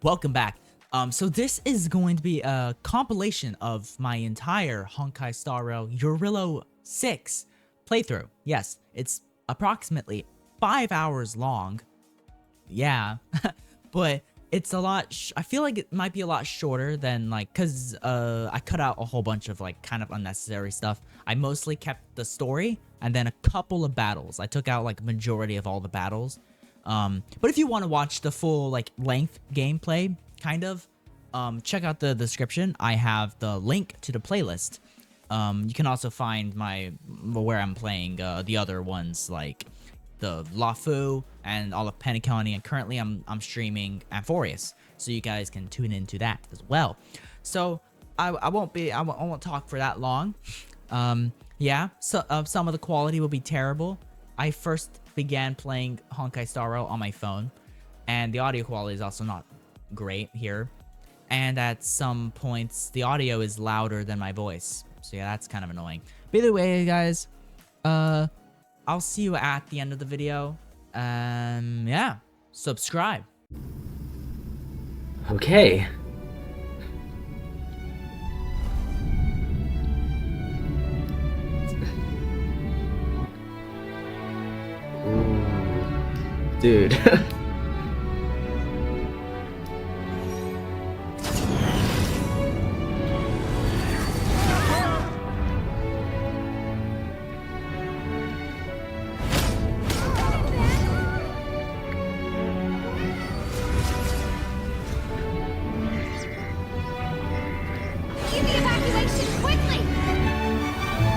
Welcome back. So this is going to be a compilation of my entire Honkai Star Rail Jarilo 6 playthrough. Yes, it's approximately 5 hours long. Yeah, but it's a lot. I feel like it might be a lot shorter than cause I cut out a whole bunch of kind of unnecessary stuff. I mostly kept the story and then a couple of battles. I took out majority of all the battles. But if you want to watch the full length gameplay, kind of, check out the description. I have the link to the playlist. You can also find where I'm playing the other ones like the Lafu and all of Penacony, and currently I'm streaming Amphorius, so you guys can tune into that as well. So I won't talk for that long. Yeah, so some of the quality will be terrible. I first began playing Honkai Star Rail on my phone, and the audio quality is also not great here. And at some points, the audio is louder than my voice. So yeah, that's kind of annoying. But either way, guys, I'll see you at the end of the video. Yeah, subscribe. Okay. Dude.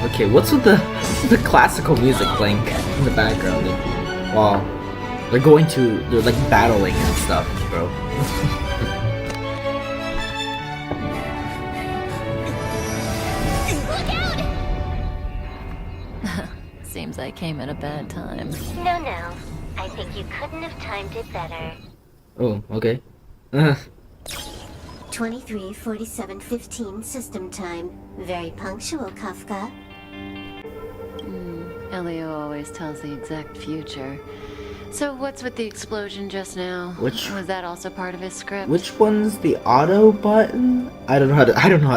Okay, what's with the classical music playing in the background? Wow. They're like battling and stuff, bro. Look out! Seems I came at a bad time. No. I think you couldn't have timed it better. Oh, okay. 23:47:15 system time. Very punctual, Kafka. Elio always tells the exact future. So what's with the explosion just now? Was that also part of his script? Which one's the auto button? I don't know how to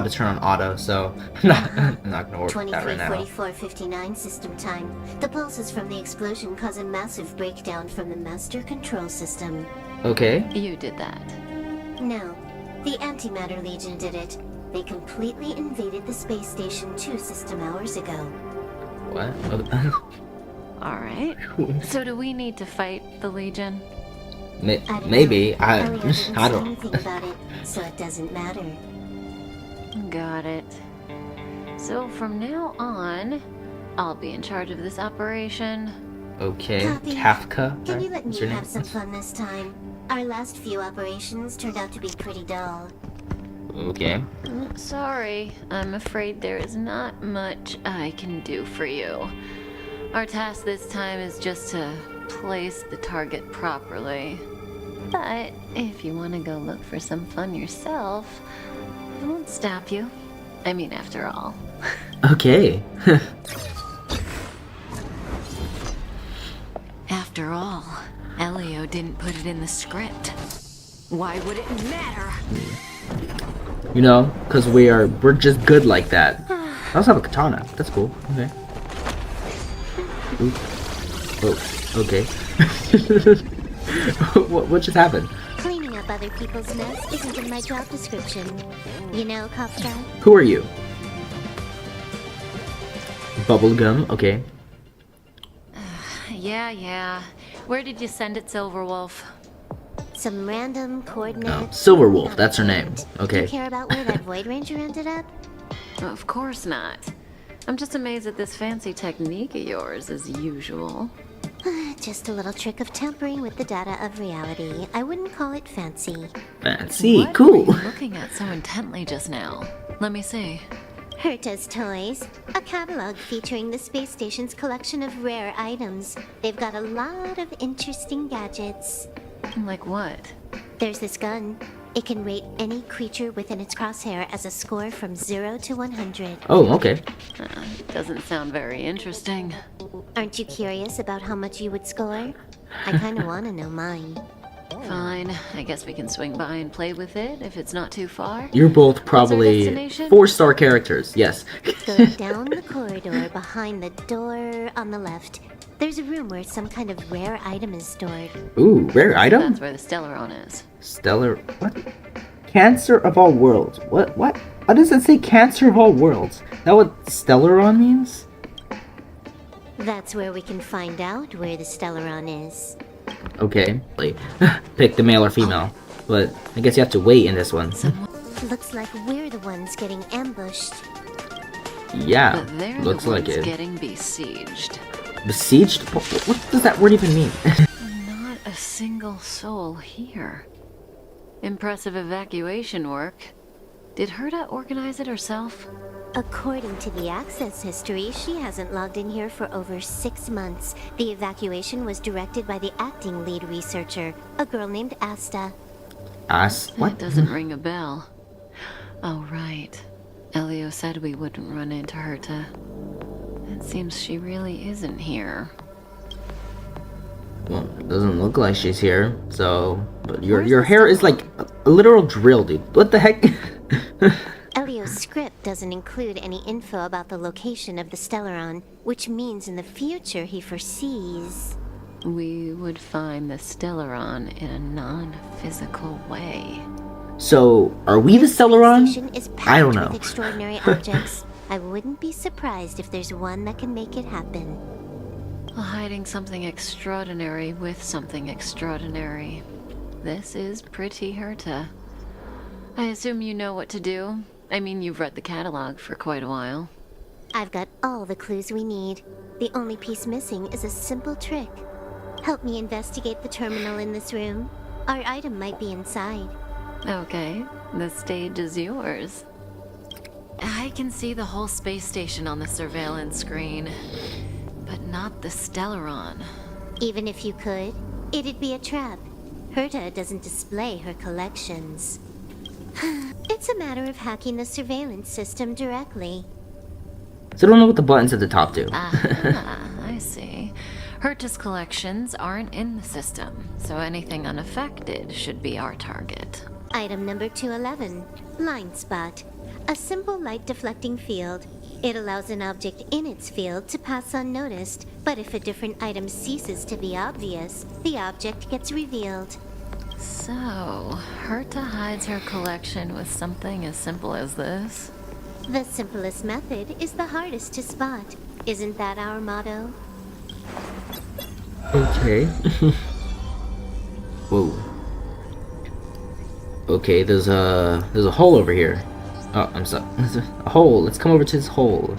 turn on auto, so I'm not gonna work with that right now. 23:44:59 system time. The pulses from the explosion cause a massive breakdown from the master control system. Okay. You did that. No, the Antimatter Legion did it. They completely invaded the space station 2 system hours ago. What? Alright. So do we need to fight the Legion? Maybe. I Elio didn't say don't. anything about it, so it doesn't matter. Got it. So from now on, I'll be in charge of this operation. Okay. Copy. Kafka. Can you let What's me your name? have some fun this time? Our last few operations turned out to be pretty dull. Okay. Sorry, I'm afraid there is not much I can do for you. Our task this time is just to place the target properly. But if you want to go look for some fun yourself, I won't stop you. I mean, after all. Okay. After all, Elio didn't put it in the script. Why would it matter? You know, because we're just good like that. I also have a katana. That's cool. Okay. Ooh. Oh, okay. what just happened? Cleaning up other people's mess isn't in my job description. You know, Kafka? Who are you? Bubblegum, okay. Yeah. Where did you send it, Silverwolf? Some random coordinate. Oh, Silverwolf, that's her name. Okay. Do you care about where that Void Ranger ended up? Of course not. I'm just amazed at this fancy technique of yours, as usual. Just a little trick of tampering with the data of reality. I wouldn't call it fancy. Fancy, What cool. were you looking at so intently just now? Let me see. Herta's Toys, a catalog featuring the space station's collection of rare items. They've got a lot of interesting gadgets. Like what? There's this gun. It can rate any creature within its crosshair as a score from 0 to 100. Oh, okay. Doesn't sound very interesting. Aren't you curious about how much you would score? I kinda wanna know mine. Fine. I guess we can swing by and play with it if it's not too far. You're both What's our probably destination? 4-star characters. Yes. Go down the corridor behind the door on the left. There's a room where some kind of rare item is stored. Ooh, rare item? That's where the Stellaron is. Stellar. What? Cancer of all worlds. What? What? Why does it say cancer of all worlds? That what Stellaron means? That's where we can find out where the Stellaron is. Okay. Pick the male or female. But I guess you have to wait in this one. Looks like we're the ones getting ambushed. Yeah, But they're looks the like ones it. getting besieged. Besieged? What does that word even mean? Not a single soul here. Impressive evacuation work. Did Herta organize it herself? According to the access history, she hasn't logged in here for over 6 months. The evacuation was directed by the acting lead researcher, a girl named Asta. Ass? That What? doesn't ring a bell. Oh, right. Elio said we wouldn't run into Herta. It seems she really isn't here. Well, it doesn't look like she's here, so... But your Where's the hair is like a literal drill, dude. What the heck? Elio's script doesn't include any info about the location of the Stellaron, which means in the future he foresees... We would find the Stellaron in a non-physical way. So, are we the This space Stellaron? station is packed I don't know. with extraordinary objects. I wouldn't be surprised if there's one that can make it happen. Hiding something extraordinary with something extraordinary. This is pretty Herta. I assume you know what to do. I mean, you've read the catalog for quite a while. I've got all the clues we need. The only piece missing is a simple trick. Help me investigate the terminal in this room. Our item might be inside. Okay, the stage is yours. I can see the whole space station on the surveillance screen, but not the Stellaron. Even if you could, it'd be a trap. Herta doesn't display her collections. It's a matter of hacking the surveillance system directly. So I don't know what the buttons at the top do. Ah, I see. Herta's collections aren't in the system, so anything unaffected should be our target. Item number 211, Blind Spot. A simple light deflecting field. It allows an object in its field to pass unnoticed, but if a different item ceases to be obvious, the object gets revealed. So, Herta hides her collection with something as simple as this? The simplest method is the hardest to spot. Isn't that our motto? Okay. Whoa. Okay, there's a hole over here. Oh, I'm sorry. There's a hole. Let's come over to this hole.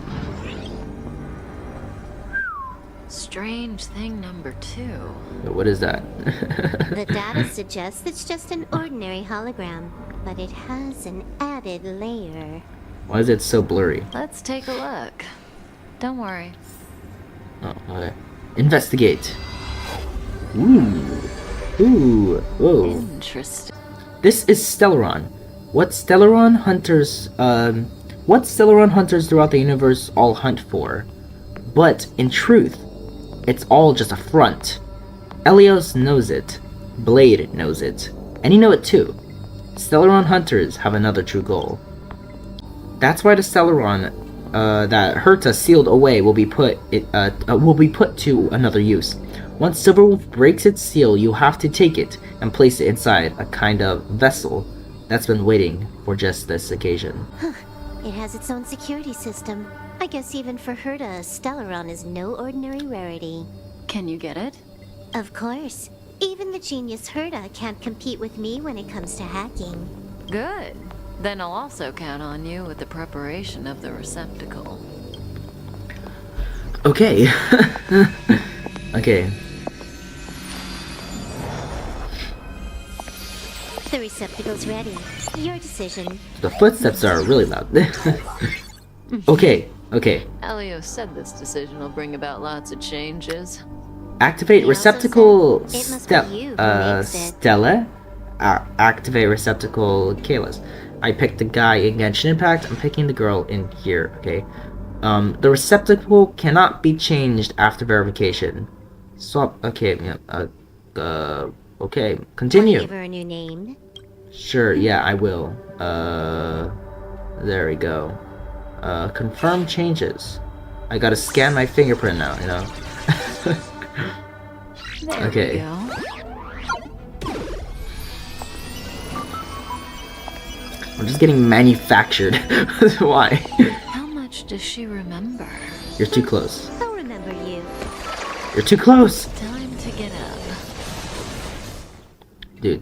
Strange thing number 2. What is that? The data suggests it's just an ordinary hologram, but it has an added layer. Why is it so blurry? Let's take a look. Don't worry. Oh, okay. Investigate. Ooh. Ooh. Whoa. Interesting. This is Stellaron. What Stellaron hunters throughout the universe all hunt for. But in truth, it's all just a front. Elios knows it. Blade knows it. And you know it too. Stellaron hunters have another true goal. That's why the Stellaron that Herta sealed away will be put to another use. Once Silverwolf breaks its seal, you have to take it and place it inside a kind of vessel that's been waiting for just this occasion. It has its own security system. I guess even for Herta, Stellaron is no ordinary rarity. Can you get it? Of course. Even the genius Herta can't compete with me when it comes to hacking. Good. Then I'll also count on you with the preparation of the receptacle. Okay. Okay. The receptacle's ready. Your decision. The footsteps are really loud. Okay. Okay. Elio said this decision will bring about lots of changes. Activate He also receptacle said it must be you who makes it. Stella. Activate receptacle Kalis. I picked the guy in Genshin Impact. I'm picking the girl in here. Okay. The receptacle cannot be changed after verification. Swap. Okay. Yeah. Okay, Want to continue. give her a new name? Sure, yeah, I will. There we go. Confirm changes. I gotta scan my fingerprint now, you know? There Okay. we go. I'm just getting manufactured. Why? How much does she remember? You're too close. I'll remember you. You're too close! Time to get up. Dude.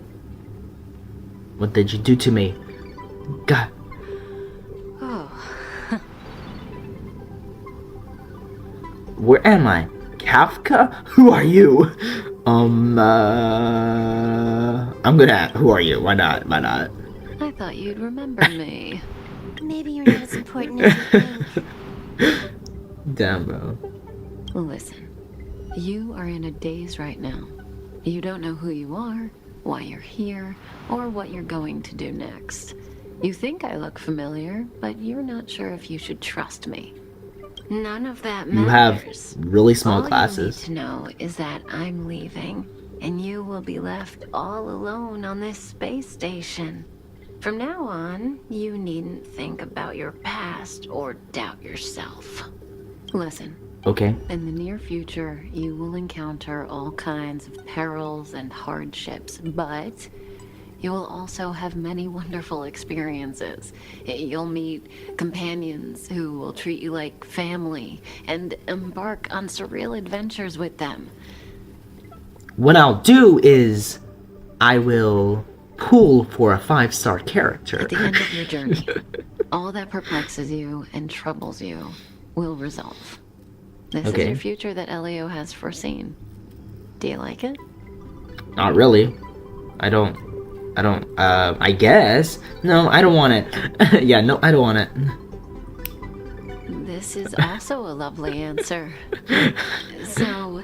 What did you do to me? God. Oh, Where am I? Kafka? Who are you? I'm gonna. Who are you? Why not? Why not? I thought you'd remember me. Maybe you're not as important as you think. Damn, bro. Listen, you are in a daze right now. You don't know who you are, why you're here, or what you're going to do next. You think I look familiar, but you're not sure if you should trust me. None of that You have matters. really small All glasses. you need to know is that I'm leaving, and you will be left all alone on this space station. From now on, you needn't think about your past or doubt yourself. Listen, Okay. in the near future, you will encounter all kinds of perils and hardships, but you will also have many wonderful experiences. You'll meet companions who will treat you like family and embark on surreal adventures with them. What I'll do is, I will pull for a 5-star character. At the end of your journey, all that perplexes you and troubles you will resolve. This is Okay. your future that Elio has foreseen. Do you like it? Not really. I guess. No, I don't want it. Yeah, no, I don't want it. This is also a lovely answer. So,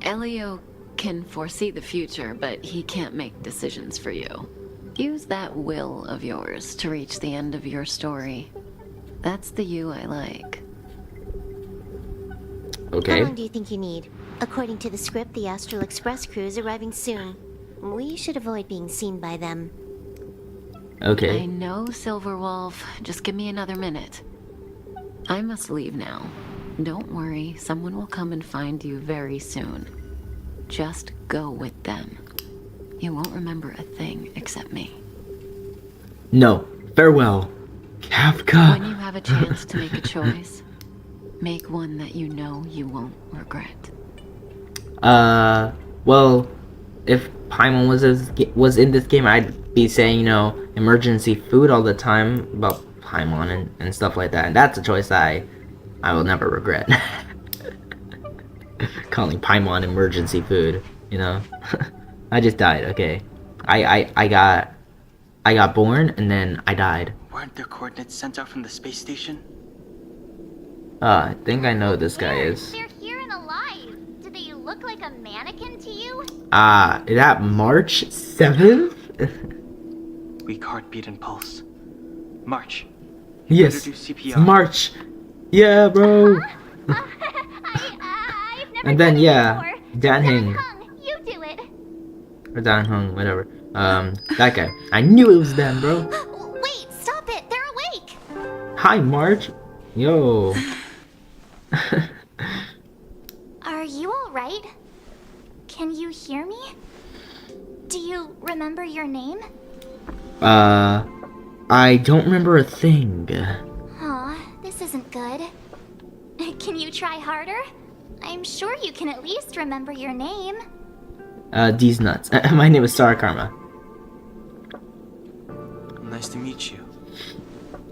Elio can foresee the future, but he can't make decisions for you. Use that will of yours to reach the end of your story. That's the you I like. How Okay. long do you think you need? According to the script, the Astral Express crew is arriving soon. We should avoid being seen by them. I Okay. know, Silverwolf. Just give me another minute. I must leave now. Don't worry, someone will come and find you very soon. Just go with them. You won't remember a thing except me. No. Farewell. When Kafka. you have a chance to make a choice, make one that you know you won't regret. Well, if Paimon was in this game, I'd be saying, you know, emergency food all the time about Paimon and stuff like that. And that's a choice I will never regret. Calling Paimon emergency food, you know. I just died. Okay, I got born and then I died. Weren't their coordinates sent out from the space station? I think I know who this guy is. They're here and alive. Do they look like a mannequin to you? Is that March 7th? Weak heartbeat and pulse. March. Yes, Better do it's CPR. March. Yeah, bro. I've never And then, done it yeah, before. Dan Hing. Hung, you do it. Or Dan Hung, whatever. That guy. I knew it was them, bro. Wait, stop it. They're awake. Hi, March. Yo. Are you all right? Can you hear me? Do you remember your name? I don't remember a thing. Aw, this isn't good. Can you try harder? I'm sure you can at least remember your name. These nuts. My name is Star Karma. Nice to meet you.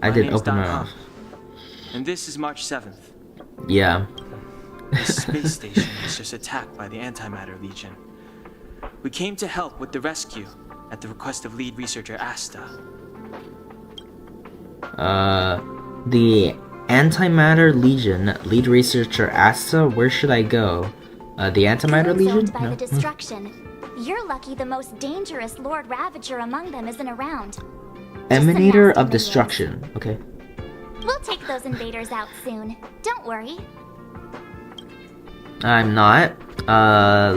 I My did name's open my Dan mouth. Hung, and this is March 7th. Yeah. This space station was just attacked by the Antimatter Legion. We came to help with the rescue at the request of lead researcher Asta. The Antimatter Legion, lead researcher Asta, where should I go? The Antimatter Consumed Legion? by No. the destruction. You're lucky the most dangerous Lord Ravager among them isn't around. Just some Emanator nasty of minions. Destruction. Okay. We'll take those invaders out soon. Don't worry. I'm not.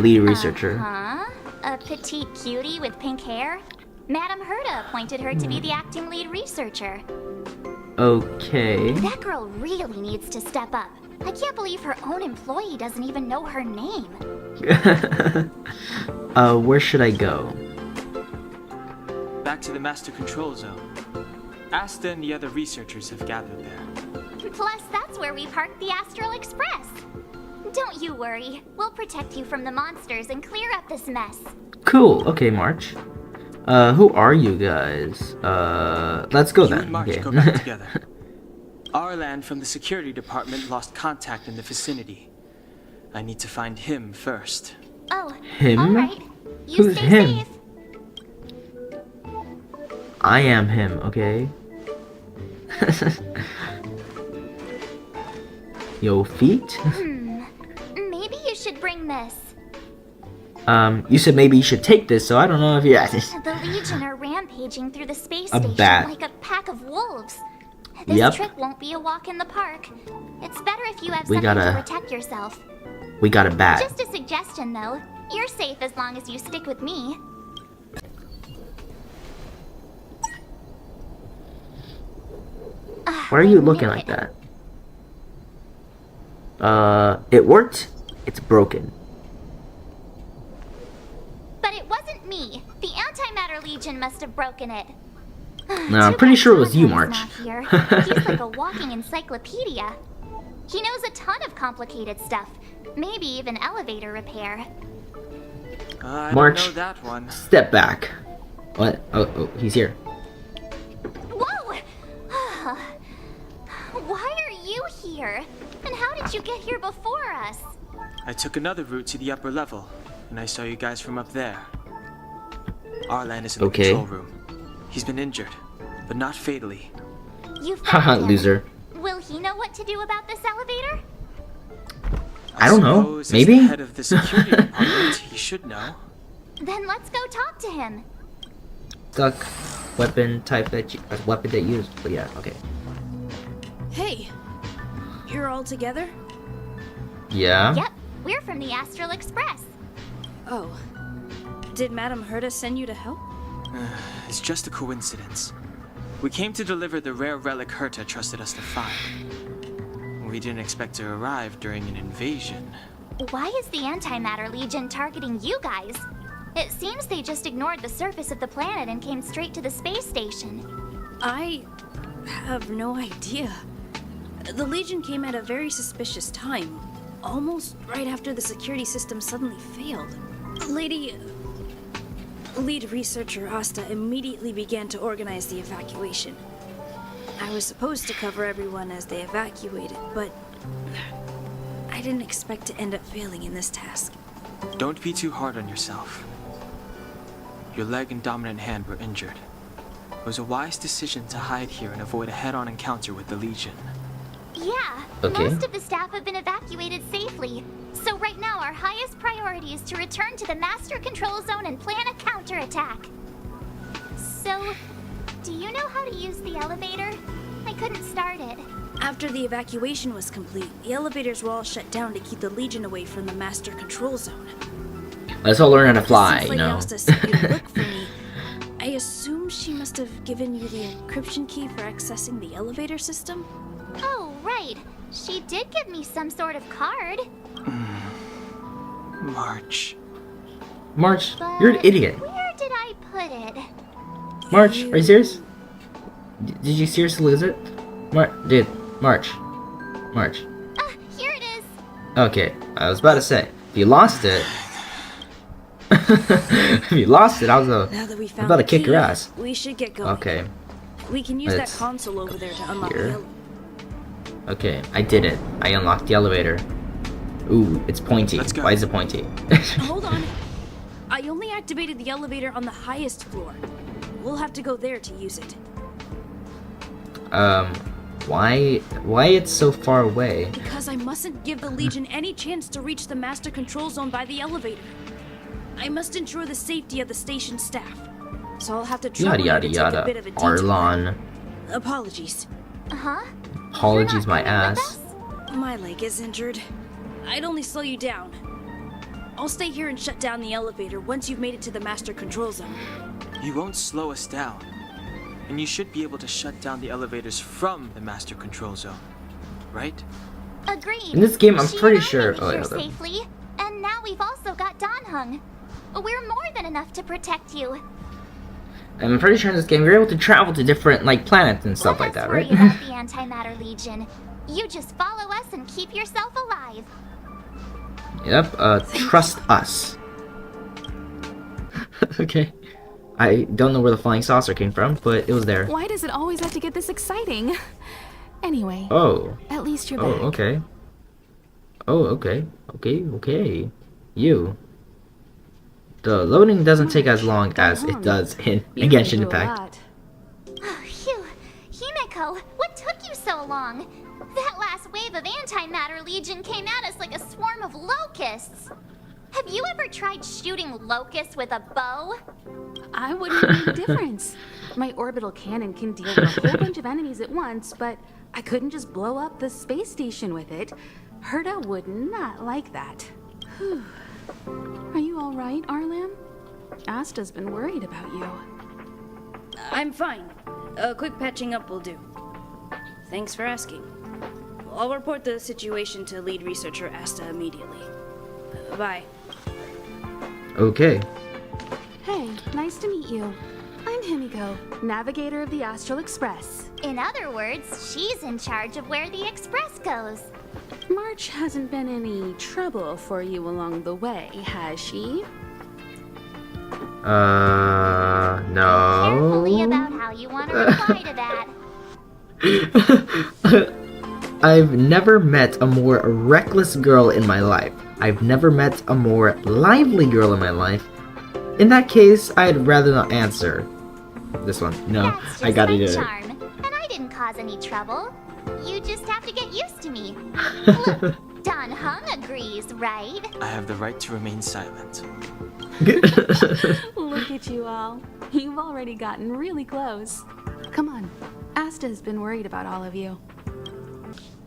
Lead researcher. Huh? A petite cutie with pink hair? Madame Herta appointed her to be the acting lead researcher. Okay. That girl really needs to step up. I can't believe her own employee doesn't even know her name. Where should I go? Back to the Master Control Zone. Asta and the other researchers have gathered there. Plus, that's where we parked the Astral Express. Don't you worry. We'll protect you from the monsters and clear up this mess. Cool. Okay, March. Who are you guys? Let's go You then. and March Okay. go back together. Arlan from the security department lost contact in the vicinity. I need to find him first. Oh, Him? alright. You Who's stay him? safe. I am him, okay? Yo, feet? Maybe you should bring this. You said maybe you should take this, so I don't know if you... The Legion are rampaging through the space A station bat. like a pack of wolves. This Yep. trip won't be a walk in the park. It's better if you have We something gotta- to protect yourself. We got a bat. Just a suggestion, though. You're safe as long as you stick with me. Why are you looking like that? It worked? It's broken. But it wasn't me. The Antimatter Legion must have broken it. No, I'm pretty sure it was you, March. Not here. He's like a walking encyclopedia. He knows a ton of complicated stuff. Maybe even elevator repair. I March. don't know that one. Step back. What? Oh, he's here. Whoa! Why are you here? And how did you get here before us? I took another route to the upper level, and I saw you guys from up there. Arlan is in the Okay. control room. He's been injured, but not fatally. You Haha, found him. loser. Will he know what to do about this elevator? I don't know. suppose as Maybe? the head of the security department, he should know. Then let's go talk to him. Stuck weapon type that weapon that you use. But yeah, okay. Hey, you're all together? Yeah. Yep, we're from the Astral Express. Oh. Did Madame Herta send you to help? It's just a coincidence. We came to deliver the rare relic Herta trusted us to find. We didn't expect to arrive during an invasion. Why is the Antimatter Legion targeting you guys? It seems they just ignored the surface of the planet and came straight to the space station. I have no idea. The Legion came at a very suspicious time, almost right after the security system suddenly failed. Lead researcher Asta immediately began to organize the evacuation. I was supposed to cover everyone as they evacuated, but I didn't expect to end up failing in this task. Don't be too hard on yourself. Your leg and dominant hand were injured. It was a wise decision to hide here and avoid a head-on encounter with the Legion. Yeah, Okay. most of the staff have been evacuated safely. So right now our highest priority is to return to the Master Control Zone and plan a counterattack. So, do you know how to use the elevator? I couldn't start it. After the evacuation was complete, the elevators were all shut down to keep the Legion away from the Master Control Zone. Let's all learn how to fly, Since you Lady know. Asta sent you to look for me, I assume she must have given you the encryption key for accessing the elevator system? Oh, right. She did give me some sort of card. March. March, But you're an idiot. Where did I put it? March, are you serious? Did you seriously lose it? March. Here it is. Okay, I was about to say, if you lost it, if you lost it, I was Now that we I'm found about to the kick your key, ass. We should get going. Okay, We can use that Let's- console over there to unlock here. the elevator. okay, I did it. I unlocked the elevator. Ooh, it's pointy. Let's go. Why is it pointy? Hold on. I only activated the elevator on the highest floor. We'll have to go there to use it. Why it's so far away? Because I mustn't give the Legion any chance to reach the Master Control Zone by the elevator. I must ensure the safety of the station staff. So I'll have to Yada trouble yada you to take a yada. bit of a detour. Arlon. Apologies. Huh? Apologies, my You're not coming with ass. us? My leg is injured. I'd only slow you down. I'll stay here and shut down the elevator once you've made it to the master control zone. You won't slow us down. And you should be able to shut down the elevators from the master control zone, right? Agreed. In this game, I'm She pretty and I sure. made it Oh, here yeah, though. safely, and now we've also got Danhung. We're more than enough to protect you. I'm pretty sure in this game you're able to travel to different like planets and stuff like that, right? Don't worry about the Antimatter Legion. You just follow us and keep yourself alive. Yep. Trust us. Okay. I don't know where the flying saucer came from, but it was there. Why does it always have to get this exciting? Anyway, Oh. at least you're Oh, back. okay. Oh, okay. Okay. You. The loading doesn't take as long as it does in You Genshin do a Impact. lot. Phew. Himeko, what took you so long? That last wave of Antimatter Legion came at us like a swarm of locusts. Have you ever tried shooting locusts with a bow? I wouldn't know the difference. My orbital cannon can deal with a whole bunch of enemies at once, but I couldn't just blow up the space station with it. Herta would not like that. Whew. Are you all right, Arlam? Asta's been worried about you. I'm fine. A quick patching up will do. Thanks for asking. I'll report the situation to lead researcher Asta immediately. Bye. Okay. Hey, nice to meet you. I'm Himiko, navigator of the Astral Express. In other words, she's in charge of where the express goes. March hasn't been any trouble for you along the way, has she? Carefully No. about how you want to reply to that. I've never met a more reckless girl in my life. I've never met a more lively girl in my life. In that case, I'd rather not answer. This one. No, That's just I gotta my do it. charm, and I didn't cause any trouble. You just have to get used to me. Look, Danhung agrees, right? I have the right to remain silent. Look at you all. You've already gotten really close. Come on. Asta's been worried about all of you.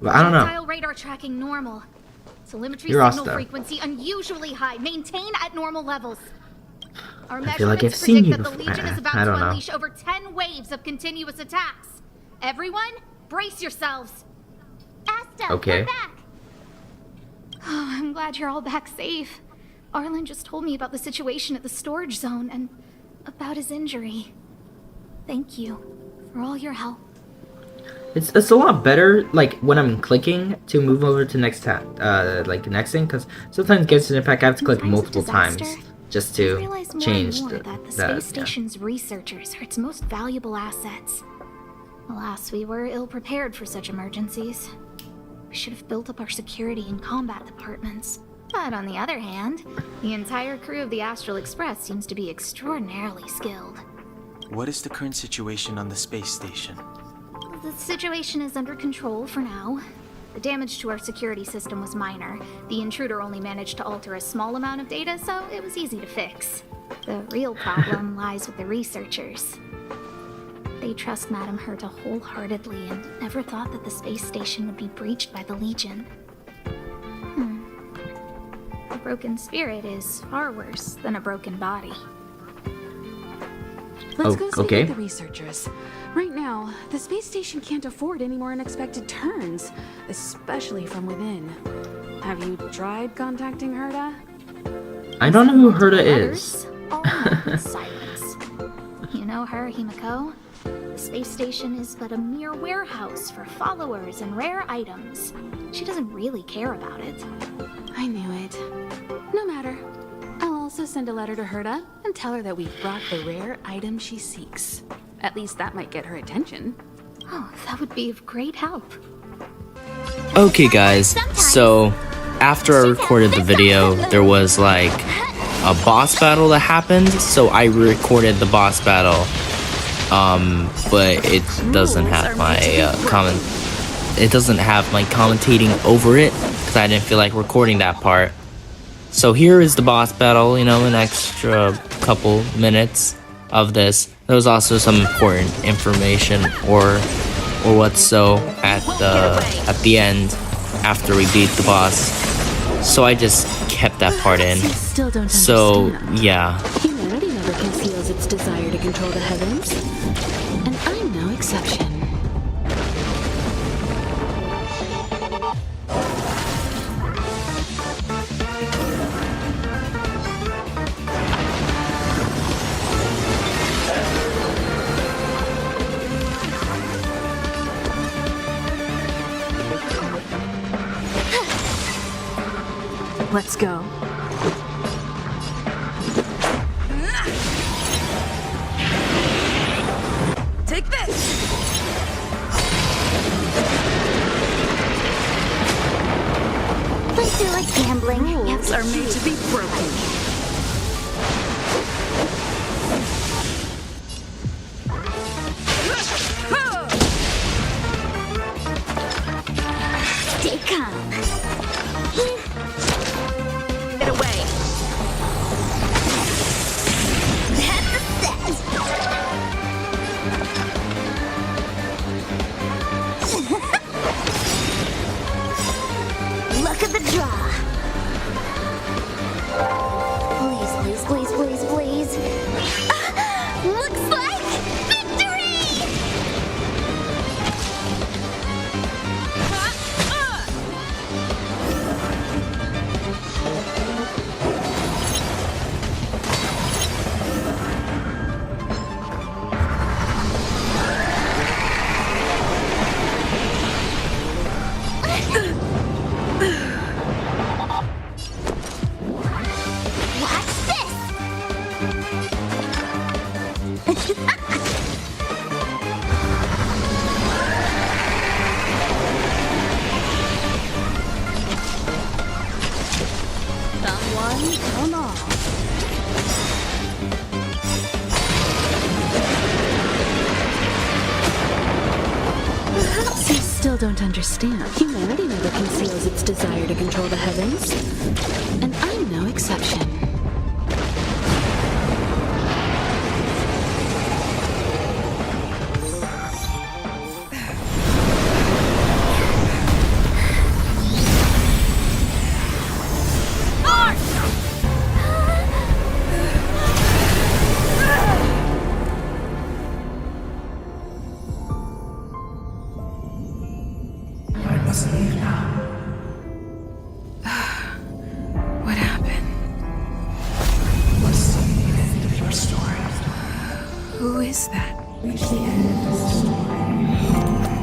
But I don't know. Dial radar tracking normal. Telemetry You're signal Asta. frequency unusually high. Maintain at normal levels. Our I feel like I've measurements seen predict you that the before. Legion is about I to don't know. unleash over 10 waves of continuous attacks. Everyone, brace yourselves. Asta, Okay. we're back. Oh, I'm glad you're all back safe. Arlen just told me about the situation at the storage zone and about his injury. Thank you for all your help. It's a lot better like when I'm clicking to move over to next tab, like the next thing, because sometimes Genshin Impact I have to click In times of multiple times disaster, just I to realize more change and more the, that the that. space station's researchers are its most valuable assets. Alas, we were ill prepared for such emergencies. We should have built up our security and combat departments. But on the other hand, the entire crew of the Astral Express seems to be extraordinarily skilled. What is the current situation on the space station? The situation is under control for now. The damage to our security system was minor. The intruder only managed to alter a small amount of data, so it was easy to fix. The real problem lies with the researchers. They trust Madame Herta wholeheartedly and never thought that the space station would be breached by the Legion. A broken spirit is far worse than a broken body. Let's Oh, go speak okay. with the researchers. Right now, the space station can't afford any more unexpected turns, especially from within. Have you tried contacting Herta? I don't know who Herta is. Others, all silence. You know her, Himiko? The space station is but a mere warehouse for followers and rare items. She doesn't really care about it. I knew it. No matter. I'll also send a letter to Herta and tell her that we've brought the rare item she seeks. At least that might get her attention. Oh, that would be of great help. Okay guys, so after I recorded the video, there was like a boss battle that happened, so I recorded the boss battle. But it doesn't have my it doesn't have my commentating over it because I didn't feel like recording that part. So here is the boss battle, you know, an extra couple minutes of this. There was also some important information or what's so at the end after we beat the boss. So I just kept that part in. You still don't So, understand. yeah. Humanity never conceals its desire to control the heavens. And I'm no exception. Let's go. Take this! Don't feel like gambling. Rules are made to be broken. Stay calm. Get away! That's a set. Look at the draw. Please, please, please, please, please. Looks like victory! Watch this! Someone, come on. Perhaps you still don't understand. Humanity never conceals its desire to control the heavens. And I'm no exception. What happened? What's the end of your story? Who is that? Reach the end of the story.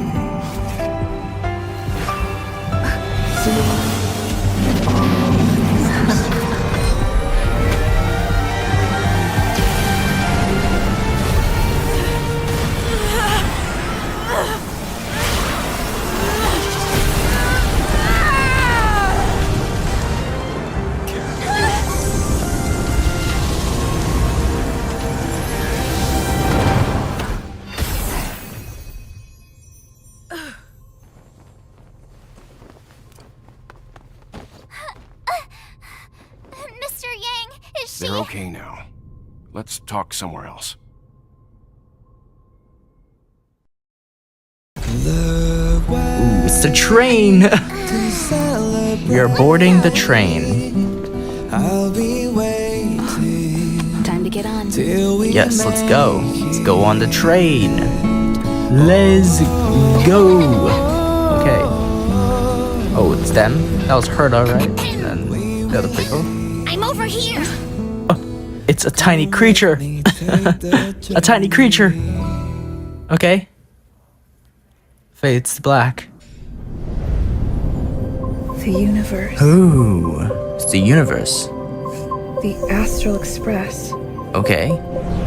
Mr. Yang, is she... They're okay now. Let's talk somewhere else. Ooh, it's the train! We are boarding the train. Time to get on. Yes, let's go. Let's go on the train. Let's go. Okay. Oh, it's them? That was Herda, right? And then the other people. I'm over here! Oh, it's a tiny creature. A tiny creature. Okay. Fades to black. The universe. Ooh, it's the universe. The Astral Express. Okay.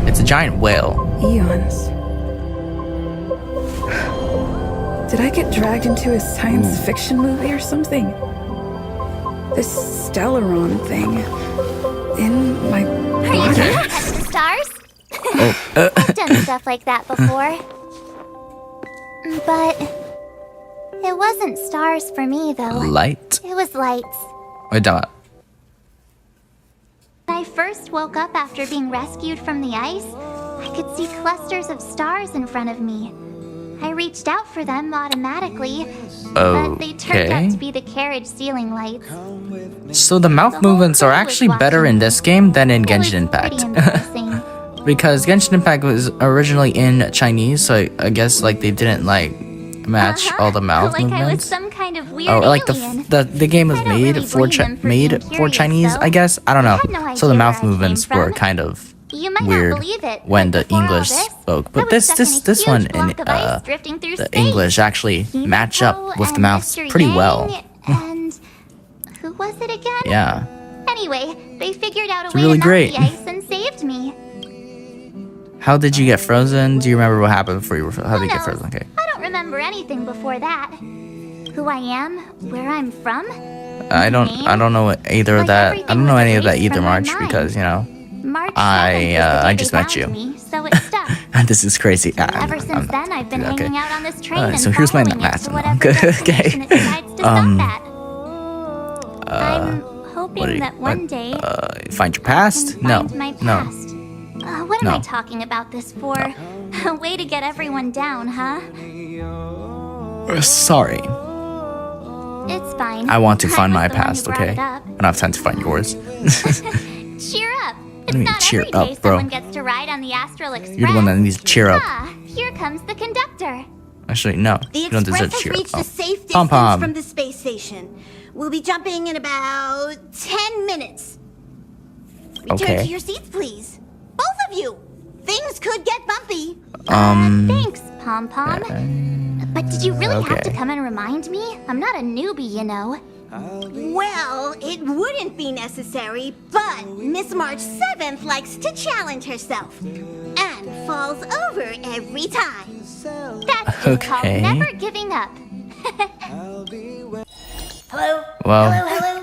It's a giant whale. Eons. Did I get dragged into a science fiction movie or something? This Stellaron thing. In my Are you body? trying to touch the stars? Oh, I've done stuff like that before. But it wasn't stars for me, though. light? It was lights. Wait, dot. When I first woke up after being rescued from the ice, I could see clusters of stars in front of me. I reached out for them automatically, but they turned out to be the carriage ceiling lights. So the mouth movements are actually better in this game than in Genshin Impact. Because Genshin Impact was originally in Chinese, so I guess like they didn't like match all the mouth like I was movements. some kind of weird Oh, like alien. the game was made really for blame them for being Chinese, curious, I guess. I don't know. had no So the idea mouth where I movements came were from. kind of You might weird not believe it, when but the before all English this, spoke. I But was stuck in a this one huge in block of ice drifting through the space. English actually match up with the mouths Mr. pretty Yang well. And who was it again? Yeah. Anyway, they figured out a It's way really to melt great. the ice and saved me. How did you get frozen? Do you remember what happened before you were how did you get knows? frozen? Okay. I don't remember anything before that. Who I am, where I'm from. I don't know either of Like that. I everything don't know was any of that erased either, from my March, mind. because you know March 7th I was just the day met they you. found me, so it stuck. This is crazy. Ever since then, I've been okay. hanging out on this train and So here's my following it math. to whatever destination it decides to stop at. I'm hoping that one day find your past? I No. can find my No. past. What am No. I talking about this for? A way to get everyone down, huh? Sorry. It's fine. I want to I find was my the one who past, brought okay? it I up. don't have time to find yours. Cheer up. do It's you mean, not cheer every day up, bro? someone gets to ride on the Astral Express. You're the one that needs to cheer up. Ah, here comes the conductor. Actually, no. The You don't Express deserve to has cheer reached up. a safe distance Pom-pom. from the space station. We'll be jumping in about 10 minutes. Return Okay. to your seats, please. Both of you. Things could get bumpy. Thanks, Pom Pom. But did you really have to okay. come and remind me? I'm not a newbie, you know. Well, it wouldn't be necessary, but Miss March 7th likes to challenge herself. And falls over every time. That's just called Okay. never giving up. Hello? Well, Hello?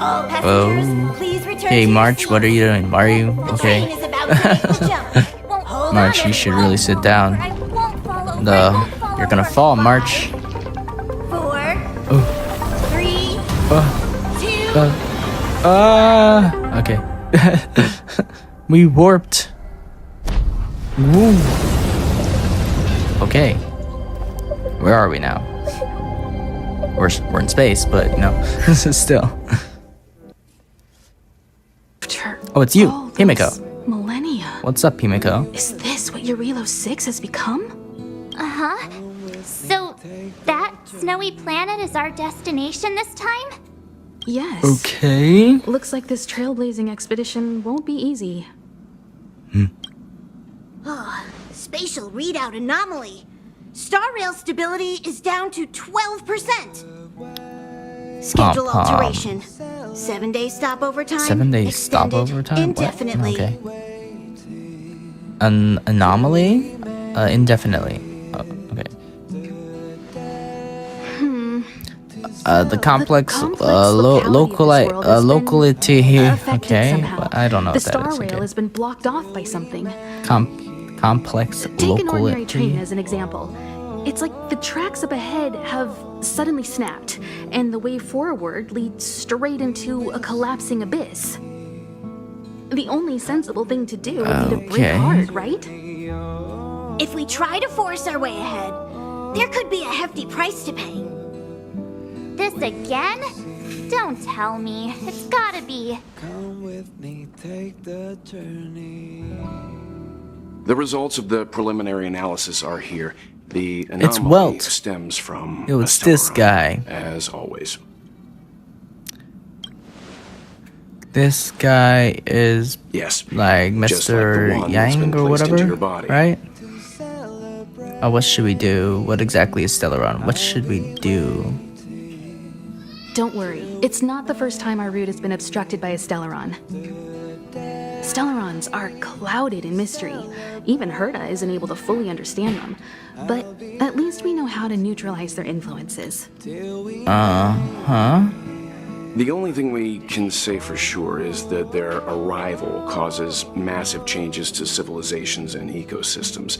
All passengers, please return hey to your March, seats. what are you doing? Are you The okay? train is about to make the jump. Hold March, on, you should everyone. really sit down. I won't fall over. You're gonna fall, March. 4, 3, 2, Okay. We warped. Woo. Okay. Where are we now? We're in space, but you know, still. Oh, it's you, All those Himiko. Millennia. What's up, Himiko? Is this what Jarilo 6 has become? Uh-huh. So, that snowy planet is our destination this time? Yes. Okay. Looks like this trailblazing expedition won't be easy. spatial readout anomaly. Star rail stability is down to 12%. Schedule Pom-pom. alteration. 7-day stopover time. 7-day extended stopover time? What? Indefinitely. Okay. An anomaly? Indefinitely. Oh, okay. The complex, complex locality of this world has been locality here. affected Okay, somehow. well, I don't know The what that star is. rail Okay. has been blocked off by something. Complex Take an ordinary train locality. as an example. It's like the tracks up ahead have suddenly snapped, and the way forward leads straight into a collapsing abyss. The only sensible thing to do would be to brake Okay. hard, right? If we try to force our way ahead, there could be a hefty price to pay. This again? Don't tell me. It's gotta be. The results of the preliminary analysis are here. The anomaly It's Welt. stems from Yo, a it's this stellar guy. as always. This guy is Yes. like Just like the Mr. one that's been Yang or placed into whatever, your body. right? What should we do? What exactly is Stellaron? What should we do? Don't worry, it's not the first time our route has been obstructed by a Stellaron. Stellarons are clouded in mystery. Even Herta isn't able to fully understand them. But at least we know how to neutralize their influences. Huh? The only thing we can say for sure is that their arrival causes massive changes to civilizations and ecosystems.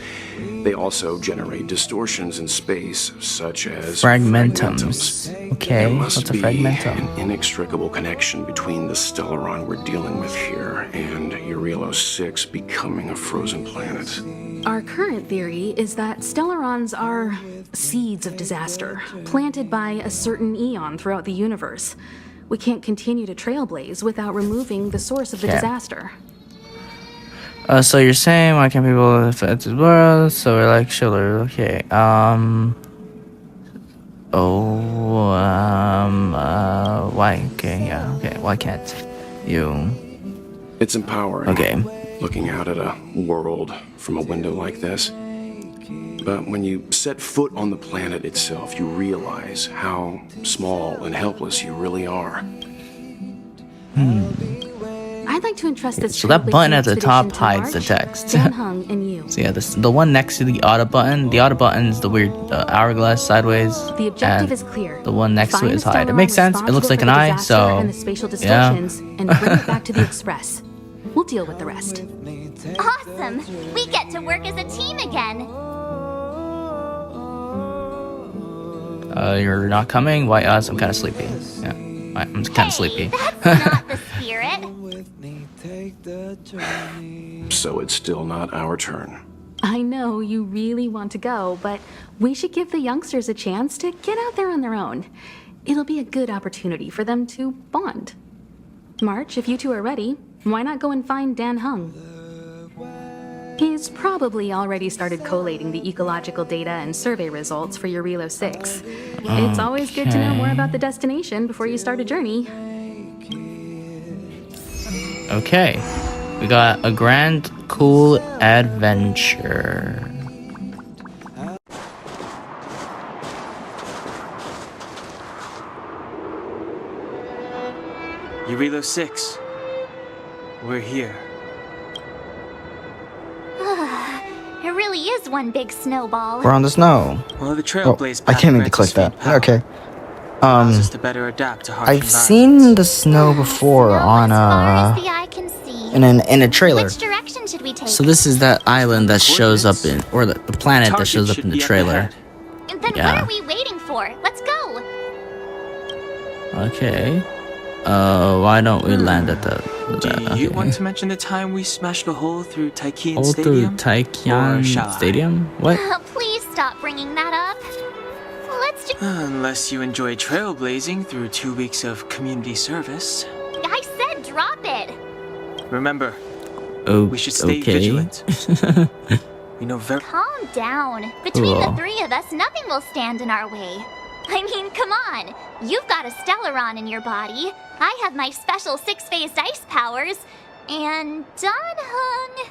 They also generate distortions in space, such as Fragmentums. Okay, There must what's a be fragmentum? an inextricable connection between the Stellaron we're dealing with here and Jarilo 6 becoming a frozen planet. Our current theory is that Stellarons are seeds of disaster, planted by a certain eon throughout the universe. We can't continue to trailblaze without removing the source of the disaster. So you're saying why can't people affect the world? So we're like, sure, okay. Why? Okay, yeah, okay. Why can't you? It's empowering. Okay. Looking out at a world from a window like this. But when you set foot on the planet itself, you realize how small and helpless you really are. I'd like to entrust this. So that button at the top expedition to hides the March, text. Dan Heng, and you. So yeah, the one next to the auto button. The auto button is the weird hourglass sideways. The objective and is clear. The one next to Find it is the hide. It Stellaron makes sense. It looks like an responsible for the eye. disaster So and the spatial yeah. distortions, and bring it back to the Express. We'll deal with the rest. Awesome! We get to work as a team again. You're not coming? Why? I'm kind of sleepy. Yeah, I'm kind of sleepy. That's not the spirit. So it's still not our turn. I know you really want to go, but we should give the youngsters a chance to get out there on their own. It'll be a good opportunity for them to bond. March, if you two are ready, why not go and find Dan Heng? He's probably already started collating the ecological data and survey results for Jarilo 6. It's always good to know more about the destination before you start a journey. Okay, we got a grand, cool adventure. Jarilo 6. We're here. It really is one big snowball. We're on the snow. Well, the Oh, trailblaze I path can't mean to grants click us that. speed power. Okay. Allows us to better adapt to harsh I've environments. seen the snow before on As far as the eye can see. in a trailer. Which direction should we take? So this is that island that shows up in, or the planet that Target shows up should in the be up trailer. ahead. And then Yeah. what are we waiting for? Let's go. Okay. Why don't we land at the? Do you want to mention the time we smashed a hole through Taikian Hole through Stadium? Or Taikian shall I? Stadium? What? Please stop bringing that up. Let's just. Unless you enjoy trailblazing through 2 weeks of community service. I said drop it. Remember, Oh, we should stay okay. vigilant. We know very. Calm down. Between Cool. the three of us, nothing will stand in our way. I mean, come on. You've got a Stellaron in your body. I have my special 6-phased ice powers. And Dan Heng,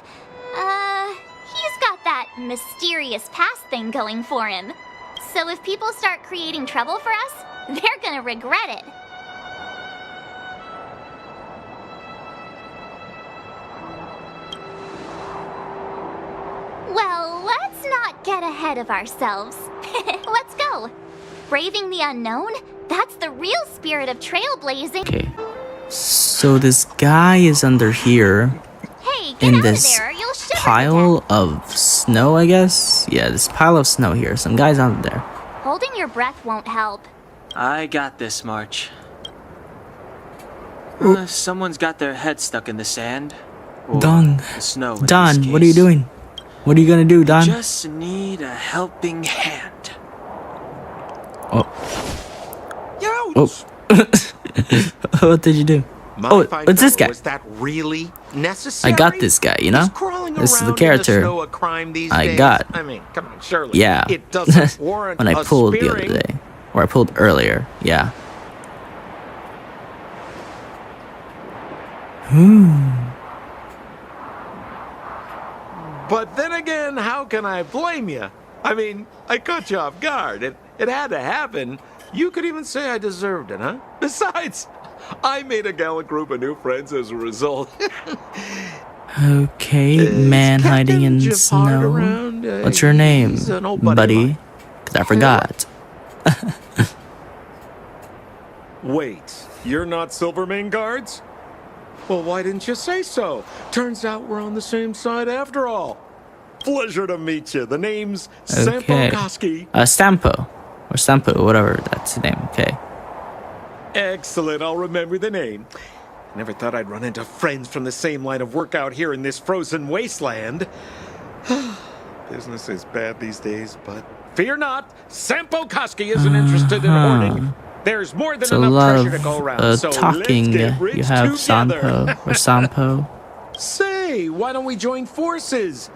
he's got that mysterious past thing going for him. So if people start creating trouble for us, they're gonna regret it. Well, let's not get ahead of ourselves. Let's go. Braving the unknown? That's the real spirit of trailblazing. Okay. So this guy is under here Hey, get in out this of there or you'll shiver to pile of snow, I guess. Yeah, this pile of snow here. Some guys under there. death. Holding your breath won't help. I got this, March. Someone's got their head stuck in the sand. Or Don. the snow. in Don, this what are you case. doing? What are you gonna do, Don? Just need a helping hand. Oh. Oh. What did you do? Oh, it's this guy. Was that really necessary? I got this guy, you know? This is the character I got. I mean, come on, surely. Yeah. It doesn't warrant when I a pulled the spearing. other day. Or I pulled earlier. Yeah. But then again, how can I blame you? I mean, I caught you off guard. It had to happen. You could even say I deserved it, huh? Besides, I made a gallant group of new friends as a result. Okay, man hiding in Jafar snow. around? What's your name, He's an old buddy of buddy? mine. Because I forgot. Wait, you're not Silvermane guards? Well, why didn't you say so? Turns out we're on the same side after all. Pleasure to meet you. The name's Okay. Sampo Koski. Stampo. Or Stampo, whatever that's the name. Okay. Excellent, I'll remember the name. Never thought I'd run into friends from the same line of work out here in this frozen wasteland. Business is bad these days, but fear not, Sampo Koski isn't interested in hoarding. There's more than It's a enough lot treasure of to go around, so talking. let's get rich You have together. Sampo or Sampo. Say, why don't we join forces?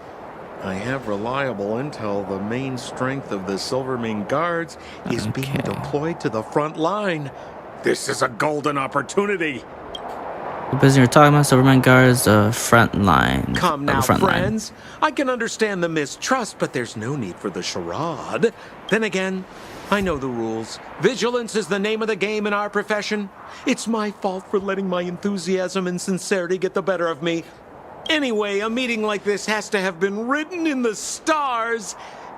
I have reliable intel. The main strength of the Silvermane Guards is being deployed to the front line. This is a golden opportunity. The business you're talking about, Silvermane Guards, front line. Come now, front friends. I can understand the mistrust, but there's no need for the charade. Then again, I know the rules. Vigilance is the name of the game in our profession. It's my fault for letting my enthusiasm and sincerity get the better of me. Anyway, a meeting like this has to have been written in the stars.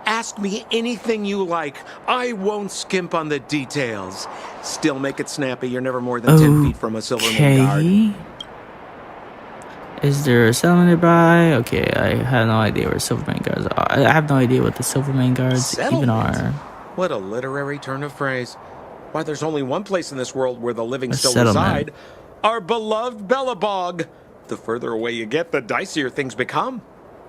Ask me anything you like. I won't skimp on the details. Still make it snappy. You're never more than 10 feet from a Silvermane Guard. Is there a settlement nearby? Okay, I have no idea where Silvermane Guards are. I have no idea what the Silvermane Guards even are. What a literary turn of phrase. Why, there's only one place in this world where the living still settlement. reside. Our beloved Bellabog. The further away you get, the dicier things become.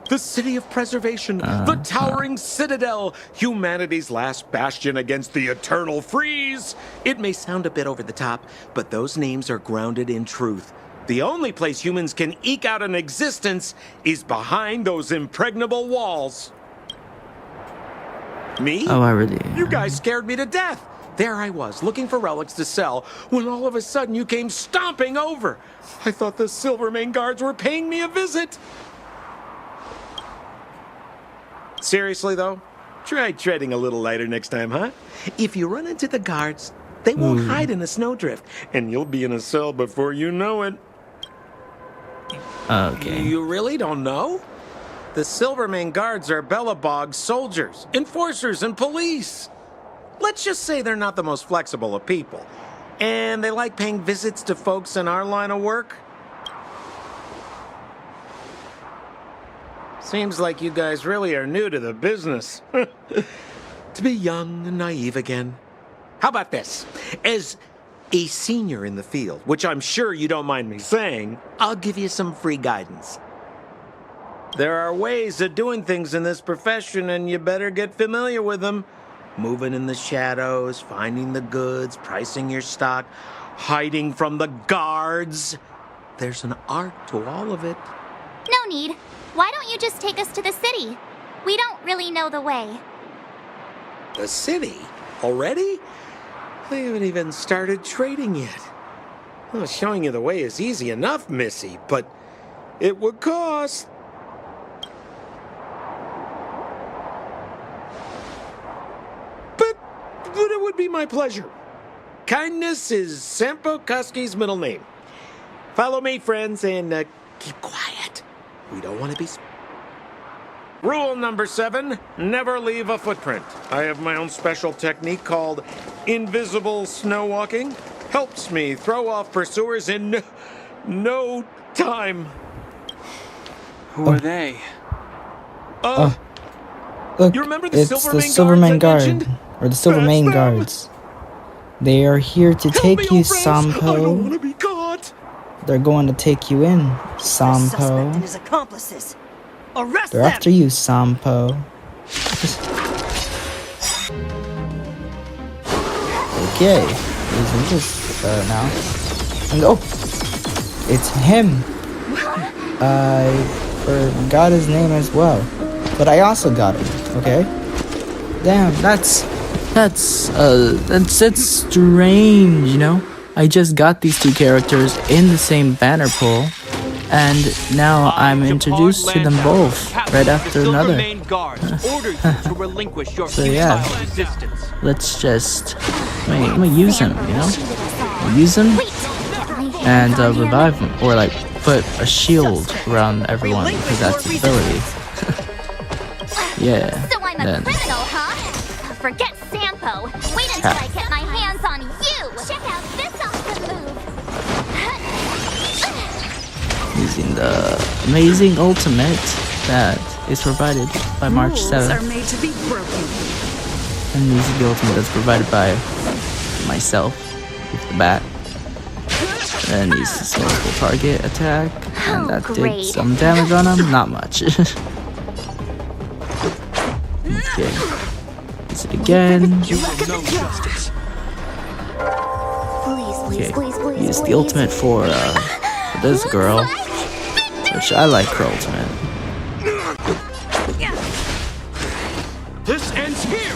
The city of preservation, the towering citadel, humanity's last bastion against the eternal freeze. It may sound a bit over the top, but those names are grounded in truth. The only place humans can eke out an existence is behind those impregnable walls. Me? Oh, I really... You guys scared me to death. There I was, looking for relics to sell, when all of a sudden you came stomping over. I thought the Silvermane Guards were paying me a visit. Seriously, though, try treading a little lighter next time, huh? If you run into the guards, they won't hide in a snowdrift, and you'll be in a cell before you know it. Okay. You really don't know? The Silvermane Guards are Bellabog's soldiers, enforcers, and police. Let's just say they're not the most flexible of people, and they like paying visits to folks in our line of work. Seems like you guys really are new to the business. To be young and naive again. How about this? As a senior in the field, which I'm sure you don't mind me saying, I'll give you some free guidance. There are ways of doing things in this profession, and you better get familiar with them. Moving in the shadows, finding the goods, pricing your stock, hiding from the guards. There's an art to all of it. No need. Why don't you just take us to the city? We don't really know the way. The city? Already? I haven't even started trading yet. Well, showing you the way is easy enough, Missy, but it would cost. But it would be my pleasure. Kindness is Sampo Koski's middle name. Follow me, friends, and keep quiet. We don't want to be... Rule number 7, never leave a footprint. I have my own special technique called invisible snow walking. Helps me throw off pursuers in no time. Who are they? Look, you remember the it's the Silvermane Silvermane Guard, mentioned? or the Silvermane Guards. They are here to take you, Sampo. I don't want to be caught. They're going to take you in, Sampo. Suspect and his accomplices. Arrest They're them! after you, Sampo. Okay, isn't this now? And oh, it's him. I forgot his name as well, but I also got him. Okay. Damn, That's strange, you know? I just got these two characters in the same banner pool, and now I'm introduced to them both right after another. So yeah, let's just I'm gonna use him, you know? Use him and revive him, or like put a shield around everyone because that's his ability. Yeah. So I'm a then criminal, huh? Forget Sampo. Wait until I get my hands on you. Check out this awesome move. using the amazing ultimate that is provided by March 7th. Are made to be broken. And using the ultimate that's provided by myself with the bat. Then use this multiple target attack, and that did some damage on him. Not much. Okay. Use it again. You will know justice. Okay. Use the ultimate for this girl, which I like her ultimate. This ends here!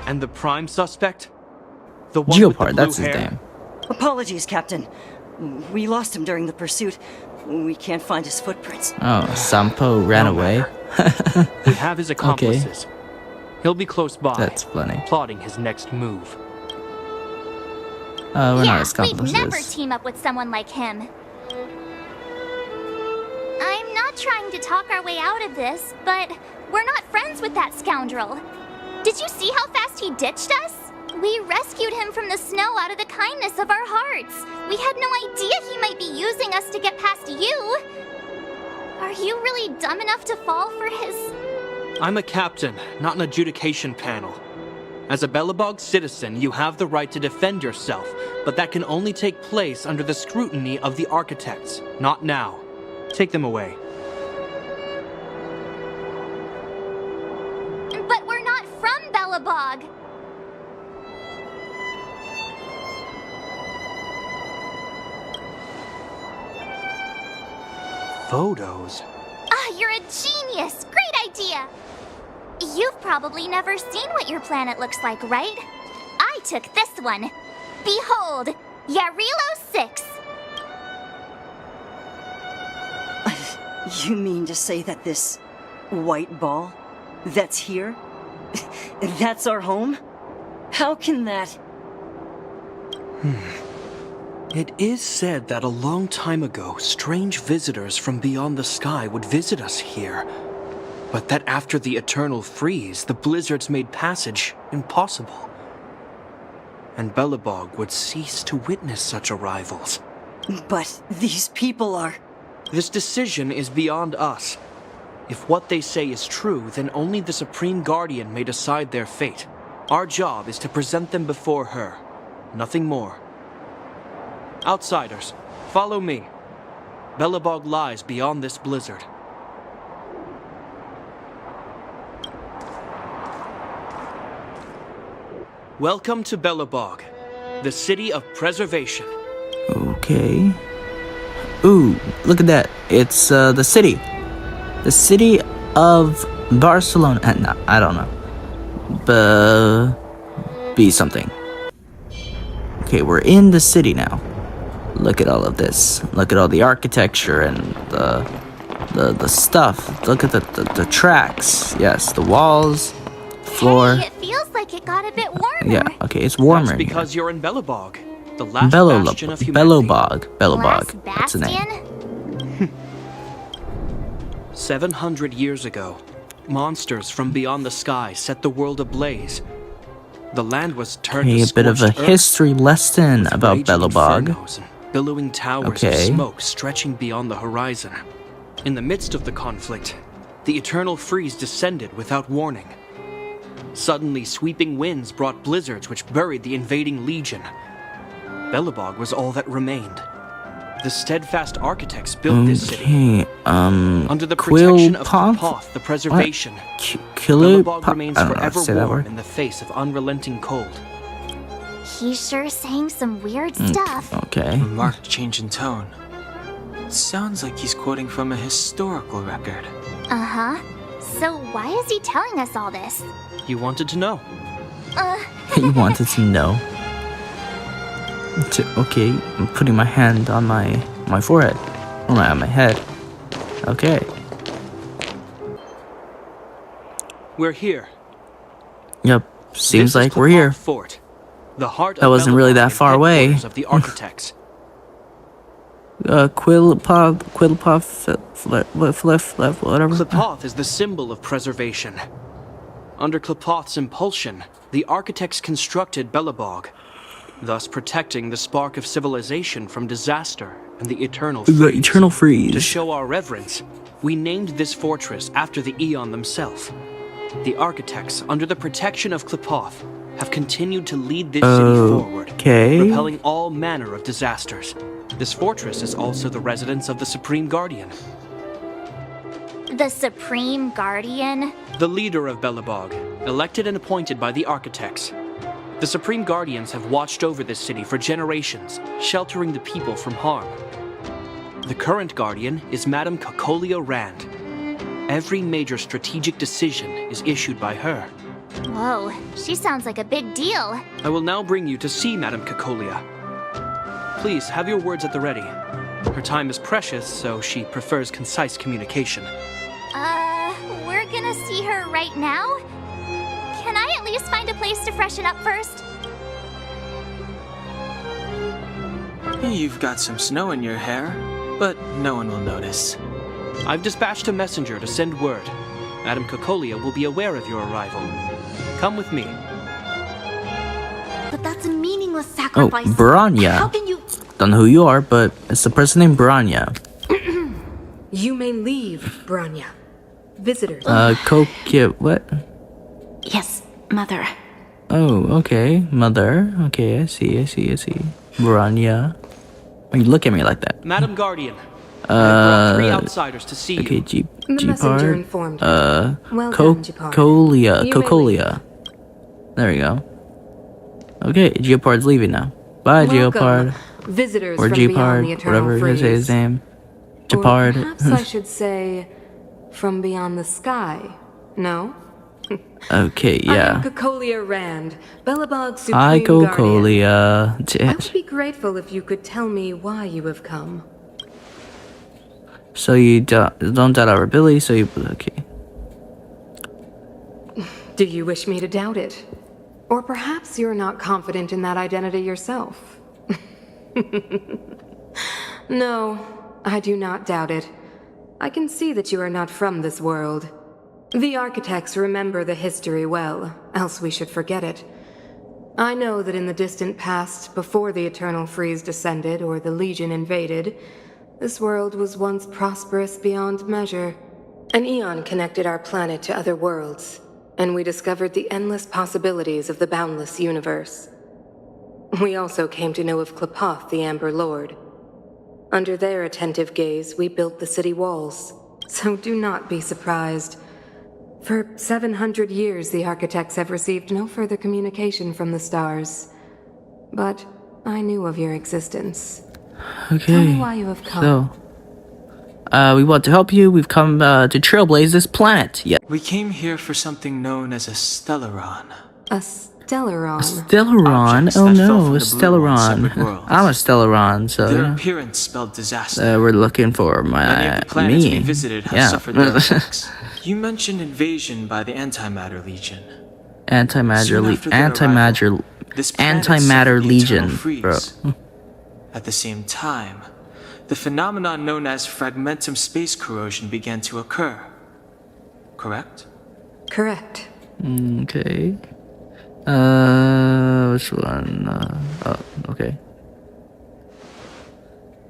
And the prime suspect? The one with the Geopard, blue that's his hair? name. Apologies, Captain. We lost him during the pursuit. We can't find his footprints. Oh, Sampo ran away. We have his accomplices. He'll be close by. That's funny. Plotting his next move. We're not Yeah, his we'd never accomplices. team up with someone like him. I'm not trying to talk our way out of this, but we're not friends with that scoundrel. Did you see how fast he ditched us? We rescued him from the snow out of the kindness of our hearts. We had no idea he might be using us to get past you. Are you really dumb enough to fall for his... I'm a captain, not an adjudication panel. As a Belobog citizen, you have the right to defend yourself, but that can only take place under the scrutiny of the architects, not now. Take them away. But we're not from Belobog. Photos? Ah, you're a genius! Great idea! You've probably never seen what your planet looks like, right? I took this one. Behold, Jarilo 6. You mean to say that this white ball that's here, that's our home? How can that... It is said that a long time ago, strange visitors from beyond the sky would visit us here. But that after the eternal freeze, the blizzards made passage impossible. And Belobog would cease to witness such arrivals. But these people are... This decision is beyond us. If what they say is true, then only the Supreme Guardian may decide their fate. Our job is to present them before her. Nothing more. Outsiders, follow me. Belobog lies beyond this blizzard. Welcome to Belobog, the city of preservation. Okay. Ooh, look at that. It's the city. The city of Barcelona. No, I don't know. Be something. Okay, we're in the city now. Look at all of this. Look at all the architecture and the stuff. Look at the tracks. Yes, the walls, floor. Hey, it feels like it got a bit warmer. Yeah, okay, it's warmer That's in here. because you're in Belobog, the last bastion of humanity. Belobog. That's the name. 700 years ago, monsters from beyond the sky set the world ablaze. The land was turned Okay, to a bit of a scorched earth, history lesson with about raging Belobog. infernos and billowing towers of smoke stretching beyond the horizon. In the midst of the conflict, the eternal freeze descended without warning. Suddenly, sweeping winds brought blizzards which buried the invading legion. Belobog was all that remained. The steadfast architects built this city. Under the protection of Qlipoth, the preservation. Belobog remains forever warm in the face of unrelenting cold. He's sure saying some weird stuff. Okay. A marked change in tone. Sounds like he's quoting from a historical record. Uh-huh. So why is he telling us all this? You wanted to know. You wanted to know. Okay, I'm putting my hand on my forehead. Or on my head. Okay. We're here. Yep. Seems This like is we're here. Qlipoth Fort, the heart That of wasn't really Belobog that and far away. headquarters of the architects. Qlipoth, whatever. Qlipoth is the symbol of preservation. Under Qlipoth's impulsion, the architects constructed Belobog, thus protecting the spark of civilization from disaster and the eternal freeze. The eternal freeze. To show our reverence, we named this fortress after the Aeon themselves. The architects, under the protection of Qlipoth, have continued to lead this city forward, repelling all manner of disasters. This fortress is also the residence of the Supreme Guardian. The Supreme Guardian? The leader of Belobog, elected and appointed by the architects. The Supreme Guardians have watched over this city for generations, sheltering the people from harm. The current Guardian is Madame Cocolia Rand. Every major strategic decision is issued by her. Whoa, she sounds like a big deal. I will now bring you to see Madame Cocolia. Please, have your words at the ready. Her time is precious, so she prefers concise communication. We're gonna see her right now? Can I at least find a place to freshen up first? You've got some snow in your hair, but no one will notice. I've dispatched a messenger to send word. Madame Cocolia will be aware of your arrival. Come with me. But that's a meaningless Oh, sacrifice. Branya. How can you... Don't know who you are, but it's the person named Branya. You may leave, Branya. Visitors. What? Yes, Mother. Oh, okay. Mother. Okay, I see. Branya. Why you look at me like that? Madame Guardian. I have brought 3 outsiders to see okay, you. The messenger informed me. Well done, Jeepard. Cocolia. You may Cocolia. There we go. Okay, Jeopard's leaving now. Bye, Jeopard. Visitors Or from beyond the Jeopard, eternal whatever you say his freeze. name. Or Jeopard. perhaps I should say, from beyond the sky. No? Okay, I am yeah. Cocolia Rand, Belobog's Supreme Hi, Guardian. Cocolia. I would be grateful if you could tell me why you have come. So you don't doubt our ability, so you... Okay. Do you wish me to doubt it? Or perhaps you're not confident in that identity yourself? No, I do not doubt it. I can see that you are not from this world. The architects remember the history well, else we should forget it. I know that in the distant past, before the Eternal Freeze descended or the Legion invaded, this world was once prosperous beyond measure. An eon connected our planet to other worlds, and we discovered the endless possibilities of the boundless universe. We also came to know of Klapoth, the Amber Lord. Under their attentive gaze, we built the city walls. So do not be surprised. For 700 years, the architects have received no further communication from the stars. But I knew of your existence. Okay. Tell me why you have come. So, we want to help you. We've come to trailblaze this planet. Yeah. We came here for something known as a Stellaron. A Stellaron. Stellaron? Oh no, a Stellaron. I'm a Stellaron, so Their yeah. appearance spelled disaster. We're looking for Many of the planets we me. visited have Yeah. suffered their effects. You mentioned invasion by the Antimatter Legion. Antimatter Legion, bro. At the same time, the phenomenon known as fragmentum space corrosion began to occur. Correct? Correct. Okay. Which one? Oh, okay.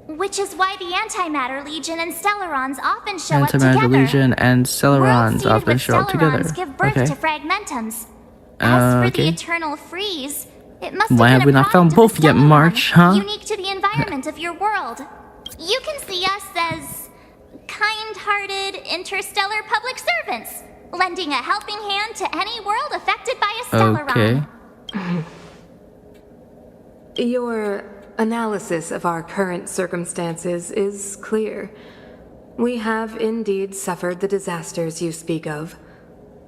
Which is why the Antimatter Legion and Stellarons often show up together. Antimatter Legion and Stellaron Worlds often with show up together. Stellarons give birth Okay. to fragmentums. As for the Okay. Eternal Freeze, it must Why have have been we a not found product of both yet, Stellaron, March, huh? unique to the environment of your world. You can see us as kind-hearted interstellar public servants, lending a helping hand to any world affected by a Stellaron. Okay. Your analysis of our current circumstances is clear. We have indeed suffered the disasters you speak of,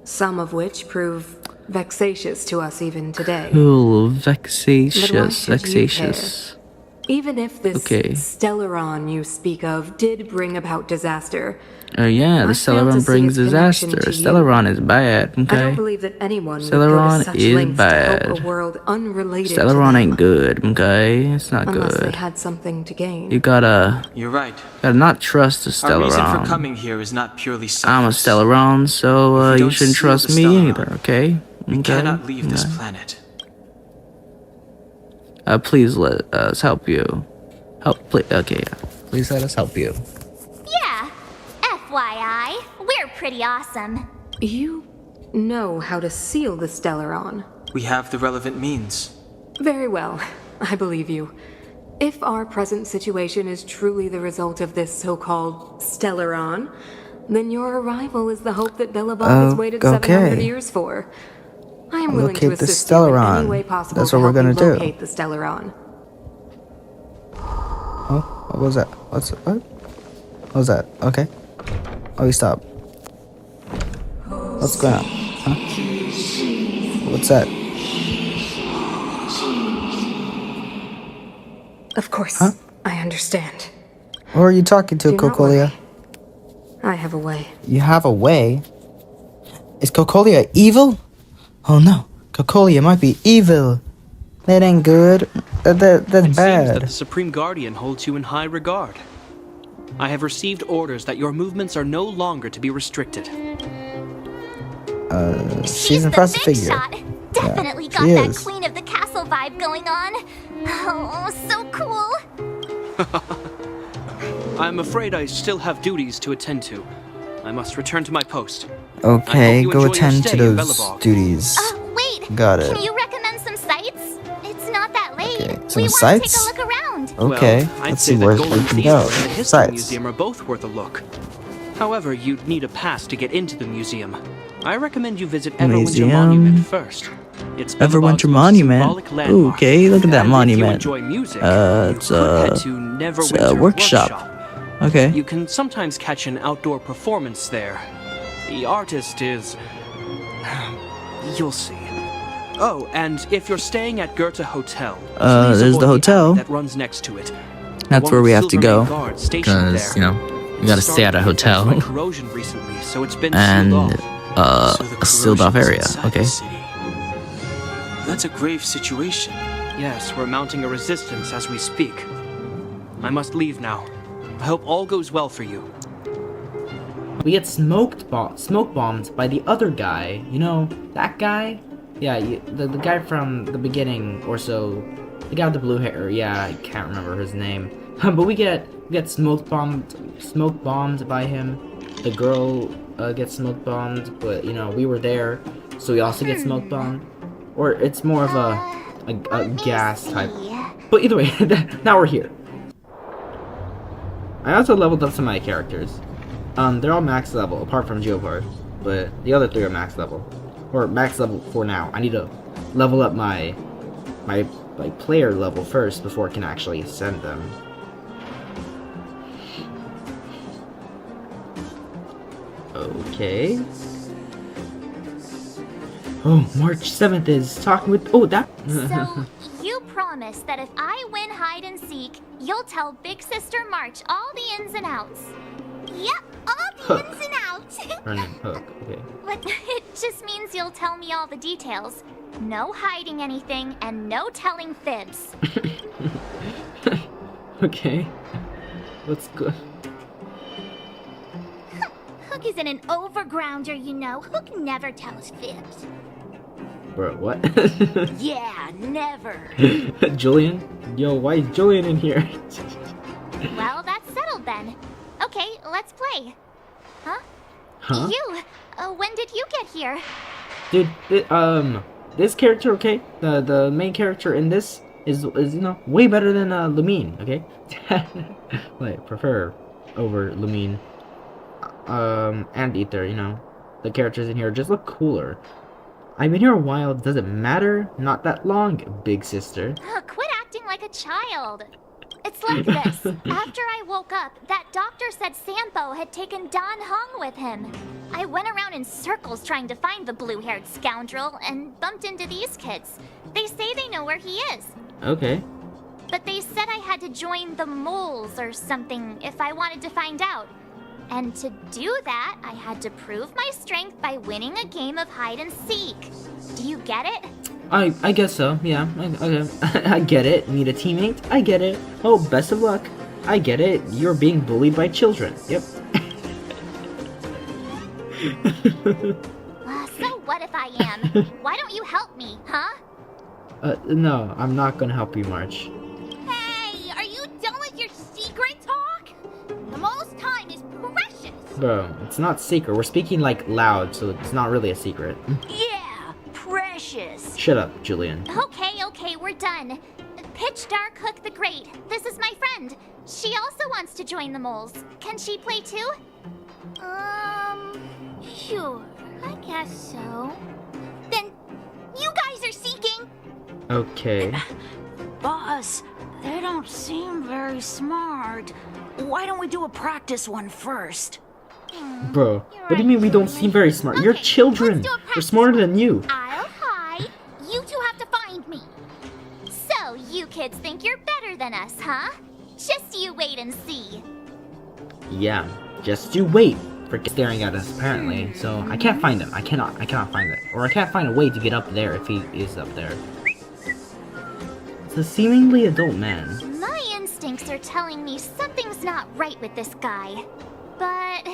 some of which prove vexatious to us even today. Cool. But why Vexatious. should you Vexatious. Even if this Okay. Stellaron you speak of did bring about disaster, Yeah, the I fail to Stellaron see brings its connection disaster. to you. Stellaron is bad, I don't okay? believe that anyone would Stellaron go to such is lengths to bad. help a world unrelated Stellaron to ain't good, okay? It's not unless they good. had something to gain. You gotta You're right. not trust the Our reason for Stellaron. coming here is not purely I'm a selfish. Stellaron, so If we you don't shouldn't seal trust the me Stellaron, either, okay? We Okay? cannot leave this Okay. planet. Please let us help you. Okay, yeah. Please let us help you. Yeah, FYI, we're pretty awesome. You know how to seal the Stellaron. We have the relevant means. Very well, I believe you. If our present situation is truly the result of this so-called Stellaron, Then your arrival is the hope that Billabong has waited 700 years for. I am willing to Locate the assist you in Stellaron. any way possible That's to what we're help you gonna do. locate the Stellaron. Oh, what was that? What? What was that? Okay. Oh, he stopped. What's going on? Huh? What's that? Of course, Huh? I understand. Who are you talking to, Do not Cocolia? I have a way. You have a way? Is Cocolia evil? Oh no, Cocolia might be evil. That ain't good. That's It seems that bad. the Supreme Guardian holds you in high regard. I have received orders that your movements are no longer to be restricted. She's an impressive Big figure. shot. Definitely got she that is. Queen of the Castle vibe going on. Oh, so cool. I'm afraid I still have duties to attend to. I must return to my post. Okay, you go enjoy your attend stay to in those Bellabog. duties. Wait, Got it. can you recommend some sites? It's not that late. Okay, We some want sites? to take a look around. Okay, well, I'd let's say see that where Golden we can Theater go. and the History Sites. Museum are both worth a look. However, you'd need a pass to get into the museum. I recommend you visit Everwinter Museum. Monument first. It's Everwinter Bellabog's most Monument. symbolic Ooh, landmark. okay, look at that And monument. If you enjoy music, It's you could head a to Neverwinter workshop. Okay. You can sometimes catch an outdoor performance there. The artist is... You'll see. Oh, and if you're staying at Goethe Hotel, please there's the avoid hotel. alley that runs next to it. That's where we have to go. Because, you know, you gotta stay at a hotel. Corrosion recently, so it's been And, sealed off. a sealed off area. inside Okay. the city. That's a grave situation. Yes, we're mounting a resistance as we speak. I must leave now. I hope all goes well for you. We get smoke bombed by the other guy. You know, that guy? Yeah, the guy from the beginning or so. The guy with the blue hair. Yeah, I can't remember his name. But we get smoke bombed by him. The girl gets smoke bombed, but you know, we were there, so we also get smoke bombed. Or it's more of a gas type. But either way, now we're here. I also leveled up some of my characters. They're all max level, apart from Geopard. But the other three are max level. Or max level for now. I need to level up my player level first before I can actually send them. Okay. Oh, March 7th is talking with... Oh, that... So, you promise that if I win hide and seek, you'll tell Big Sister March all the ins and outs. Yep, all the ins and outs. Hook, okay. But it just means you'll tell me all the details. No hiding anything, and no telling fibs. Okay. Let's go. Hook isn't an overgrounder, you know. Hook never tells fibs. Bro, what? Yeah, never. Julian? Yo, why is Julian in here? Well, that's settled then. Okay, let's play. Huh? Huh? You, when did you get here? Dude, this character, okay? The main character in this is you know, way better than Lumine, okay? Like, prefer over Lumine. And Ether, you know. The characters in here just look cooler. I've been here a while, does it matter? Not that long, big sister. Quit acting like a child. It's like this. After I woke up, that doctor said Sampo had taken Don Hung with him. I went around in circles trying to find the blue-haired scoundrel and bumped into these kids. They say they know where he is. Okay. But they said I had to join the moles or something if I wanted to find out. And to do that, I had to prove my strength by winning a game of hide and seek. Do you get it? I guess so, yeah. Okay. I get it. Need a teammate? I get it. Oh, best of luck. I get it. You're being bullied by children. Yep. So what if I am? Why don't you help me, huh? No, I'm not gonna help you, March. Hey, are you done with your secret talk? The most time is precious. Bro, it's not secret. We're speaking like loud, so it's not really a secret. Yeah, precious. Shut up, Julian. Okay, we're done. Pitch Dark Hook the Great. This is my friend. She also wants to join the moles. Can she play too? Sure, I guess so. Then, you guys are seeking. Okay. Boss, they don't seem very smart. Why don't we do a practice one first? Bro, what do you mean we don't seem very smart? You're children. We're smarter than you. I'll hide. You two have to find me. So, you kids think you're better than us, huh? Just you wait and see. Yeah, just you wait for staring at us apparently. So I can't find him. I cannot find it. Or I can't find a way to get up there if he is up there. It's a seemingly adult man. My instincts are telling me something's not right with this guy. But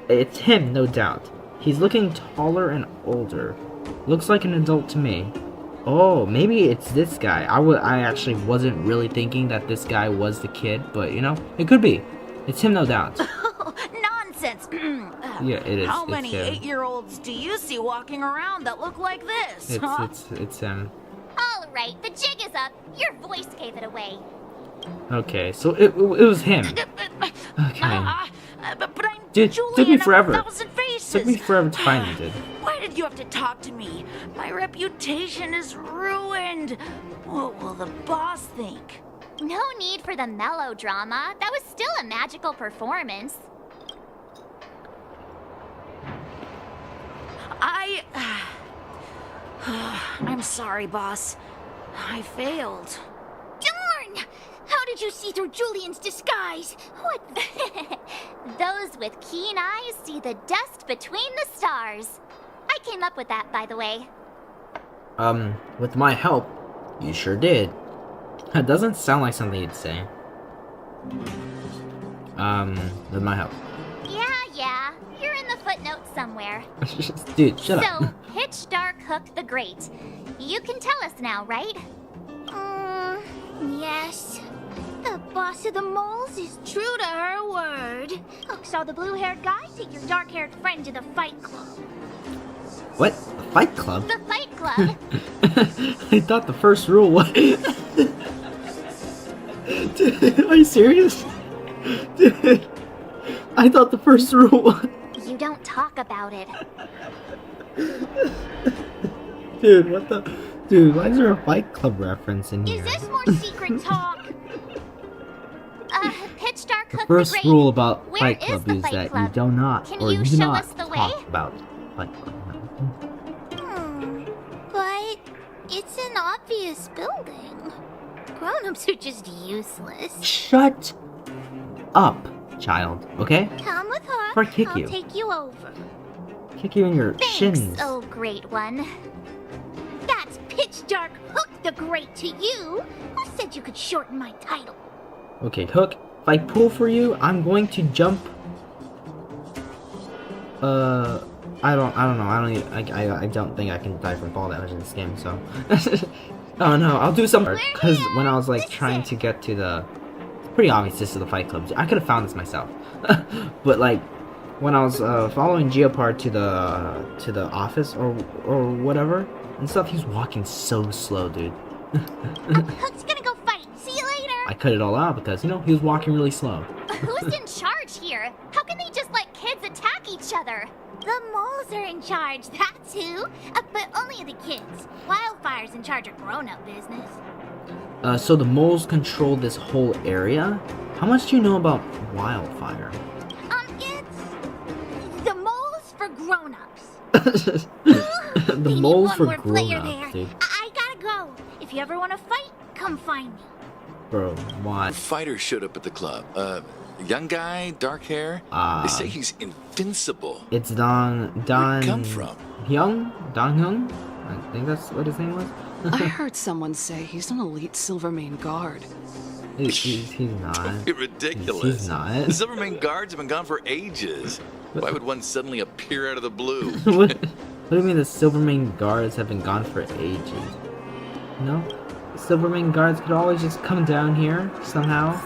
It's him, no doubt. He's looking taller and older. Looks like an adult to me. Oh, maybe it's this guy. I actually wasn't really thinking that this guy was the kid, but you know, it could be. It's him, no doubt. Nonsense. Yeah, it is. How It's many him. 8-year-olds do you see walking around that look like this, huh? It's him. all right, the jig is up. Your voice gave it away. Okay, so it was him. Okay. But I'm Dude, took me Julian of forever. 1,000 Faces. Took me forever to find him, dude. Why did you have to talk to me? My reputation is ruined. What will the boss think? No need for the melodrama. That was still a magical performance. I'm sorry, boss. I failed. Darn! How did you see through Julian's disguise? What? Those with keen eyes see the dust between the stars. I came up with that, by the way. With my help, you sure did. That doesn't sound like something you'd say. With my help. Yeah. You're in the footnotes somewhere. Dude, shut up. So, Pitch Dark Hook the Great. You can tell us now, right? Yes. The boss of the moles is true to her word. Hook saw the blue-haired guy take your dark-haired friend to the fight club. What? The Fight Club? The fight club? I thought the first rule was... Dude, are you serious? Dude, I thought the first rule was... You don't talk about it. Dude, what the... Dude, why is there a Fight Club reference in here? Is this more secret talk? Pitch Dark Hook The first the Great. rule about Where Fight is Club the is Fight that Club? you do not, Can or you you do show not us the way? talk about Fight Club. But it's an obvious building. Grown-ups are just useless. Shut up, child, okay? Come with her. Or kick I'll you. take you over. Kick you in your Thanks, shins. oh great one. That's Pitch Dark Hook the Great to you. Who said you could shorten my title? Okay, Hook, if I pull for you, I'm going to jump. I don't know. I don't think I can die from fall damage in this game, so. Oh no, I'll do something. Because when I was like trying to get to the, it's pretty obvious this is the Fight Club. I could have found this myself, but like when I was following Geopard to the office or whatever and stuff, he's walking so slow, dude. Hook's gonna go fight. See you later. I cut it all out because you know he was walking really slow. Who's in charge here? How can they just let kids attack each other? The moles are in charge, that's who. But only the kids. Wildfire's in charge of grown-up business. So the moles control this whole area? How much do you know about Wildfire? It's the moles for grown-ups. The moles for One more player grown-ups, there. dude. I gotta go. If you ever want to fight, come find me. Bro, why? A fighter showed up at the club. Young guy, dark hair. They say he's invincible. It's Don Where'd he come from? Hyung? Don Hyung? I think that's what his name was. I heard someone say he's an elite Silvermane guard. He's not. You're ridiculous. He's not. The Silvermane guards have been gone for ages. Why would one suddenly appear out of the blue? What do you mean the Silvermane guards have been gone for ages? No? The Silvermane guards could always just come down here somehow.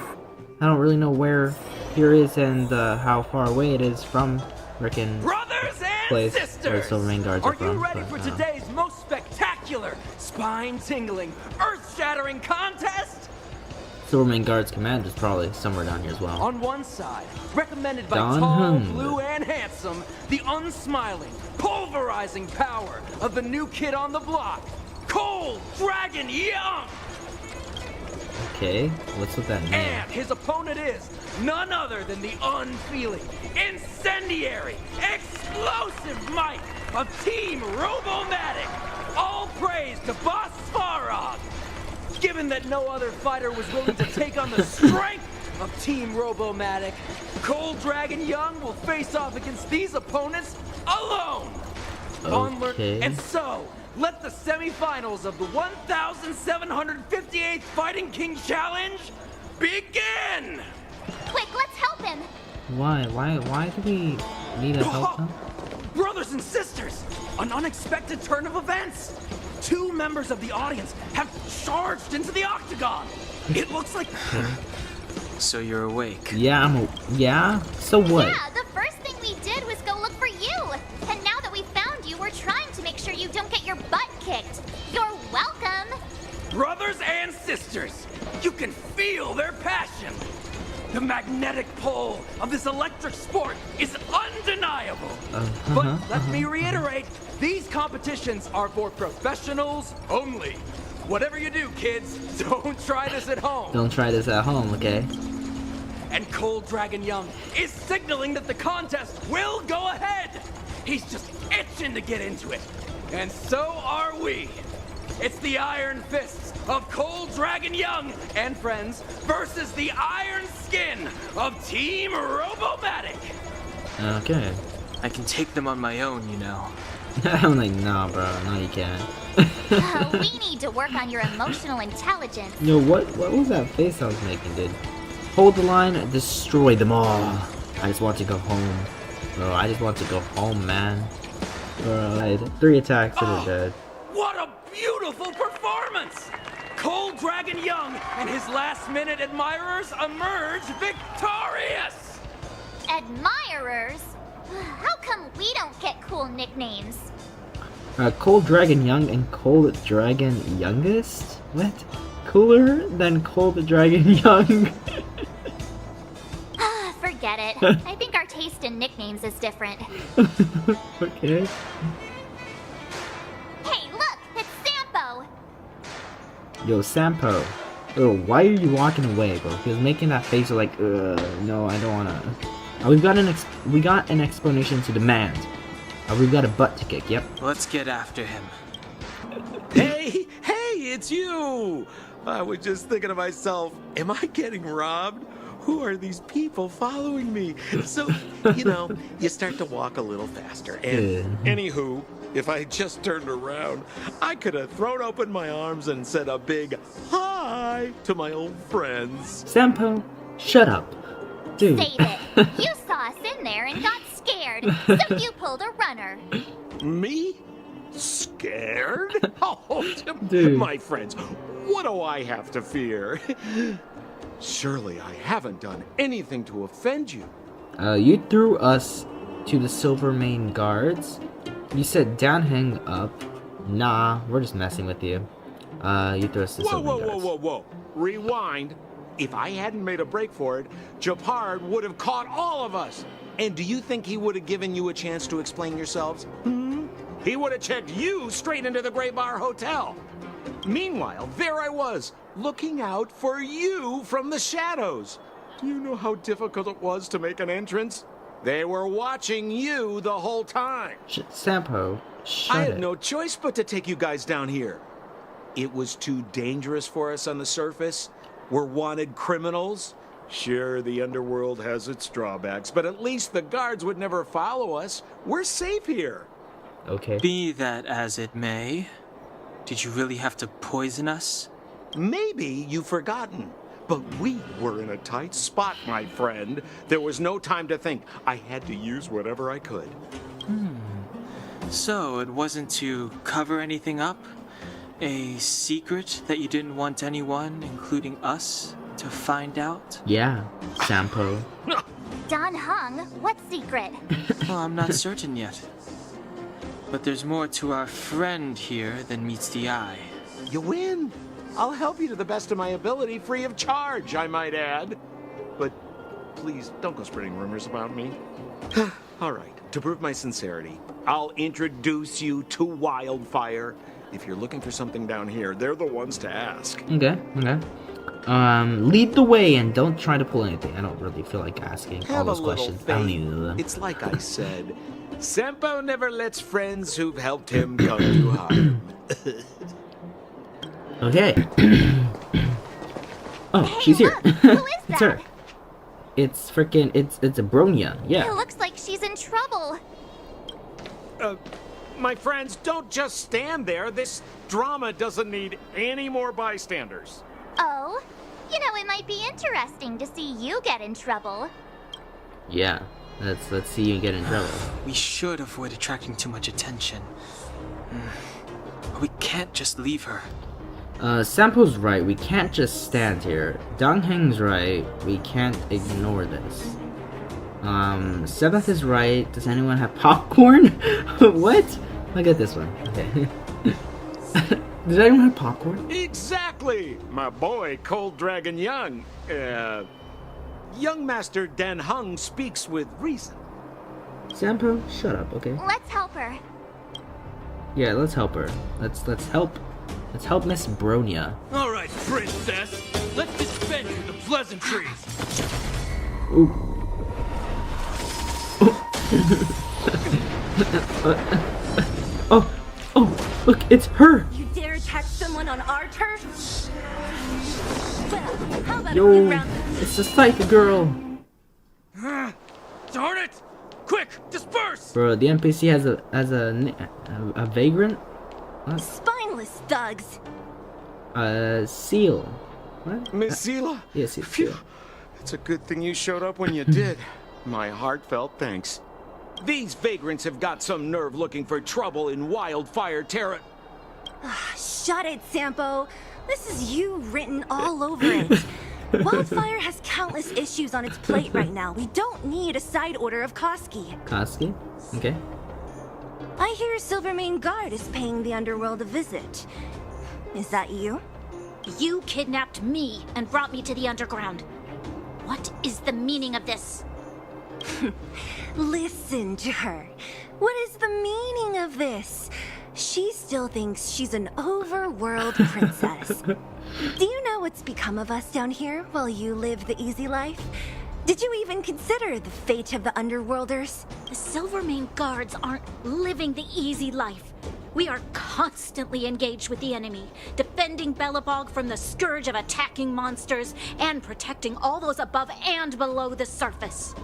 I don't really know where here is and how far away it is from frickin' place where the Silvermane guards are from. Are you ready but, for today's most spectacular, spine-tingling, earth-shattering contest? Silvermane Guard's commander's probably somewhere down here as well. On one side, recommended by Don tall, Hung. blue, and handsome, the unsmiling, pulverizing power of the new kid on the block, Cold Dragon Young! Okay, what's with that name? And his opponent is none other than the unfeeling, incendiary, explosive might of Team Robomatic! All praise to Boss Svarog! Given that no other fighter was willing to take on the strength of Team Robomatic, Cold Dragon Young will face off against these opponents alone! Okay. And so, let the semifinals of the 1,758th Fighting King Challenge begin! Quick, let's help him! Why do we need to help him? Brothers and sisters, an unexpected turn of events! 2 members of the audience have charged into the octagon! It looks like... So you're awake? Yeah, yeah? So what? Yeah, the first thing we did was go look for you! And now that we found you, we're trying to make sure you don't get your butt kicked! You're welcome! Brothers and sisters, you can feel their passion! The magnetic pull of this electric sport is undeniable! But let me reiterate, these competitions are for professionals only. Whatever you do, kids, don't try this at home. Don't try this at home, okay? And Cold Dragon Young is signaling that the contest will go ahead. He's just itching to get into it. And so are we. It's the Iron Fists of Cold Dragon Young and friends versus the Iron Skin of Team Robomatic. Okay. I can take them on my own, you know. I'm like, nah, bro. No, you can't. We need to work on your emotional intelligence. Yo, what was that face I was making, dude? Hold the line, destroy them all. I just want to go home. Bro, I just want to go home, man. Alright, 3 attacks and they're dead. What a beautiful performance! Cold Dragon Young and his last-minute admirers emerge victorious! Admirers? How come we don't get cool nicknames? Cold Dragon Young and Cold Dragon Youngest? What? Cooler than Cold Dragon Young? Forget it. I think our taste in nicknames is different. Okay. Hey, look! It's Sampo! Yo, Sampo. Oh, why are you walking away, bro? He was making that face of like, no, I don't wanna. We got an explanation to demand. We've got a butt to kick, yep. Let's get after him. Hey, it's you! I was just thinking to myself, am I getting robbed? Who are these people following me? So, you know, you start to walk a little faster. And anywho, if I had just turned around, I could have thrown open my arms and said a big hi to my old friends. Sampo, shut up. Dude. Save it. You saw us in there and got scared, so you pulled a runner. Me? Scared? Oh, Dude. My friends, what do I have to fear? Surely I haven't done anything to offend you. You threw us to the Silvermane Guards. You said down, hang up. Nah, we're just messing with you. You threw us to the Silvermane Guards. Whoa. Rewind. If I hadn't made a break for it, Japard would have caught all of us. And do you think he would have given you a chance to explain yourselves? He would have checked you straight into the Gray Bar Hotel. Meanwhile, there I was, looking out for you from the shadows. Do you know how difficult it was to make an entrance? They were watching you the whole time. Sampo, shut I had it. no choice but to take you guys down here. It was too dangerous for us on the surface. We're wanted criminals. Sure, the underworld has its drawbacks, but at least the guards would never follow us. We're safe here. Okay. Be that as it may, did you really have to poison us? Maybe you've forgotten, but we were in a tight spot, my friend. There was no time to think. I had to use whatever I could. So it wasn't to cover anything up? A secret that you didn't want anyone, including us, to find out? Yeah, Sampo. Don Hung, what secret? Well, I'm not certain yet. But there's more to our friend here than meets the eye. You win. I'll help you to the best of my ability, free of charge, I might add. But please, don't go spreading rumors about me. All right, to prove my sincerity, I'll introduce you to Wildfire. If you're looking for something down here, they're the ones to ask. Okay, okay. Lead the way and don't try to pull anything. I don't really feel like asking all Have a those little questions. I don't faith. need to do them. It's like I said, Sempo never lets friends who've helped him come to harm. Okay. Oh, Hey, she's here. look, who is It's that? her. It's freaking, it's a Bronya. Yeah. It looks like she's in trouble. My friends, don't just stand there. This drama doesn't need any more bystanders. Oh? You know, it might be interesting to see you get in trouble. Yeah. Let's see you get in trouble. We should avoid attracting too much attention. We can't just leave her. Sampo's right. We can't just stand here. Dongheng's right. We can't ignore this. Seventh is right. Does anyone have popcorn? What? Look at this one. Okay. Did anyone have popcorn? Exactly! My boy, Cold Dragon Young. Young Master Dan Hung speaks with reason. Sampo, shut up, okay? Let's help her. Yeah, let's help her. Let's help. Let's help Miss Bronya. All right, princess. Let's dispense with the pleasantries. Ooh. Oh, look, it's her. You dare attack someone on our turf? Well, how about a Yo, few rounds? it's the Scythe girl. Darn it! Quick, disperse! Bro, the NPC has a vagrant. What? Spineless thugs. Seal. What? Miss Zila? Yes, it's Seal. It's a good thing you showed up when you did. My heartfelt thanks. These vagrants have got some nerve looking for trouble in Wildfire Terra. Shut it, Sampo. This is you written all over it. Wildfire has countless issues on its plate right now. We don't need a side order of Koski. Koski? Okay. I hear Silvermane Guard is paying the underworld a visit. Is that you? You kidnapped me and brought me to the underground. What is the meaning of this? Listen to her. What is the meaning of this? She still thinks she's an overworld princess. Do you know what's become of us down here while you live the easy life? Did you even consider the fate of the underworlders? The Silvermane Guards aren't living the easy life. We are constantly engaged with the enemy, defending Belobog from the scourge of attacking monsters and protecting all those above and below the surface.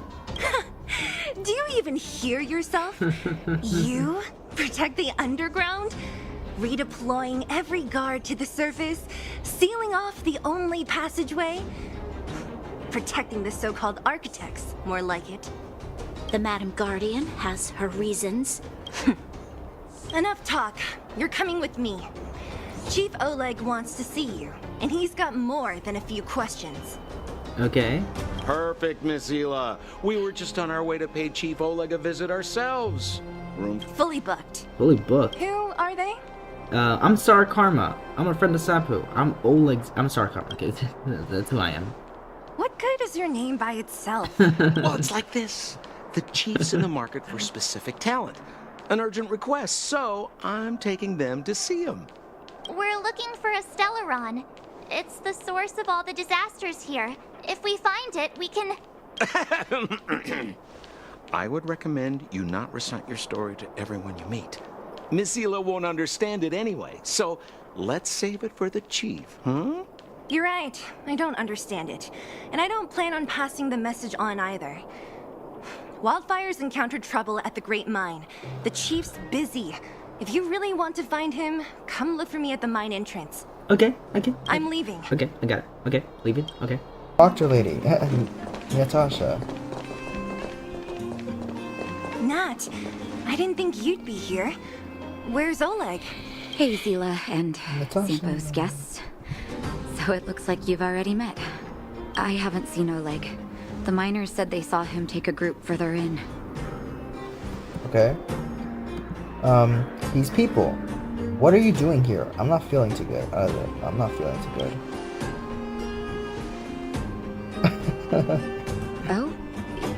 Do you even hear yourself? You protect the underground? Redeploying every guard to the surface? Sealing off the only passageway? Protecting the so-called architects, more like it. The Madam Guardian has her reasons. Enough talk. You're coming with me. Chief Oleg wants to see you, and he's got more than a few questions. Okay. Perfect, Miss Zila. We were just on our way to pay Chief Oleg a visit ourselves. Room Fully booked. Fully booked. Who are they? I'm Sar Karma. I'm a friend of Sampo. I'm Oleg's. I'm Sar Karma. Okay, that's who I am. What good is your name by itself? Well, it's like this. The chief's in the market for specific talent. An urgent request, so I'm taking them to see him. We're looking for a Stellaron. It's the source of all the disasters here. If we find it, we can... I would recommend you not recite your story to everyone you meet. Miss Zila won't understand it anyway, so let's save it for the chief, huh? You're right. I don't understand it. And I don't plan on passing the message on either. Wildfire's encountered trouble at the Great Mine. The chief's busy. If you really want to find him, come look for me at the mine entrance. Okay. I'm leaving. Okay, I got it. Okay, leaving. Okay. Doctor lady, Natasha. Nat, I didn't think you'd be here. Where's Oleg? Hey, Zila and Natasha. Sampo's guests. So it looks like you've already met. I haven't seen Oleg. The miners said they saw him take a group further in. Okay. These people. What are you doing here? I'm not feeling too good. I'm not feeling too good. Oh,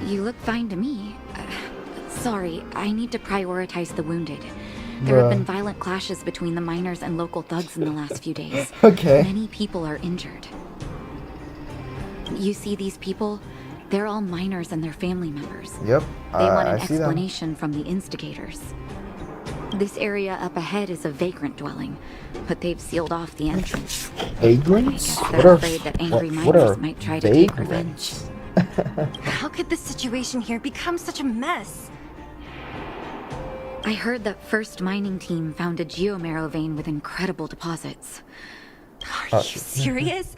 you look fine to me. Sorry, I need to prioritize the wounded. There have been violent clashes between the miners and local thugs in the last few days. Okay. Many people are injured. You see these people? They're all miners and their family members. Yep. They want an I see them. explanation from the instigators. This area up ahead is a vagrant dwelling, but they've sealed off the entrance. Vagrants? I guess they're afraid that angry miners might try to take revenge. How could the situation here become such a mess? I heard that First Mining Team found a geomarrow vein with incredible deposits. Are you serious?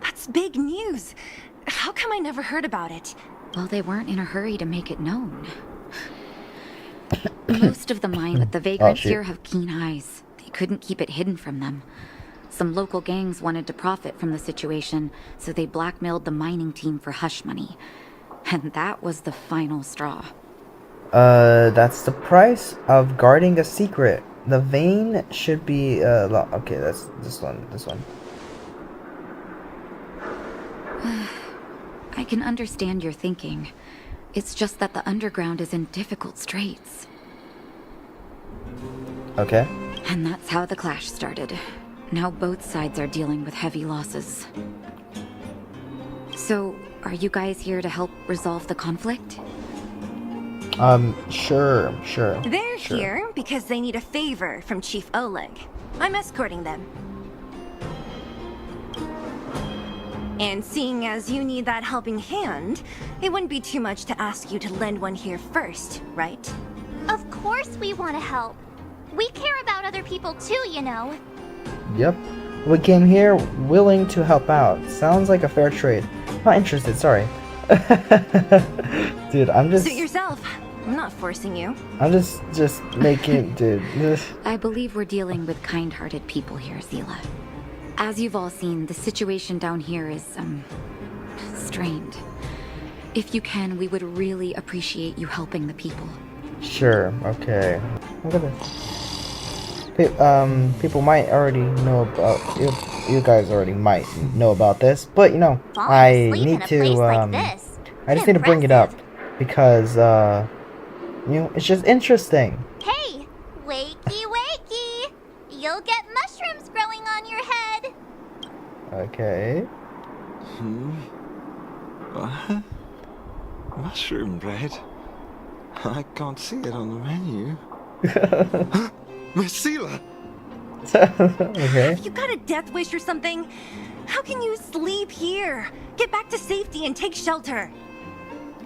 That's big news. How come I never heard about it? Well, they weren't in a hurry to make it known. Most of the the vagrants here have keen eyes. They couldn't keep it hidden from them. Some local gangs wanted to profit from the situation, so they blackmailed the mining team for hush money. And that was the final straw. That's the price of guarding a secret. The vein should be, okay, that's this one. I can understand your thinking. It's just that the underground is in difficult straits. Okay. And that's how the clash started. Now both sides are dealing with heavy losses. So, are you guys here to help resolve the conflict? Sure. They're here because they need a favor from Chief Oleg. I'm escorting them. And seeing as you need that helping hand, it wouldn't be too much to ask you to lend one here first, right? Of course we want to help. We care about other people too, you know. Yep. We came here willing to help out. Sounds like a fair trade. Not interested, sorry. Dude, I'm just... Suit yourself. I'm not forcing you. I'm just making... dude. I believe we're dealing with kind-hearted people here, Zila. As you've all seen, the situation down here is, strained. If you can, we would really appreciate you helping the people. Sure, okay. I'm gonna... people might already know about... You guys already might know about this, but, you know, I need to, I just need to bring it up, because, you know, it's just interesting. Hey, wakey wakey! You'll get mushrooms growing on your head! Okay. What? Mushroom bread? I can't see it on the menu. Marcela! Okay. You got a death wish or something? How can you sleep here? Get back to safety and take shelter.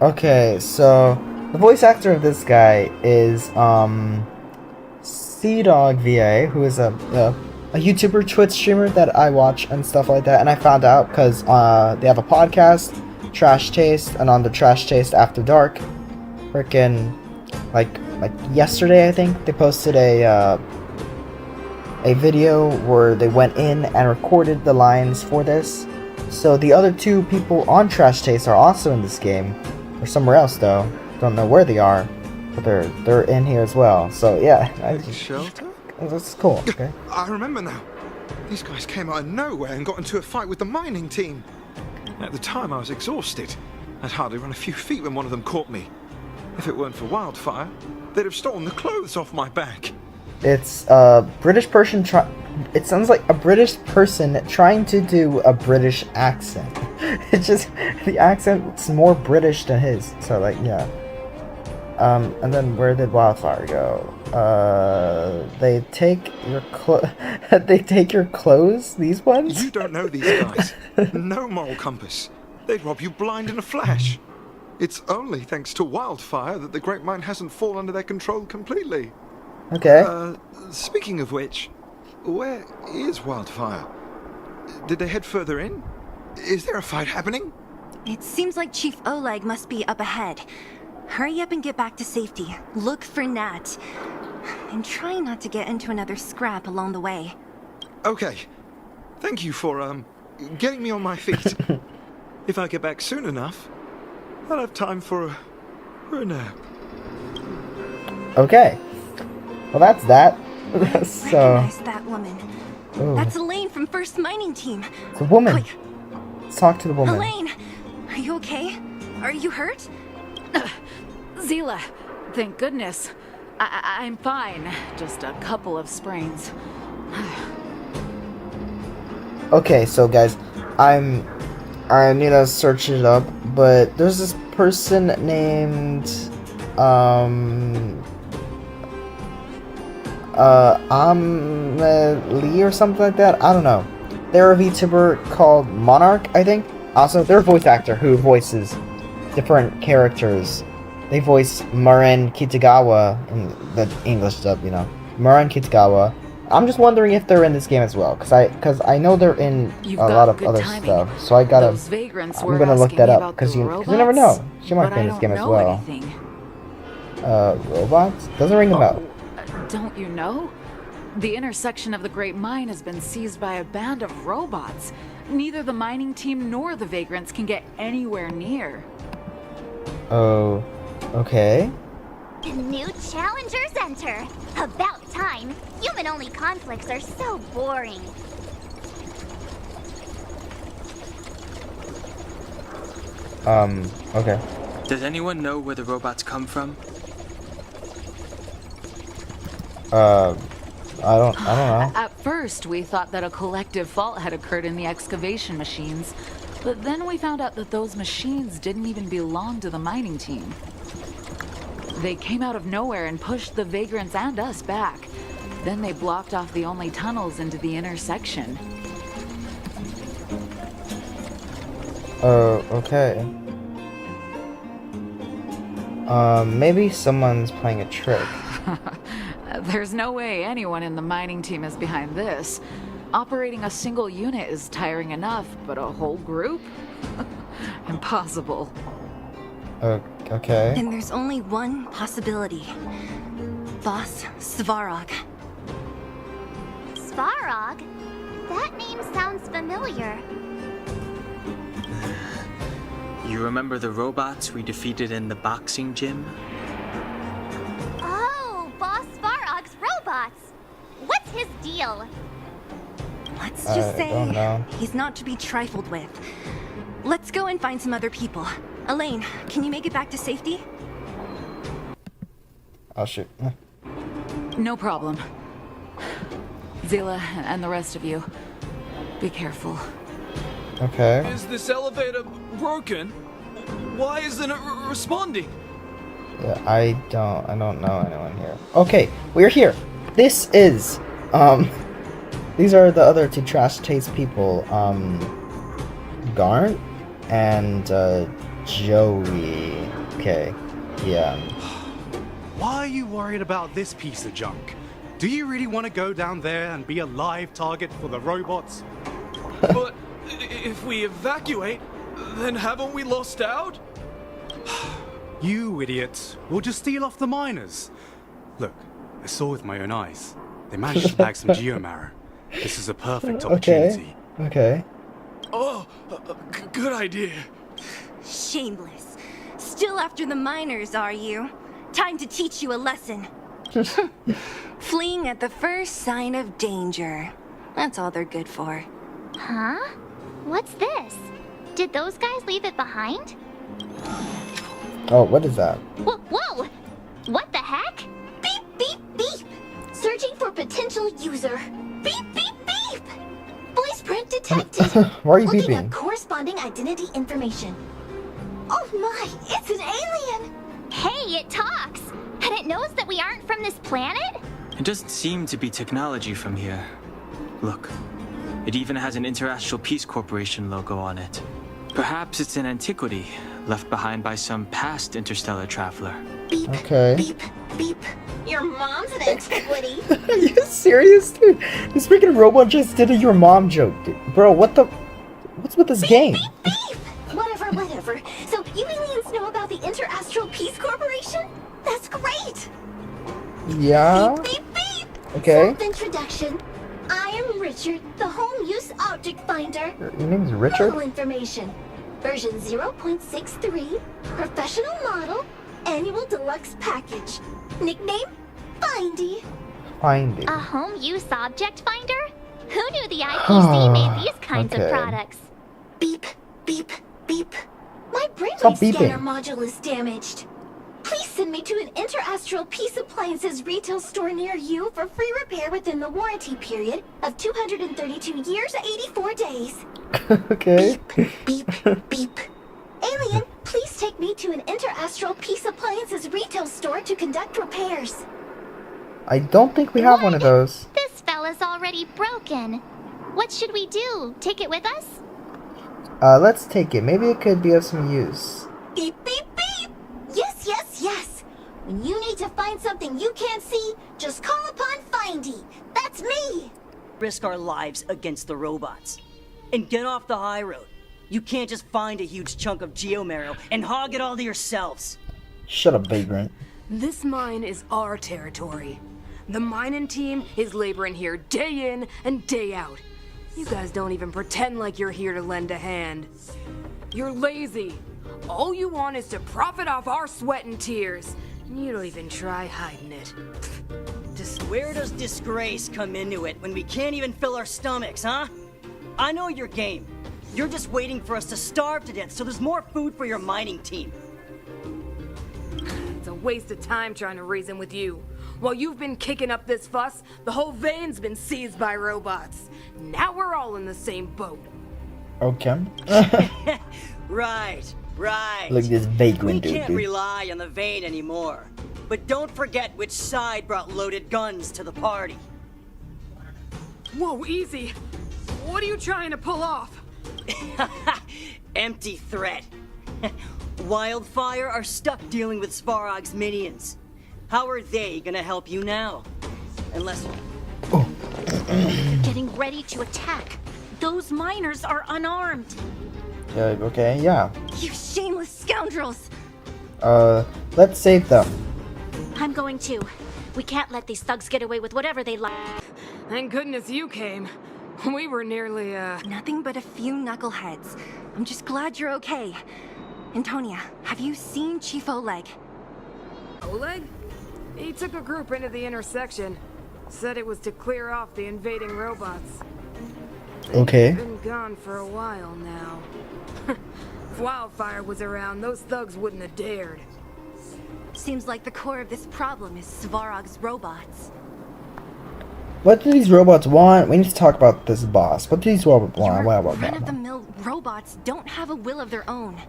Okay, so the voice actor of this guy is CDog VA, who is a YouTuber, Twitch streamer that I watch and stuff like that. And I found out because they have a podcast, Trash Taste, and on the Trash Taste After Dark, freaking like yesterday I think they posted a video where they went in and recorded the lines for this. So the other two people on Trash Taste are also in this game. Or somewhere else though. Don't know where they are. But they're in here as well. So yeah. Shelter? That's cool, okay. I remember now. These guys came out of nowhere and got into a fight with the mining team. At the time I was exhausted. I'd hardly run a few feet when one of them caught me. If it weren't for Wildfire, they'd have stolen the clothes off my back. It's a British person it sounds like a British person trying to do a British accent. It's just, the accent's more British than his. So like, yeah. And then where did Wildfire go? They take your they take your clothes? These ones? You don't know these guys. No moral compass. They'd rob you blind in a flash. It's only thanks to Wildfire that the Great Mine hasn't fallen under their control completely. Okay. Speaking of which, where is Wildfire? Did they head further in? Is there a fight happening? It seems like Chief Oleg must be up ahead. Hurry up and get back to safety. Look for Nat. And try not to get into another scrap along the way. Okay. Thank you for, getting me on my feet. If I get back soon enough, I'll have time for a nap. Okay. Well, that's that. So. Recognize that woman. Ooh. That's Elaine from First Mining Team. It's a woman. Quick. Let's talk to the woman. Elaine, are you okay? Are you hurt? Zila, thank goodness. I'm fine. Just a couple of sprains. Okay, so guys, I need to search it up, but there's this person named Lee or something like that. I don't know. They're a VTuber called Monarch, I think. Also, they're a voice actor who voices different characters. They voice Marin Kitagawa in the English dub, you know. Marin Kitagawa. I'm just wondering if they're in this game as well, because I know they're in a lot of other stuff. So I'm gonna look that up because you never know. She might be in this game as well. Robots? Doesn't ring a bell. Don't you know? The intersection of the Great Mine has been seized by a band of robots. Neither the mining team nor the vagrants can get anywhere near. Oh, okay. New challengers enter. About time. Human-only conflicts are so boring. Okay. Does anyone know where the robots come from? I don't know. At first, we thought that a collective fault had occurred in the excavation machines, but then we found out that those machines didn't even belong to the mining team. They came out of nowhere and pushed the vagrants and us back. Then they blocked off the only tunnels into the intersection. Okay. Maybe someone's playing a trick. There's no way anyone in the mining team is behind this. Operating a single unit is tiring enough, but a whole group? Impossible. Okay. And there's only one possibility. Boss Svarog. Svarog? That name sounds familiar. You remember the robots we defeated in the boxing gym? Oh, Boss Svarog's robots! What's his deal? Let's just say he's not to be trifled with. Let's go and find some other people. Elaine, can you make it back to safety? Oh shoot. No problem. Zila and the rest of you, be careful. Okay. Is this elevator broken? Why isn't it responding? Yeah, I don't know anyone here. Okay, we're here. This is these are the other two trash taste people. Garnt and Joey. Okay. Yeah. Why are you worried about this piece of junk? Do you really want to go down there and be a live target for the robots? But if we evacuate, then haven't we lost out? You idiots. We'll just steal off the miners. Look, I saw with my own eyes. They managed to bag some geomarrow. This is a perfect opportunity. Okay. Oh, good idea. Shameless. Still after the miners, are you? Time to teach you a lesson. Fleeing at the first sign of danger. That's all they're good for. Huh? What's this? Did those guys leave it behind? Oh, what is that? Whoa! What the heck? Beep, beep, beep! Searching for potential user. Beep, beep, beep! Voice print detected. Why are you Looking beeping? at corresponding identity information. Oh my, it's an alien! Hey, it talks! And it knows that we aren't from this planet? It doesn't seem to be technology from here. Look, it even has an Interastral Peace Corporation logo on it. Perhaps it's an antiquity, left behind by some past interstellar traveler. Beep, okay. Beep, beep. Your mom's an antiquity. Are you serious, dude? This freaking robot just did a your mom joke, dude. Bro, what's with this game? Whatever. So you aliens know about the Interastral Peace Corporation? That's great! Yeah? Beep, beep, beep! Okay. Self-introduction. I am Richard, the home use object finder. Your name's Richard? Model information. Version 0.63. Professional model. Annual deluxe package. Nickname? Findy. finding. A home use object finder? Who knew the IPC made these kinds of products? Beep, beep, beep. My Stop brainwave scanner beeping. module is damaged. Please send me to an interastral peace appliances retail store near you for free repair within the warranty period of 232 years, 84 days. Okay. Beep, beep. Alien, please take me to an interastral peace appliances retail store to conduct repairs. I don't think we have one of those. This fella's already broken. What should we do? Take it with us? Let's take it. Maybe it could be of some use. Beep, beep, beep. Yes, yes, yes. When you need to find something you can't see, just call upon Findy. That's me. Risk our lives against the robots. And get off the high road. You can't just find a huge chunk of geomarrow and hog it all to yourselves. Shut up, vagrant. This mine is our territory. The mining team is laboring here day in and day out. You guys don't even pretend like you're here to lend a hand. You're lazy. All you want is to profit off our sweat and tears. And you don't even try hiding it. Just where does disgrace come into it when we can't even fill our stomachs, huh? I know your game. You're just waiting for us to starve to death so there's more food for your mining team. It's a waste of time trying to reason with you. While you've been kicking up this fuss, the whole vein's been seized by robots. Now we're all in the same boat. Okay. Right, right. Look at this vagrant We dude. can't rely on the vein anymore. But don't forget which side brought loaded guns to the party. Whoa, easy. What are you trying to pull off? Empty threat. Wildfire are stuck dealing with Svarog's minions. How are they gonna help you now? Unless... Getting ready to attack. Those miners are unarmed. Okay, yeah. You shameless scoundrels. Let's save them. I'm going to. We can't let these thugs get away with whatever they like. Thank goodness you came. We were nearly, Nothing but a few knuckleheads. I'm just glad you're okay. Antonia, have you seen Chief Oleg? Oleg? He took a group into the intersection. Said it was to clear off the invading robots. Okay. They've been gone for a while now. If Wildfire was around, those thugs wouldn't have dared. Seems like the core of this problem is Svarog's robots. What do these robots want? We need to talk about this boss. What do these robots want? Run-of-the-mill robots don't have a will of their own.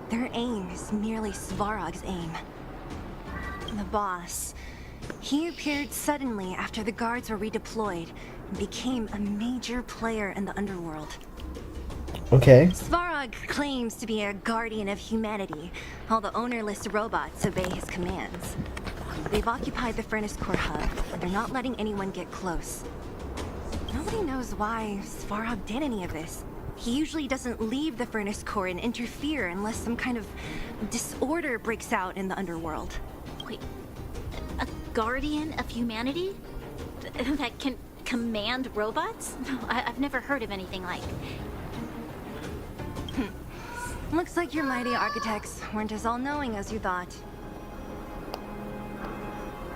Their aim is merely Svarog's aim. The boss, he appeared suddenly after the guards were redeployed and became a major player in the underworld. Okay. Svarog claims to be a guardian of humanity, while the ownerless robots obey his commands. They've occupied the Furnace Core hub, and they're not letting anyone get close. Nobody knows why Svarog did any of this. He usually doesn't leave the Furnace Core and interfere unless some kind of disorder breaks out in the underworld. Wait, a guardian of humanity? That can command robots? No, I've never heard of anything like. Looks like your mighty architects weren't as all-knowing as you thought.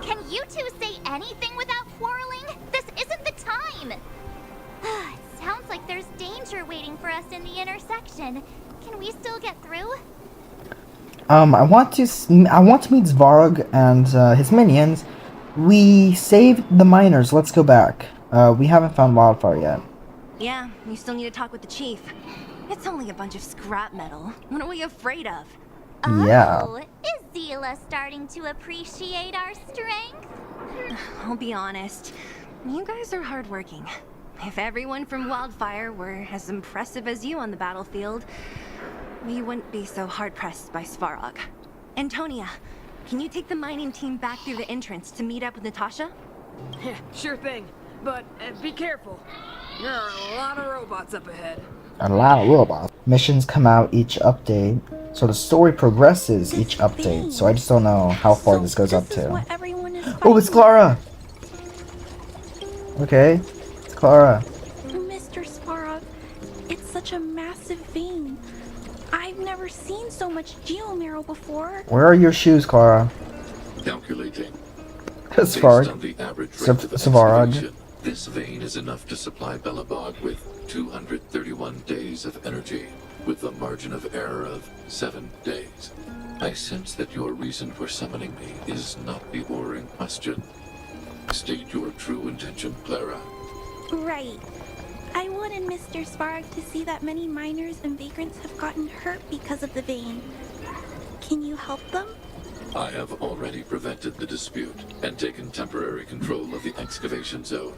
Can you two say anything without quarreling? This isn't the time! It sounds like there's danger waiting for us in the intersection. Can we still get through? I want to meet Svarog and his minions. We saved the miners. Let's go back. We haven't found Wildfire yet. Yeah, you still need to talk with the chief. It's only a bunch of scrap metal. What are we afraid of? Yeah. Oh, is Zila starting to appreciate our strength? I'll be honest. You guys are hardworking. If everyone from Wildfire were as impressive as you on the battlefield, we wouldn't be so hard-pressed by Svarog. Antonia, can you take the mining team back through the entrance to meet up with Natasha? Yeah, sure thing. But be careful. There are a lot of robots up ahead. A lot of robots. Missions come out each update, so the story progresses each update. So I just don't know how far this goes up to. Oh, it's Clara! Okay, it's Clara. Mr. Svarog, it's such a massive vein. I've never seen so much geomarrow before. Where are your shoes, Clara? Calculating. Svarog. on the average rate of Svarog. excavation, this vein is enough to supply Belobog with 231 days of energy, with a margin of error of 7 days. I sense that your reason for summoning me is not the ore in question. State your true intention, Clara. Right. I wanted Mr. Svarog to see that many miners and vagrants have gotten hurt because of the vein. Can you help them? I have already prevented the dispute and taken temporary control of the excavation zone.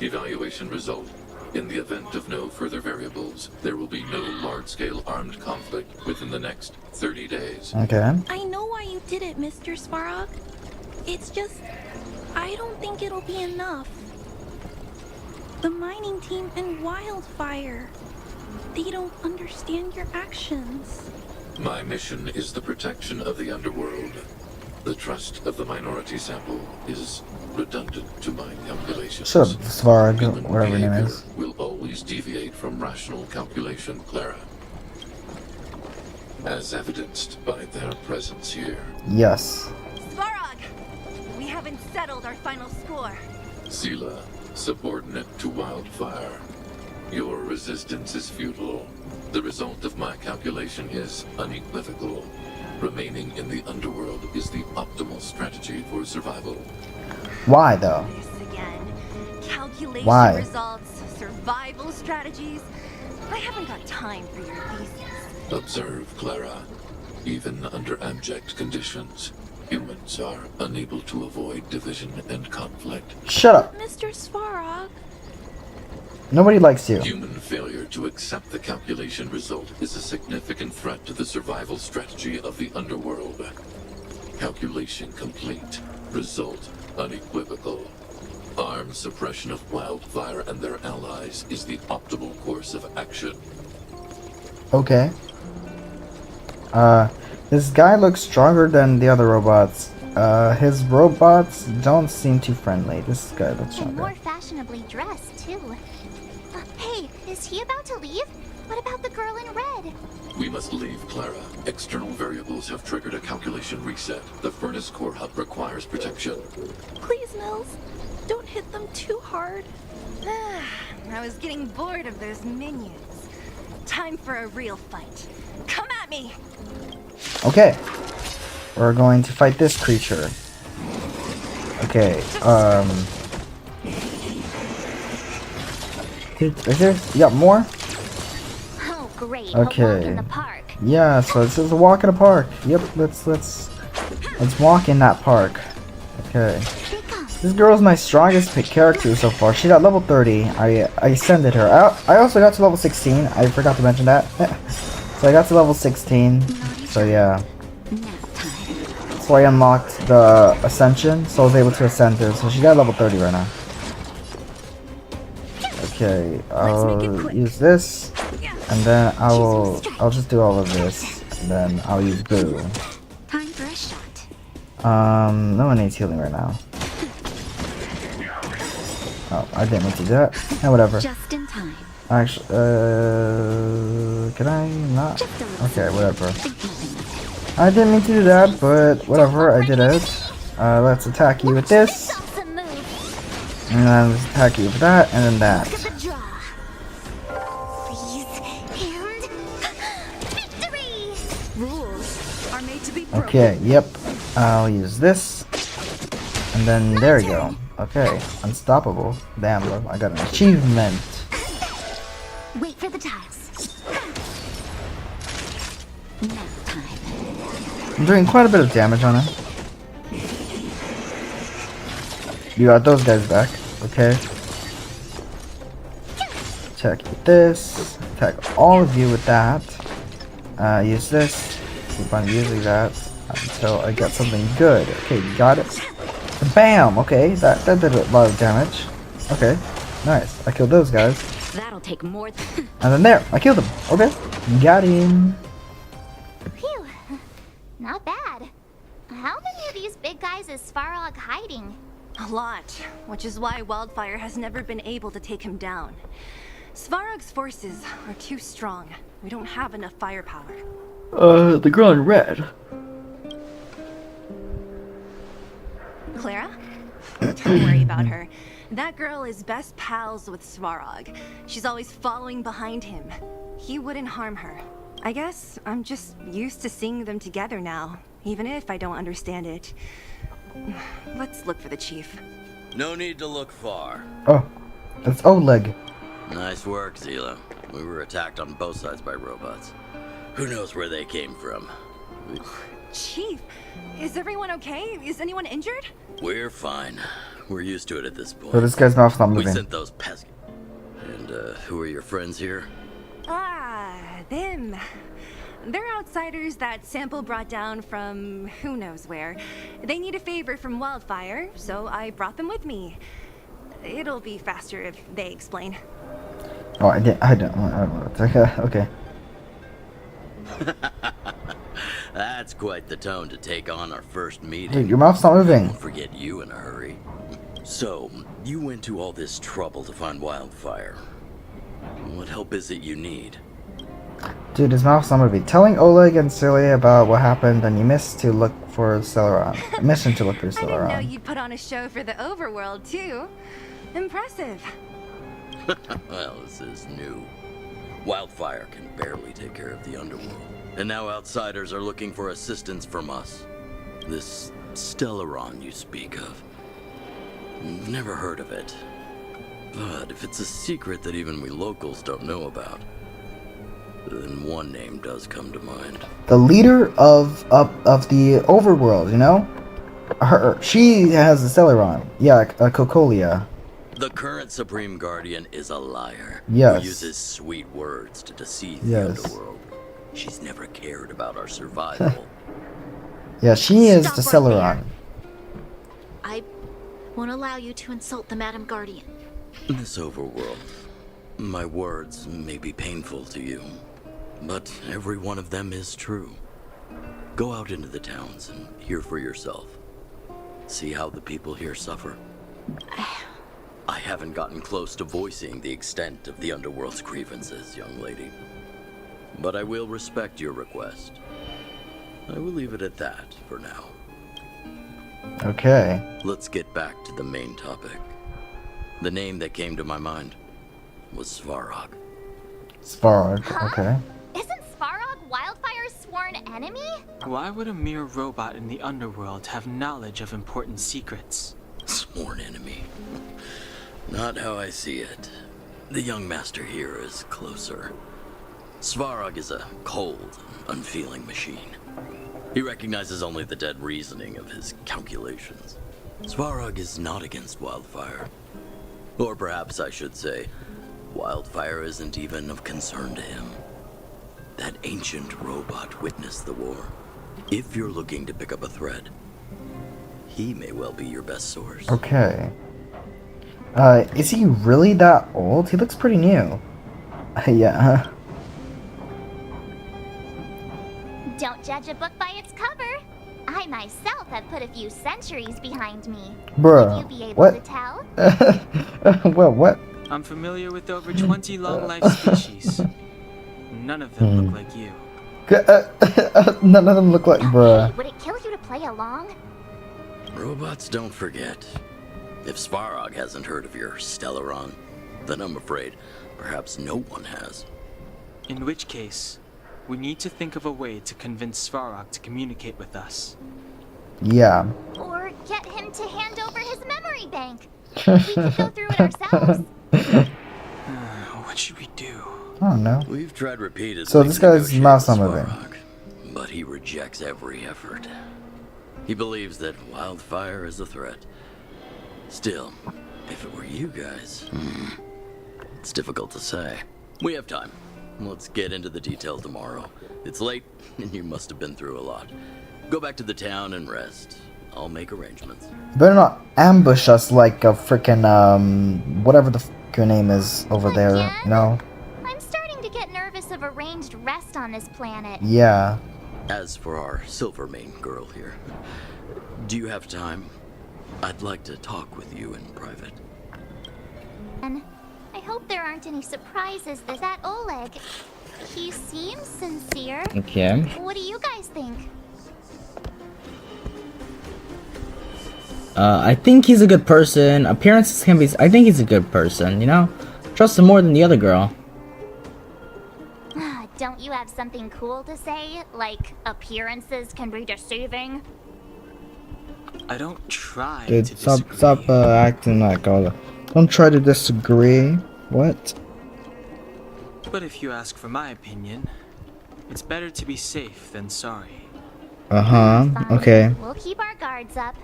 Evaluation result. In the event of no further variables, there will be no large-scale armed conflict within the next 30 days. Okay. I know why you did it, Mr. Svarog. It's just, I don't think it'll be enough. The mining team and Wildfire, they don't understand your actions. My mission is the protection of the underworld. The trust of the minority sample is redundant to my calculations. Shut up, Svarog, Human whatever your name behavior is. will always deviate from rational calculation, Clara. As evidenced by their presence here. Yes. Svarog! We haven't settled our final score. Sela, subordinate to Wildfire. Your resistance is futile. The result of my calculation is unequivocal. Remaining in the underworld is the optimal strategy for survival. Why though? Again. Calculation Why? results, survival strategies. I haven't got time for your thesis. Observe, Clara. Even under abject conditions, humans are unable to avoid division and conflict. Shut up. Mr. Svarog. Nobody likes you. Human failure to accept the calculation result is a significant threat to the survival strategy of the underworld. Calculation complete. Result unequivocal. Armed suppression of Wildfire and their allies is the optimal course of action. Okay. This guy looks stronger than the other robots. His robots don't seem too friendly. This guy looks And stronger. more fashionably dressed, too. Hey, is he about to leave? What about the girl in red? We must leave, Clara. External variables have triggered a calculation reset. The furnace core hub requires protection. Please, Nils. Don't hit them too hard. I was getting bored of those minions. Time for a real fight. Come at me! Okay. We're going to fight this creature. Okay, Is there? You got more? Oh, great. Okay. A walk in the park. Yeah, so this is a walk in a park. Yep, let's walk in that park. Okay. This girl's my strongest character so far. She got level 30. I ascended her. I also got to level 16. I forgot to mention that. So I got to level 16. So yeah. So I unlocked the ascension, so I was able to ascend her. So she got level 30 right now. Okay, I'll use this, and then I'll just do all of this, and then I'll use Boo. Time for a shot. No one needs healing right now. Oh, I didn't mean to do that. Yeah, whatever. Just in time. Actually, can I not? Okay, whatever. I didn't mean to do that, but whatever, I did it. Let's attack you with this. And then let's attack you with that, and then that. Rules are made to be Okay, yep. I'll use this. And then there we go. Okay, unstoppable. Damn, bro, I got an achievement. Wait for the tiles. Now time. I'm doing quite a bit of damage on him. You got those guys back, okay? Attack you with this. Attack all of you with that. Use this. Keep on using that until I get something good. Okay, got it. Bam! Okay, that did a lot of damage. Okay, nice. I killed those guys. That'll take more than... And then there, I killed him. Okay, got him. Phew. Not bad. How many of these big guys is Svarog hiding? A lot, which is why Wildfire has never been able to take him down. Svarog's forces are too strong. We don't have enough firepower. The girl in red. Clara? Don't worry about her. That girl is best pals with Svarog. She's always following behind him. He wouldn't harm her. I guess I'm just used to seeing them together now, even if I don't understand it. Let's look for the chief. No need to look far. Oh, that's Oleg. Nice work, Zila. We were attacked on both sides by robots. Who knows where they came from? Chief, is everyone okay? Is anyone injured? We're fine. We're used to it at this point. So this guy's mouth's not We moving. sent those pesky. And who are your friends here? Ah, them. They're outsiders that Sample brought down from who knows where. They need a favor from Wildfire, so I brought them with me. It'll be faster if they explain. Oh, I don't. Okay. That's quite the tone to take on our first meeting. Dude, your mouth's not moving. Won't forget you in a hurry. So, you went to all this trouble to find Wildfire. What help is it you need? Dude, his mouth's not moving. Telling Oleg and Celia about what happened, and you missed to look for Celeron. Mission to look for I didn't know Celeron. you'd put on a show for the overworld, too. Impressive. Well, this is new. Wildfire can barely take care of the underworld. And now outsiders are looking for assistance from us. This Stellaron you speak of. Never heard of it. But if it's a secret that even we locals don't know about, then one name does come to mind. The leader of the overworld, you know? She has a Celeron. Yeah, a Cocolia. The current Supreme Guardian is a liar. Yes. Who uses sweet words to deceive the Yes. underworld. She's never cared about our survival. Yeah, she is Stop the right Celeron. I won't allow you to insult the Madam Guardian. In this overworld, my words may be painful to you, but every one of them is true. Go out into the towns and hear for yourself. See how the people here suffer. I haven't gotten close to voicing the extent of the underworld's grievances, young lady. But I will respect your request. I will leave it at that for now. Okay. Let's get back to the main topic. The name that came to my mind was Svarog. Svarog, okay. Isn't Svarog Wildfire's sworn enemy? Why would a mere robot in the underworld have knowledge of important secrets? Sworn enemy. Not how I see it. The young master here is closer. Svarog is a cold, unfeeling machine. He recognizes only the dead reasoning of his calculations. Svarog is not against Wildfire. Or perhaps I should say, Wildfire isn't even of concern to him. That ancient robot witnessed the war. If you're looking to pick up a thread, he may well be your best source. Okay. Is he really that old? He looks pretty new. Yeah. Don't judge a book by its cover. I myself have put a few centuries behind me. Bruh. Would you be able What? to tell? Well, what? I'm familiar with over 20 long-life species. None of them look like you. None of them look like bruh. Would it kill you to play along? Robots don't forget. If Svarog hasn't heard of your Stellaron, then I'm afraid perhaps no one has. In which case, we need to think of a way to convince Svarog to communicate with us. Yeah. Or get him to hand over his memory bank. We could go through it ourselves. What should we do? I don't know. We've tried repeatedly. So this to guy's negotiate mouth's not with moving. Svarog, but he rejects every effort. He believes that Wildfire is a threat. Still, if it were you guys, it's difficult to say. We have time. Let's get into the details tomorrow. It's late, and you must have been through a lot. Go back to the town and rest. I'll make arrangements. Better not ambush us like a freaking whatever the your name is over there. You know? I'm starting to get nervous of arranged rest on this planet. Yeah. As for our Silvermane girl here, do you have time? I'd like to talk with you in private. And I hope there aren't any surprises. That Oleg, he seems sincere. Okay. What do you guys think? I think he's a good person. Appearances can be... I think he's a good person, you know? Trust him more than the other girl. Don't you have something cool to say? Like, appearances can be deceiving? I don't try Dude, to disagree. stop acting like all the... Don't try to disagree. What? But if you ask for my opinion, it's better to be safe than sorry. Uh-huh. Okay. We'll keep our guards up.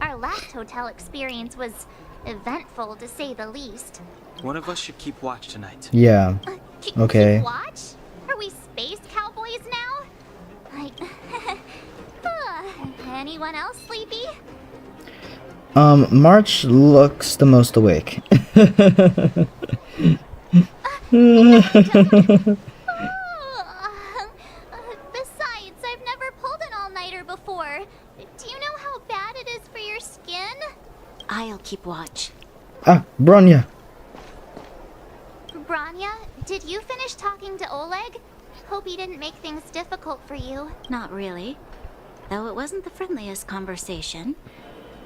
Our last hotel experience was eventful, to say the least. One of us should keep watch tonight. Yeah. Okay. Keep watch? Are we space cowboys now? Like, anyone else sleepy? March looks the most awake. Besides, I've never pulled an all-nighter before. Do you know how bad it is for your skin? I'll keep watch. Ah, Bronya. Branya, did you finish talking to Oleg? Hope he didn't make things difficult for you. Not really. Though it wasn't the friendliest conversation.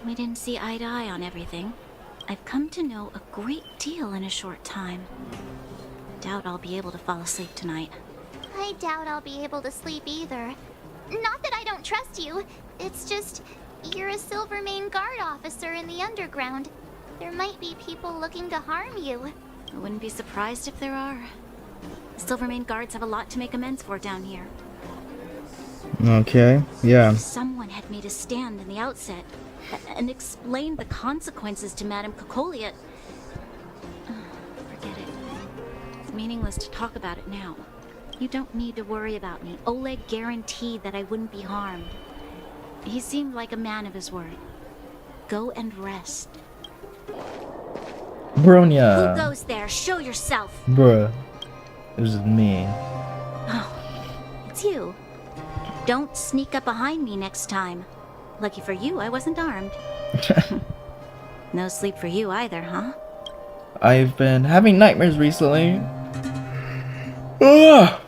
We didn't see eye to eye on everything. I've come to know a great deal in a short time. Doubt I'll be able to fall asleep tonight. I doubt I'll be able to sleep either. Not that I don't trust you. It's just, you're a Silvermane Guard officer in the underground. There might be people looking to harm you. I wouldn't be surprised if there are. The Silvermane Guards have a lot to make amends for down here. Okay, yeah. If someone had made a stand in the outset and explained the consequences to Madame Cocolia. Forget it. It's meaningless to talk about it now. You don't need to worry about me. Oleg guaranteed that I wouldn't be harmed. He seemed like a man of his word. Go and rest. Bronya. Who goes there? Show yourself. Bruh. It was me. Oh, it's you. Don't sneak up behind me next time. Lucky for you, I wasn't armed. No sleep for you either, huh? I've been having nightmares recently. Ugh.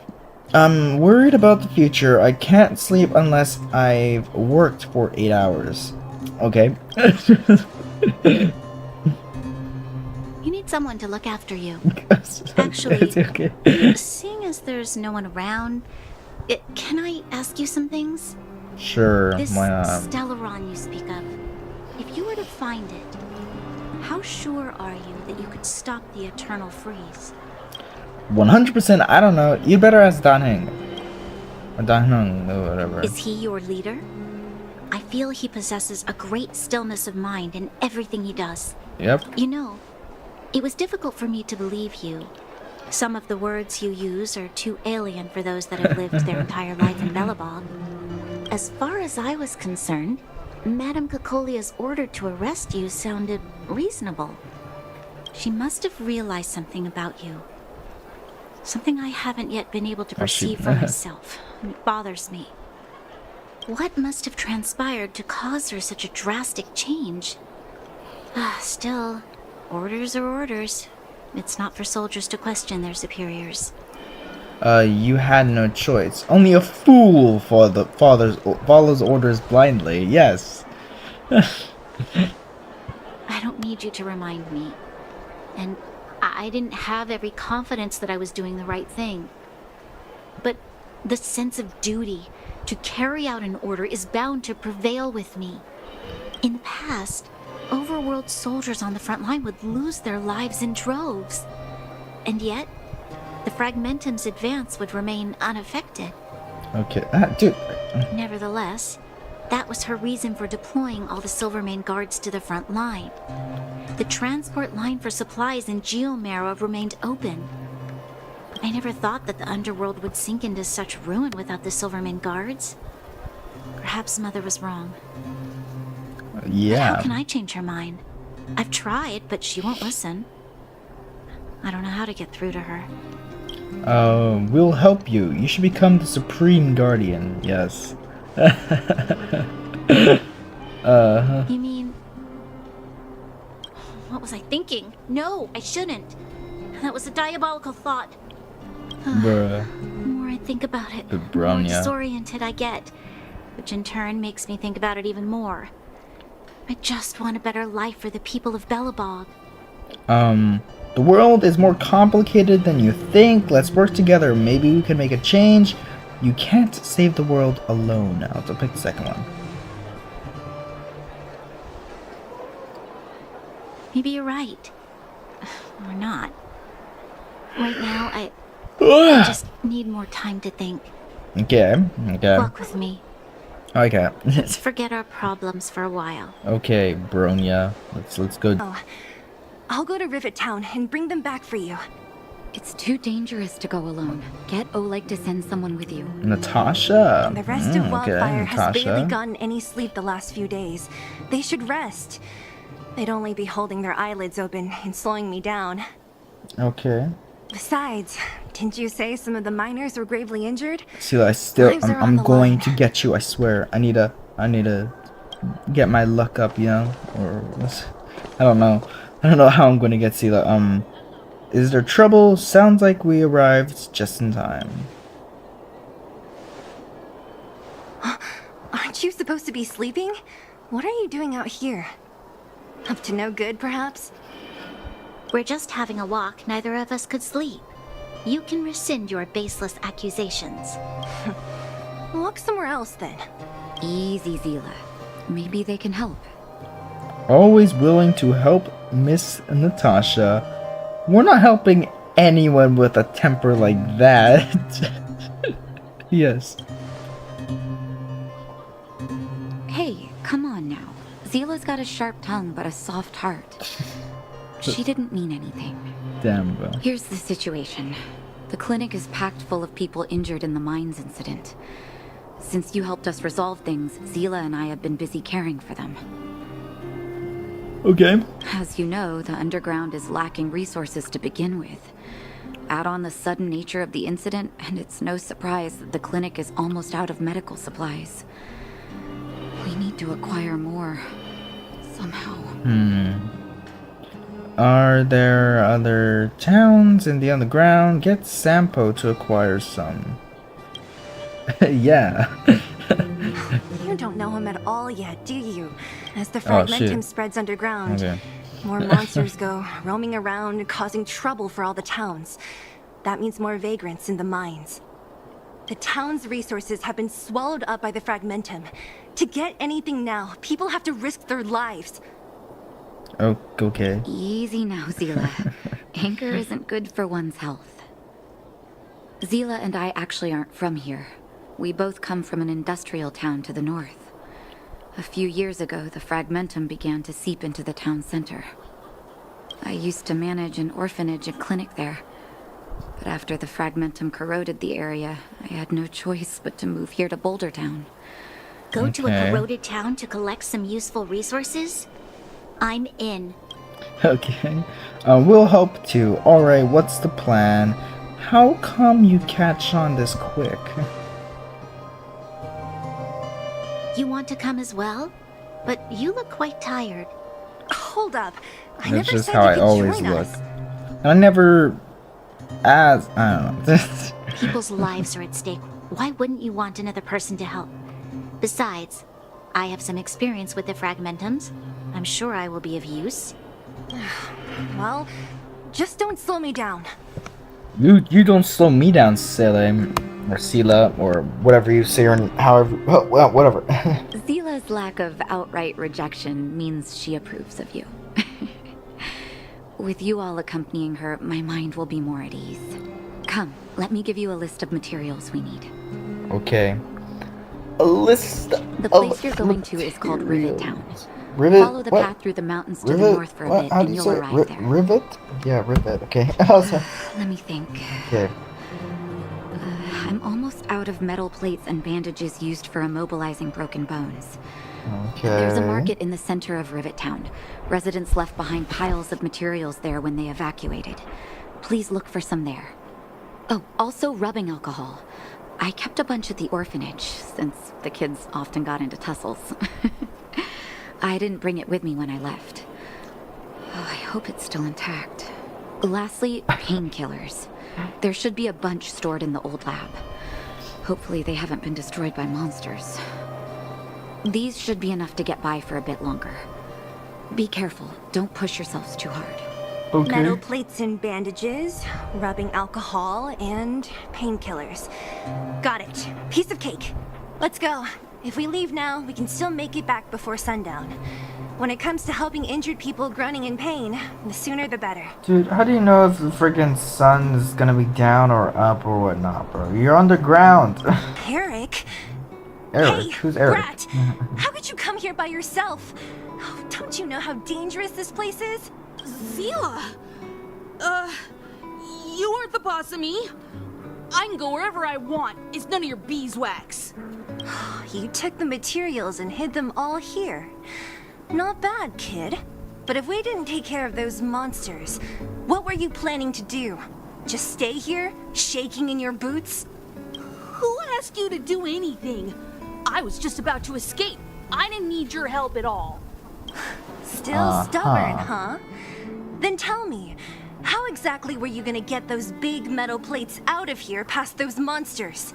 I'm worried about the future. I can't sleep unless I've worked for 8 hours. Okay. You need someone to look after you. Actually, okay. seeing as there's no one around, can I ask you some things? Sure, This why not? Stellaron you speak of, if you were to find it, how sure are you that you could stop the eternal freeze? 100%, I don't know. You better ask Dan Heng. Or Dan Heng, or whatever. Is he your leader? I feel he possesses a great stillness of mind in everything he does. Yep. You know, it was difficult for me to believe you. Some of the words you use are too alien for those that have lived their entire life in Belobog. As far as I was concerned, Madame Cocolia's order to arrest you sounded reasonable. She must have realized something about you. Something I haven't yet been able to perceive for myself. It bothers me. What must have transpired to cause her such a drastic change? Still, orders are orders. It's not for soldiers to question their superiors. You had no choice. Only a fool follows orders blindly. Yes. I don't need you to remind me. And I didn't have every confidence that I was doing the right thing. But the sense of duty to carry out an order is bound to prevail with me. In the past, overworld soldiers on the front line would lose their lives in droves. And yet, the Fragmentum's advance would remain unaffected. Okay, dude. Nevertheless, that was her reason for deploying all the Silvermane Guards to the front line. The transport line for supplies in Geomera remained open. I never thought that the underworld would sink into such ruin without the Silvermane Guards. Perhaps Mother was wrong. Yeah. But how can I change her mind? I've tried, but she won't listen. I don't know how to get through to her. We'll help you. You should become the Supreme Guardian. Yes. You mean... What was I thinking? No, I shouldn't. That was a diabolical thought. Bruh. The more I think about it, The the more Bronya. disoriented I get, which in turn makes me think about it even more. I just want a better life for the people of Belobog. The world is more complicated than you think. Let's work together. Maybe we can make a change. You can't save the world alone. I'll have to pick the second one. Maybe you're right. Or not. Right now, I just need more time to think. Okay. Walk with me. Okay. Let's forget our problems for a while. Okay, Bronya. Let's go. Oh, I'll go to Rivet Town and bring them back for you. It's too dangerous to go alone. Get Oleg to send someone with you. Natasha. The rest of Wildfire has Natasha. barely gotten any sleep the last few days. They should rest. They'd only be holding their eyelids open and slowing me down. Okay. Besides, didn't you say some of the miners were gravely injured? See, I'm going to get you. I swear. I need to get my luck up, you know, or I don't know. I don't know how I'm going to get Sela. Is there trouble? Sounds like we arrived just in time. Aren't you supposed to be sleeping? What are you doing out here? Up to no good, perhaps? We're just having a walk. Neither of us could sleep. You can rescind your baseless accusations. Walk somewhere else, then. Easy, Zila. Maybe they can help. Always willing to help Miss Natasha. We're not helping anyone with a temper like that. Yes. Hey, come on now. Zila's got a sharp tongue but a soft heart. She didn't mean anything. Damn, bro. Here's the situation. The clinic is packed full of people injured in the mines incident. Since you helped us resolve things, Zila and I have been busy caring for them. Okay. As you know, the underground is lacking resources to begin with. Add on the sudden nature of the incident, and it's no surprise that the clinic is almost out of medical supplies. We need to acquire more. Somehow. Are there other towns in the underground? Get Sampo to acquire some. Yeah. You don't know him at all yet, do you? As the fragmentum spreads underground, more monsters go roaming around, causing trouble for all the towns. That means more vagrants in the mines. The town's resources have been swallowed up by the fragmentum. To get anything now, people have to risk their lives. Oh, okay. Easy now, Zila. Anger isn't good for one's health. Zila and I actually aren't from here. We both come from an industrial town to the north. A few years ago, the fragmentum began to seep into the town center. I used to manage an orphanage and clinic there. But after the fragmentum corroded the area, I had no choice but to move here to Boulder Town. Go to a corroded town to collect some useful resources? I'm in. Okay. We'll help too. Alright, what's the plan? How come you catch on this quick? You want to come as well? But you look quite tired. Hold up. I That's never just said how you I could always join look. us. I never asked. I don't know. People's lives are at stake. Why wouldn't you want another person to help? Besides, I have some experience with the fragmentums. I'm sure I will be of use. Well, just don't slow me down. You don't slow me down, Selim, or Sela, or whatever you say, or however, well, whatever. Zila's lack of outright rejection means she approves of you. With you all accompanying her, my mind will be more at ease. Come, let me give you a list of materials we need. Okay. A list. The place you're going to is called Rivet Town. Rivet? Follow the path through the mountains to the north for a bit, and you'll arrive there. Rivet? Yeah, Rivet. Okay. Let me think. Okay. I'm almost out of metal plates and bandages used for immobilizing broken bones. Okay. There's a market in the center of Rivet Town. Residents left behind piles of materials there when they evacuated. Please look for some there. Oh, also rubbing alcohol. I kept a bunch at the orphanage, since the kids often got into tussles. I didn't bring it with me when I left. Oh, I hope it's still intact. Lastly, painkillers. There should be a bunch stored in the old lab. Hopefully they haven't been destroyed by monsters. These should be enough to get by for a bit longer. Be careful. Don't push yourselves too hard. Okay. Metal plates and bandages, rubbing alcohol, and painkillers. Got it. Piece of cake. Let's go. If we leave now, we can still make it back before sundown. When it comes to helping injured people groaning in pain, the sooner the better. Dude, how do you know if the freaking sun is gonna be down or up or whatnot, bro? You're underground. Eric? Eric? Hey, Who's Eric? Brat! How could you come here by yourself? Oh, don't you know how dangerous this place is? Zila! You aren't the boss of me. I can go wherever I want. It's none of your beeswax. You took the materials and hid them all here. Not bad, kid. But if we didn't take care of those monsters, what were you planning to do? Just stay here, shaking in your boots? Who asked you to do anything? I was just about to escape. I didn't need your help at all. Still stubborn, huh? Then tell me, how exactly were you gonna get those big metal plates out of here past those monsters?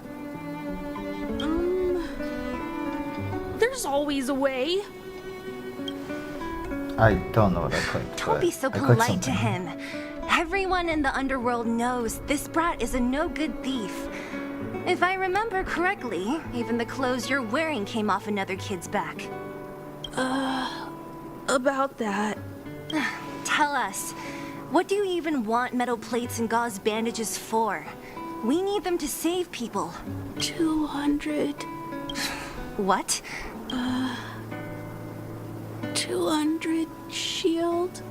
There's always a way. I don't know what I clicked. Don't be so polite to him. Everyone in the underworld knows this brat is a no-good thief. If I remember correctly, even the clothes you're wearing came off another kid's back. About that. Tell us, what do you even want metal plates and gauze bandages for? We need them to save people. 200. What? 200 shield.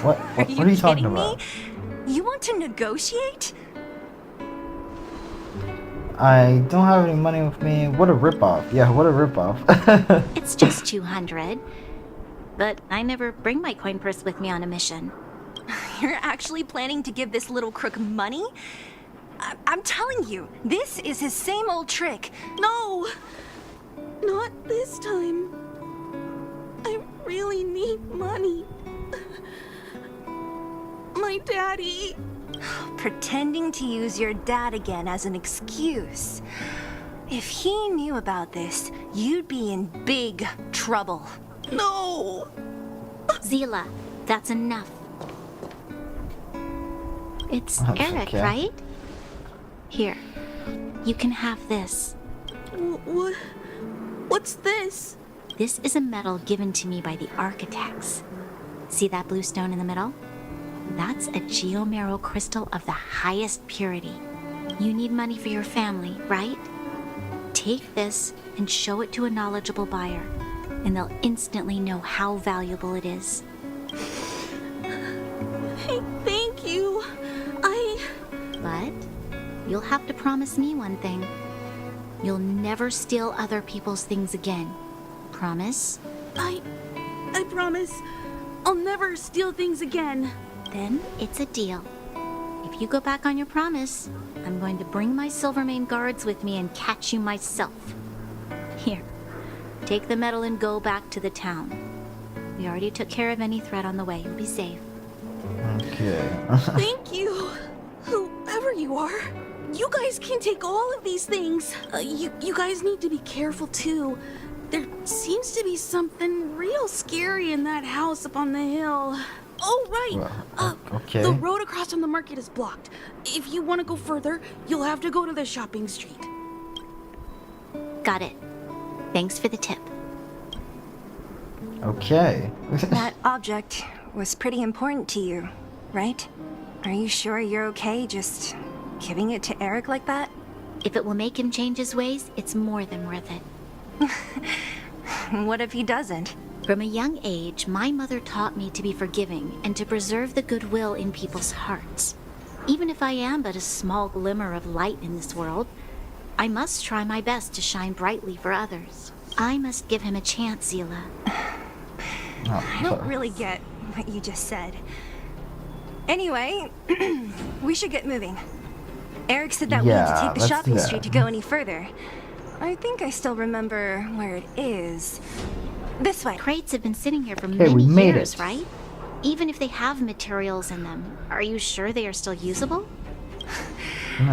What are you talking about? You want to negotiate? I don't have any money with me. What a ripoff. Yeah, what a ripoff. It's just 200. But I never bring my coin purse with me on a mission. You're actually planning to give this little crook money? I'm telling you, this is his same old trick. No! Not this time. I really need money. My daddy. Pretending to use your dad again as an excuse. If he knew about this, you'd be in big trouble. No! Zila, that's enough. It's That's Eric, okay. right? Here, you can have this. What's this? This is a medal given to me by the architects. See that blue stone in the middle? That's a geomarrow crystal of the highest purity. You need money for your family, right? Take this and show it to a knowledgeable buyer, and they'll instantly know how valuable it is. Thank you. But you'll have to promise me one thing. You'll never steal other people's things again. Promise? I promise. I'll never steal things again. Then it's a deal. If you go back on your promise, I'm going to bring my Silvermane guards with me and catch you myself. Here, take the medal and go back to the town. We already took care of any threat on the way. You'll be safe. Okay. Thank you. Whoever you are, you guys can take all of these things. You guys need to be careful too. There seems to be something real scary in that house up on the hill. Oh, right. Okay. The road across from the market is blocked. If you want to go further, you'll have to go to the shopping street. Got it. Thanks for the tip. Okay. That object was pretty important to you, right? Are you sure you're okay just giving it to Eric like that? If it will make him change his ways, it's more than worth it. What if he doesn't? From a young age, my mother taught me to be forgiving and to preserve the goodwill in people's hearts. Even if I am but a small glimmer of light in this world, I must try my best to shine brightly for others. I must give him a chance, Zila. I don't really get what you just said. Anyway, we should get moving. Eric said that we need to take the shopping street to go any further. I think I still remember where it is. This way. Crates have been sitting here for Okay, many we made years, it. right? Even if they have materials in them, are you sure they are still usable?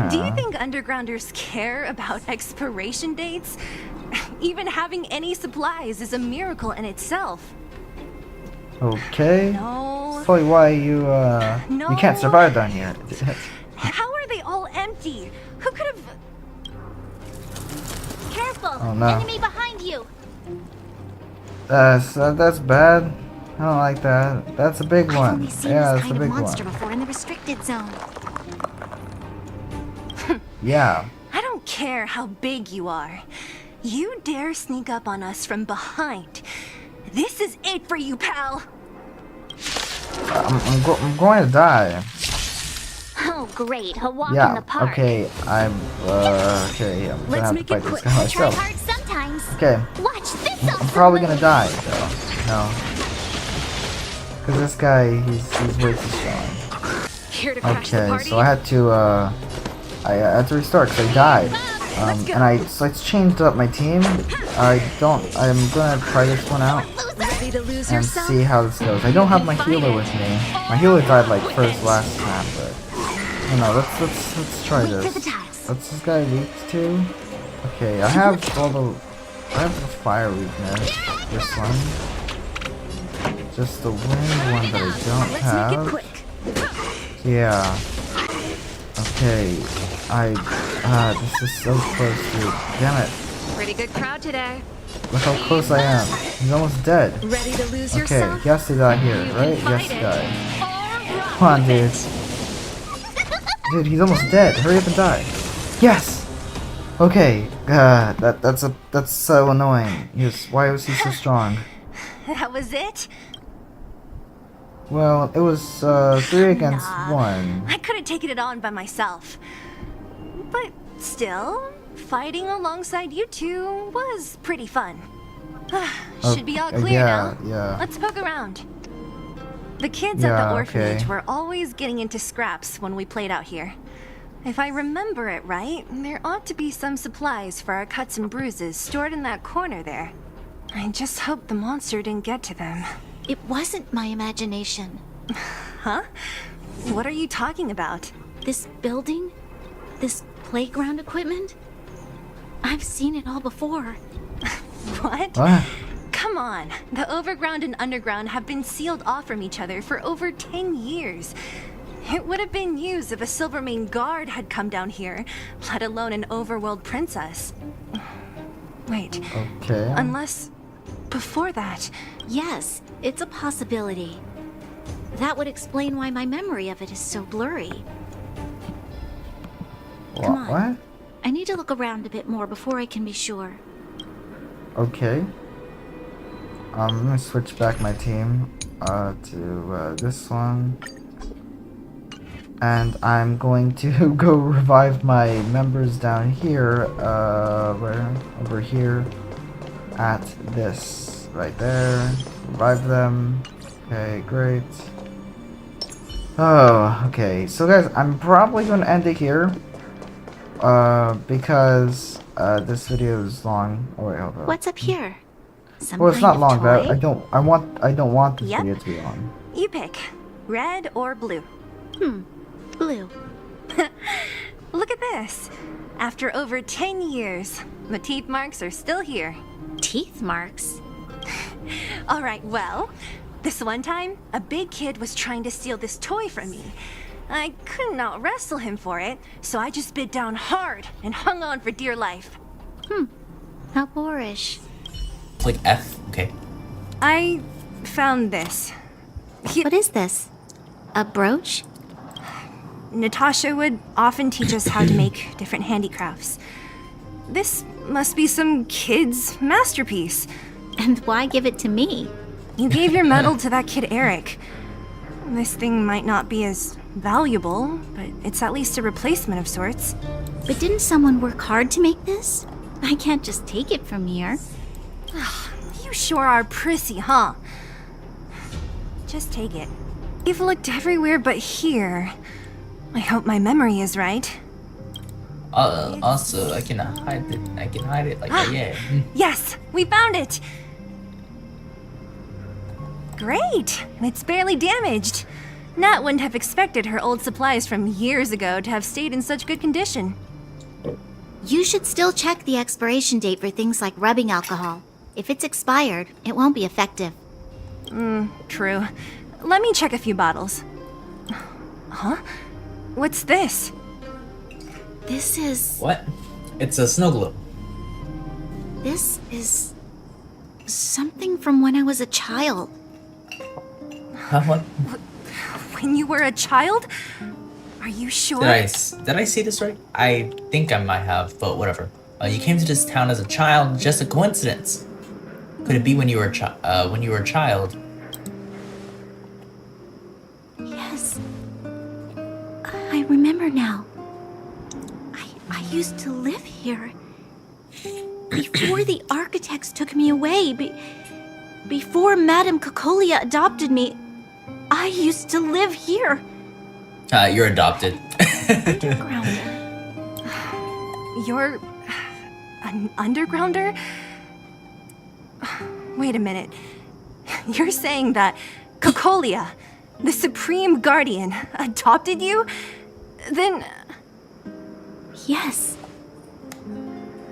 Do you think undergrounders care about expiration dates? Even having any supplies is a miracle in itself. Okay. No. Probably why you No. you can't survive down here. How are they all empty? Who could have... Careful! Oh, no. Enemy behind you! That's bad. I don't like that. That's a big I've one. only seen Yeah, this that's a kind of big monster one. before in the restricted zone. Yeah. I don't care how big you are. You dare sneak up on us from behind. This is it for you, pal. I'm going to die. Oh, great. A walk in Yeah. the park. Okay. I'm okay. I'm gonna have to fight this guy Try myself. hard sometimes. Okay. Watch this I'm probably gonna die though. No. Cause this guy, he's way too strong. Here to crash the Okay, party. so I had to had to restart because I died. And so I changed up my team. I'm gonna try this one out Ready to lose and yourself? see how this goes. I don't have my healer with me. My healer died like last time, but I don't know. Let's try this. What's this guy weak to? Okay, I have the fire weakness. This one. Just the wind one that I don't have. Yeah. Okay. This is so close, dude. Damn it. Pretty good crowd today. Look how close I am. He's almost dead. Ready to lose Okay, yourself? he has to die here, right? Yes, he died. Come on, dude. Dude, he's almost dead. Hurry up and die. Yes! Okay, that's so annoying. Why was he so strong? That was it? Well, it was 3 against 1. I could have taken it on by myself. But still, fighting alongside you two was pretty fun. Should be all clear now. Yeah. Let's poke around. The kids at the orphanage were always getting into scraps when we played out here. If I remember it right, there ought to be some supplies for our cuts and bruises stored in that corner there. I just hope the monster didn't get to them. It wasn't my imagination. Huh? What are you talking about? This building? This playground equipment? I've seen it all before. What? What? Come on. The overground and underground have been sealed off from each other for over 10 years. It would have been news if a Silvermane guard had come down here, let alone an overworld princess. Wait. Okay. Unless... before that... Yes, it's a possibility. That would explain why my memory of it is so blurry. Come on. What? I need to look around a bit more before I can be sure. Okay. I'm gonna switch back my team to this one. And I'm going to go revive my members down here, over here at this, right there. Revive them. Okay, great. Oh, okay. So guys, I'm probably going to end it here. Because this video is long. Oh wait, hold on. What's up here? Some Well, it's not kind long, of but toy? I don't want this Yep. video to be long. You pick. Red or blue? Blue. Look at this. After over 10 years, the teeth marks are still here. Teeth marks? Alright, well, this one time, a big kid was trying to steal this toy from me. I couldn't out-wrestle him for it, so I just bit down hard and hung on for dear life. How boorish. It's like F. Okay. I found this. What is this? A brooch? Natasha would often teach us how to make different handicrafts. This must be some kid's masterpiece. And why give it to me? You gave your medal to that kid Eric. This thing might not be as valuable, but it's at least a replacement of sorts. But didn't someone work hard to make this? I can't just take it from here. You sure are prissy, huh? Just take it. You've looked everywhere but here. I hope my memory is right. Also, I can hide it. I can hide it like that. Yeah. Yes, we found it! Great! It's barely damaged. Nat wouldn't have expected her old supplies from years ago to have stayed in such good condition. You should still check the expiration date for things like rubbing alcohol. If it's expired, it won't be effective. True. Let me check a few bottles. Huh? What's this? This is... What? It's a snow globe. This is... something from when I was a child. What? When you were a child? Are you sure? Did I see this right? I think I might have, but whatever. You came to this town as a child, just a coincidence. Could it be when you were a child? Yes. I remember now. I used to live here. Before the architects took me away, before Madame Cocolia adopted me, I used to live here. You're adopted. You're an undergrounder? Wait a minute. You're saying that Cocolia, the Supreme Guardian, adopted you? Then... Yes.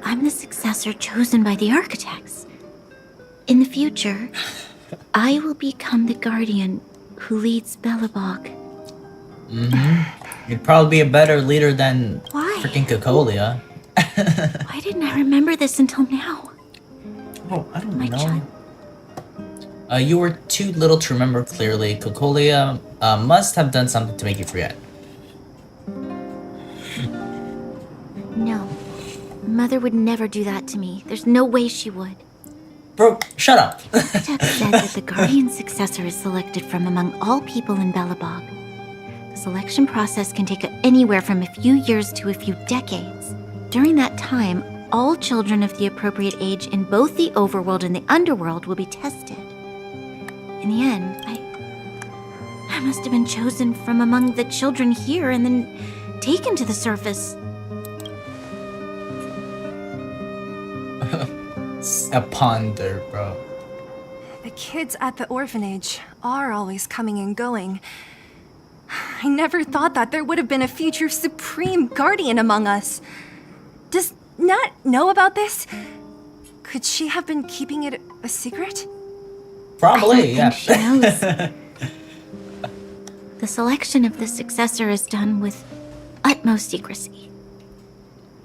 I'm the successor chosen by the architects. In the future, I will become the guardian who leads Belobog. You'd probably be a better leader than Why? freaking Cocolia. Why didn't I remember this until now? Oh, I don't know. You were too little to remember clearly. Cocolia must have done something to make you forget. No. Mother would never do that to me. There's no way she would. Bro, shut up. Architect said that the guardian successor is selected from among all people in Belobog. The selection process can take anywhere from a few years to a few decades. During that time, all children of the appropriate age in both the overworld and the underworld will be tested. In the end, I must have been chosen from among the children here and then taken to the surface. A ponder, bro. The kids at the orphanage are always coming and going. I never thought that there would have been a future Supreme Guardian among us. Does Nat know about this? Could she have been keeping it a secret? Probably, yeah. She knows. The selection of the successor is done with utmost secrecy.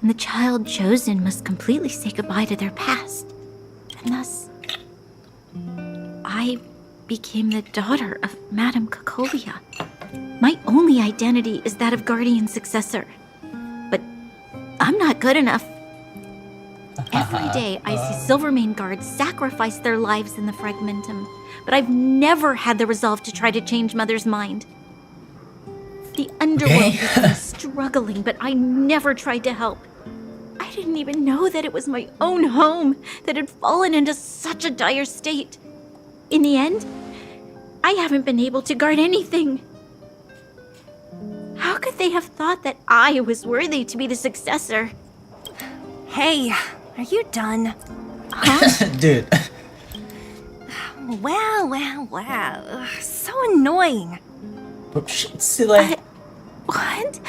And the child chosen must completely say goodbye to their past. And thus, I became the daughter of Madame Cocolia. My only identity is that of guardian successor. But I'm not good enough. Every day I see Silvermane guards sacrifice their lives in the Fragmentum, but I've never had the resolve to try to change Mother's mind. The underworld has been struggling, but I never tried to help. I didn't even know that it was my own home that had fallen into such a dire state. In the end, I haven't been able to guard anything. How could they have thought that I was worthy to be the successor? Hey, are you done? Huh? Dude. Wow. So annoying. Silly. What?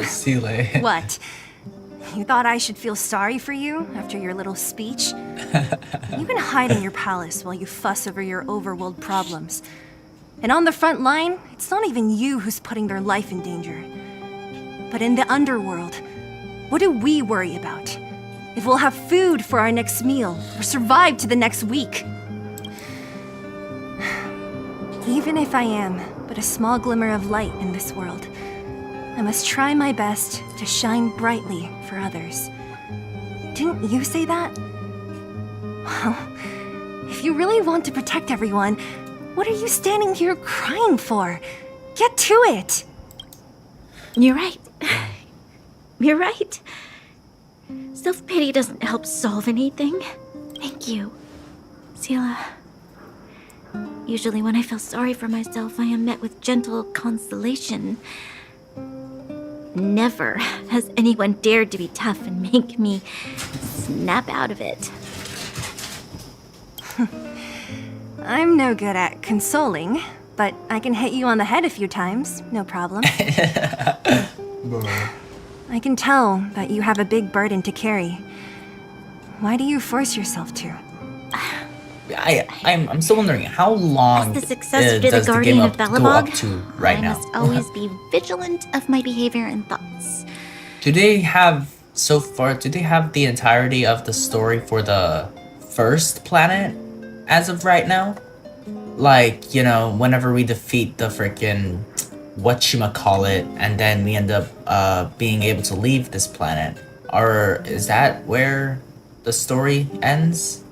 Silly. What? You thought I should feel sorry for you after your little speech? You can hide in your palace while you fuss over your overworld problems. And on the front line, it's not even you who's putting their life in danger. But in the underworld, what do we worry about? If we'll have food for our next meal, or survive to the next week. Even if I am but a small glimmer of light in this world, I must try my best to shine brightly for others. Didn't you say that? Well, if you really want to protect everyone, what are you standing here crying for? Get to it! You're right. You're right. Self-pity doesn't help solve anything. Thank you, Sela. Usually when I feel sorry for myself, I am met with gentle consolation. Never has anyone dared to be tough and make me snap out of it. I'm no good at consoling, but I can hit you on the head a few times, no problem. I can tell that you have a big burden to carry. Why do you force yourself to? I'm still wondering how long As the successor to the does the game Guardian up, of go Belobog, up to right I now? must always be vigilant of my behavior and thoughts. Do they have so far? Do they have the entirety of the story for the first planet as of right now? Like, you know, whenever we defeat the freaking whatchamacallit, and then we end up being able to leave this planet, or is that where the story ends?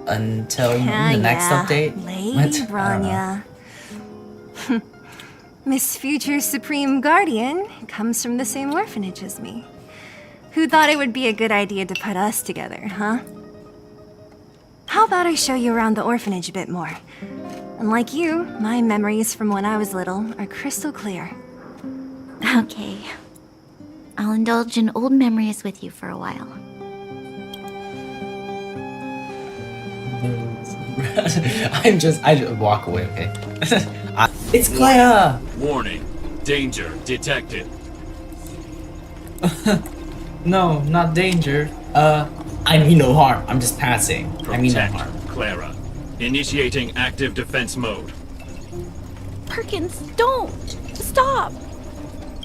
Until the next update? Lady What? I don't know. Branya. Miss Future's Supreme Guardian comes from the same orphanage as me. Who thought it would be a good idea to put us together, huh? How about I show you around the orphanage a bit more? Unlike you, my memories from when I was little are crystal clear. Okay. I'll indulge in old memories with you for a while. I just walk away, okay? It's Claire! Warning. Danger detected. No, not danger. I mean no harm. I'm just passing. I mean no harm. Clara. Initiating active defense mode. Perkins, don't! Stop!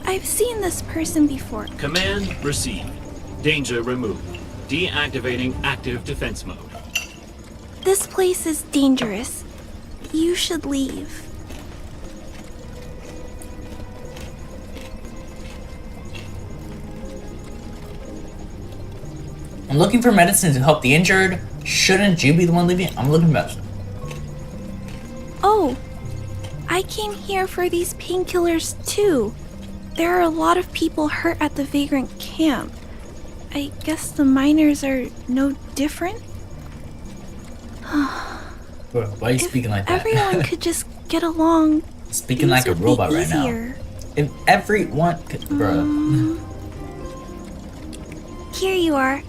I've seen this person before. Command received. Danger removed. Deactivating active defense mode. This place is dangerous. You should leave. I'm looking for medicine to help the injured. Shouldn't you be the one leaving? I'm looking for medicine. Oh, I came here for these painkillers too. There are a lot of people hurt at the Vagrant camp. I guess the miners are no different? Bro, why are you speaking like that? Everyone could just get along. Speaking like a robot right now. If everyone could, bro. Here you are.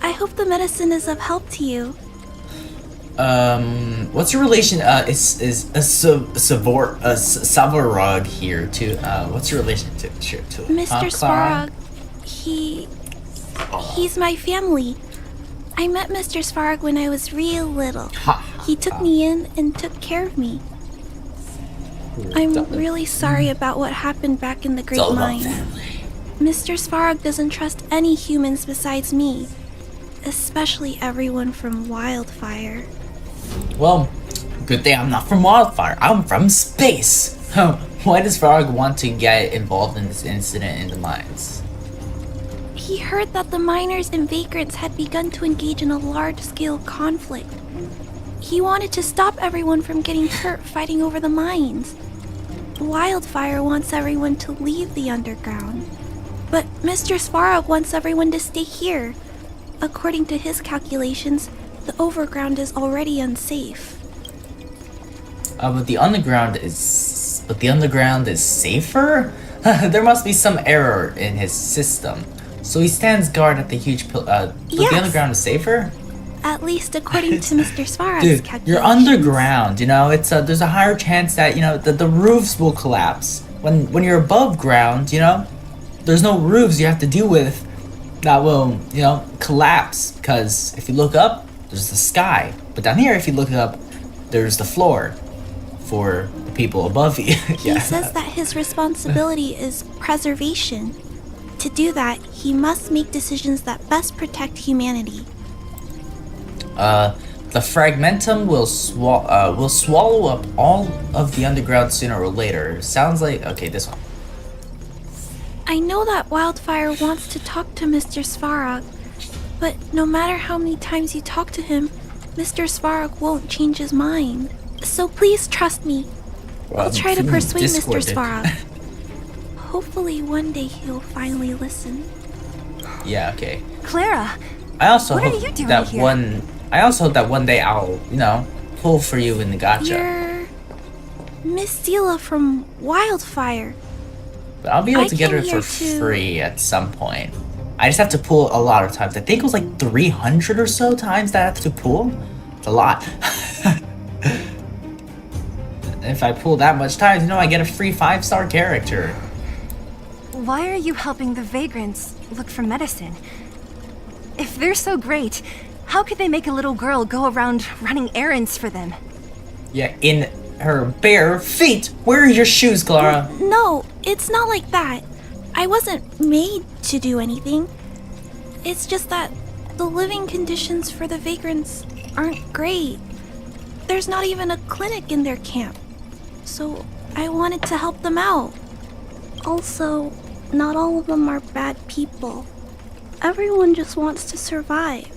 I hope the medicine is of help to you. What's your relation? Is a Savarog here too? What's your relation to Mr. Svarog, he's my family. I met Mr. Svarog when I was real little. He took me in and took care of me. I'm really sorry about what happened back in the Great Mine. Mr. Svarog doesn't trust any humans besides me, especially everyone from Wildfire. Well, good thing I'm not from Wildfire. I'm from space. Why does Farag want to get involved in this incident in the mines? He heard that the miners and vagrants had begun to engage in a large-scale conflict. He wanted to stop everyone from getting hurt fighting over the mines. Wildfire wants everyone to leave the underground. But Mr. Svarog wants everyone to stay here. According to his calculations, the overground is already unsafe. But the underground is safer? There must be some error in his system. So he stands guard at the huge but the underground is safer? At least according to Mr. Svarog's Dude, calculations. you're underground, you know, it's there's a higher chance that, you know, the roofs will collapse. When you're above ground, you know, there's no roofs you have to deal with that will, you know, collapse, because if you look up, there's the sky. But down here, if you look up, there's the floor for the people above you. He says that his responsibility is preservation. To do that, he must make decisions that best protect humanity. The fragmentum will swallow up all of the underground sooner or later. Sounds like, okay, this one. I know that Wildfire wants to talk to Mr. Svarog, but no matter how many times you talk to him, Mr. Svarog won't change his mind. So please trust me. I'll try to persuade Mr. Svarog. Hopefully one day he'll finally listen. Yeah, okay. Clara, I also what are hope you doing that here? one day I'll, you know, pull for you in the gacha. You're Miss Sela from Wildfire. But I'll be able to get her came for here to- free at some point. I just have to pull a lot of times. I think it was like 300 or so times that I have to pull. It's a lot. If I pull that much times, you know, I get a free 5-star character. why are you helping the vagrants look for medicine? If they're so great, how could they make a little girl go around running errands for them? Yeah, in her bare feet. Where are your shoes, Clara? No, it's not like that. I wasn't made to do anything. It's just that the living conditions for the vagrants aren't great. There's not even a clinic in their camp. So I wanted to help them out. Also, not all of them are bad people. Everyone just wants to survive.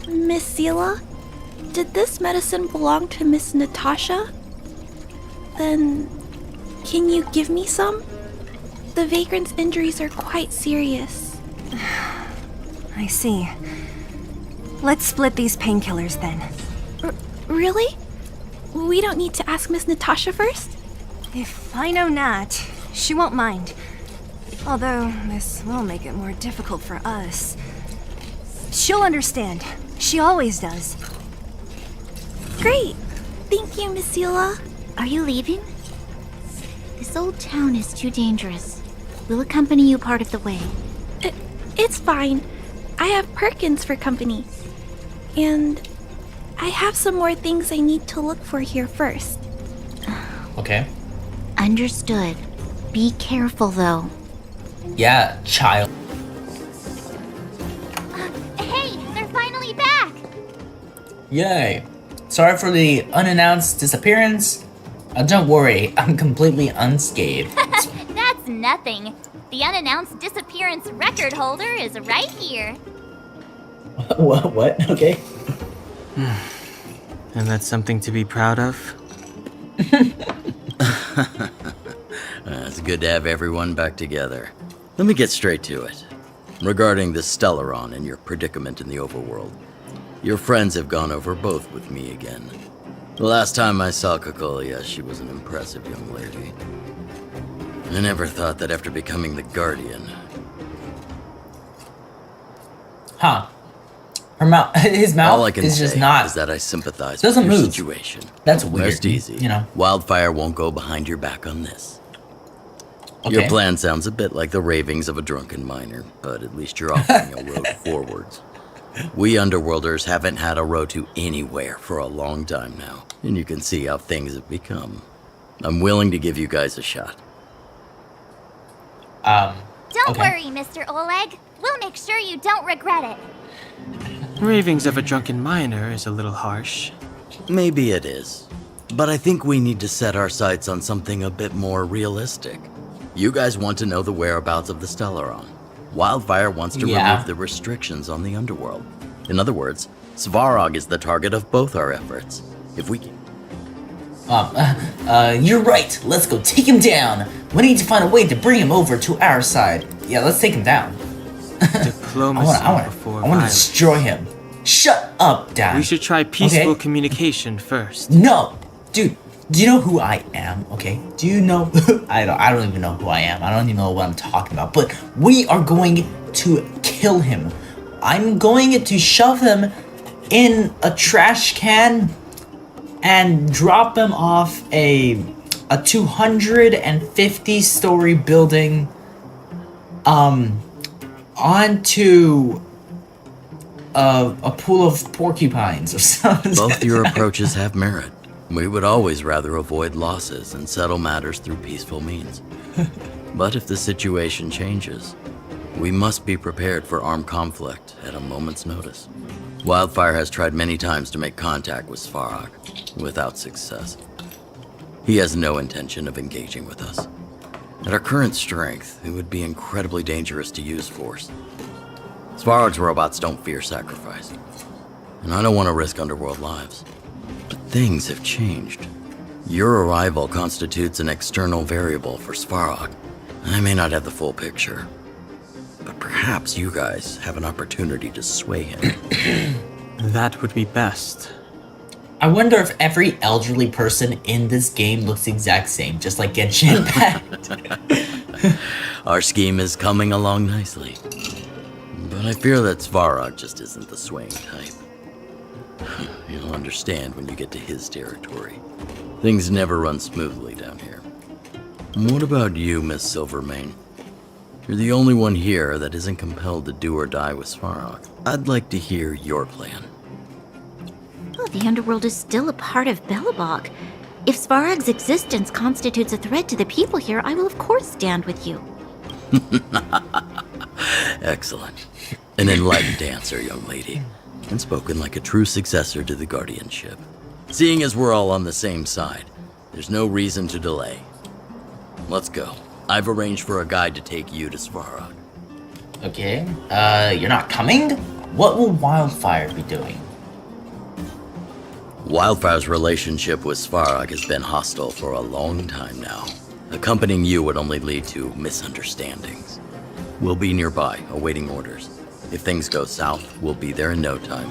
Miss Sela, did this medicine belong to Miss Natasha? Then, can you give me some? The vagrant's injuries are quite serious. I see. Let's split these painkillers then. Really? We don't need to ask Miss Natasha first? If I know Nat, she won't mind. Although, this will make it more difficult for us. She'll understand. She always does. Great. Thank you, Miss Sela. Are you leaving? This old town is too dangerous. We'll accompany you part of the way. It's fine. I have Perkins for company. And I have some more things I need to look for here first. Okay. Understood. Be careful, though. Yeah, child. Hey, they're finally back! Yay. Sorry for the unannounced disappearance. Don't worry, I'm completely unscathed. That's nothing. The unannounced disappearance record holder is right here. What? Okay. And that's something to be proud of? It's good to have everyone back together. Let me get straight to it. Regarding the Stellaron and your predicament in the overworld, your friends have gone over both with me again. The last time I saw Kokolia, she was an impressive young lady. I never thought that after becoming the Guardian... Huh. Her mouth, his mouth All I can is say just not. is that I sympathize Doesn't with your move. situation. That's weird. Rest easy. You know. Wildfire won't go behind your back on this. Okay. Your plan sounds a bit like the ravings of a drunken miner, but at least you're offering a road forwards. We Underworlders haven't had a road to anywhere for a long time now, and you can see how things have become. I'm willing to give you guys a shot. Don't Okay. worry, Mr. Oleg. We'll make sure you don't regret it. Ravings of a drunken miner is a little harsh. Maybe it is, but I think we need to set our sights on something a bit more realistic. You guys want to know the whereabouts of the Stellaron. Wildfire wants to remove the restrictions on the Underworld. In other words, Svarog is the target of both our efforts. If we can... You're right. Let's go take him down. We need to find a way to bring him over to our side. Yeah, let's take him down. Diplomacy I want to destroy him. Shut up, Dad. We should try peaceful communication first. No, dude. Do you know who I am? Okay. Do you know? I don't even know who I am. I don't even know what I'm talking about. But we are going to kill him. I'm going to shove him in a trash can and drop him off a 250-story building onto a pool of porcupines or something. Both your approaches have merit. We would always rather avoid losses and settle matters through peaceful means. But if the situation changes, we must be prepared for armed conflict at a moment's notice. Wildfire has tried many times to make contact with Svarog, without success. He has no intention of engaging with us. At our current strength, it would be incredibly dangerous to use force. Svarog's robots don't fear sacrifice, and I don't want to risk Underworld lives. But things have changed. Your arrival constitutes an external variable for Svarog. I may not have the full picture, but perhaps you guys have an opportunity to sway him. That would be best. I wonder if every elderly person in this game looks the exact same, just like Genshin Impact. Our scheme is coming along nicely. But I fear that Svarog just isn't the swaying type. You'll understand when you get to his territory. Things never run smoothly down here. What about you, Miss Silvermane? You're the only one here that isn't compelled to do or die with Svarog. I'd like to hear your plan. Oh, the underworld is still a part of Belobog. If Svarog's existence constitutes a threat to the people here, I will of course stand with you. Excellent. An enlightened answer, young lady, and spoken like a true successor to the guardianship. Seeing as we're all on the same side, there's no reason to delay. Let's go. I've arranged for a guide to take you to Svarog. Okay. You're not coming? What will Wildfire be doing? Wildfire's relationship with Svarog has been hostile for a long time now. Accompanying you would only lead to misunderstandings. We'll be nearby, awaiting orders. If things go south, we'll be there in no time.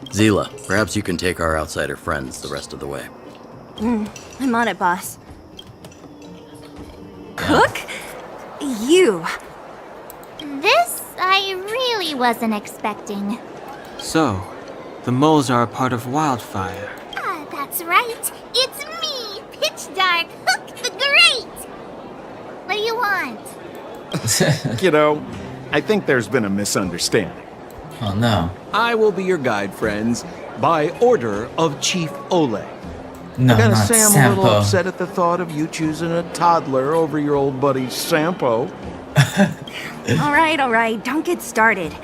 Zila, perhaps you can take our outsider friends the rest of the way. I'm on it, boss. Cook? You. This I really wasn't expecting. So, the moles are a part of Wildfire. Ah, that's right. It's me, Pitch Dark Hook the Great. What do you want? Kiddo, I think there's been a misunderstanding. Oh no. I will be your guide, friends, by order of Chief Ole. No, I gotta not say I'm a Sampo. little upset at the thought of you choosing a toddler over your old buddy Sampo. All right, don't get started.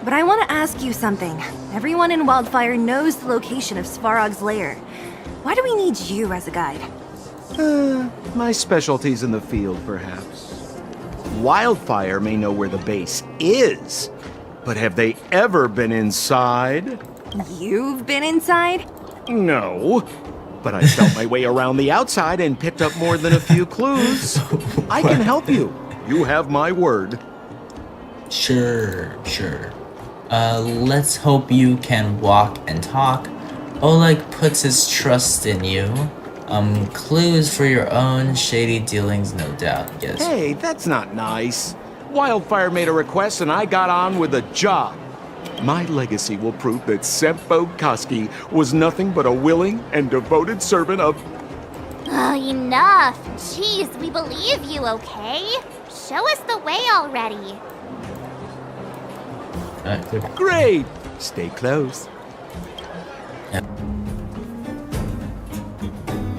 But I want to ask you something. Everyone in Wildfire knows the location of Svarog's lair. Why do we need you as a guide? My specialty's in the field, perhaps. Wildfire may know where the base is, but have they ever been inside? You've been inside? No, but I felt my way around the outside and picked up more than a few clues. I can help you. You have my word. Sure. Let's hope you can walk and talk. Oleg puts his trust in you. Clues for your own shady dealings, no doubt, yes. Hey, that's not nice. Wildfire made a request and I got on with the job. My legacy will prove that Sempo Koski was nothing but a willing and devoted servant of... Oh, enough. Jeez, we believe you, okay? Show us the way already. Great! Stay close.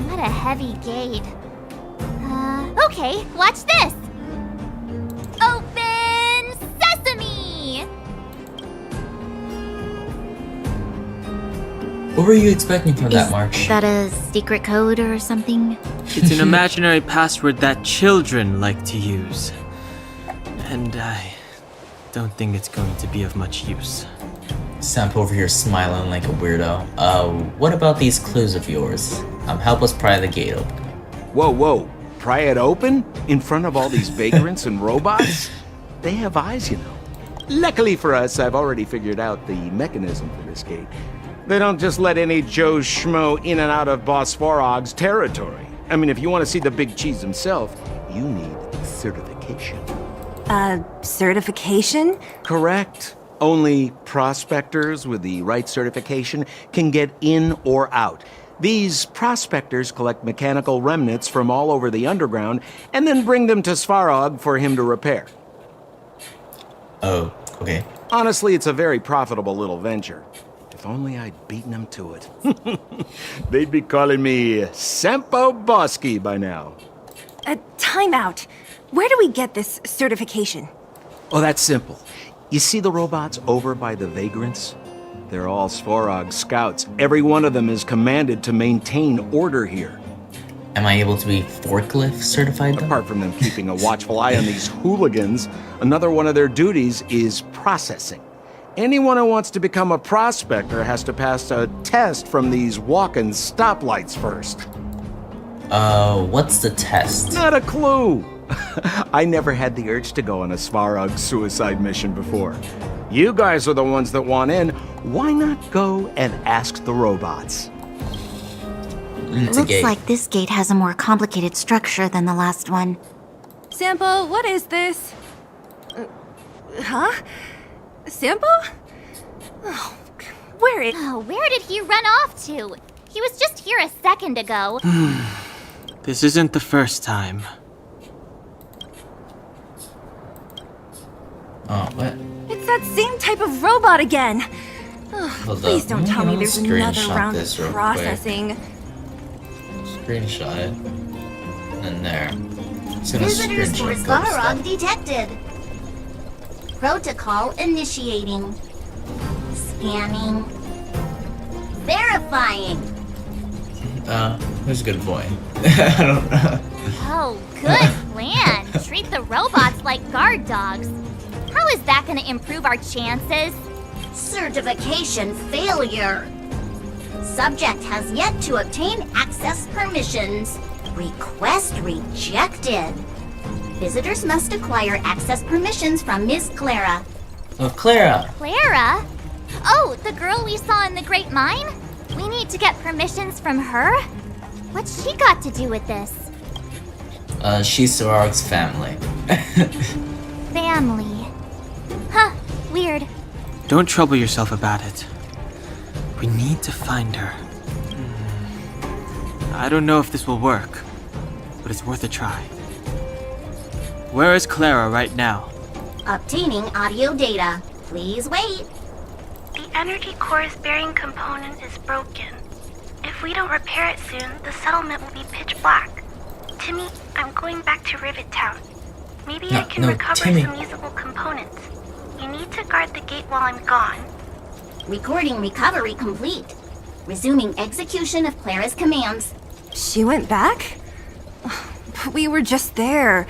What a heavy gate. Okay, watch this. Open sesame! What were you expecting from that, March? Is that a secret code or something? It's an imaginary password that children like to use. And I don't think it's going to be of much use. Sampo over here smiling like a weirdo. What about these clues of yours? Help us pry the gate open. Whoa. Pry it open? In front of all these vagrants and robots? They have eyes, you know. Luckily for us, I've already figured out the mechanism for this gate. They don't just let any Joe Schmo in and out of Boss Svarog's territory. I mean, if you want to see the big cheese himself, you need certification. Certification? Correct. Only prospectors with the right certification can get in or out. These prospectors collect mechanical remnants from all over the underground and then bring them to Svarog for him to repair. Oh, okay. Honestly, it's a very profitable little venture. If only I'd beaten them to it. They'd be calling me Sempo Bosky by now. Time out. Where do we get this certification? Oh, that's simple. You see the robots over by the vagrants? They're all Svarog scouts. Every one of them is commanded to maintain order here. Am I able to be forklift certified then? Apart from them keeping a watchful eye on these hooligans, another one of their duties is processing. Anyone who wants to become a prospector has to pass a test from these walking stoplights first. What's the test? Not a clue. I never had the urge to go on a Svarog suicide mission before. You guys are the ones that want in. Why not go and ask the robots? Looks like this gate has a more complicated structure than the last one. Sampo, what is this? Huh? Sampo? Oh, where did he run off to? He was just here a second ago. This isn't the first time. Oh, what? It's that same type of robot again. Ugh, Hold please up. don't tell me there's another Screenshot round this of real processing. Screenshot it. And there. It's gonna Visitors for screenshot all the stuff. Svarog detected. Protocol initiating. Scanning. Verifying. Who's a good boy? I don't know. Oh, good plan. Treat the robots like guard dogs. How is that going to improve our chances? Certification failure. Subject has yet to obtain access permissions. Request rejected. Visitors must acquire access permissions from Miss Clara. Oh, Clara! Clara? Oh, the girl we saw in the Great Mine? We need to get permissions from her? What's she got to do with this? She's Svarog's family. Family. Huh, weird. Don't trouble yourself about it. We need to find her. I don't know if this will work, but it's worth a try. Where is Clara right now? Obtaining audio data. Please wait. The energy core's bearing component is broken. If we don't repair it soon, the settlement will be pitch black. Timmy, I'm going back to Rivet Town. Maybe I can recover Timmy. some usable components. You need to guard the gate while I'm gone. Recording recovery complete. Resuming execution of Clara's commands. She went back? But we were just there.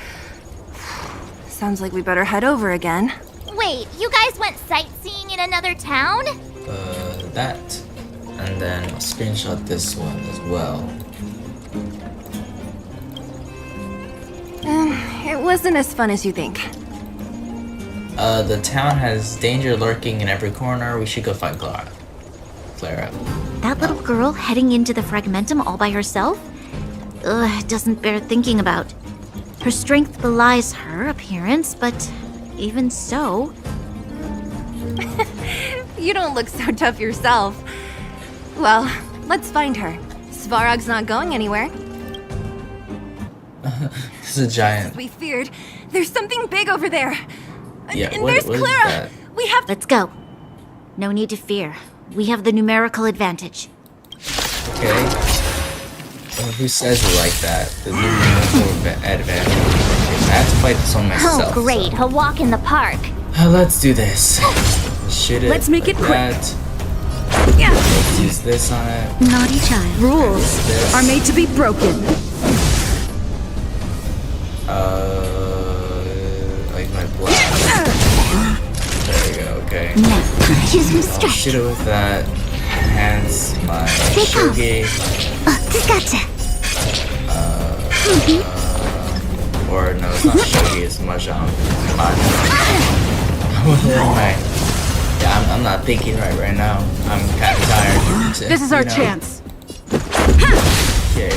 Sounds like we better head over again. Wait, you guys went sightseeing in another town? That. And then I'll screenshot this one as well. It wasn't as fun as you think. The town has danger lurking in every corner. We should go find Clara. That little girl heading into the Fragmentum all by herself? Ugh, it doesn't bear thinking about. Her strength belies her appearance, but even so... You don't look so tough yourself. Well, let's find her. Svarog's not going anywhere. This is a giant. As we feared, there's something big over there. Yeah, And what there's is Clara. that? We have Let's go. No need to fear. We have the numerical advantage. Okay. Well, who says it like that? The numerical advantage. I have to fight this one myself. Oh, great. A walk in the park. Let's do this. Shoot it. Let's make like it quick. that. Yeah. Let's use this on it. Naughty child. Rules are made to be broken. Like my blast. There we go, okay. I'll shoot it with that. Enhance my shogi. Gotcha. Or no, it's not shogi, it's mahjong. Yeah, I'm not thinking right now. I'm kind of tired. This is our chance. Okay.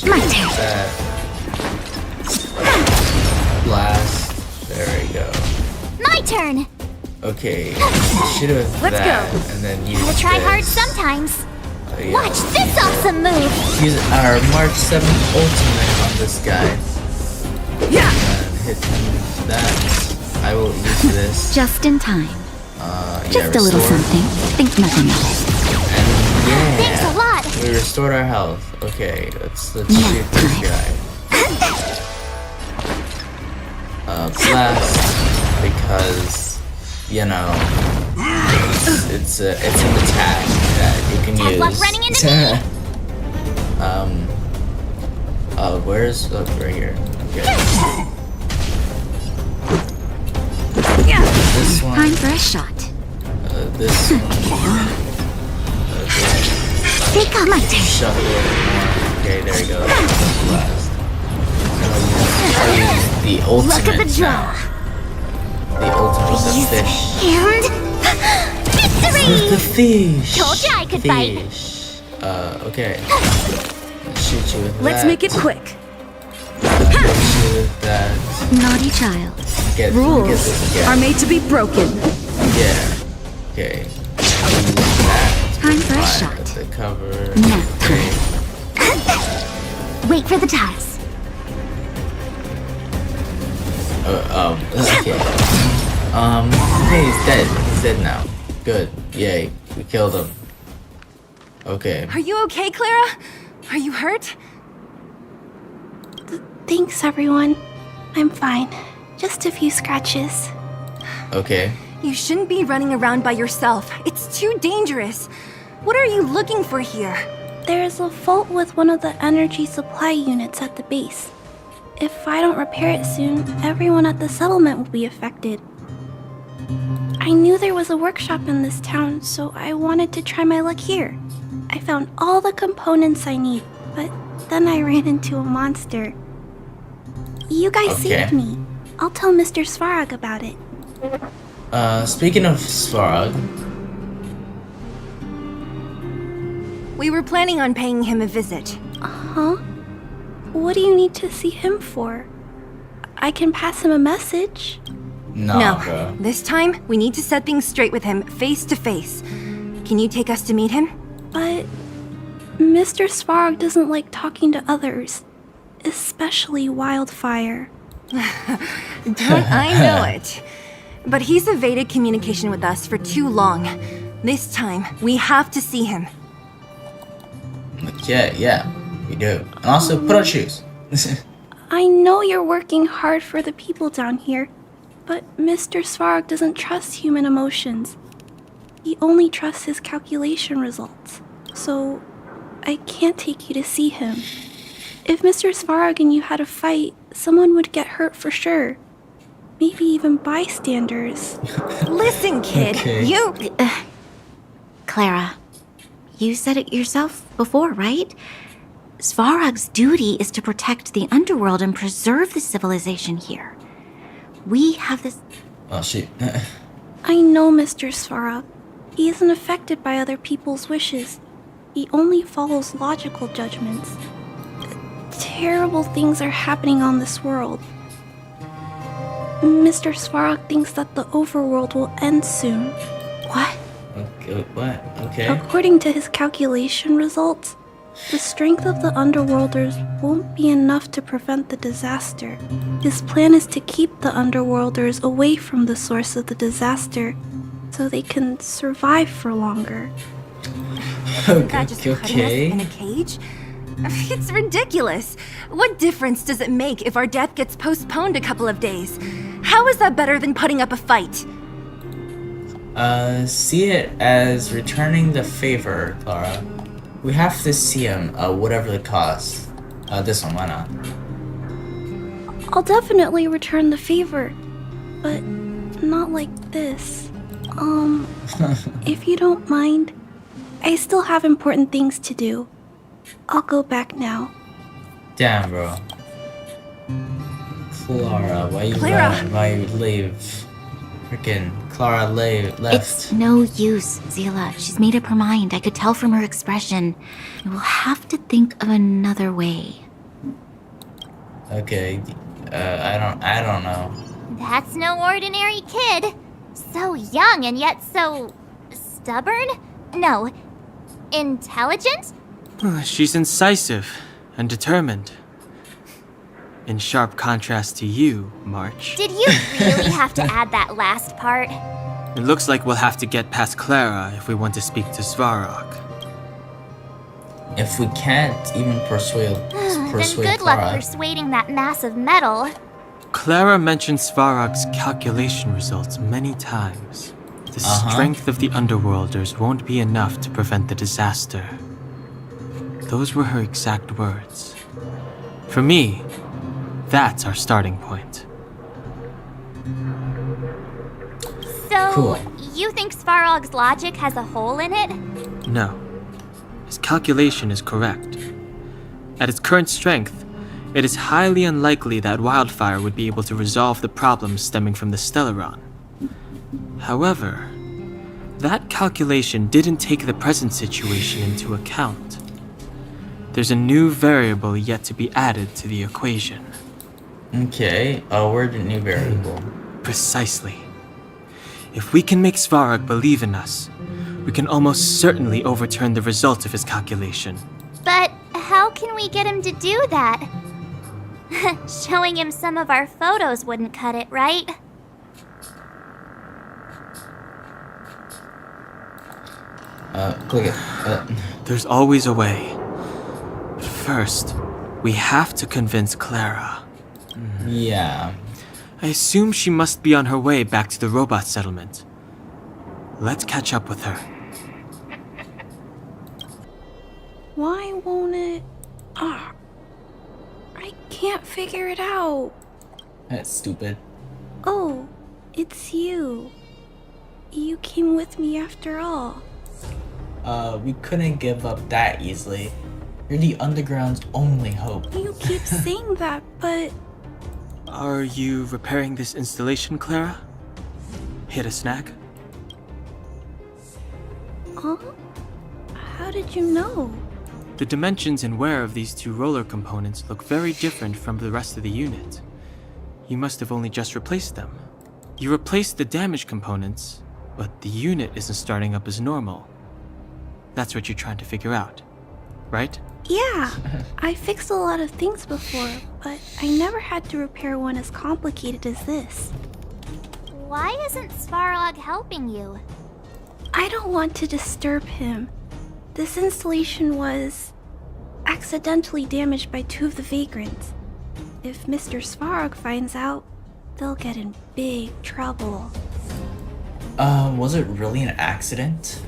My turn. That. Blast. There we go. My turn. Okay. Shoot it with Let's that, go. and then use Gotta try this. hard sometimes. Yeah. Watch this awesome move. Use our March 7th ultimate on this guy. Yeah. And hit him with that. I will use this. Just in time. Yeah, Just a little restore. something. Think nothing of it. And yeah. Thanks a lot. We restored our health. Okay, let's shoot this guy. Blast, because you know it's an attack that you can use. Luck running into me. Where's right here? Okay. This one. Time for a shot. This one. Take on my turn. Shuffle it more. Okay, there we go. Blast. I'll use the ultimate Look at the draw. now. The ultimate, the fish. And victory! The fish! Told you I could fight. Fish. Okay. Shoot you with Let's that. make it quick. Shoot you with that. Naughty child. Get Rules this again. are made to be broken. Yeah. Okay. Use that. Time for a Fine, shot. The cover. Now. Okay. Wait for the tiles. Okay. Hey, he's dead. He's dead now. Good. Yay. We killed him. Okay. Are you okay, Clara? Are you hurt? Thanks, everyone. I'm fine. Just a few scratches. Okay. You shouldn't be running around by yourself. It's too dangerous. What are you looking for here? There is a fault with one of the energy supply units at the base. If I don't repair it soon, everyone at the settlement will be affected. I knew there was a workshop in this town, so I wanted to try my luck here. I found all the components I need, but then I ran into a monster. You guys saved me. I'll tell Mr. Svarog about it. Speaking of Svarog, we were planning on paying him a visit. Huh? What do you need to see him for? I can pass him a message. no, bro. This time, we need to set things straight with him, face to face. Can you take us to meet him? But Mr. Svarog doesn't like talking to others, especially Wildfire. Don't I know it? But he's evaded communication with us for too long. This time, we have to see him. Okay, yeah, we do. And also, put on shoes. I know you're working hard for the people down here, but Mr. Svarog doesn't trust human emotions. He only trusts his calculation results. So, I can't take you to see him. If Mr. Svarog and you had a fight, someone would get hurt for sure. Maybe even bystanders. Listen, kid, you... Clara, you said it yourself before, right? Svarog's duty is to protect the underworld and preserve the civilization here. We have this... Oh, shit. I know Mr. Svarog. He isn't affected by other people's wishes. He only follows logical judgments. Terrible things are happening on this world. Mr. Svarog thinks that the overworld will end soon. What? Okay, what? Okay. According to his calculation results, the strength of the Underworlders won't be enough to prevent the disaster. His plan is to keep the Underworlders away from the source of the disaster, so they can survive for longer. That just putting us in a cage? It's ridiculous. What difference does it make if our death gets postponed a couple of days? How is that better than putting up a fight? See it as returning the favor, Clara. We have to see him, whatever the cost. This one, why not? I'll definitely return the favor, but not like this. If you don't mind, I still have important things to do. I'll go back now. Damn, bro. Clara, why you run? Why you leave? Freaking Clara left. It's no use, Zila. She's made up her mind. I could tell from her expression. We'll have to think of another way. Okay, I don't know. That's no ordinary kid. So young and yet so stubborn? No, intelligent? She's incisive and determined. In sharp contrast to you, March. Did you really have to add that last part? It looks like we'll have to get past Clara if we want to speak to Svarog. If we can't even persuade Then good Clara. luck persuading that mass of metal. Clara mentioned Svarog's calculation results many times. The strength of the Underworlders won't be enough to prevent the disaster. Those were her exact words. For me, that's our starting point. So, Cool. you think Svarog's logic has a hole in it? No. His calculation is correct. At its current strength, it is highly unlikely that Wildfire would be able to resolve the problems stemming from the Stellaron. However, that calculation didn't take the present situation into account. There's a new variable yet to be added to the equation. Okay, where's the new variable? Precisely. If we can make Svarog believe in us, we can almost certainly overturn the result of his calculation. But how can we get him to do that? Showing him some of our photos wouldn't cut it, right? Click it. There's always a way. But first, we have to convince Clara. Yeah. I assume she must be on her way back to the robot settlement. Let's catch up with her. Why won't it? Ah, I can't figure it out. That's stupid. Oh, it's you. You came with me after all. We couldn't give up that easily. You're the Underground's only hope. You keep saying that, but... Are you repairing this installation, Clara? Hit a snag? Huh? How did you know? The dimensions and wear of these two roller components look very different from the rest of the unit. You must have only just replaced them. You replaced the damaged components, but the unit isn't starting up as normal. That's what you're trying to figure out, right? Yeah, I fixed a lot of things before, but I never had to repair one as complicated as this. Why isn't Svarog helping you? I don't want to disturb him. This installation was accidentally damaged by 2 of the vagrants. If Mr. Svarog finds out, they'll get in big trouble. Was it really an accident?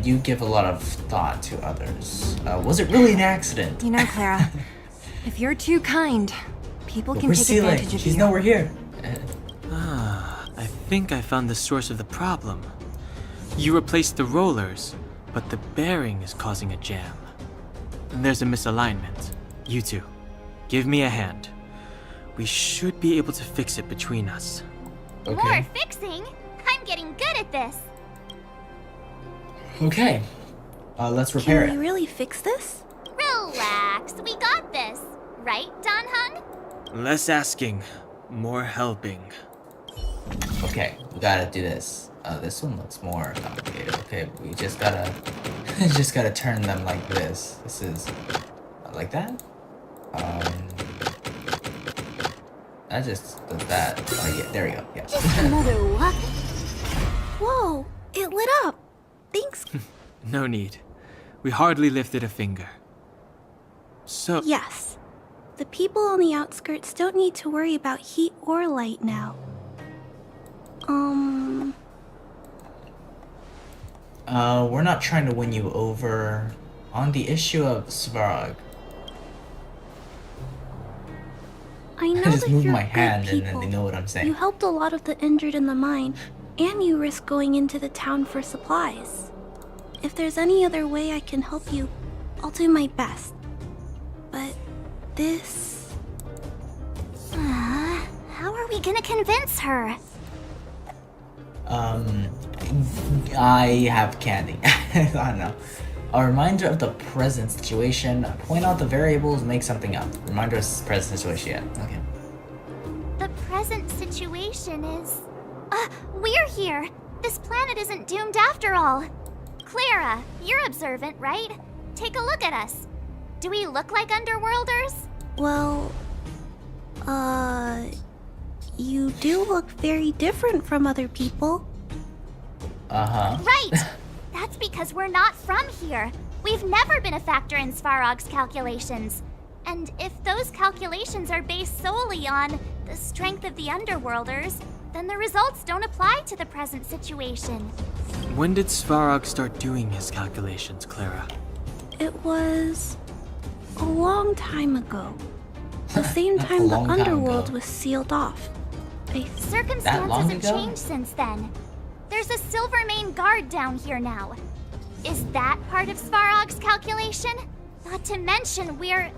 You give a lot of thought to others. Was it really an accident? You know, Clara, if you're too kind, people can Where's take Celia? advantage of She's you. nowhere here. I think I found the source of the problem. You replaced the rollers, but the bearing is causing a jam. There's a misalignment. You two, give me a hand. We should be able to fix it between us. More fixing? I'm getting good at this. Okay. Let's repair Can it. we really fix this? Relax, we got this. Right, Don Hung? Less asking, more helping. Okay, we gotta do this. This one looks more complicated. Okay, we just gotta turn them like this. This is like that. I just does that. Oh yeah, there we go. Yeah. Just another what? Whoa, it lit up. Thanks. No need. We hardly lifted a finger. So... Yes. The people on the outskirts don't need to worry about heat or light now. We're not trying to win you over. On the issue of Svarog. I know I just that move you're my good hand and then people. they know what I'm saying. You helped a lot of the injured in the mine, and you risked going into the town for supplies. If there's any other way I can help you, I'll do my best. But this... How are we gonna convince her? I have candy. I don't know. A reminder of the present situation. Point out the variables, make something up. Reminder of present situation. Yeah, okay. The present situation is... we're here. This planet isn't doomed after all. Clara, you're observant, right? Take a look at us. Do we look like Underworlders? Well... You do look very different from other people. Uh-huh. Right! That's because we're not from here. We've never been a factor in Svarog's calculations. And if those calculations are based solely on the strength of the Underworlders, then the results don't apply to the present situation. When did Svarog start doing his calculations, Clara? It was... a long time ago. The same That's a time the long time Underworld ago. was sealed off. Circumstances have changed since then. There's a Silvermane guard down here now. Is that part of Svarog's calculation? Not to mention we're...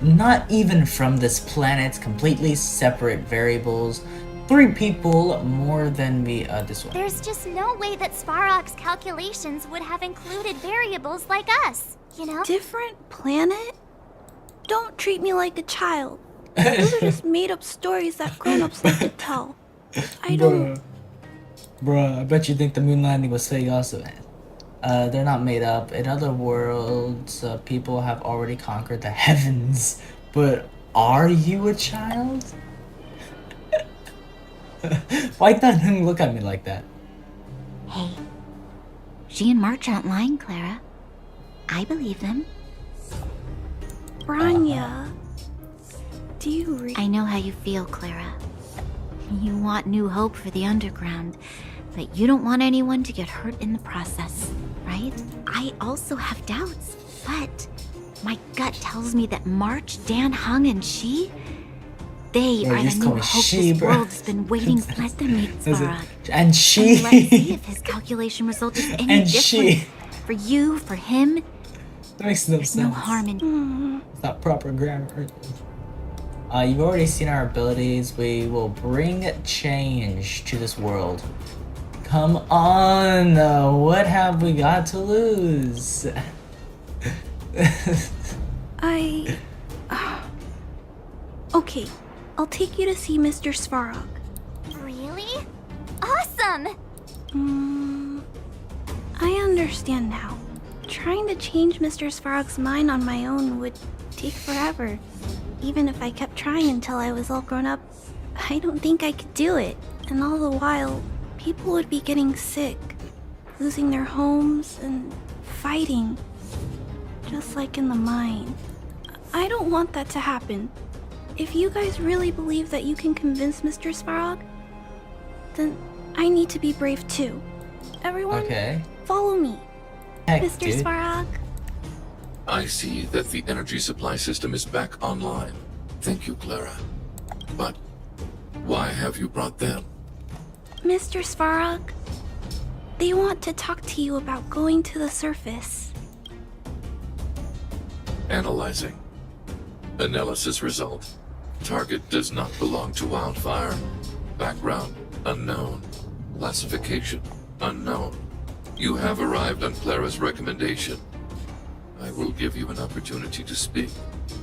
Not even from this planet, completely separate variables. 3 people more than me, this one. There's just no way that Svarog's calculations would have included variables like us, you know? Different planet? Don't treat me like a child. Those are just made-up stories that grown-ups like to tell. I don't... Bruh, I bet you think the moon landing was fake also, man. They're not made up. In other worlds, people have already conquered the heavens. But are you a child? Why not look at me like that? Hey, She and March aren't lying, Clara. I believe them. Branya, do you I know how you feel, Clara. You want new hope for the underground, but you don't want anyone to get hurt in the process, right? I also have doubts, but my gut tells me that March, Dan Hung, and she, they are the new hope this world's been waiting. Let them meet Svarog. And she. And let's see if his calculation result is any And different. she. For you, for him. That makes no There's sense. no harm in. It's not proper grammar. You've already seen our abilities. We will bring change to this world. Come on, what have we got to lose? Okay, I'll take you to see Mr. Svarog. Really? Awesome! I understand now. Trying to change Mr. Svarog's mind on my own would take forever. Even if I kept trying until I was all grown up, I don't think I could do it. And all the while, people would be getting sick, losing their homes, and fighting. Just like in the mine. I don't want that to happen. If you guys really believe that you can convince Mr. Svarog, then I need to be brave too. Everyone, follow me. Mr. Svarog. I see that the energy supply system is back online. Thank you, Clara. But why have you brought them? Mr. Svarog, they want to talk to you about going to the surface. Analyzing. Analysis result. Target does not belong to Wildfire. Background unknown. Classification unknown. You have arrived on Clara's recommendation. I will give you an opportunity to speak.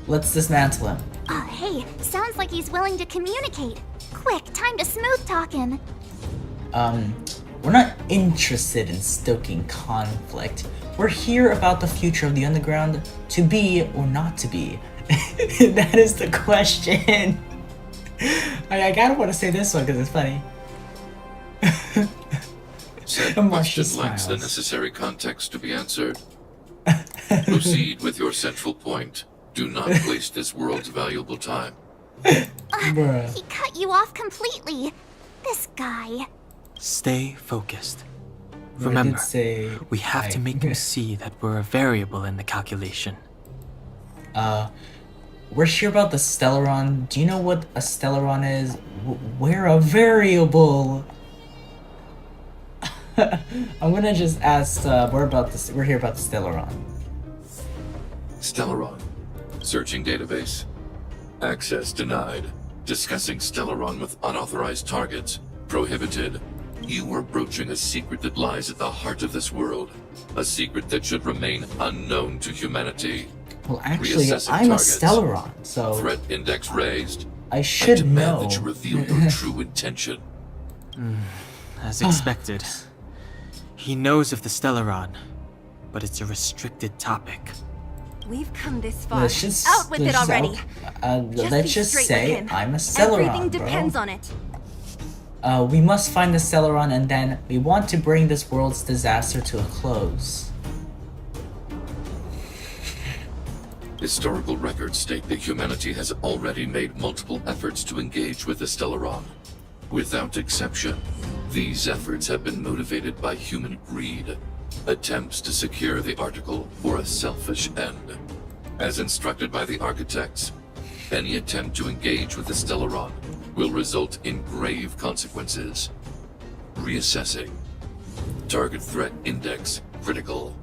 Let's dismantle him. Oh, hey, sounds like he's willing to communicate. Quick, time to smooth talk him. We're not interested in stoking conflict. We're here about the future of the underground, to be or not to be. That is the question. I kinda want to say this one because it's funny. Said question lacks the necessary context to be answered. Proceed with your central point. Do not waste this world's valuable time. He cut you off completely. This guy. Stay focused. Remember, we have to make him see that we're a variable in the calculation. We're sure about the Stellaron. Do you know what a Stellaron is? We're a variable. I'm gonna just ask. We're here about the Stellaron. Stellaron. Searching database. Access denied. Discussing Stellaron with unauthorized targets. Prohibited. You are broaching a secret that lies at the heart of this world. A secret that should remain unknown to humanity. Well, actually, I'm a Stellaron, so... Threat index raised. I should know. That you reveal your true intention. As expected. He knows of the Stellaron, but it's a restricted topic. We've come this far. Let's just, Out with it already. Let's just say I'm a Stellaron, Everything depends on it. We must find the Stellaron, and then we want to bring this world's disaster to a close. Historical records state that humanity has already made multiple efforts to engage with the Stellaron. Without exception, these efforts have been motivated by human greed, attempts to secure the article for a selfish end. As instructed by the architects, any attempt to engage with the Stellaron will result in grave consequences. Reassessing. Target threat index critical.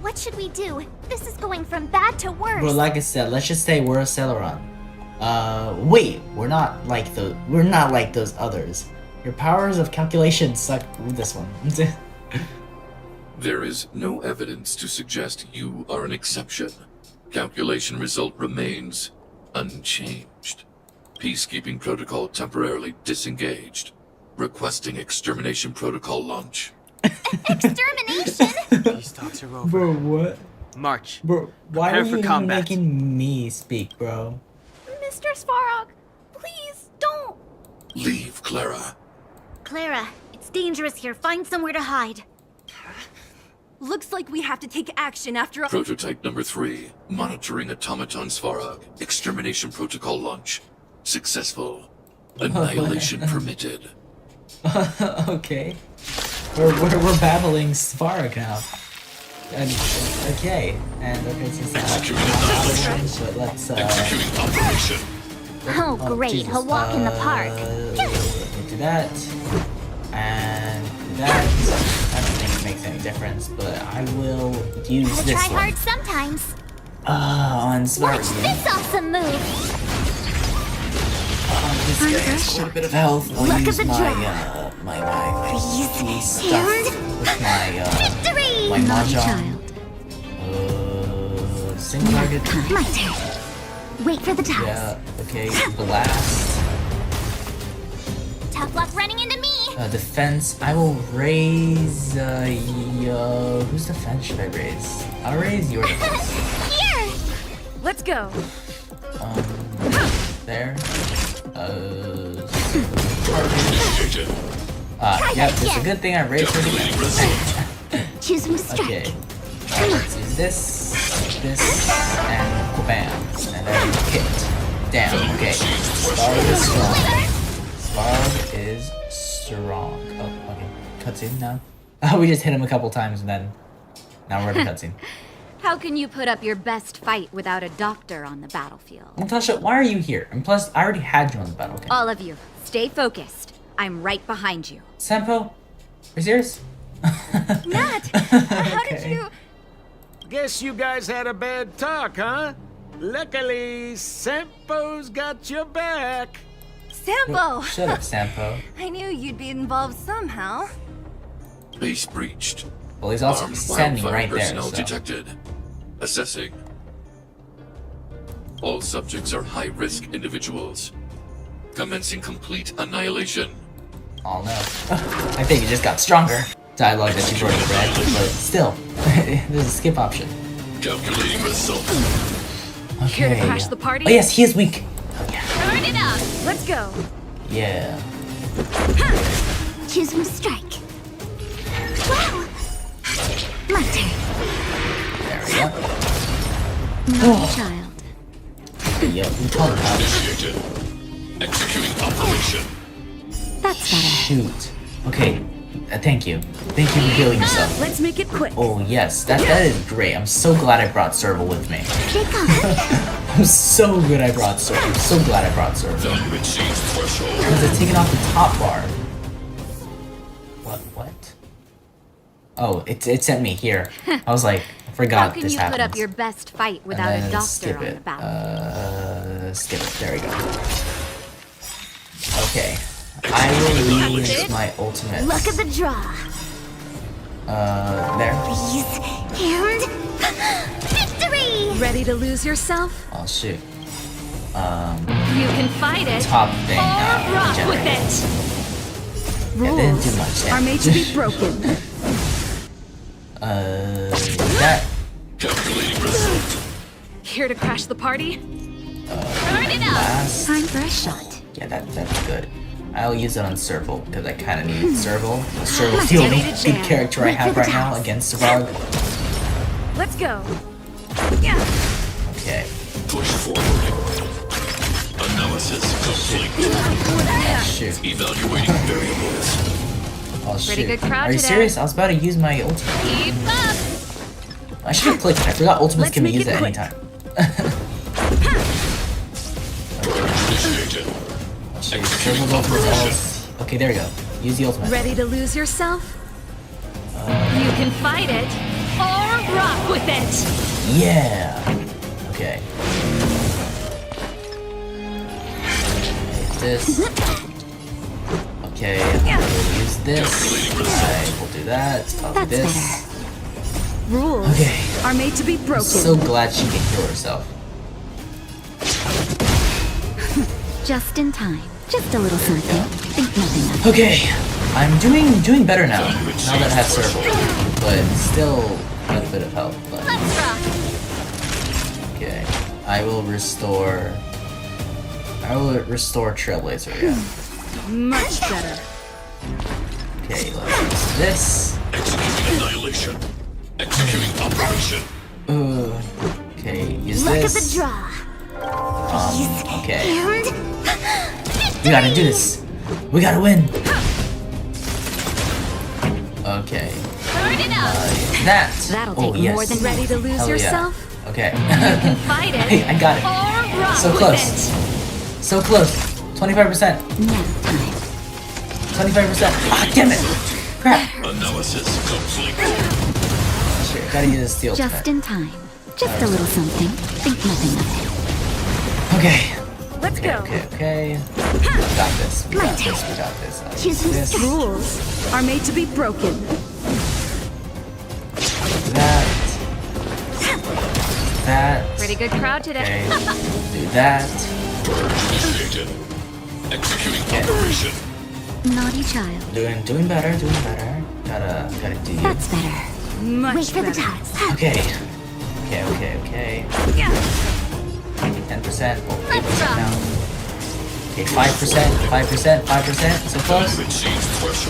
What should we do? This is going from bad to worse. Well, like I said, let's just say we're a Stellaron. Wait, we're not like those others. Your powers of calculation suck with this one. There is no evidence to suggest you are an exception. Calculation result remains unchanged. Peacekeeping protocol temporarily disengaged. Requesting extermination protocol launch. Extermination? These talks are over. Bro, what? March. Bro, why Prepare are for you combat. making me speak, bro? Mr. Svarog, please don't. Leave, Clara. Clara, it's dangerous here. Find somewhere to hide. Looks like we have to take action after all. Prototype number 3. Monitoring automaton Svarog. Extermination protocol launch. Successful. Annihilation permitted. Okay. We're battling Svarog now. And, okay. And okay, since but let's operation. Oh, great. Jesus. A walk in the park. Do that. And do that. I don't think it makes any difference, but I will use Gotta this try one. hard sometimes. On Svarog. Watch this awesome move. This guy has quite a bit of health. I'll Look use at the my, draw. my Freeze stuff and with my, victory! my Naughty mahjong. Single target. My turn. Wait for the tiles. Yeah, okay, blast. Tough luck running into me. Defense, I will raise, whose defense should I raise? I'll raise your defense. Here! Let's go. There. Yep, it's a good thing I raised her defense. Choose my strike. Okay. Let's use this, and bam. And then hit. Damn, okay. Svarog is strong. Svarog is strong. Oh, okay. Cutscene now. Oh, we just hit him a couple times and then now we're at a cutscene. How can you put up your best fight without a doctor on the battlefield? Natasha, why are you here? And plus, I already had you on the battlefield. All of you, stay focused. I'm right behind you. Senpo? Are you serious? Nat, how did you? Guess you guys had a bad talk, huh? Luckily, Senpo's got your back. Sampo! Shut up, Senpo. I knew you'd be involved somehow. Base breached. Well, he's also Armed standing wildfire right there, personnel so. detected. Assessing. All subjects are high-risk individuals. Commencing complete annihilation. Oh no. I think it just got stronger. Dialogue that you've already read, but still, there's a skip option. Calculating result. Okay. Here to crash the party? Oh yes, he is weak. Turn it up. Let's go. Yeah. Choose my strike. Wow! My turn. There we go. Naughty child. Yeah, we told him how to Executing operation. That's better. shoot. Okay. Thank you. Thank you for healing yourself. Let's make it quick. Oh yes, that is great. I'm so glad I brought Serval with me. I'm so good I brought Serval. I'm so glad I brought Serval. Because it's taken off the top bar. What? Oh, it sent me here. I was like, I forgot How can this you happens. put up your best fight without And a then doctor skip on it. the battlefield? Skip it. There we go. Okay. I will use my ultimate. Look at the draw. There. Freeze and victory! Ready to lose yourself? Oh shoot. You can fight it. Top thing. Or rock with generated. it. Yeah, they didn't do much Are made to be broken. that. Calculating result. Here to crash the party? Turn it up! Last. Time for a shot. Yeah, that's good. I'll use it on Serval because I kind of need Serval. Serval's the only good character I have right now against Svarog. Let's go. Okay. Push forward. Analysis complete. Oh, shoot. Evaluating variables. Oh shoot. Pretty good crowd Are you today. serious? I was about to use my ultimate. Keep up. I should have clicked it. I forgot ultimates Let's can be make used it at any quick. time. Initiated. Serval's ultimate else. Okay, there we go. Use the ultimate. Ready to lose yourself? You can fight it or rock with it. Yeah. Okay. This. Okay, I'll use this. I will do that. I'll do this. Rules Okay. are made to be I'm broken. so glad she can heal herself. Just in time. Just a little something. Think nothing of it. Okay, I'm doing better now. Now that I have Serval, but still a bit of help. But Let's rock. okay, I will restore Trailblazer. Yeah. Much better. Okay, let's use this. Executing annihilation. Executing operation. Okay, use Luck this. of the draw. Okay. And We gotta do this. We gotta win. Okay. burn it up. That. That'll Oh, take yes. more than Ready to lose Hell yeah. yourself? Okay. You can fight it. Hey, I got it. Or rock So with close. it. So close. 25%. 25%. Ah, damn it. Crap. Analysis complete. Shit, gotta use a steel Just pen. in time. Just a little something. Think nothing of it. Okay. Let's go. Okay. We got this. We got this. We got this. This. Rules are made to be broken. That. Pretty good crowd today. Okay. Do that. Initiated. Executing operation. Naughty child. Doing better. Gotta do. That's better. Much Wait for the better. task. Okay. 10%. Oh, 8% now. Okay, 5%. So close. So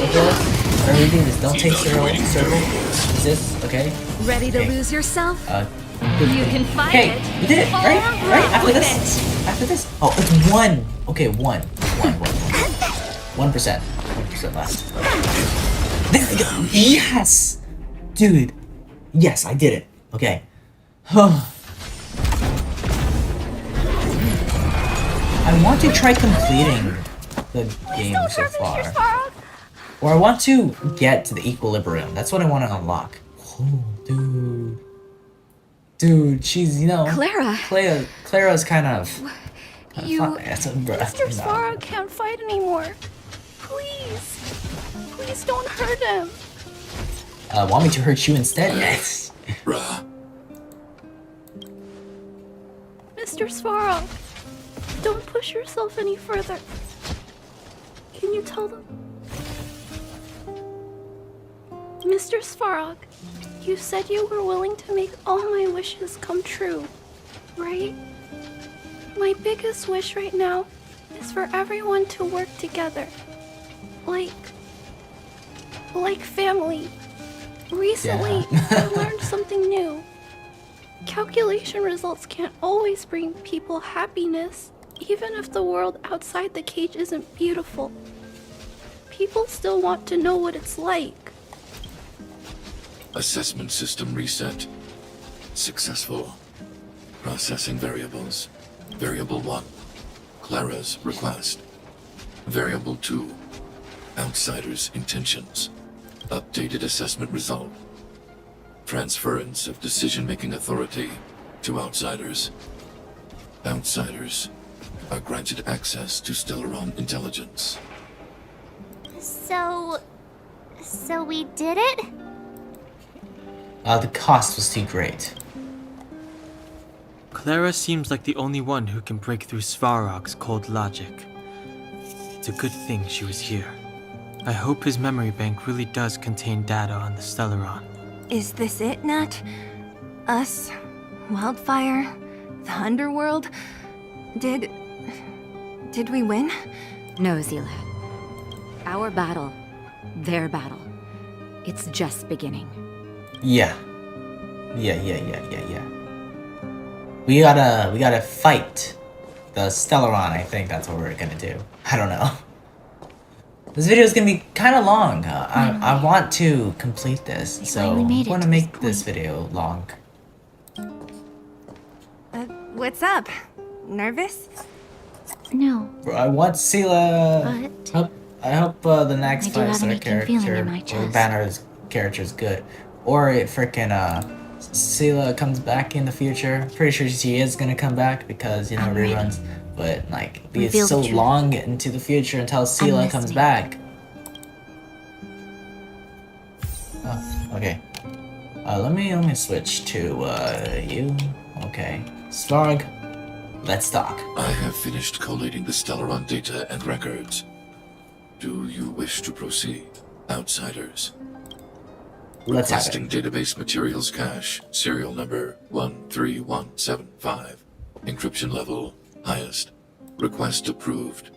close. Whatever you do is don't take circle. Is this okay? Ready to Okay. lose yourself? Good. You can fight Okay, it. we did it, or right? Right? rock After with this? it. After this? Oh, it's 1. Okay, 1%. 1% left. There we go. Yes! Dude. Yes, I did it. Okay. I want to try completing the game so far. Or I want to get to the equilibrium. That's what I want to unlock. Oh, dude. Dude, she's, Clara. Clara's kind of... You... Mr. Mr. Svarog can't fight anymore. Please. Please don't hurt him. Want me to hurt you instead? Yes. Mr. Svarog, don't push yourself any further. Can you tell them? Mr. Svarog, you said you were willing to make all my wishes come true, right? My biggest wish right now is for everyone to work together. Like family. Recently, I learned something new. Calculation results can't always bring people happiness, even if the world outside the cage isn't beautiful. People still want to know what it's like. Assessment system reset. Successful. Processing variables. Variable 1. Clara's request. Variable 2. Outsider's intentions. Updated assessment result. Transference of decision-making authority to outsiders. Outsiders are granted access to Stellaron intelligence. So we did it? The cost was too great. Clara seems like the only one who can break through Svarog's cold logic. It's a good thing she was here. I hope his memory bank really does contain data on the Stellaron. Is this it, Nat? Us? Wildfire? The Underworld? Did we win? No, Zila. Our battle, their battle. It's just beginning. Yeah. We gotta fight the Stellaron. I think that's what we're gonna do. I don't know. This video is gonna be kind of long. I want to complete this, so I'm gonna make this video long. What's up? Nervous? No. I want Sela. I hope the next I do have a 5-star nicking feeling in my character, or chest. Banner's character is good, or it frickin' Sela comes back in the future. Pretty sure she is gonna come back because reruns. But like, be Reveal so the truth. long into the future until Sela comes back. Oh, okay. Let me switch to you. Okay, Svarog, let's talk. I have finished collating the Stellaron data and records. Do you wish to proceed, outsiders? Let's have Requesting database materials cache, serial number 13175. Encryption level highest. Request approved.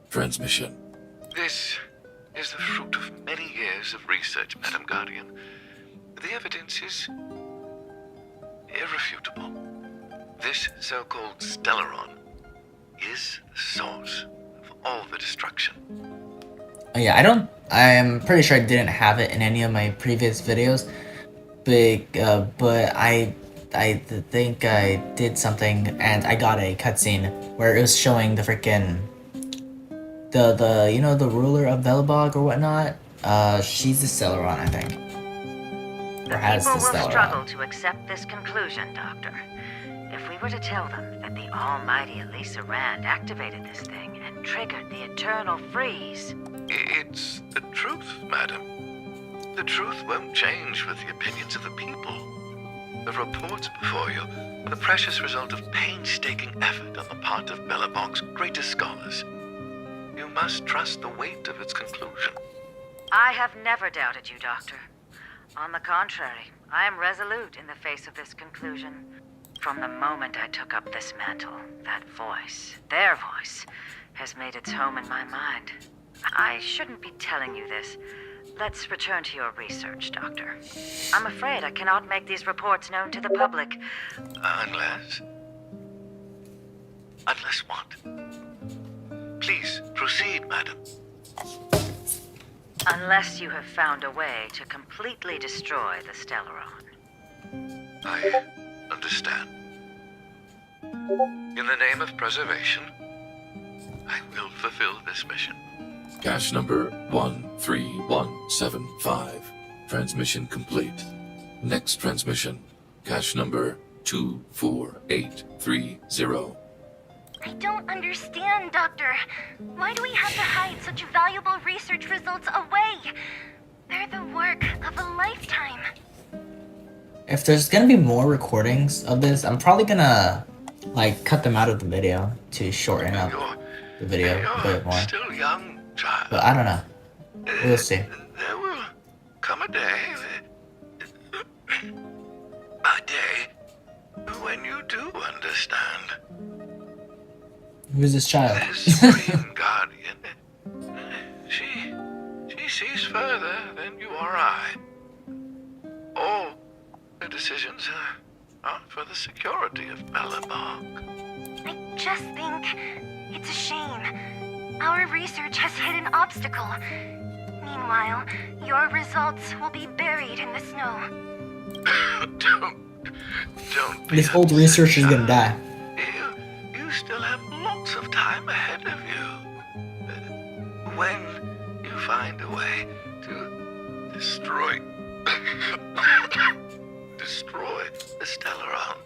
Transmission. This is the fruit of many years of research, Madam Guardian. The evidence is irrefutable. This so-called Stellaron is the source of all the destruction. Yeah, I'm pretty sure I didn't have it in any of my previous videos, but I think I did something and I got a cutscene where it was showing the freaking the you know, the ruler of Velbog or whatnot. She's the Stellaron, I think. Or has the People will Stellaron. struggle to accept this conclusion, Doctor. If we were to tell them that the almighty Elisa Rand activated this thing and triggered the eternal freeze. It's the truth, madam. The truth won't change with the opinions of the people. The reports before you are the precious result of painstaking effort on the part of Belobog's greatest scholars. You must trust the weight of its conclusion. I have never doubted you, Doctor. On the contrary, I am resolute in the face of this conclusion. From the moment I took up this mantle, that voice, their voice, has made its home in my mind. I shouldn't be telling you this. Let's return to your research, Doctor. I'm afraid I cannot make these reports known to the public. Unless what? Please, proceed, madam. Unless you have found a way to completely destroy the Stellaron. I understand. In the name of preservation, I will fulfill this mission. Cache number 13175. Transmission complete. Next transmission. Cache number 24830. I don't understand, Doctor. Why do we have to hide such valuable research results away? They're the work of a lifetime. If there's gonna be more recordings of this, I'm probably gonna like cut them out of the video to shorten up the video a bit more. Still young, child. But I don't know. We'll see. There will come a day, when you do understand. Who's this child? This Supreme Guardian, she sees further than you or I. All the decisions are for the security of Belobog. I just think it's a shame. Our research has hit an obstacle. Meanwhile, your results will be buried in the snow. Don't be This old researcher's gonna die. You still have lots of time ahead of you. When you find a way to destroy the Stellaron,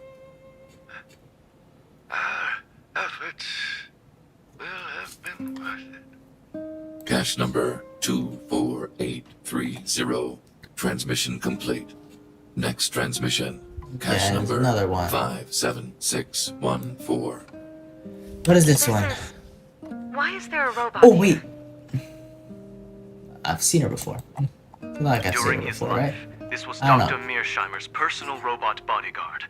our efforts will have been worth it. Cache number 24830. Transmission complete. Next transmission. Cache Yeah, number another one. 57614. What is this one? Why is there a robot? Oh wait, I've seen her before. I feel like I've seen During her his before, life, right? this was I don't Dr. know. Mearsheimer's personal robot bodyguard.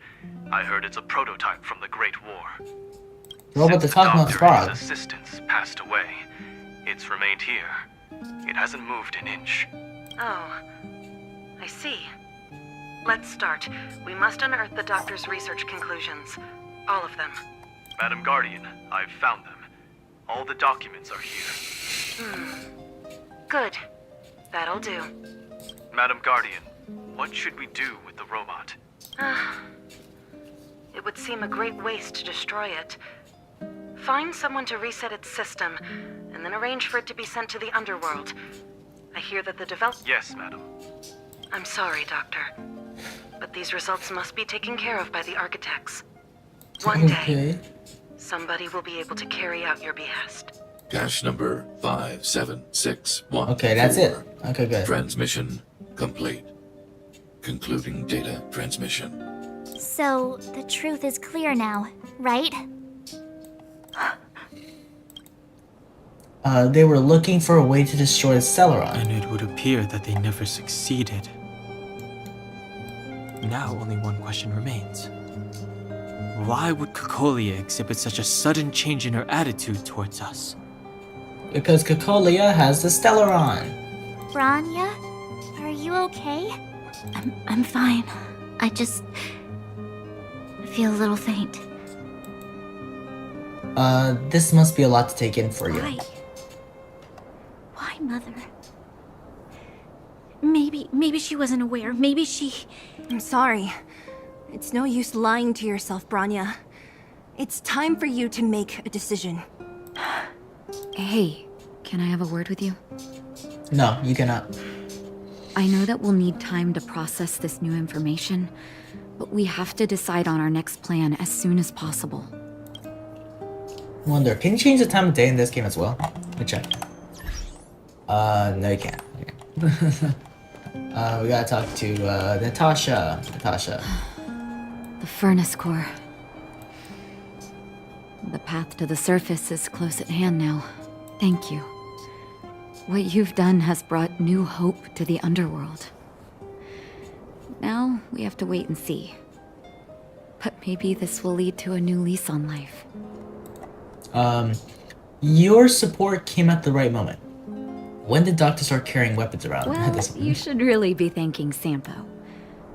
I heard it's a prototype from the Great War. The robot that's talking about Doctor and Sparrow. his assistants passed away. It's remained here. It hasn't moved an inch. Oh, I see. Let's start. We must unearth the doctor's research conclusions. All of them. Madam Guardian, I've found them. All the documents are here. Good. That'll do. Madam Guardian, what should we do with the robot? It would seem a great waste to destroy it. Find someone to reset its system, and then arrange for it to be sent to the underworld. I hear that the Yes, madam. I'm sorry, Doctor. But these results must be taken care of by the architects. One day, somebody will be able to carry out your behest. Cache number 57614. Okay, that's it. Okay, good. Transmission complete. Concluding data transmission. So, the truth is clear now, right? They were looking for a way to destroy Stellaron. And it would appear that they never succeeded. Now only one question remains. Why would Cocolia exhibit such a sudden change in her attitude towards us? Because Cocolia has the Stellaron. Branya, are you okay? I'm fine. I just feel a little faint. This must be a lot to take in for you. Why, Mother? Maybe she wasn't aware. Maybe she... I'm sorry. It's no use lying to yourself, Branya. It's time for you to make a decision. Hey, can I have a word with you? No, you cannot. I know that we'll need time to process this new information, but we have to decide on our next plan as soon as possible. Wonder, can you change the time of day in this game as well? Let me check. No you can't. We gotta talk to, Natasha. The furnace core. The path to the surface is close at hand now. Thank you. What you've done has brought new hope to the underworld. Now, we have to wait and see. But maybe this will lead to a new lease on life. Your support came at the right moment. When did Doctor start carrying weapons around? Well, you should really be thanking Sampo.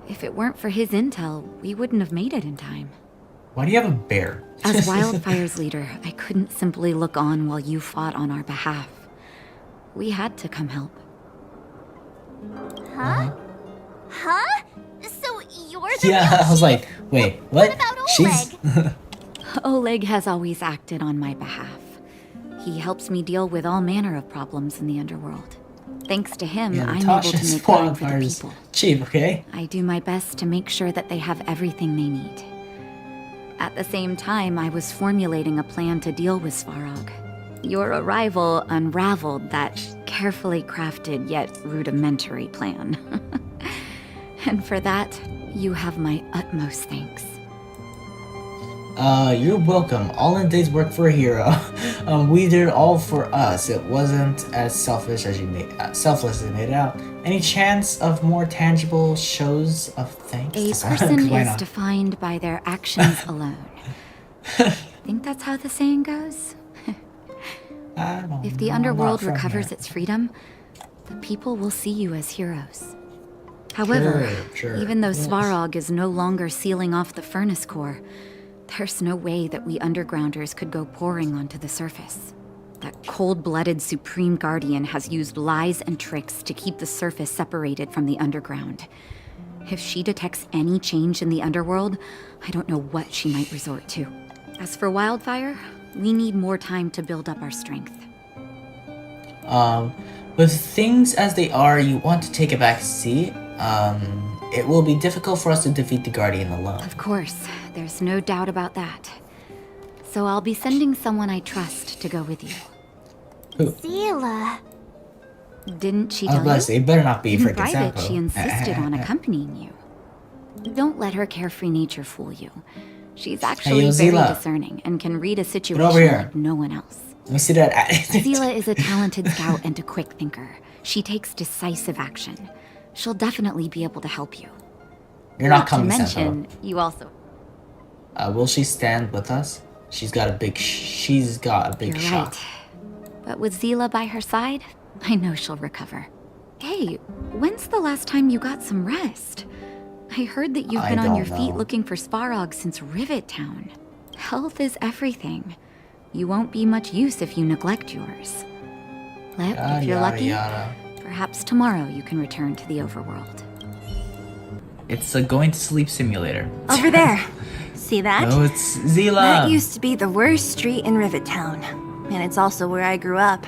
If it weren't for his intel, we wouldn't have made it in time. Why do you have a bear? As Wildfire's leader, I couldn't simply look on while you fought on our behalf. We had to come help. Huh? Huh? So you're the Yeah, real I was chief? like, wait, what? What about She's... Oleg has always acted on my behalf. He helps me deal with all manner of problems in the underworld. Thanks to him, Yeah, I'm able to Natasha's make time for the Wildfire's people. chief, okay? I do my best to make sure that they have everything they need. At the same time, I was formulating a plan to deal with Svarog. Your arrival unraveled that carefully crafted yet rudimentary plan. And for that, you have my utmost thanks. You're welcome. All in a day's work for a hero. We did it all for us. It wasn't as selfish as selfless as you made it out. Any chance of more tangible shows of thanks? A person Why is not? defined by their actions alone. Think that's how the saying goes? If the underworld recovers its freedom, the people will see you as heroes. However, Sure, even though yes. Svarog is no longer sealing off the furnace core, there's no way that we undergrounders could go pouring onto the surface. That cold-blooded Supreme Guardian has used lies and tricks to keep the surface separated from the underground. If she detects any change in the underworld, I don't know what she might resort to. As for Wildfire, we need more time to build up our strength. With things as they are, you want to take a back seat. It will be difficult for us to defeat the Guardian alone. Of course, there's no doubt about that. So I'll be sending someone I trust to go with you. Zila. Didn't she I was tell about to you? say, it better not be In freaking private, Sampo. she insisted on accompanying you. Don't let her carefree nature fool you. She's actually yo, very Zila. discerning and can read a over situation here. like no one else. Let me see that. Zila is a talented scout and a quick thinker. She takes decisive action. She'll definitely be able to help you. You're not coming, to Sampo. mention, you also... Will she stand with us? She's got a big You're shot. right. But with Zila by her side, I know she'll recover. Hey, when's the last time you got some rest? I heard that you've I been on your don't feet know. looking for Svarog since Rivet Town. Health is everything. You won't be much use if you neglect yours. Lip, if you're Yada, lucky, yada. perhaps tomorrow you can return to the overworld. It's a going to sleep simulator. Over there. See that? No, it's Zila. That used to be the worst street in Rivet Town. And it's also where I grew up.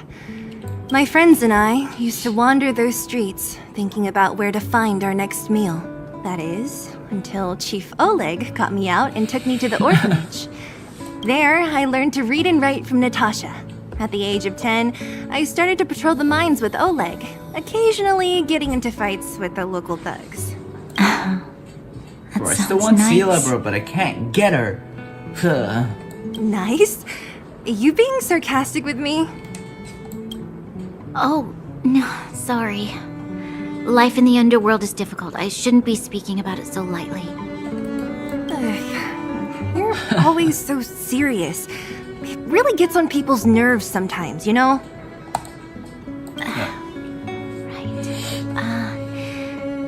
My friends and I used to wander those streets, thinking about where to find our next meal. That is, until Chief Oleg got me out and took me to the orphanage. There, I learned to read and write from Natasha. At the age of 10, I started to patrol the mines with Oleg, occasionally getting into fights with the local thugs. Bro, I still want Zila, bro, but I can't get her. Huh. Nice? You being sarcastic with me? Oh, no, sorry. Life in the underworld is difficult. I shouldn't be speaking about it so lightly. You're always so serious. It really gets on people's nerves sometimes, you know?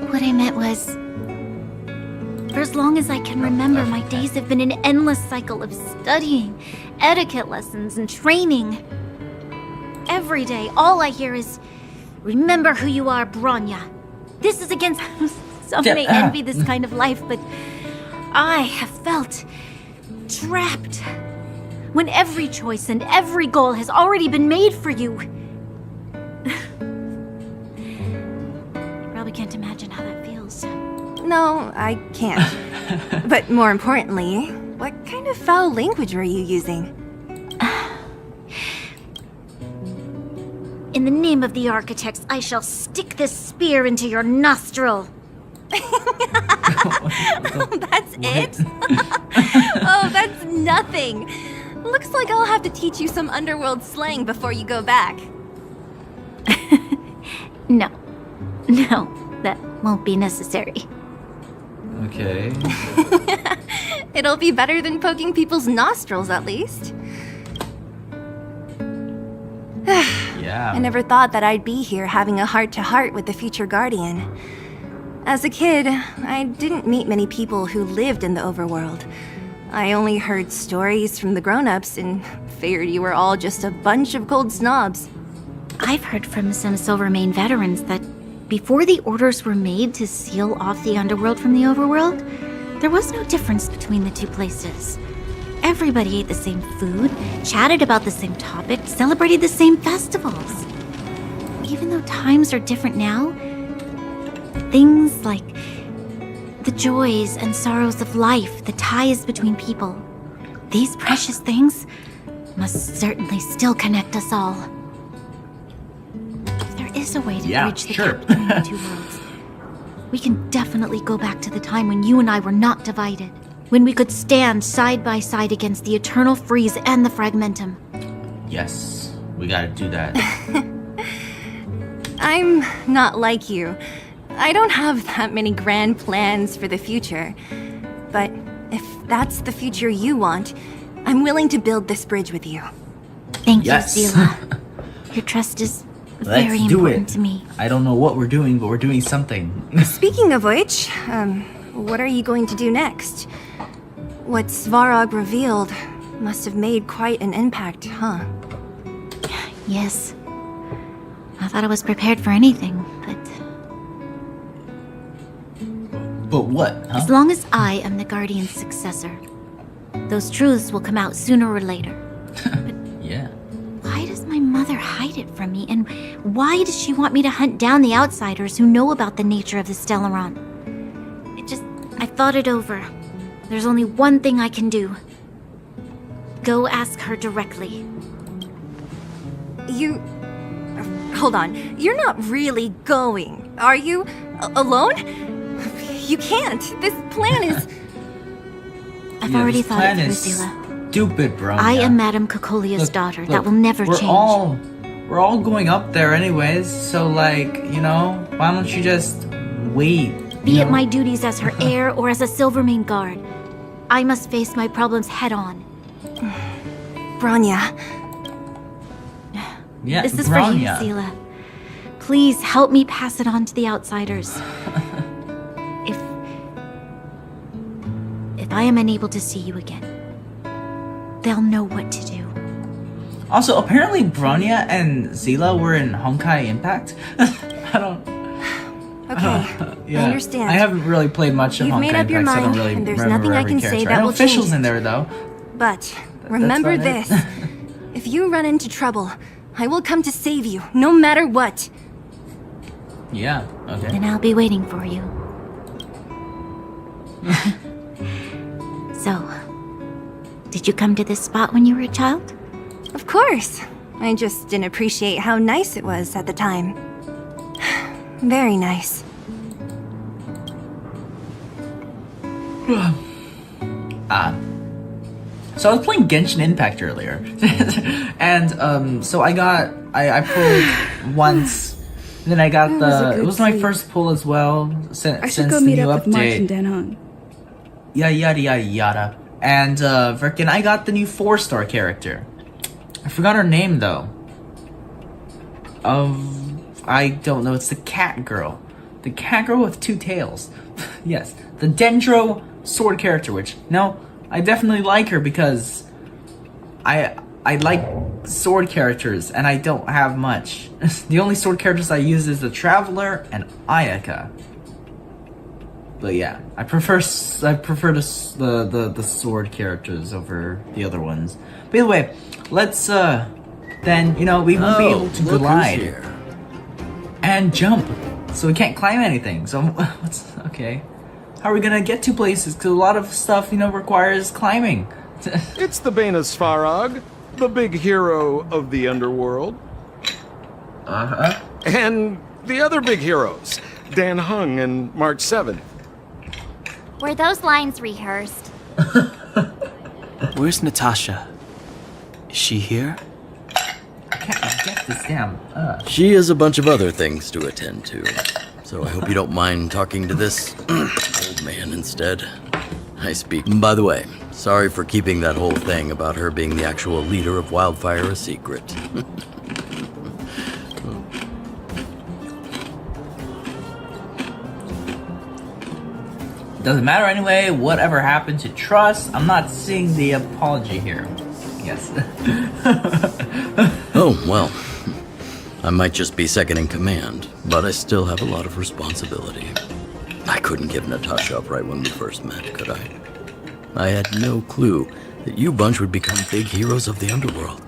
What I I meant was, for as long as I can remember, my days have been an endless cycle of studying, etiquette lessons, and training. Every day, all I hear is, remember who you are, Bronya. This is against... Some may envy this kind of life, but I have felt trapped. When every choice and every goal has already been made for you. You probably can't imagine how that feels. No, I can't. But more importantly, what kind of foul language were you using? In the name of the architects, I shall stick this spear into your nostril. That's it? Oh, that's nothing. Looks like I'll have to teach you some underworld slang before you go back. No, that won't be necessary. Okay. It'll be better than poking people's nostrils, at least. Yeah. I never thought that I'd be here having a heart-to-heart with the future Guardian. As a kid, I didn't meet many people who lived in the overworld. I only heard stories from the grown-ups and figured you were all just a bunch of cold snobs. I've heard from some Silvermane veterans that before the orders were made to seal off the underworld from the overworld, there was no difference between the two places. Everybody ate the same food, chatted about the same topics, celebrated the same festivals. Even though times are different now, things like the joys and sorrows of life, the ties between people, these precious things must certainly still connect us all. If there is a way to bridge the gap between the two worlds, we can definitely go back to the time when you and I were not divided. When we could stand side by side against the Eternal Freeze and the Fragmentum. Yes, we gotta do that. I'm not like you. I don't have that many grand plans for the future. But if that's the future you want, I'm willing to build this bridge with you. Thank you, Zila. Your trust is very important to me. I don't know what we're doing, but we're doing something. Speaking of which, what are you going to do next? What Svarog revealed must have made quite an impact, huh? Yes. I thought I was prepared for anything, but... But what, huh? As long as I am the Guardian's successor, those truths will come out sooner or later. Yeah. Why does my mother hide it from me, and why does she want me to hunt down the outsiders who know about the nature of the Stellaron? I thought it over. There's only one thing I can do. Go ask her directly. Hold on. You're not really going, are you? Alone? You can't. This plan is... I've already thought it through, Zila. Stupid, bro. I am Madame Cocolia's daughter. That will never change. We're all going up there anyways, so like, you know, why don't you just wait? Be it my duties as her heir or as a Silvermane guard, I must face my problems head on. Bronya. Yeah, this is for you, Zila. Please help me pass it on to the outsiders. If I am unable to see you again, they'll know what to do. Also, apparently Bronya and Zila were in Honkai Impact. I don't... Okay, yeah. I understand. I haven't really played much of You've Honkai made up your Impact, so I mind, don't really and there's remember nothing I every can character. say I that know will Official's change in there, though. But remember That's this. If you run into trouble, I will come to save you, no matter what. Yeah, okay. Then I'll be waiting for you. So, did you come to this spot when you were a child? Of course. I just didn't appreciate how nice it was at the time. Very nice. So I was playing Genshin Impact earlier, and so I pulled once, then I got it was my first pull as well since the new update. Yada yada yada yada, and frickin' I got the new 4-star character. I forgot her name though. I don't know. It's the cat girl. The cat girl with two tails. Yes, the Dendro sword character, which, no, I definitely like her because I like sword characters and I don't have much. The only sword characters I use is the Traveler and Ayaka. But yeah, I prefer the sword characters over the other ones. By the way, let's then, you know, we won't be able to glide and jump, so we can't climb anything. So what's okay? How are we gonna get to places? Because a lot of stuff, you know, requires climbing. It's the Bane of Svarog, the big hero of the underworld. Uh-huh. And the other big heroes, Dan Hung and March 7th. Were those lines rehearsed? Where's Natasha? Is she here? I can't get this damn. She has a bunch of other things to attend to, so I hope you don't mind talking to this old man instead. I speak. By the way, sorry for keeping that whole thing about her being the actual leader of Wildfire a secret. Doesn't matter anyway, whatever happened to trust, I'm not seeing the apology here. Yes. Oh, well. I might just be second in command, but I still have a lot of responsibility. I couldn't give Natasha up right when we first met, could I? I had no clue that you bunch would become big heroes of the underworld.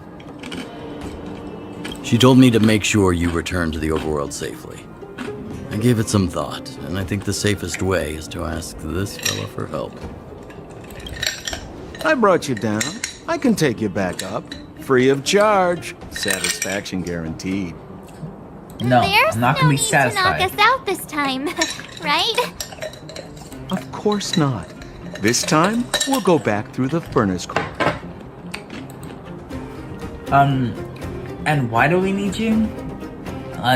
She told me to make sure you return to the overworld safely. I gave it some thought, and I think the safest way is to ask this fella for help. I brought you down. I can take you back up. Free of charge. Satisfaction guaranteed. No, There's I'm not gonna no be need satisfied. to knock us out this time, right? Of course not. This time, we'll go back through the furnace core. And why do we need you?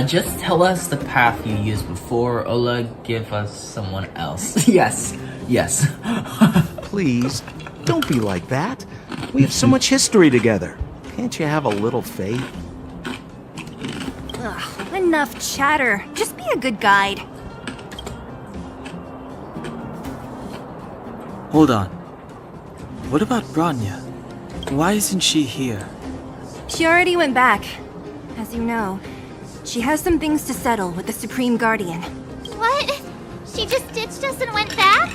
Just tell us the path you used before, Ola, give us someone else. Yes, yes. Please, don't be like that. We have so much history together. Can't you have a little faith? Ugh, enough chatter. Just be a good guide. Hold on. What about Branya? Why isn't she here? She already went back. As you know, she has some things to settle with the Supreme Guardian. What? She just ditched us and went back?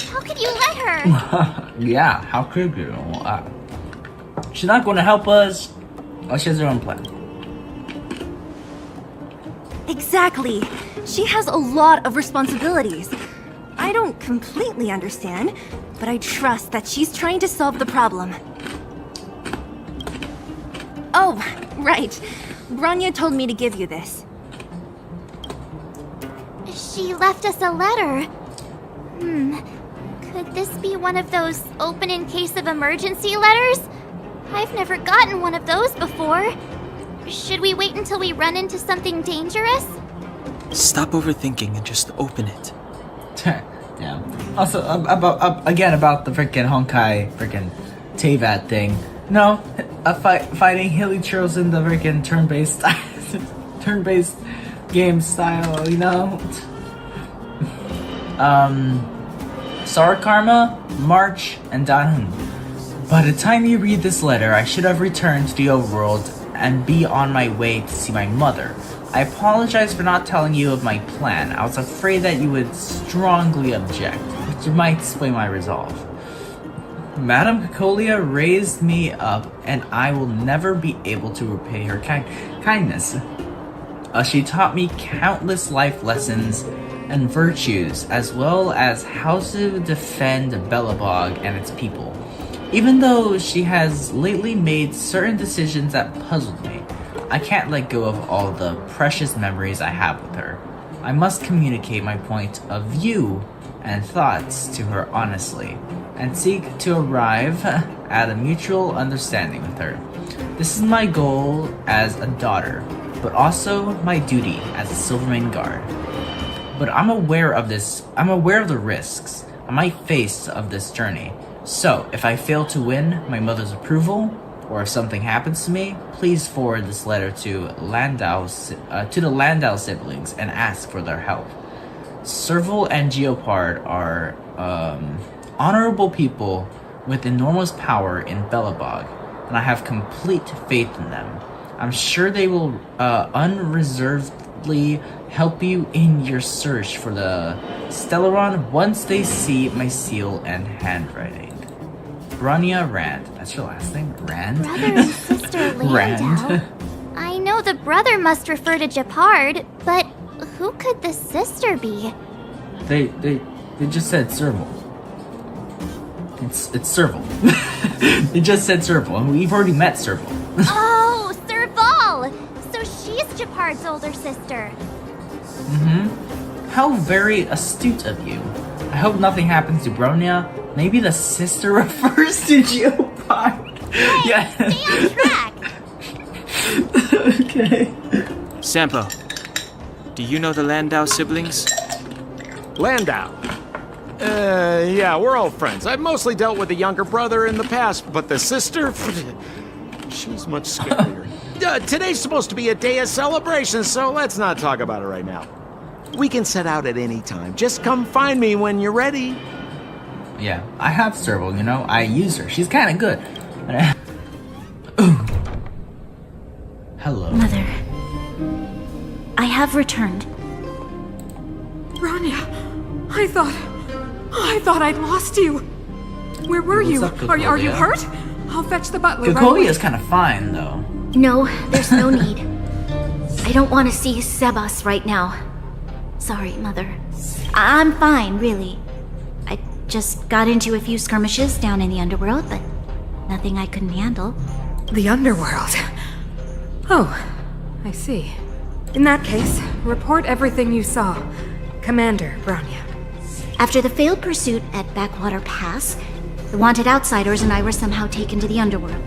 How could you let her? Yeah, how could you? She's not going to help us. Oh, she has her own plan. Exactly. She has a lot of responsibilities. I don't completely understand, but I trust that she's trying to solve the problem. Oh, right. Branya told me to give you this. She left us a letter. Could this be one of those open in case of emergency letters? I've never gotten one of those before. Should we wait until we run into something dangerous? Stop overthinking and just open it. Yeah. Also, about the freaking Honkai freaking Teyvat thing. No, fighting hilly churls in the freaking turn-based game style, you know? Sar Karma, March, and Danhun. By the time you read this letter, I should have returned to the overworld and be on my way to see my mother. I apologize for not telling you of my plan. I was afraid that you would strongly object, which might sway my resolve. Madame Cacolia raised me up, and I will never be able to repay her kindness. She taught me countless life lessons and virtues, as well as how to defend Belobog and its people. Even though she has lately made certain decisions that puzzled me, I can't let go of all the precious memories I have with her. I must communicate my point of view and thoughts to her honestly, and seek to arrive at a mutual understanding with her. This is my goal as a daughter, but also my duty as a Silvermane guard. But I'm aware of the risks I might face of this journey. So, if I fail to win my mother's approval, or if something happens to me, please forward this letter to the Landau siblings and ask for their help. Serval and Geopard are honorable people with enormous power in Belobog, and I have complete faith in them. I'm sure they will unreservedly help you in your search for the Stellaron once they see my seal and handwriting. Bronya Rand. That's your last name? Rand? Brother and sister Landau. Rand. I know the brother must refer to Japard, but who could the sister be? They just said Serval. It's Serval. They just said Serval, and we've already met Serval. Oh, Serval! So she's Japard's older sister. Mm-hmm. How very astute of you. I hope nothing happens to Bronya. Maybe the sister refers to Geopard. Hey, yeah. Stay on track! Okay. Sampo, do you know the Landau siblings? Landau? Yeah, we're all friends. I've mostly dealt with the younger brother in the past, but the sister? She's much scarier. Today's supposed to be a day of celebration, so let's not talk about it right now. We can set out at any time. Just come find me when you're ready. Yeah, I have Serval, you know? I use her. She's kind of good. Hello. Mother, I have returned. Bronya, I thought I'd lost you. Where were you? Up, Are you hurt? I'll fetch the butler. Kokolia's kind of fine, though. No, there's no need. I don't want to see Sebas right now. Sorry, Mother. I'm fine, really. I just got into a few skirmishes down in the underworld, but nothing I couldn't handle. The underworld? Oh, I see. In that case, report everything you saw. Commander Bronya. After the failed pursuit at Backwater Pass, the wanted outsiders and I were somehow taken to the underworld.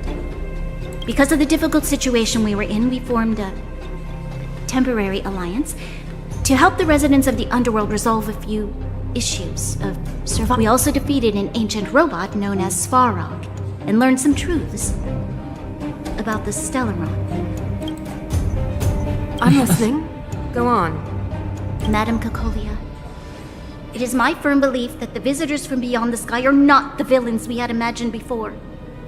Because of the difficult situation we were in, we formed a temporary alliance to help the residents of the underworld resolve a few issues of survival. We also defeated an ancient robot known as Svarog and learned some truths about the Stellaron. I'm listening. Go on. Madam Kokolia, it is my firm belief that the visitors from beyond the sky are not the villains we had imagined before.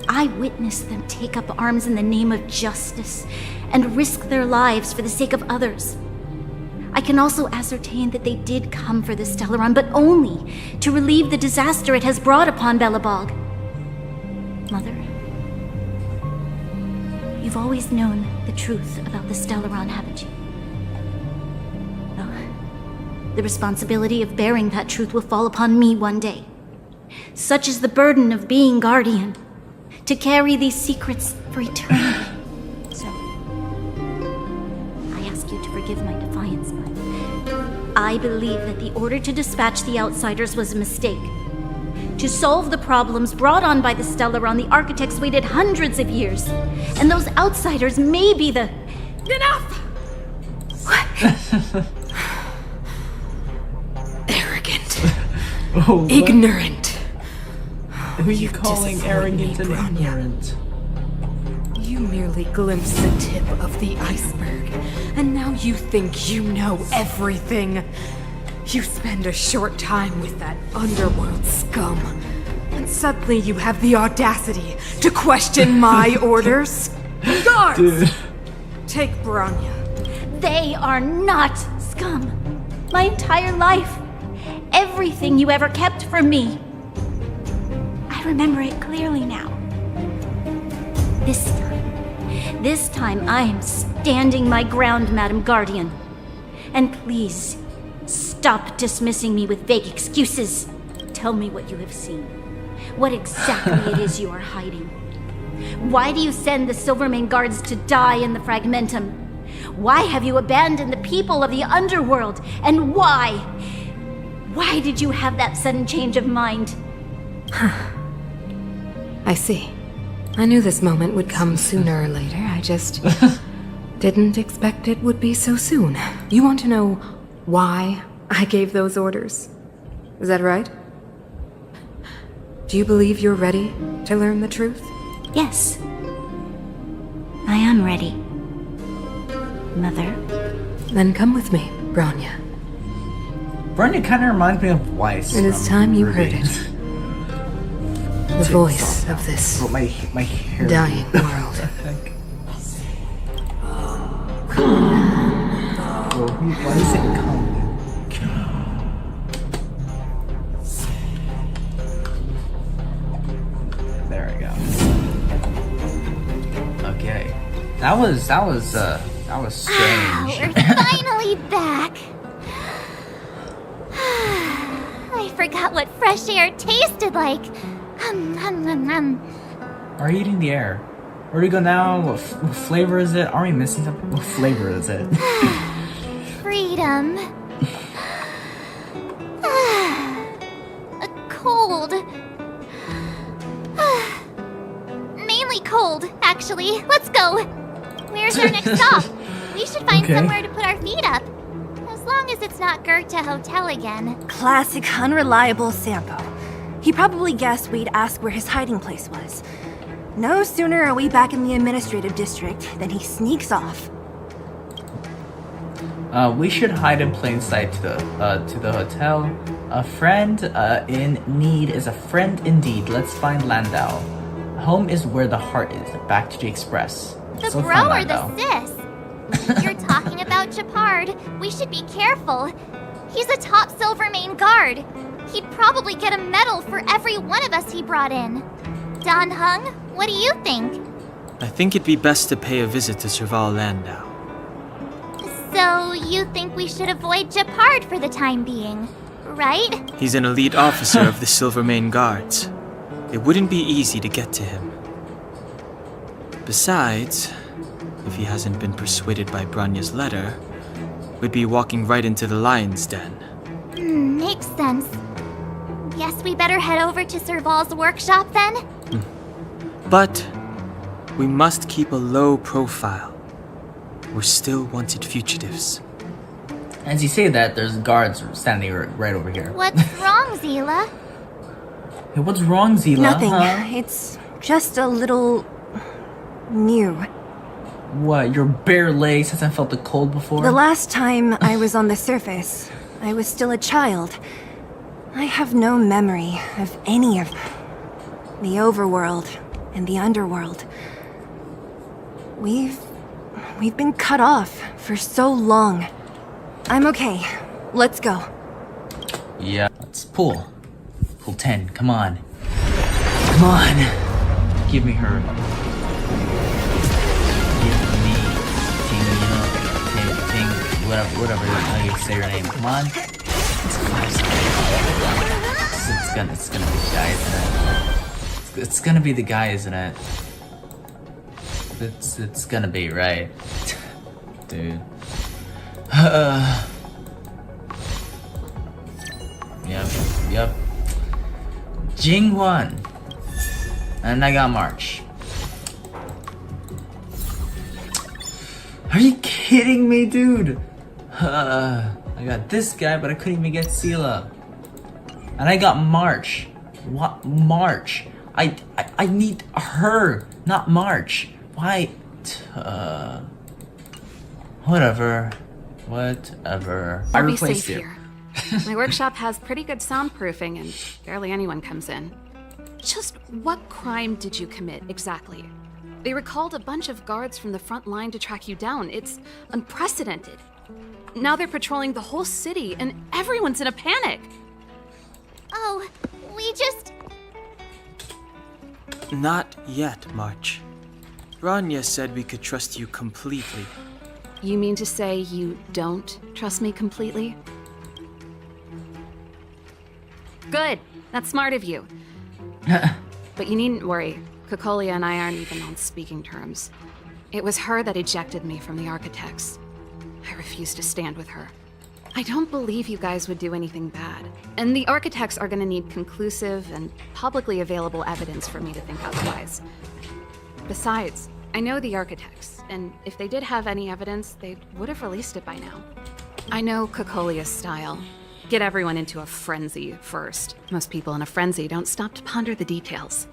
I witnessed them take up arms in the name of justice and risk their lives for the sake of others. I can also ascertain that they did come for the Stellaron, but only to relieve the disaster it has brought upon Belobog. Mother, you've always known the truth about the Stellaron, haven't you? Well, the responsibility of bearing that truth will fall upon me one day. Such is the burden of being Guardian, to carry these secrets for eternity. So, I ask you to forgive my defiance, but I believe that the order to dispatch the outsiders was a mistake. To solve the problems brought on by the Stellaron, the architects waited hundreds of years. And those outsiders may be the... Enough! What? Arrogant. Oh, ignorant. Who are you calling arrogant and ignorant? You merely glimpsed the tip of the iceberg, and now you think you know everything. You spend a short time with that underworld scum, and suddenly you have the audacity to question my orders? Guards! Dude. Take Bronya. They are not scum. My entire life, everything you ever kept from me. I remember it clearly now. This time I am standing my ground, Madam Guardian. And please, stop dismissing me with vague excuses. Tell me what you have seen. What exactly it is you are hiding. Why do you send the Silvermane guards to die in the Fragmentum? Why have you abandoned the people of the underworld? And why? Why did you have that sudden change of mind? I see. I knew this moment would come sooner or later. I just didn't expect it would be so soon. You want to know why I gave those orders? Is that right? Do you believe you're ready to learn the truth? Yes. I am ready. Mother. Then come with me, Bronya. Brunya kind of reminds me of Weiss. And it's time you heard Ruby. it. The voice of this my hair. dying world. Why does it come? There we go. Okay, that was strange. We're finally back. I forgot what fresh air tasted like. Are you eating the air? Where do we go now? What flavor is it? Are we missing something? What flavor is it? Freedom. Cold. Mainly cold, actually. Let's go. Where's our next stop? We should find somewhere to put our feet up. As long as it's not Goethe Hotel again. Classic unreliable Sampo. He probably guessed we'd ask where his hiding place was. No sooner are we back in the administrative district than he sneaks off. We should hide in plain sight to the hotel. A friend in need is a friend indeed. Let's find Landau. Home is where the heart is. Back to the express. The So bro find or the Landau. sis? You're talking about Japard. We should be careful. He's a top Silvermane guard. He'd probably get a medal for every one of us he brought in. Don Hung, what do you think? I think it'd be best to pay a visit to Serval Landau. So, you think we should avoid Japard for the time being, right? He's an elite officer of the Silvermane Guards. It wouldn't be easy to get to him. Besides, if he hasn't been persuaded by Branya's letter, we'd be walking right into the lion's den. Makes sense. Guess we better head over to Serval's workshop then? But we must keep a low profile. We're still wanted fugitives. As you say that, there's guards standing right over here. What's wrong, Zila? Hey, what's wrong, Zila? Nothing. Huh? It's just a little new. What? Your bare legs hasn't felt the cold before? The last time I was on the surface, I was still a child. I have no memory of any of the overworld and the underworld. We've been cut off for so long. I'm okay. Let's go. Yeah. Let's pull. Pull 10. Come on. Come on. Give me her. Whatever how you say her name. Come on. It's gonna be the guy, isn't it? It's gonna be the guy, isn't it? It's gonna be, right? Dude. Yep. Jinghuan. And I got March. Are you kidding me, dude? I got this guy, but I couldn't even get Sela. And I got March. What? March. I need her, not March. Why? Whatever. I I'll be replaced safe you. here. My workshop has pretty good soundproofing and barely anyone comes in. Just what crime did you commit exactly? They recalled a bunch of guards from the front line to track you down. It's unprecedented. Now they're patrolling the whole city and everyone's in a panic. Oh, we just... Not yet, March. Rania said we could trust you completely. You mean to say you don't trust me completely? Good. That's smart of you. But you needn't worry. Kokolia and I aren't even on speaking terms. It was her that ejected me from the Architects. I refuse to stand with her. I don't believe you guys would do anything bad. And the Architects are gonna need conclusive and publicly available evidence for me to think otherwise. Besides, I know the Architects, and if they did have any evidence, they would have released it by now. I know Kokolia's style. Get everyone into a frenzy first. Most people in a frenzy don't stop to ponder the details.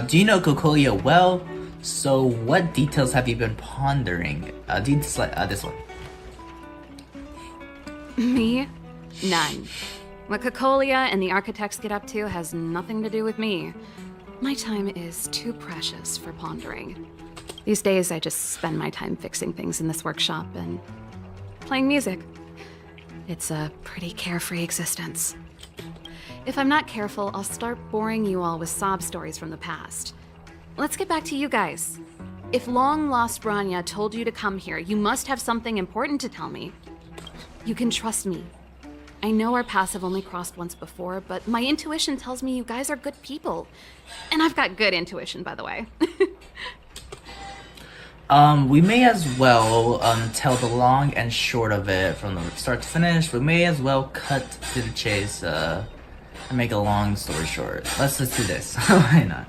Do you know Kokolia well? So what details have you been pondering? This one. Me? None. What Cocolia and the architects get up to has nothing to do with me. My time is too precious for pondering. These days, I just spend my time fixing things in this workshop and playing music. It's a pretty carefree existence. If I'm not careful, I'll start boring you all with sob stories from the past. Let's get back to you guys. If long-lost Branya told you to come here, you must have something important to tell me. You can trust me. I know our paths have only crossed once before, but my intuition tells me you guys are good people. And I've got good intuition, by the way. We may as well tell the long and short of it from the start to finish. We may as well cut to the chase and make a long story short. Let's just do this. Why not?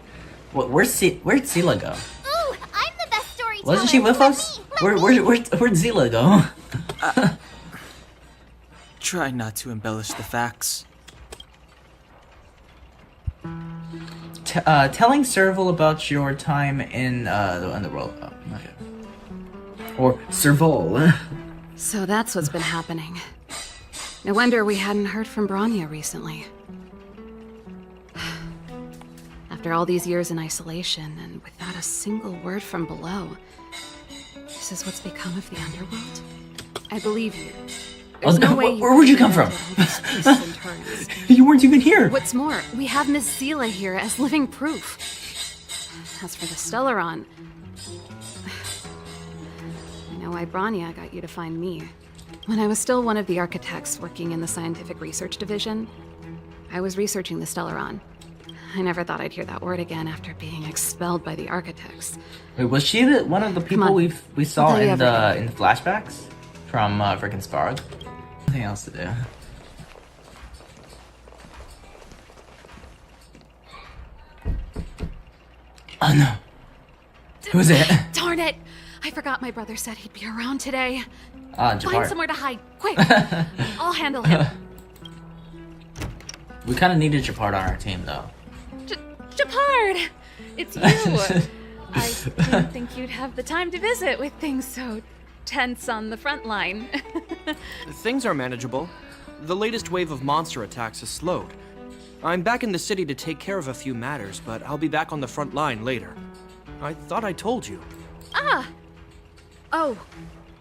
Where'd Zila go? Ooh, I'm the best storyteller. Wasn't she with us? Where'd Zila go? Try not to embellish the facts. Telling Serval about your time in the underworld. Oh, okay. Or Serval. So that's what's been happening. No wonder we hadn't heard from Branya recently. After all these years in isolation and without a single word from below, this is what's become of the underworld? I believe you. There's no way where'd you come from? You weren't even here. What's more, we have Miss Zila here as living proof. As for the Stellaron, I know why Branya got you to find me. When I was still one of the architects working in the scientific research division, I was researching the Stellaron. I never thought I'd hear that word again after being expelled by the architects. Wait, was she one of the people we saw in the flashbacks from freaking Sparg? Nothing else to do. Oh no! Who's it? Darn it! I forgot my brother said he'd be around today. Jabard. Find somewhere to hide, quick! I'll handle him. We kind of needed Jabard on our team, though. Jabard! It's you! I didn't think you'd have the time to visit with things so tense on the front line. Things are manageable. The latest wave of monster attacks has slowed. I'm back in the city to take care of a few matters, but I'll be back on the front line later. I thought I told you. Ah! Oh,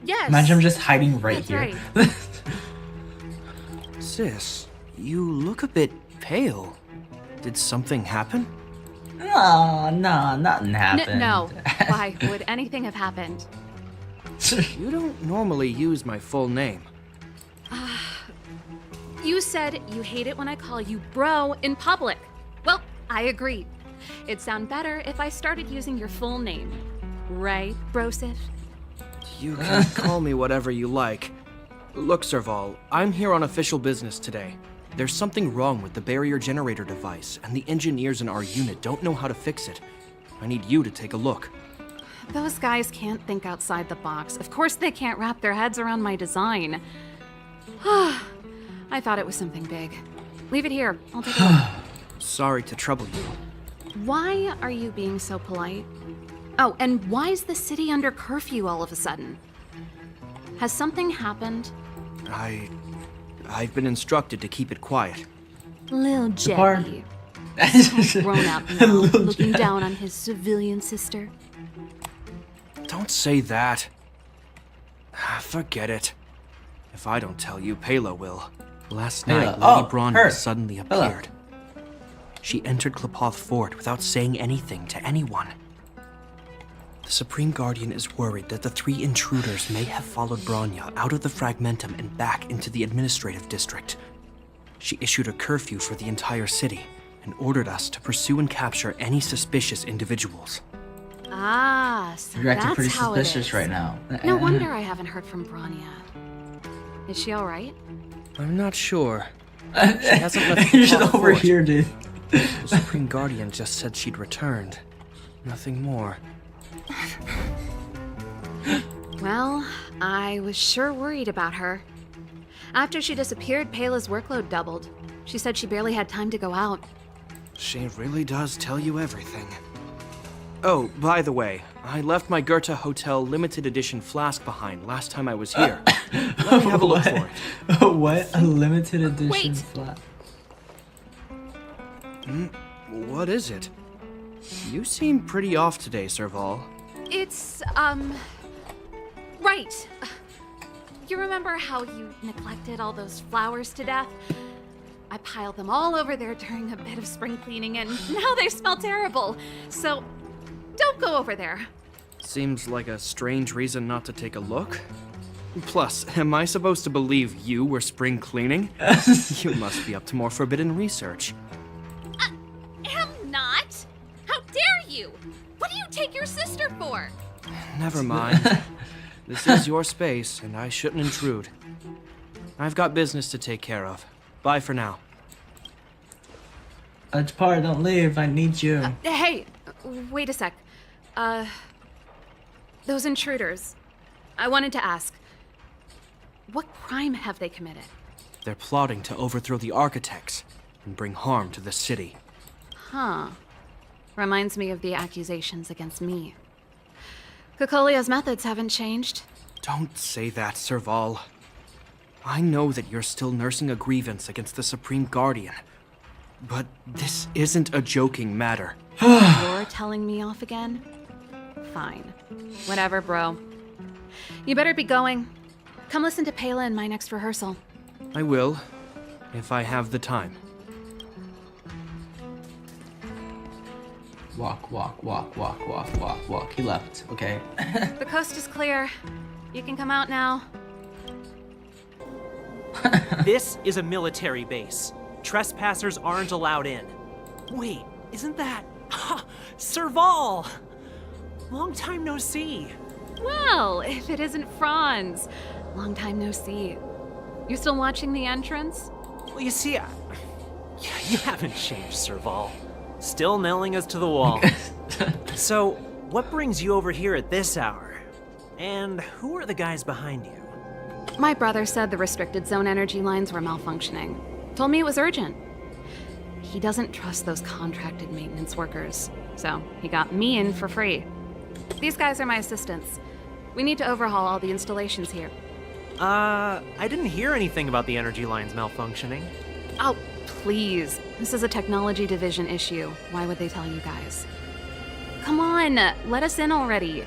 yes. Imagine I'm just hiding right That's here. Right. Sis, you look a bit pale. Did something happen? No, nothing happened. No. Why would anything have happened? You don't normally use my full name. You said you hate it when I call you bro in public. Well, I agree. It'd sound better if I started using your full name. Right, Brosif? You can call me whatever you like. Look, Serval, I'm here on official business today. There's something wrong with the barrier generator device, and the engineers in our unit don't know how to fix it. I need you to take a look. Those guys can't think outside the box. Of course they can't wrap their heads around my design. I thought it was something big. Leave it here. I'll take it. Sorry to trouble you. Why are you being so polite? Oh, and why is the city under curfew all of a sudden? Has something happened? I've been instructed to keep it quiet. Lil Jeffy. So grown up now, looking down on his civilian sister. Don't say that. Forget it. If I don't tell you, Pela will. Last night, Lady Branya suddenly appeared. She entered Klapoth Fort without saying anything to anyone. The Supreme Guardian is worried that the 3 intruders may have followed Branya out of the Fragmentum and back into the administrative district. She issued a curfew for the entire city and ordered us to pursue and capture any suspicious individuals. Ah, so You're acting that's pretty how it suspicious is. right now. No wonder I haven't heard from Branya. Is she alright? I'm not sure. She hasn't left the You're Klapoth over Fort. here, dude. The Supreme Guardian just said she'd returned. Nothing more. Well, I was sure worried about her. After she disappeared, Pela's workload doubled. She said she barely had time to go out. She really does tell you everything. Oh, by the way, I left my Goethe Hotel limited edition flask behind last time I was here. Let me have a look for it. What? A limited edition Wait. flat. What is it? You seem pretty off today, Serval. It's, right. You remember how you neglected all those flowers to death? I piled them all over there during a bit of spring cleaning, and now they smell terrible. So, don't go over there. Seems like a strange reason not to take a look. Plus, am I supposed to believe you were spring cleaning? You must be up to more forbidden research. Am not. How dare you? What do you take your sister for? Never mind. This is your space, and I shouldn't intrude. I've got business to take care of. Bye for now. Japar, don't leave. I need you. Hey, wait a sec. Those intruders. I wanted to ask, what crime have they committed? They're plotting to overthrow the architects and bring harm to the city. Huh. Reminds me of the accusations against me. Kokolia's methods haven't changed. Don't say that, Serval. I know that you're still nursing a grievance against the Supreme Guardian. But this isn't a joking matter. You're telling me off again? Fine. Whatever, bro. You better be going. Come listen to Pela in my next rehearsal. I will, if I have the time. Walk, walk, walk, walk, walk, walk, walk. He left. Okay. The coast is clear. You can come out now. This is a military base. Trespassers aren't allowed in. Wait, isn't that... Serval! Long time no see. Well, if it isn't Franz. Long time no see. You still watching the entrance? Well, you see, you haven't changed, Serval. Still nailing us to the wall. So, what brings you over here at this hour? And who are the guys behind you? My brother said the restricted zone energy lines were malfunctioning. Told me it was urgent. He doesn't trust those contracted maintenance workers, so he got me in for free. These guys are my assistants. We need to overhaul all the installations here. I didn't hear anything about the energy lines malfunctioning. Oh, please. This is a technology division issue. Why would they tell you guys? Come on, let us in already.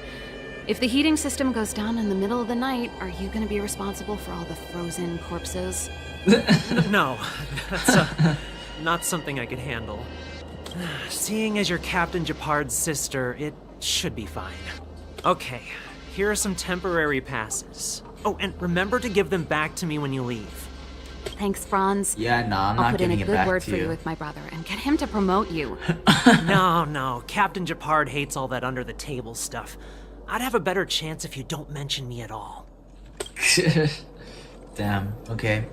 If the heating system goes down in the middle of the night, are you going to be responsible for all the frozen corpses? No, that's not something I could handle. Seeing as you're Captain Japard's sister, it should be fine. Okay, here are some temporary passes. Oh, and remember to give them back to me when you leave. Thanks, Franz. Yeah, no, I'm I'll not put in giving a it good back word to for you. you with my brother and get him to promote you. No, Captain Japard hates all that under-the-table stuff. I'd have a better chance if you don't mention me at all. Damn. Okay.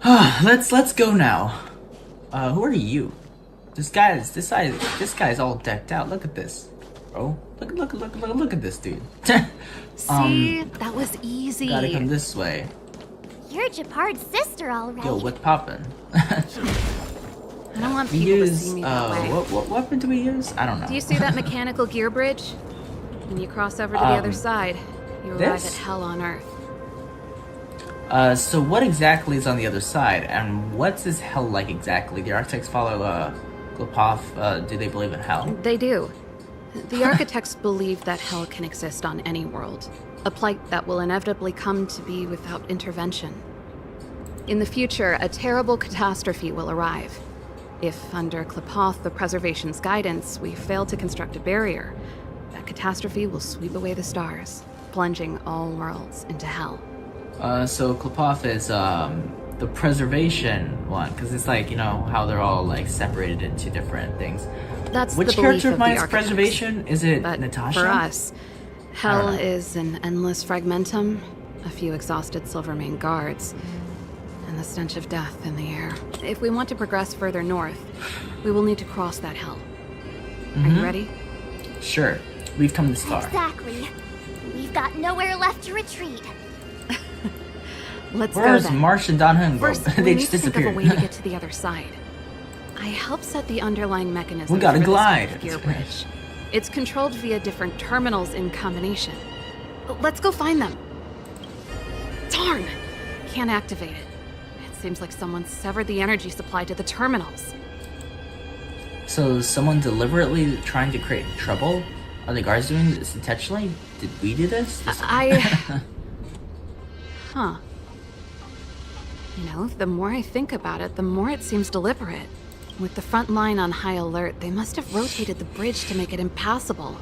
Let's go now. Who are you? This guy's all decked out. Look at this, bro. Look at this dude. See, that was easy. Gotta come this way. You're Japard's sister, all right. Yo, what's poppin'? I don't want We people to use see me that way. what weapon do we use? I don't know. Do you see that mechanical gear bridge? When you cross over to the other side, you arrive this? at hell on Earth. So what exactly is on the other side, and what's this hell like exactly? The architects follow Klopov. Do they believe in hell? They do. The architects believe that hell can exist on any world, a plight that will inevitably come to be without intervention. In the future, a terrible catastrophe will arrive. If, under Klopov, the preservation's guidance, we fail to construct a barrier, that catastrophe will sweep away the stars, plunging all worlds into hell. So Klopov is the preservation one, because it's like, you know, how they're all like separated into different things. That's Which the belief character of of the mine is architects. preservation? Is it But Natasha? for us, hell know. is an endless fragmentum, a few exhausted Silvermane guards, and the stench of death in the air. If we want to progress further north, we will need to cross that hell. Are you ready? Sure. We've come this far. Exactly. We've got nowhere left to retreat. Let's go Where's then. Marsh and Don Hung? First, They we need just to think of a disappeared. way to get to the other side. I helped set the underlying mechanism We gotta for this glide. gear bridge. It's controlled via different terminals in combination. Let's go find them. Darn! Can't activate it. It seems like someone severed the energy supply to the terminals. So is someone deliberately trying to create trouble? Are the guards doing this intentionally? Did we do this? Huh. You know, the more I think about it, the more it seems deliberate. With the front line on high alert, they must have rotated the bridge to make it impassable.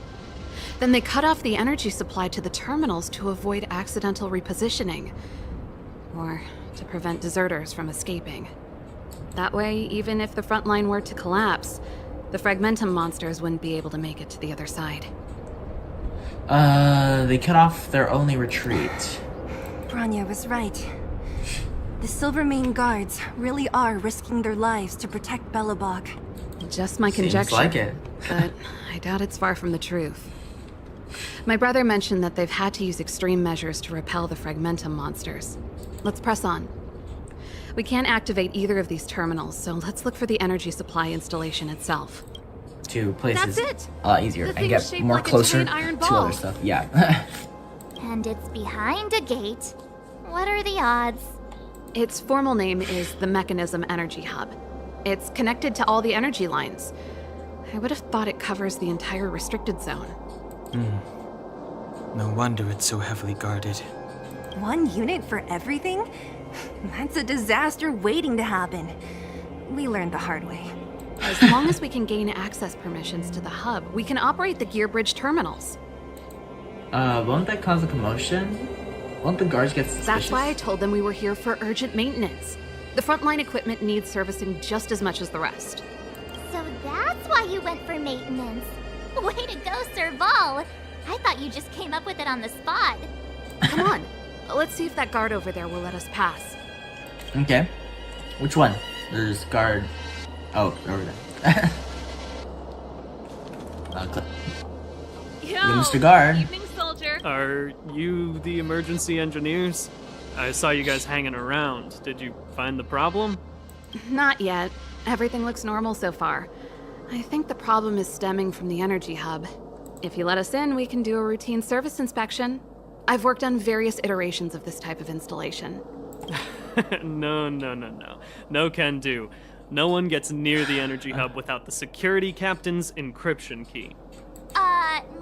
Then they cut off the energy supply to the terminals to avoid accidental repositioning. Or to prevent deserters from escaping. That way, even if the front line were to collapse, the Fragmentum monsters wouldn't be able to make it to the other side. They cut off their only retreat. Bronya was right. The Silvermane guards really are risking their lives to protect Belobog. Just my conjecture. Seems like it. But I doubt it's far from the truth. My brother mentioned that they've had to use extreme measures to repel the Fragmentum monsters. Let's press on. We can't activate either of these terminals, so let's look for the energy supply installation itself. Two places. That's it. A lot easier The and thing's get shaped more like a closer giant iron to ball. other stuff. Yeah. And it's behind a gate. What are the odds? Its formal name is the Mechanism Energy Hub. It's connected to all the energy lines. I would have thought it covers the entire restricted zone. No wonder it's so heavily guarded. One unit for everything? That's a disaster waiting to happen. We learned the hard way. As long as we can gain access permissions to the hub, we can operate the gear bridge terminals. Won't that cause a commotion? Won't the guards get suspicious? That's why I told them we were here for urgent maintenance. The frontline equipment needs servicing just as much as the rest. So that's why you went for maintenance. Way to go, Serval. I thought you just came up with it on the spot. Come on, let's see if that guard over there will let us pass. Okay. Which one? There's guard. Oh, over there. Yo, Mr. Guard. Evening, soldier. Are you the emergency engineers? I saw you guys hanging around. Did you find the problem? Not yet. Everything looks normal so far. I think the problem is stemming from the energy hub. If you let us in, we can do a routine service inspection. I've worked on various iterations of this type of installation. No. No can do. No one gets near the energy hub without the security captain's encryption key.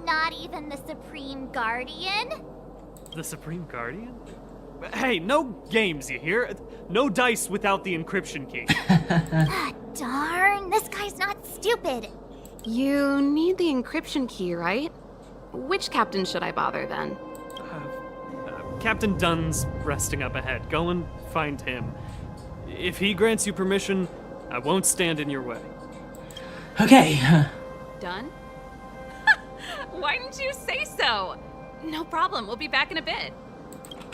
Not even the Supreme Guardian? The Supreme Guardian? Hey, no games, you hear? No dice without the encryption key. Darn, this guy's not stupid. You need the encryption key, right? Which captain should I bother then? Captain Dunn's resting up ahead. Go and find him. If he grants you permission, I won't stand in your way. Okay. Done? Why didn't you say so? No problem, we'll be back in a bit.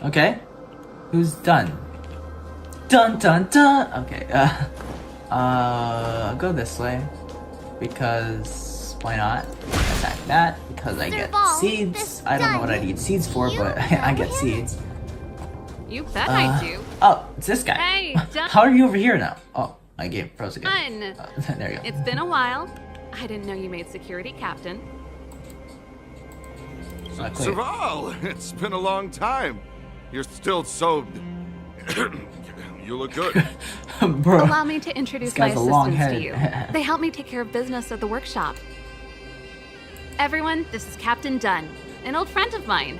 Okay. Who's done? Dun dun dun! Okay, I'll go this way. Because, why not? Attack that, because I get seeds. I don't know what I need seeds for, but I get seeds. You bet I do. Oh, it's this guy. Hey, Dun. How are you over here now? Oh, my game froze again. Done. There you go. It's been a while. I didn't know you made security captain. Serval, it's been a long time. You're still so... You look good. Bro, allow me to introduce my assistants to you. They help me take care of business at the workshop. Everyone, this is Captain Dunn, an old friend of mine.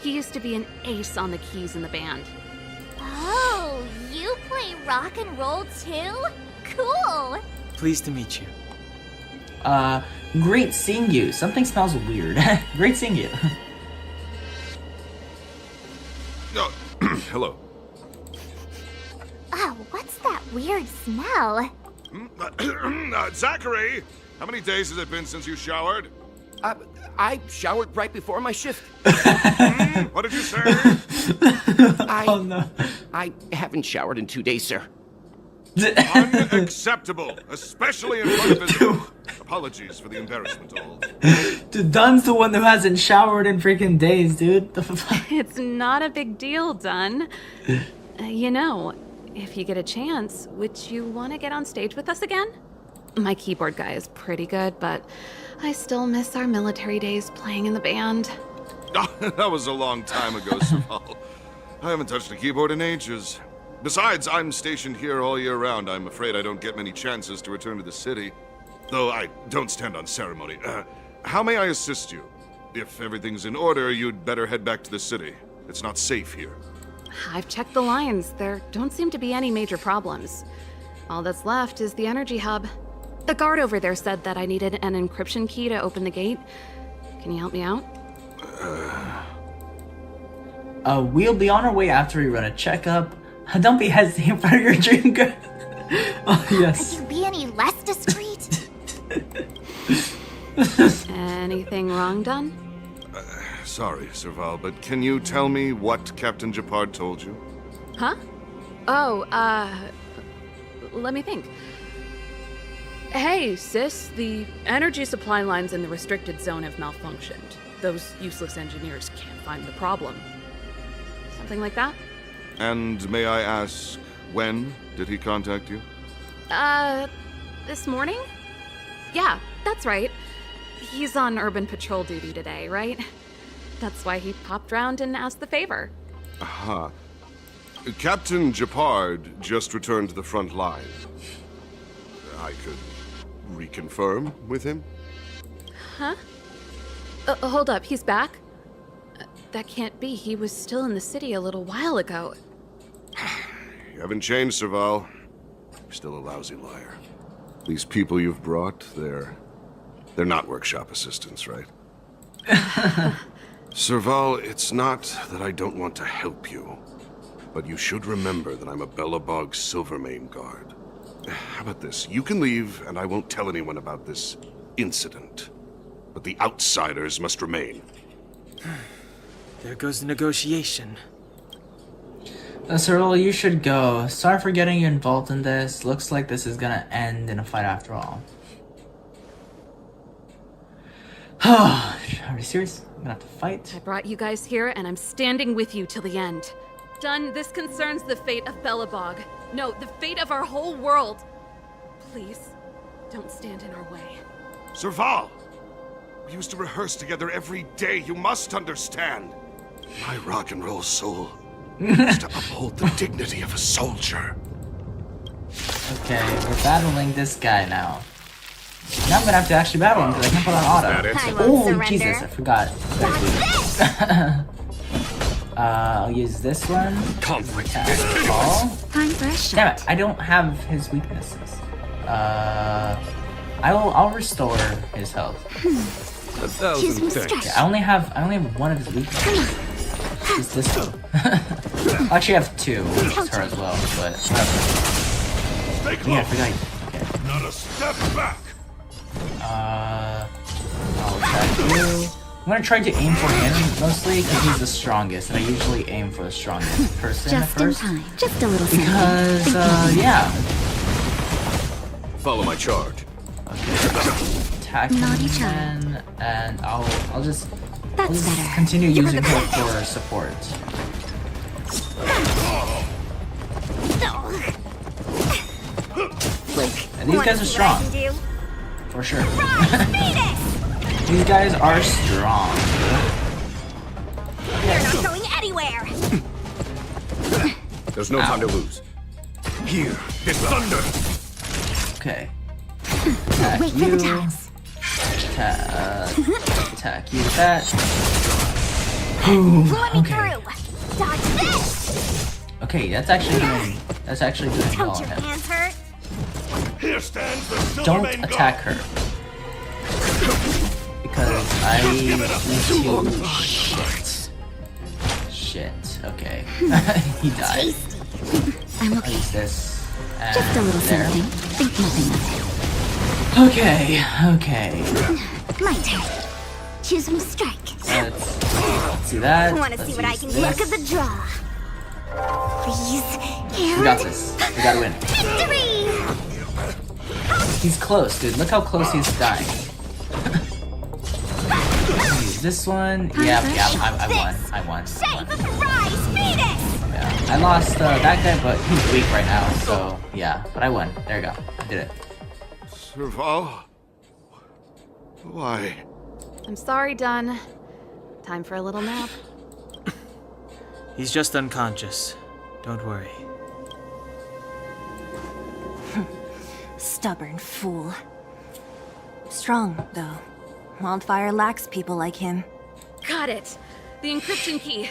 He used to be an ace on the keys in the band. Oh, you play rock and roll too? Cool. Pleased to meet you. Great seeing you. Something smells weird. Great seeing you. Oh, hello. Oh, what's that weird smell? Zachary, how many days has it been since you showered? I showered right before my shift. What did you say? Oh no. I haven't showered in 2 days, sir. Unacceptable, especially in front of visitors. Apologies for the embarrassment, all. Dude, Dunn's the one who hasn't showered in freaking days, dude. The fuck? It's not a big deal, Dunn. You know, if you get a chance, would you want to get on stage with us again? My keyboard guy is pretty good, but I still miss our military days playing in the band. That was a long time ago, Serval. I haven't touched a keyboard in ages. Besides, I'm stationed here all year round. I'm afraid I don't get many chances to return to the city. Though I don't stand on ceremony. How may I assist you? If everything's in order, you'd better head back to the city. It's not safe here. I've checked the lines. There don't seem to be any major problems. All that's left is the energy hub. The guard over there said that I needed an encryption key to open the gate. Can you help me out? We'll be on our way after we run a checkup. Don't be hesitant in front of your dream girl. Oh, yes. Could you be any less discreet? Anything wrong done? Sorry, Serval, but can you tell me what Captain Japard told you? Huh? Oh, let me think. Hey, sis, the energy supply lines in the restricted zone have malfunctioned. Those useless engineers can't find the problem. Something like that? And may I ask, when did he contact you? This morning? Yeah, that's right. He's on urban patrol duty today, right? That's why he popped round and asked the favor. Aha. Captain Japard just returned to the front line. I could reconfirm with him? Huh? Hold up, he's back? That can't be. He was still in the city a little while ago. You haven't changed, Serval. You're still a lousy liar. These people you've brought, they're not workshop assistants, right? Serval, it's not that I don't want to help you, but you should remember that I'm a Belobog Silvermane guard. How about this? You can leave, and I won't tell anyone about this incident. But the outsiders must remain. There goes the negotiation. Cyril, you should go. Sorry for getting you involved in this. Looks like this is gonna end in a fight after all. Are you serious? I'm gonna have to fight? I brought you guys here, and I'm standing with you till the end. Done. This concerns the fate of Belobog. No, the fate of our whole world. Please, don't stand in our way. Serval! We used to rehearse together every day, you must understand. My rock and roll soul used to uphold the dignity of a soldier. Okay, we're battling this guy now. Now I'm gonna have to actually battle him because I can't put on auto. Oh, Jesus, I forgot. I'll use this one. Conflict. Time for a shot. Damn it, I don't have his weaknesses. I'll restore his health. Choose me stretch. Yeah, I only have one of his weaknesses. It's this one. I actually have two. It's her as well, but Stay close. yeah, I forgot. Okay. Not a step back. I'll attack you. I'm gonna try to aim for him mostly because he's the strongest, and I usually aim for the strongest person Just at first. in time. Just a little Because yeah. Follow my charge. Attack Naughty him, child. and I'll just That's better. continue You're using the her best. for support. And these guys are strong. For sure. These guys are strong. You're not going anywhere. There's no time to lose. Here, this thunder. Okay. Attack Wait for you. the task. Attack you with that. Let me Okay. through. Dodge this. Okay, that's actually doing well Don't on your him. hands hurt? Here stands the Don't Silvermane attack her. Because I need to... Shit. Okay. He died. I'm I'll okay. use this. And Just a little there. something. Think nothing of it. Okay. My turn. Choose me strike. Let's do that. Want to Let's see what I use can this. do? Look at the draw. Please, We Aaron. got this. We gotta win. Victory! He's close, dude. Look how close he's dying. Use this one. Yeah, I won. Shape, rise, Phoenix! Yeah. I lost that guy, but he's weak right now, so yeah. But I won. There you go. I did it. Serval? Why? I'm sorry, Dunn. Time for a little nap. He's just unconscious. Don't worry. Stubborn fool. Strong, though. Wildfire lacks people like him. Got it. The encryption key.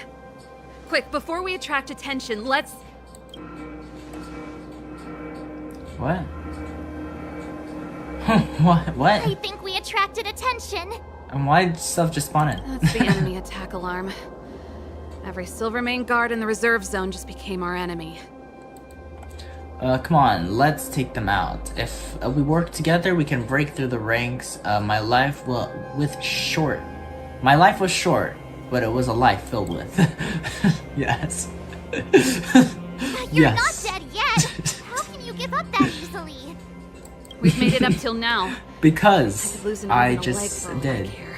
Quick, before we attract attention, let's... What? What? I think we attracted attention. And why did stuff just spawn in? That's the enemy attack alarm. Every Silvermane guard in the reserve zone just became our enemy. Come on, let's take them out. If we work together, we can break through the ranks. My life was short, but it was a life filled with. Yes. You're not dead yet. How can you give up that easily? We've made it up till now. Because I leg just for a did. leg here.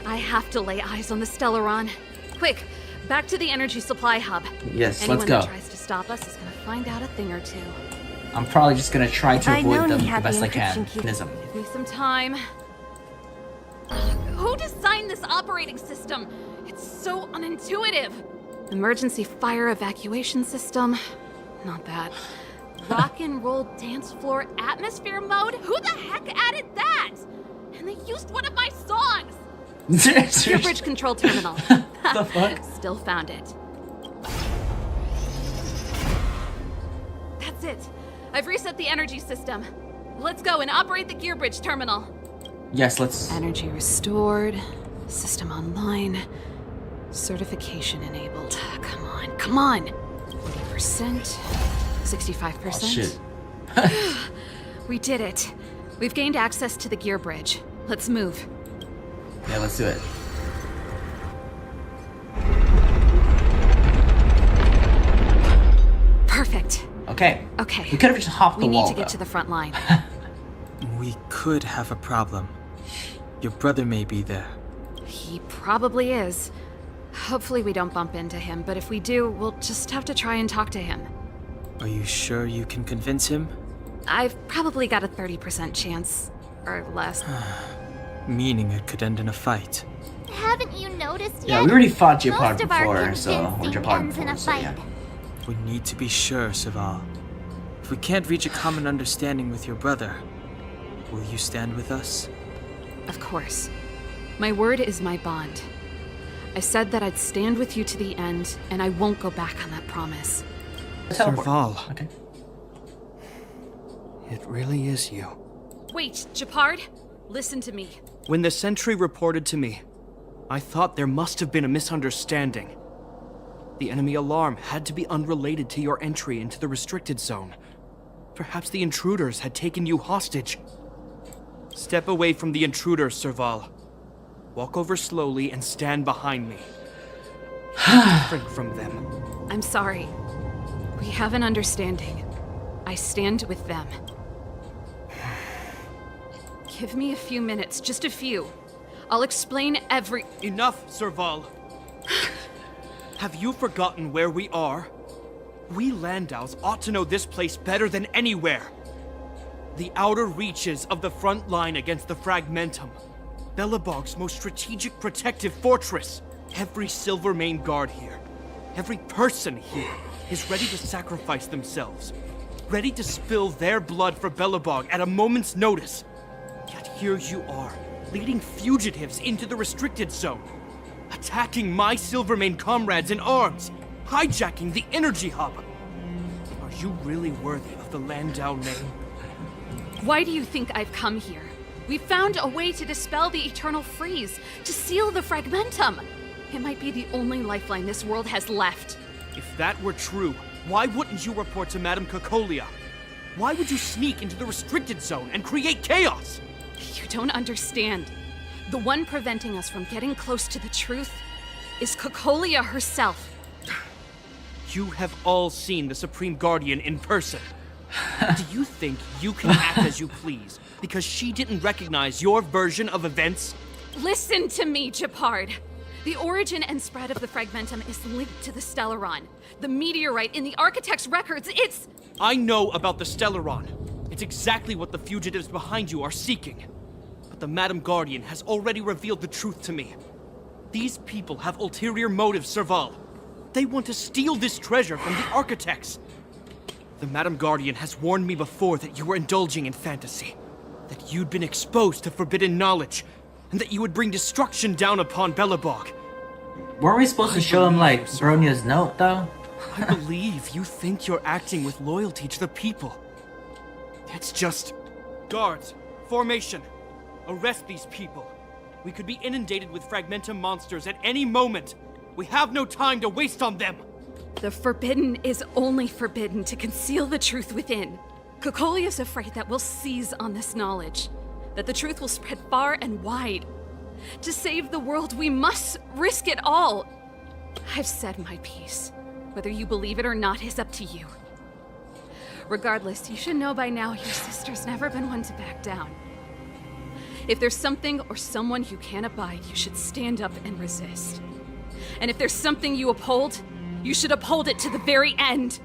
I have to lay eyes on the Stellaron. Quick, back to the energy supply hub. Yes, Anyone let's go. that tries to stop us is gonna find out a thing or two. I'm probably just gonna try to I'd avoid known them he the had the best I encryption can. key. Nism. Give me some time. Who designed this operating system? It's so unintuitive. Emergency fire evacuation system? Not that. Rock and roll dance floor atmosphere mode? Who the heck added that? And they used one of my songs! Your bridge control terminal. The fuck? Still found it. That's it. I've reset the energy system. Let's go and operate the gear bridge terminal. Yes, let's... Energy restored. System online. Certification enabled. Come on, come on. 40%. 65%. Oh, shit. We did it. We've gained access to the gear bridge. Let's move. Yeah, let's do it. Perfect. Okay. Okay. We could have just hopped the We wall, need to get though. to the front line. We could have a problem. Your brother may be there. He probably is. Hopefully we don't bump into him, but if we do, we'll just have to try and talk to him. Are you sure you can convince him? I've probably got a 30% chance. Or less. Meaning it could end in a fight. Haven't you noticed Yeah, yet? we already fought Japard Most of our before, so... Or convincing Japard ends in before, a so fight. yeah. We need to be sure, Saval. If we can't reach a common understanding with your brother, will you stand with us? Of course. My word is my bond. I said that I'd stand with you to the end, and I won't go back on that promise. Serval. Okay. It really is you. Wait, Japard? Listen to me. When the sentry reported to me, I thought there must have been a misunderstanding. The enemy alarm had to be unrelated to your entry into the restricted zone. Perhaps the intruders had taken you hostage. Step away from the intruders, Serval. Walk over slowly and stand behind me. Different from them. I'm sorry. We have an understanding. I stand with them. Give me a few minutes, just a few. I'll explain every... Enough, Serval. Have you forgotten where we are? We Landows ought to know this place better than anywhere. The outer reaches of the front line against the Fragmentum. Belobog's most strategic protective fortress. Every Silvermane guard here, every person here, is ready to sacrifice themselves. Ready to spill their blood for Belobog at a moment's notice. Yet here you are, leading fugitives into the restricted zone. Attacking my Silvermane comrades in arms. Hijacking the energy hub. Are you really worthy of the Landau name? Why do you think I've come here? We found a way to dispel the eternal freeze, to seal the Fragmentum. It might be the only lifeline this world has left. If that were true, why wouldn't you report to Madame Cocolia? Why would you sneak into the restricted zone and create chaos? You don't understand. The one preventing us from getting close to the truth is Cocolia herself. You have all seen the Supreme Guardian in person. Do you think you can act as you please because she didn't recognize your version of events? Listen to me, Japard. The origin and spread of the Fragmentum is linked to the Stellaron. The meteorite in the Architect's records, it's... I know about the Stellaron. It's exactly what the fugitives behind you are seeking. But the Madam Guardian has already revealed the truth to me. These people have ulterior motives, Serval. They want to steal this treasure from the architects. The Madam Guardian has warned me before that you were indulging in fantasy, that you'd been exposed to forbidden knowledge, and that you would bring destruction down upon Belobog. Weren't we supposed to show him, like, Bronya's note, though? I believe you think you're acting with loyalty to the people. It's just... Guards, formation, arrest these people. We could be inundated with Fragmentum monsters at any moment. We have no time to waste on them. The forbidden is only forbidden to conceal the truth within. Kokoli is afraid that we'll seize on this knowledge, that the truth will spread far and wide. To save the world, we must risk it all. I've said my piece. Whether you believe it or not is up to you. Regardless, you should know by now your sister's never been one to back down. If there's something or someone you can't abide, you should stand up and resist. And if there's something you uphold, you should uphold it to the very end.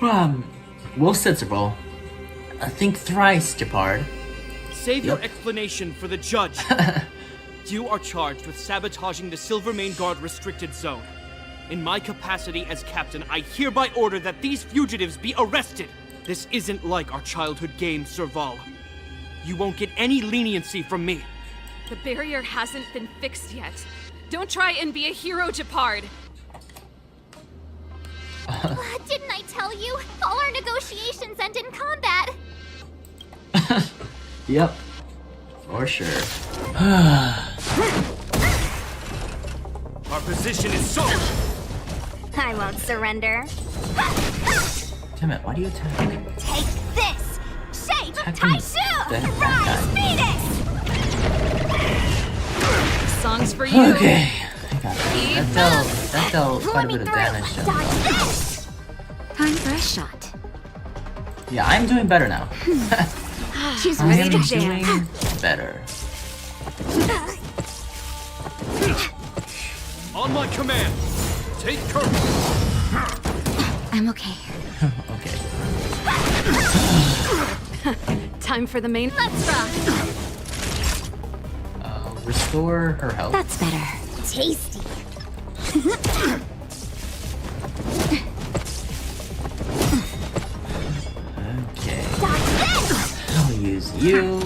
Well said, Zerbal. Think thrice, Japard. Save your explanation for the judge. You are charged with sabotaging the Silvermane Guard restricted zone. In my capacity as captain, I hereby order that these fugitives be arrested. This isn't like our childhood game, Serval. You won't get any leniency from me. The barrier hasn't been fixed yet. Don't try and be a hero, Japard. Didn't I tell you? All our negotiations end in combat. Yep. For sure. Our position is so... I won't surrender. Damn it, why do you attack? Take this! Shape Attacking Taishu! that Rise, Phoenix! Songs for you. Okay. I got it. That dealt quite a bit of damage, though. Time for a shot. Yeah, I'm doing better now. She's I ready am to jam. doing better. On my command, take courage. I'm okay. Okay. Time for the main. Let's rock! Restore her health. That's better. Tasty. Okay. I'll use you.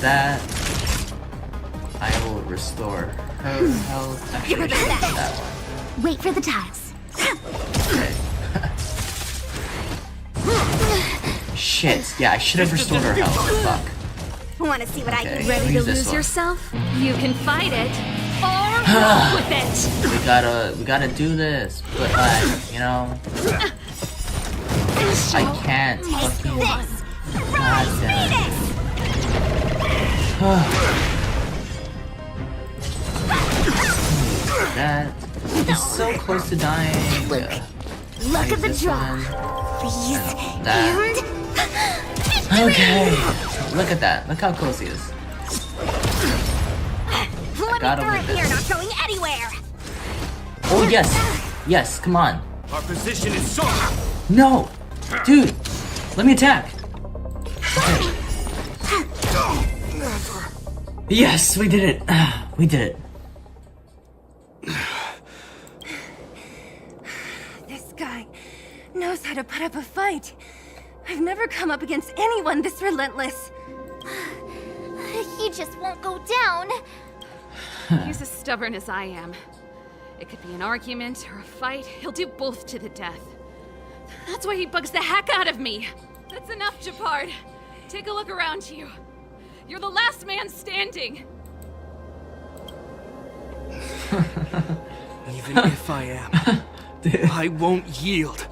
That. I will restore her health. Actually, I should do that one. Wait for the tiles. Okay. Shit. Yeah, I should have restored her health. Fuck. Want to see what I Okay, can we'll Ready to use this lose one. yourself? You can fight it or roll with it. We gotta do this, but like, you know, I can't fucking. God damn it. That is so close to dying. Look at the This draw. one. Please. That. And Okay. Look at that. Look how close he is. let Gotta me through win it here, this. not going anywhere. Oh yes. Yes. Come on. Our position is so... No, dude. Let me attack. Okay. Yes, we did it. We did it. This guy knows how to put up a fight. I've never come up against anyone this relentless. He just won't go down. He's as stubborn as I am. It could be an argument or a fight. He'll do both to the death. That's why he bugs the heck out of me. That's enough, Japard. Take a look around you. You're the last man standing. Even if I am, I won't yield.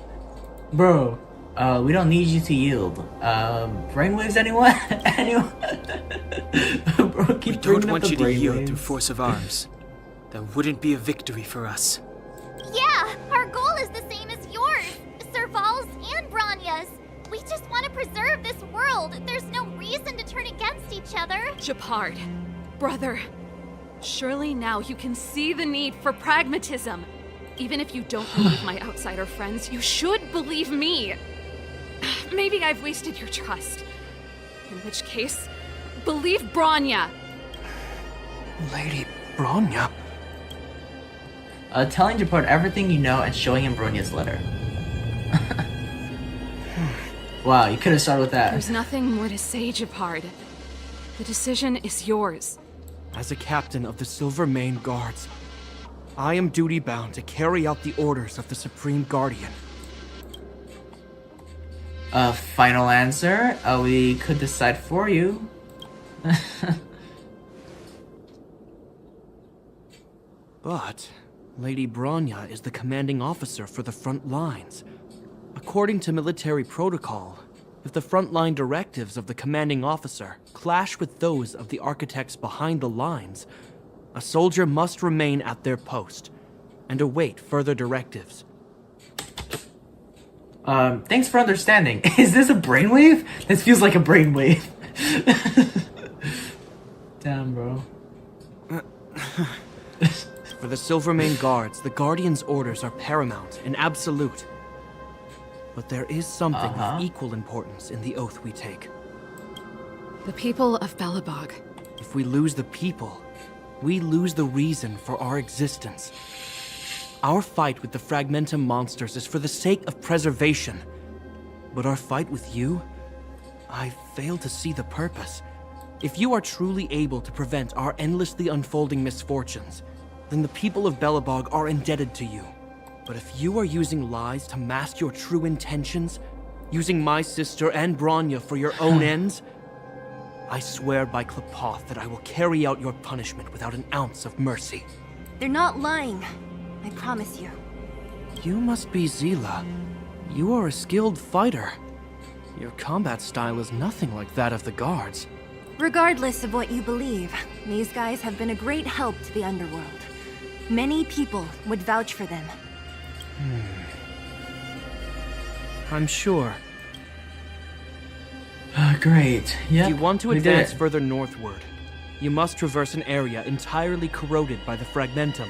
Bro, we don't need you to yield. Brainwaves, anyone? Anyone? Bro, keep We don't bringing up want the you to yield brainwaves. through force of arms. That wouldn't be a victory for us. Yeah, our goal is the same as yours, Serval's and Bronya's. We just want to preserve this world. There's no reason to turn against each other. Japard, brother, surely now you can see the need for pragmatism. Even if you don't believe my outsider friends, you should believe me. Maybe I've wasted your trust. In which case, believe Bronya. Lady Bronya? Telling Japard everything you know and showing him Bronya's letter. Wow, you could have started with that. There's nothing more to say, Japard. The decision is yours. As a captain of the Silver Mane Guards, I am duty-bound to carry out the orders of the Supreme Guardian. Final answer? We could decide for you. But Lady Bronya is the commanding officer for the front lines. According to military protocol, if the frontline directives of the commanding officer clash with those of the architects behind the lines, a soldier must remain at their post and await further directives. Thanks for understanding. Is this a brainwave? This feels like a brainwave. Damn, bro. For the Silvermane Guards, the Guardian's orders are paramount and absolute. But there is something of equal importance in the oath we take. The people of Belobog. If we lose the people, we lose the reason for our existence. Our fight with the Fragmentum monsters is for the sake of preservation. But our fight with you? I fail to see the purpose. If you are truly able to prevent our endlessly unfolding misfortunes, then the people of Belobog are indebted to you. But if you are using lies to mask your true intentions, using my sister and Bronya for your own ends, I swear by Klapoth that I will carry out your punishment without an ounce of mercy. They're not lying. I promise you. You must be Zila. You are a skilled fighter. Your combat style is nothing like that of the guards. Regardless of what you believe, these guys have been a great help to the underworld. Many people would vouch for them. I'm sure. Great. Yeah. If you want to advance further northward, you must traverse an area entirely corroded by the Fragmentum.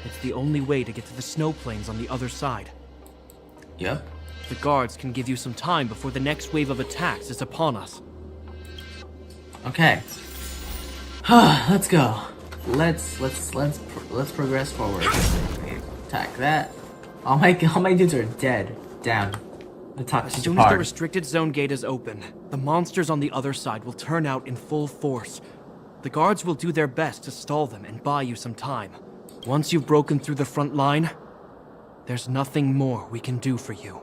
It's the only way to get to the snow plains on the other side. Yep. The guards can give you some time before the next wave of attacks is upon us. Okay. Let's go. Let's progress forward. Attack that. All my dudes are dead. Damn. As soon as the restricted zone gate is open, the monsters on the other side will turn out in full force. The guards will do their best to stall them and buy you some time. Once you've broken through the front line, there's nothing more we can do for you.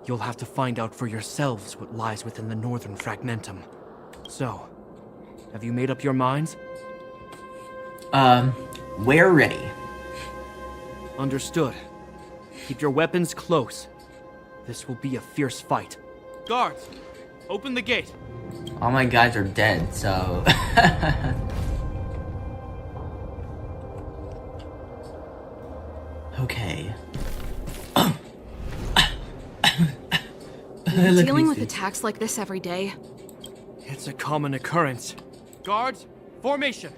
You'll have to find out for yourselves what lies within the northern Fragmentum. So, have you made up your minds? We're ready. Understood. Keep your weapons close. This will be a fierce fight. Guards, open the gate. All my guys are dead, so... Okay. Dealing with attacks like this every day? It's a common occurrence. Guards, formation!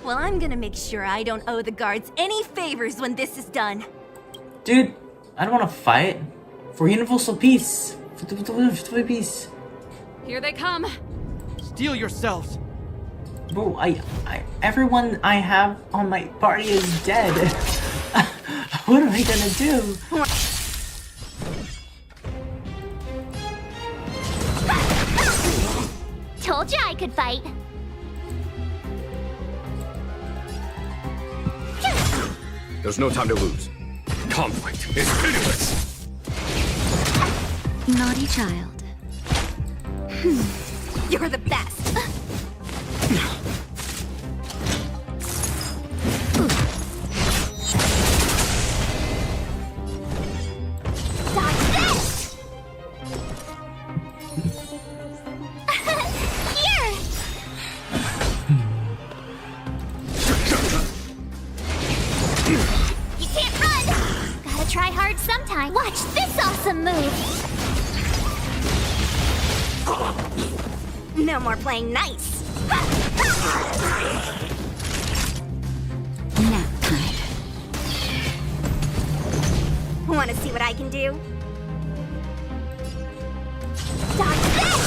Well, I'm gonna make sure I don't owe the guards any favors when this is done. Dude, I don't want to fight. For universal peace. For peace. Here they come. Steel yourselves. Bro, everyone I have on my party is dead. What am I gonna do? Told you I could fight. There's no time to lose. Conflict is pitiless. Naughty child. You're the best. Try hard sometime. Watch this awesome move. No more playing nice. Nap time. Want to see what I can do? Dodge this!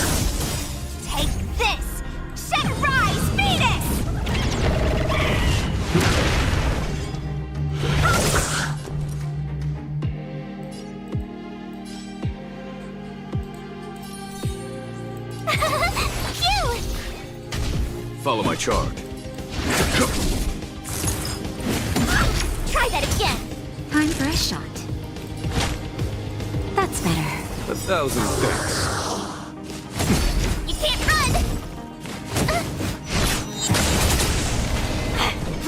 Take this! Shed Rise, Venus! Phew! Follow my charge. Try that again. Time for a shot. That's better. 1,000 thanks. You can't run!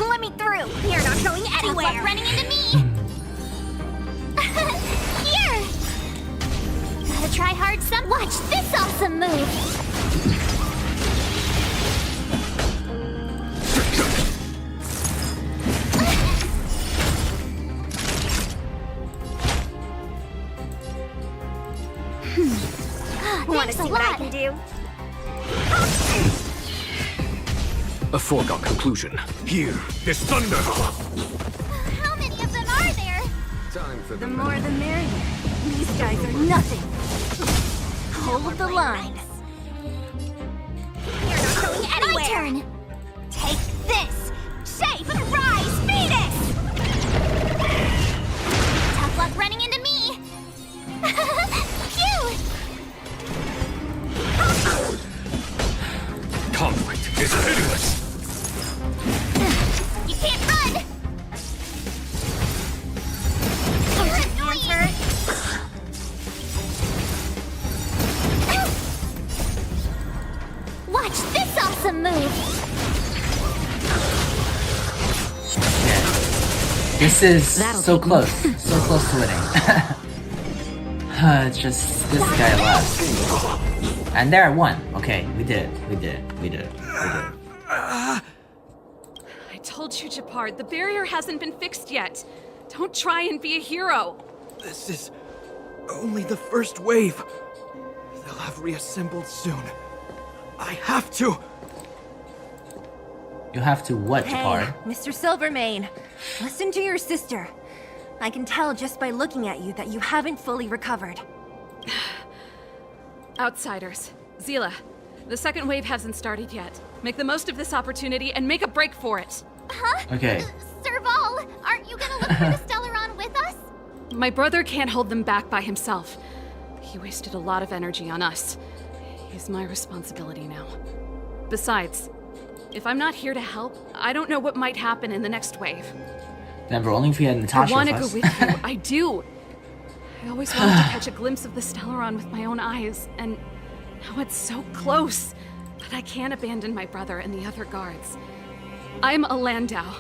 Let me through! You're not going anywhere! Tough luck running into me! Here! Gotta try hard some. Watch this awesome move! Want to see what I can do? A foregone conclusion. Here, this thunder. How many of them are there? Time for The more the merrier. These guys are nothing. Hold the line. You're not going anywhere! My turn! Take this! Shape! Rise! Fetus! Tough luck running into me! Phew! Conflict is hideous. You can't run! You're annoying! Watch this awesome move! This is so close. So close to winning. It's just this guy left. And there I won. Okay, we did it. We did it. We did it. We did it. I told you, Japard, the barrier hasn't been fixed yet. Don't try and be a hero. This is only the first wave. They'll have reassembled soon. I have to. You have to what, Hey, Japard? Mr. Silvermane, listen to your sister. I can tell just by looking at you that you haven't fully recovered. Outsiders. Zila, the second wave hasn't started yet. Make the most of this opportunity and make a break for it. Huh? Okay. Serval, aren't you gonna look for the Stellaron with us? My brother can't hold them back by himself. He wasted a lot of energy on us. He's my responsibility now. Besides, if I'm not here to help, I don't know what might happen in the next wave. Never, only if we had Natasha I want to with go us. with you. I do. I always wanted to catch a glimpse of the Stellaron with my own eyes, and now it's so close. But I can't abandon my brother and the other guards. I'm a Landau.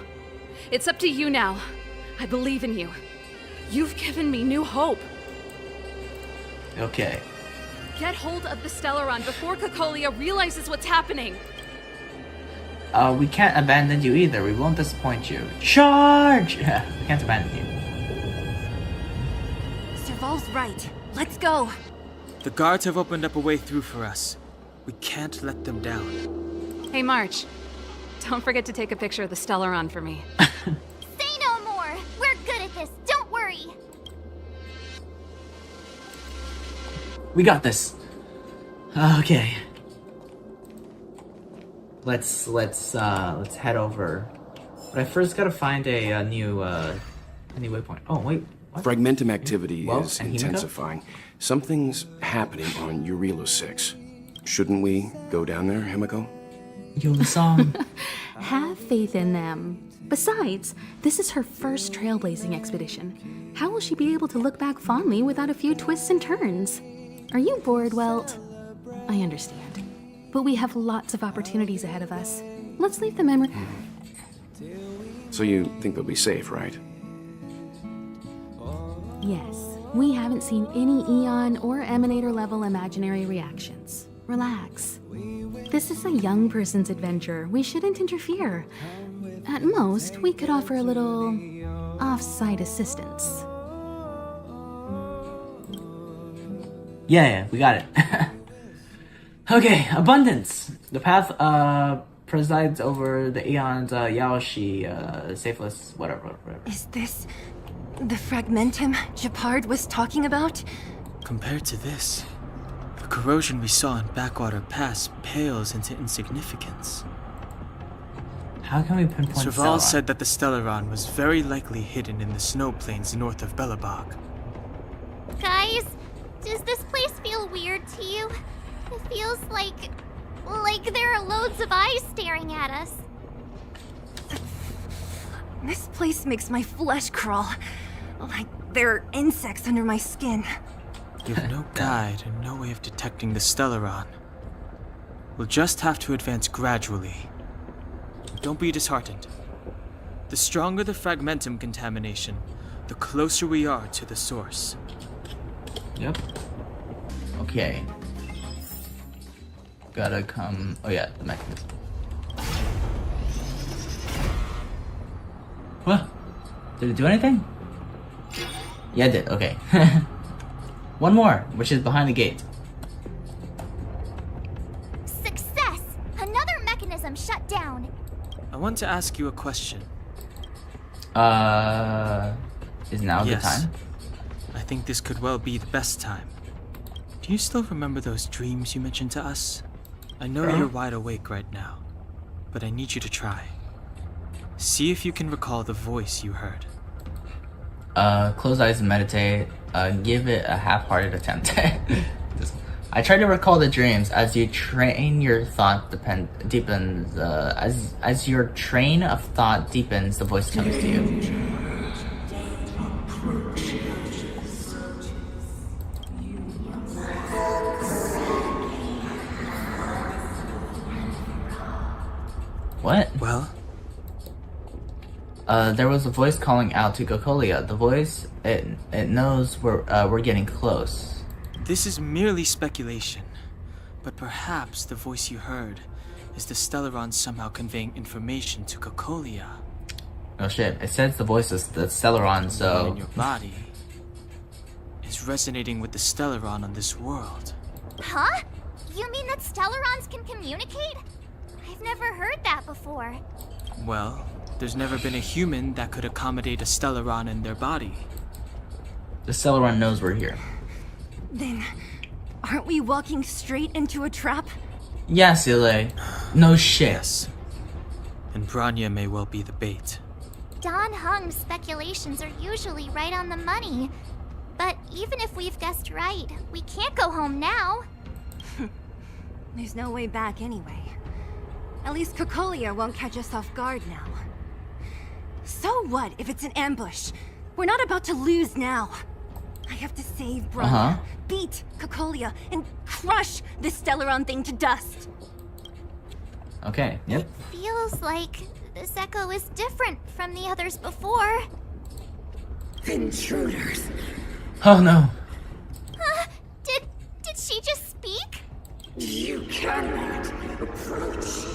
It's up to you now. I believe in you. You've given me new hope. Okay. Get hold of the Stellaron before Cocolia realizes what's happening. We can't abandon you either. We won't disappoint you. Charge! We can't abandon you. Serval's right. Let's go. The guards have opened up a way through for us. We can't let them down. Hey, March. Don't forget to take a picture of the Stellaron for me. Say no more! We're good at this, don't worry! We got this. Okay. Let's head over. But I first gotta find a new waypoint. Oh wait. What? Fragmentum activity Well, is and Himiko? intensifying. Something's happening on Jarilo 6. Shouldn't we go down there, Himiko? Yula-san. Have faith in them. Besides, this is her first trailblazing expedition. How will she be able to look back fondly without a few twists and turns? Are you bored, Welt? I understand. But we have lots of opportunities ahead of us. Let's leave the memory. So you think they'll be safe, right? Yes, we haven't seen any Eon or Emanator level imaginary reactions. Relax. This is a young person's adventure. We shouldn't interfere. At most, we could offer a little off-site assistance. Yeah, we got it. Okay, abundance. The path presides over the eons Yaoshi, Safeless, whatever. Is this the fragmentum Japard was talking about? Compared to this, the corrosion we saw in Backwater Pass pales into insignificance. How can we pinpoint Serval Stellaron? said that the Stellaron was very likely hidden in the snow plains north of Belobog. Guys, does this place feel weird to you? It feels like there are loads of eyes staring at us. This place makes my flesh crawl. Like there are insects under my skin. You've no guide and no way of detecting the Stellaron. We'll just have to advance gradually. Don't be disheartened. The stronger the fragmentum contamination, the closer we are to the source. Yep. Okay. Gotta come... Oh yeah, the mechanism. What? Did it do anything? Yeah, it did. Okay. One more, which is behind the gate. Success! Another mechanism shut down. I want to ask you a question. Is now the time? I think this could well be the best time. Do you still remember those dreams you mentioned to us? I know you're wide awake right now, but I need you to try. See if you can recall the voice you heard. Close eyes and meditate. Give it a half-hearted attempt. I try to recall the dreams as you train your thought deepens. As your train of thought deepens, the voice comes to you. What? Well? There was a voice calling out to Cocolia. The voice, it knows we're getting close. This is merely speculation, but perhaps the voice you heard is the Stellaron somehow conveying information to Cocolia. Oh shit, it says the voice is the Stellaron, so... In your body is resonating with the Stellaron on this world. Huh? You mean that Stellarons can communicate? I've never heard that before. Well, there's never been a human that could accommodate a Stellaron in their body. The Stellaron knows we're here. Then, aren't we walking straight into a trap? Yes, Ile. No shit. Yes. And Branya may well be the bait. Don Hung's speculations are usually right on the money. But even if we've guessed right, we can't go home now. There's no way back anyway. At least Cocolia won't catch us off guard now. So what if it's an ambush? We're not about to lose now. I have to save Branya, beat Cocolia, and crush this Stellaron thing to dust. Okay, yep. Feels like this echo is different from the others before. Intruders. Oh no. Did she just speak? You cannot approach.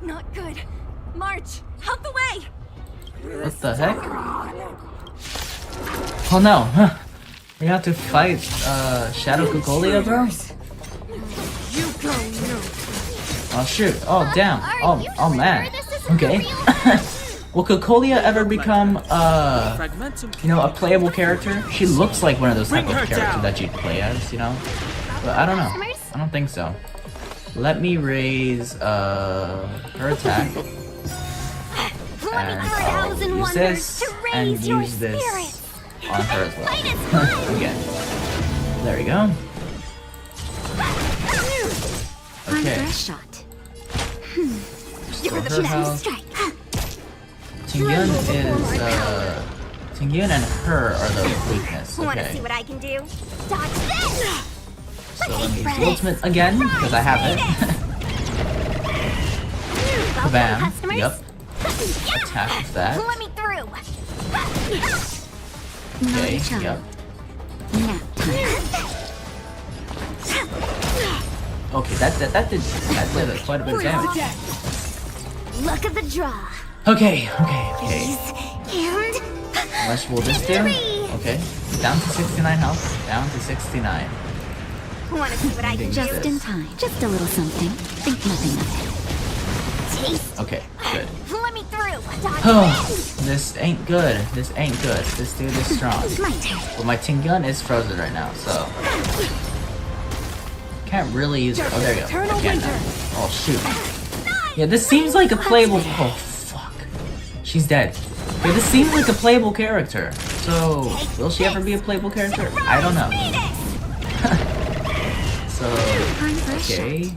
Not good. March, out the way! What the heck? Oh no. We have to fight Shadow Cocolia, bro? You go no. Oh shoot. Oh damn. Oh man. Okay. Will Cocolia ever become you know, a playable character? She looks like one of those type of characters that you'd play as, you know? But I don't know. I don't think so. Let me raise her attack. And I'll use this and use this on her as well. Again. There we go. Okay. Restore her health. Tingyun is Tingyun and her are the weakness. Wanna see Okay. what I can do? Dodge this! So let me use the ultimate again, because I have it. Kabam. Yep. Attack with that. Let me through. Okay, yep. Okay, that did quite a bit of damage. Look at the draw. Okay. And Let's roll this down. Okay. Down to 69 health. Down to 69. wanna see what I can do? Just in time. Just a little something. Think nothing of it. Taste. Okay, good. Let me through. Dodge Oh, this. this ain't good. This ain't good. This dude is strong. My turn. But my Tingyun is frozen right now, so can't really use it. Oh, there you go. I can now. Oh shoot. Yeah, this seems like a playable. Oh fuck. She's dead. Yeah, this seems like a playable character. So will she ever be a playable character? I don't know. So Okay.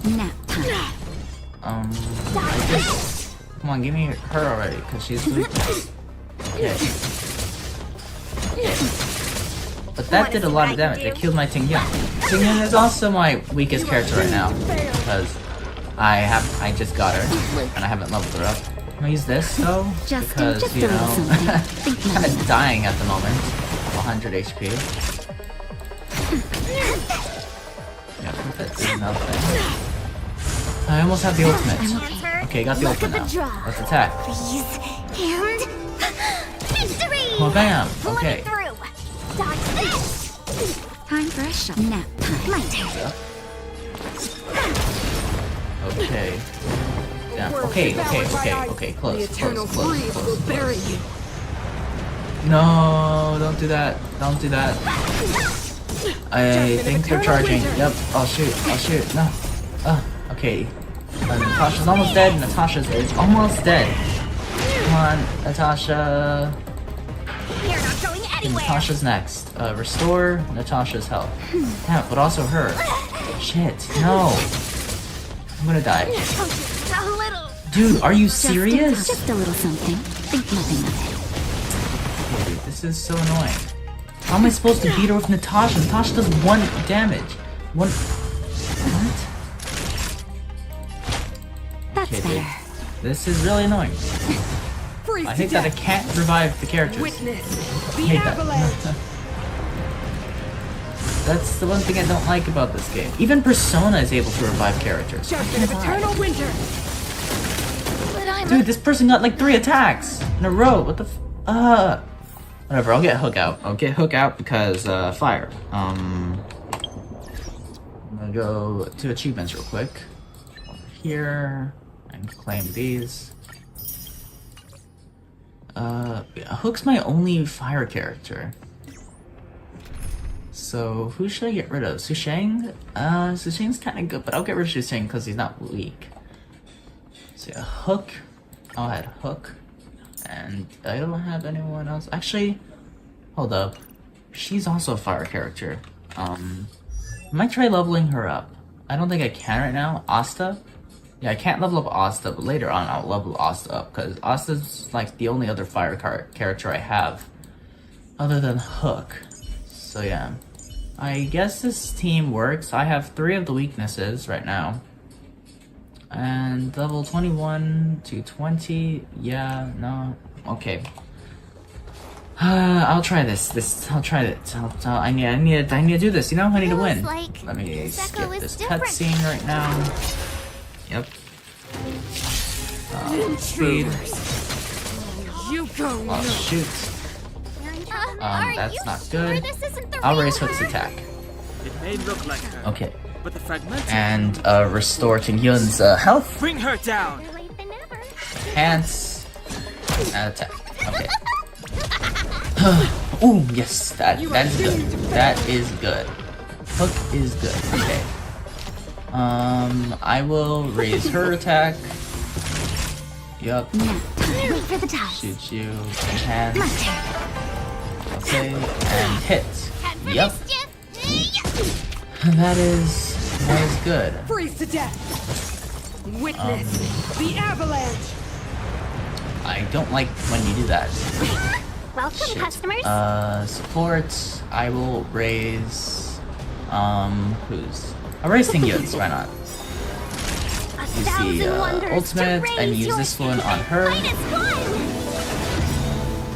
Come on, give me her already, because she's weakness. Okay. But that did a lot of damage. It killed my Tingyun. Tingyun is also my weakest character right now, because I just got her, and I haven't leveled her up. I'm gonna use this though, because, you know, kind of dying at the moment. 100 HP. Yeah, that did nothing. I almost have the ultimate. Okay, got the ultimate now. Let's attack. Please. And victory! Well, bam. Okay. Dodge this. Time for a shot. Nap time. My turn. Okay. Yeah. Okay. Close. Bury you. No, don't do that. Don't do that. I think they're charging. Yep. I'll shoot. No. Okay. Natasha's almost dead. Natasha's is almost dead. Come on, Natasha. You're not going anywhere. Natasha's next. Restore Natasha's health. Yeah, but also her. Shit. No. I'm gonna die. A little. Dude, are you serious? Just a little something. Think nothing of it. Dude, this is so annoying. How am I supposed to beat her with Natasha? Natasha does 1 damage. What? That's Okay, better. dude. This is really annoying. I hate that I can't revive the characters. I hate that. That's the one thing I don't like about this game. Even Persona is able to revive characters. Dude, this person got like 3 attacks in a row. What the whatever, I'll get Hook out. Because, fire. I'm gonna go to achievements real quick. Over here. And claim these. Yeah, Hook's my only fire character. So, who should I get rid of? Susheng? Susheng's kinda good, but I'll get rid of Susheng because he's not weak. So yeah, Hook. I'll add Hook. And I don't have anyone else. Actually, hold up. She's also a fire character. I might try leveling her up. I don't think I can right now. Asta? Yeah, I can't level up Asta, but later on I'll level Asta up, because Asta's like the only other fire character I have other than Hook. So yeah. I guess this team works. I have 3 of the weaknesses right now. And level 21 to 20. Yeah, no. Okay. I'll try this. I'll try it. I need to do this, you know? I need to win. Let me skip this cutscene right now. Yep. Speed. Oh, shoot. That's not good. I'll raise Hook's attack. It may look like her. Okay. But the fragmented And restore Tingyun's health. bring her down. Enhance. And attack. Okay. Ooh, yes, that's good. That is good. Hook is good. Okay. I will raise her attack. Yup. Wait for the time. Shoot you. Enhance. Okay, and hit. Yup. That is good. Freeze to death. Witness the avalanche. I don't like when you do that. Welcome, customers. Support. I will raise. Who's? I'll raise Tingyun's. Why not? Use the ultimate and use this one on her.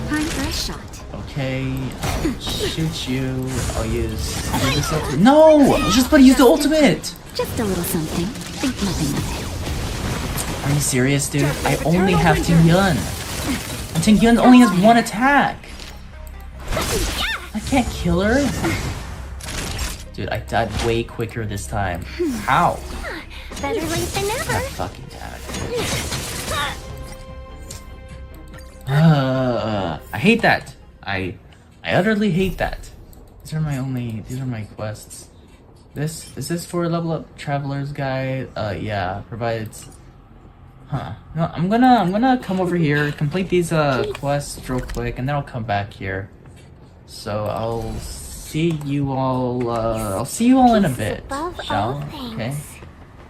Time for a shot. Okay, I'll shoot you. I'll use this ultimate. No! I was just about to use the ultimate! Just a little something. Think nothing of it. Are you serious, dude? I only have Tingyun. And Tingyun only has 1 attack. I can't kill her. Dude, I died way quicker this time. How? Better late than never. God fucking damn it. I hate that. I utterly hate that. These are my quests. Is this for level up traveler's guide? Yeah, provides. Huh. No, I'm gonna come over here, complete these quests real quick, and then I'll come back here. So I'll see you all in a bit, shall we? Okay.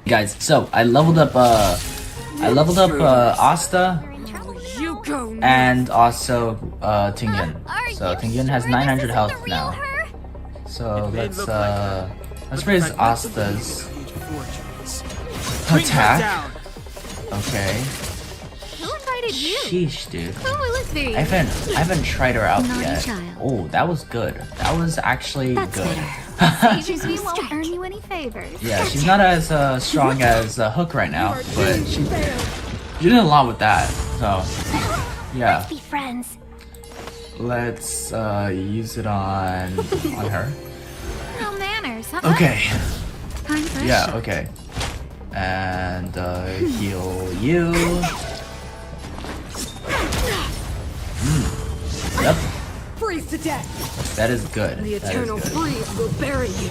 Guys, so I leveled up Asta and also Tingyan. So Tingyan has 900 health now. So let's raise Asta's attack. Okay. Who invited you? Sheesh, dude. Who will it be? I haven't tried her out yet. Oh, that was good. That was actually good. Sages, we won't earn you any favors. Yeah, she's not as strong as Hook right now, but she did a lot with that. So yeah. Let's be friends. Let's use it on her. No manners, huh? Okay. Time for a Yeah, shot. okay. And heal you. Yep, Freeze to death. that is good. The That is eternal good. freeze will bury you.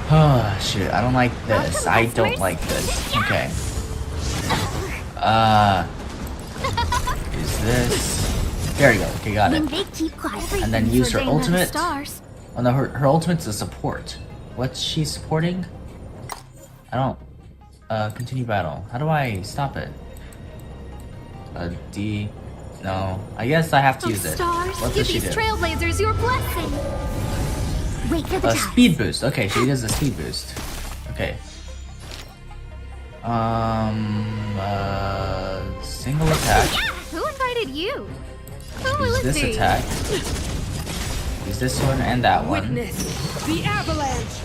Oh shit, I don't like this. I don't like this. Okay. Use this. There you go. Okay, got When it. they keep quiet, And then use her ordained by the ultimate. stars. Oh no, her ultimate's a support. What's she supporting? I don't. Continue battle. How do I stop it? D. No. I guess I have to use it. Stars, What give does she these do? trailblazers your blessing. wait for the A time. speed boost. Okay, she does a speed boost. Okay. Single attack. Who invited you? Who will Use it this be? attack. Use this one and that one. Witness the avalanche.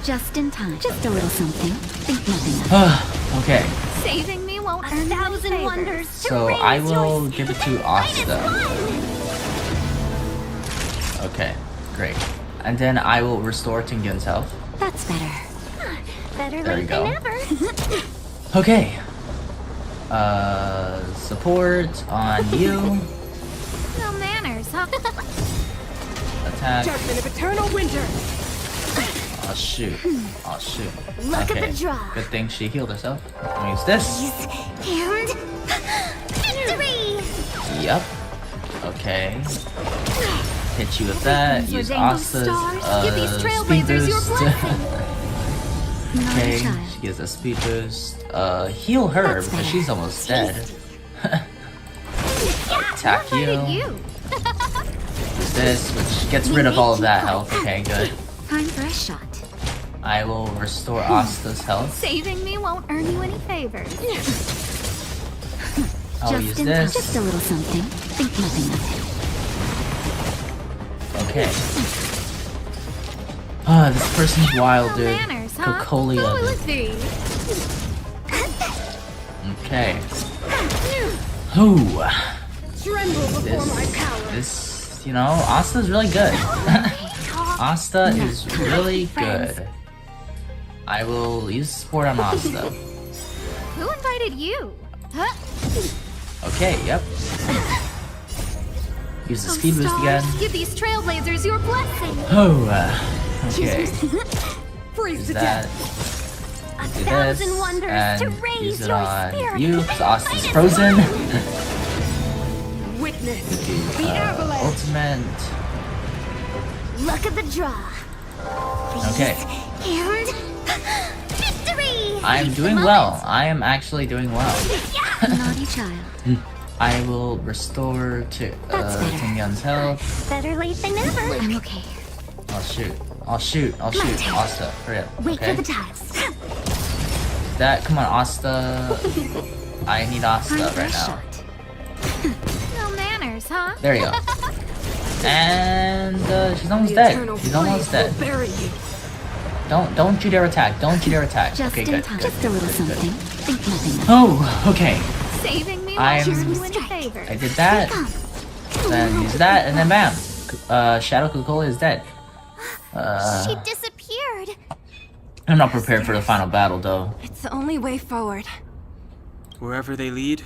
Just in time. Just a little something. Think nothing of it. Okay, Saving me won't earn you any thousand favors. wonders to so raise I your will give it to Asta. Okay, great. And then I will restore Tingyan's health. That's better. Better There you late go. than never. Okay. Support on you. No manners, huh? Attack. Judgment of eternal winter. Oh shoot. Oh shoot. Look Okay. at the draw. Good thing she healed herself. Let me use this. And victory! Yep. Okay. Hit you with that. Use Asta's Give these speed trailblazers your boost. blessing. Okay, she gets a speed boost. Heal her because she's almost dead. Attack Who invited you. you? Use this, which gets rid of all of that health. Okay, good. Time for a shot. I will restore Asta's health. Saving me won't earn you any favors. I'll Just use in time. this. Just a little something. Think nothing of it. Okay. Ah, this person's wild, dude. Manners, huh? Who Cocolia, will dude. it be? Okay. Ooh. Tremble before my power. This, you know, Asta's really good. Asta is really good. I will use support on Asta. Who invited you? Huh? Okay, yep. Use the speed boost Stars, again. give these trailblazers your blessing. Oh, okay. Freeze Use to that. death. A Do thousand this, wonders to and raise use it your on spirit. you, because Asta's frozen. Witness The the avalanche. ultimate. Look at the draw. Okay. And victory! I'm doing well. I am actually doing well. Naughty child. I will restore to Tingyan's health. Better late than never. I'm okay. I'll shoot. I'll shoot. I'll shoot. Asta, hurry up. Wait Okay. for the time. That. Come on, Asta. I need Asta Time for a right now. shot. No manners, huh? There you go. And she's almost The dead. eternal She's almost freeze will dead. bury you. Don't you dare attack. Don't you dare attack. Just Okay, in good. time. Good. Just a little something. Think nothing of it. Oh, okay. Saving me I'm- won't earn you any favors. I did that. Then use that, and then bam. Shadow Cocolia is dead. She disappeared. I'm not prepared for the final battle, though. It's the only way forward. Wherever they lead,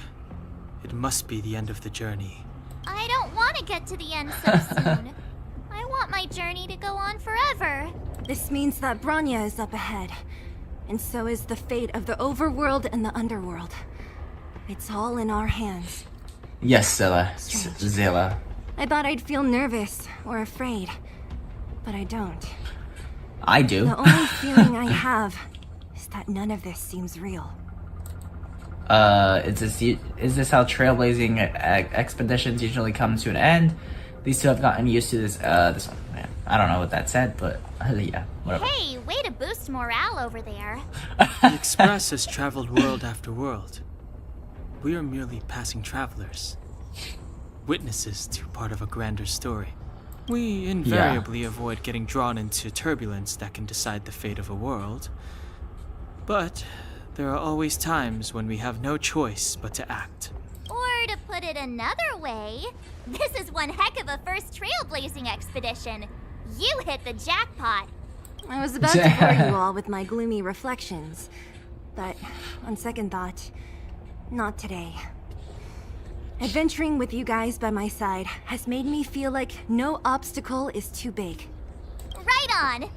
it must be the end of the journey. I don't want to get to the end so soon. I want my journey to go on forever. This means that Bronya is up ahead. And so is the fate of the overworld and the underworld. It's all in our hands. Yes, Zilla. Zilla. I thought I'd feel nervous or afraid, but I don't. I do. The only feeling I have is that none of this seems real. Is this how trailblazing expeditions usually come to an end? These two have gotten used to this one. Man, I don't know what that said, but yeah, whatever. Hey, way to boost morale over there. The Express has traveled world after world. We are merely passing travelers, witnesses to part of a grander story. We invariably avoid getting drawn into turbulence that can decide the fate of a world. But there are always times when we have no choice but to act. Or to put it another way, this is one heck of a first trailblazing expedition. You hit the jackpot. I was about to bore you all with my gloomy reflections, but on second thought, not today. Adventuring with you guys by my side has made me feel like no obstacle is too big. Right on.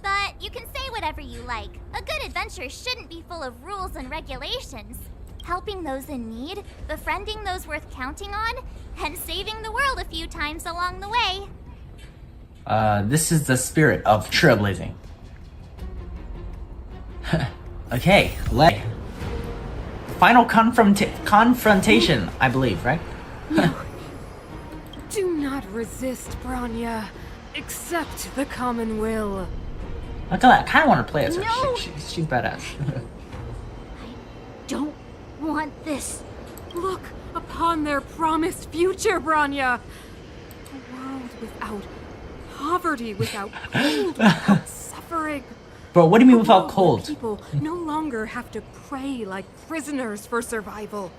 But you can say whatever you like. A good adventure shouldn't be full of rules and regulations. Helping those in need, befriending those worth counting on, and saving the world a few times along the way. This is the spirit of trailblazing. Okay, final confrontation, I believe, right? Do not resist, Bronya. Accept the common will. Look at that. I kind of want to play as her. No. She's badass. Don't want this. Look upon their promised future, Bronya. A world without poverty, without cold, without suffering. Bro, what do you mean without cold? People no longer have to pray like prisoners for survival.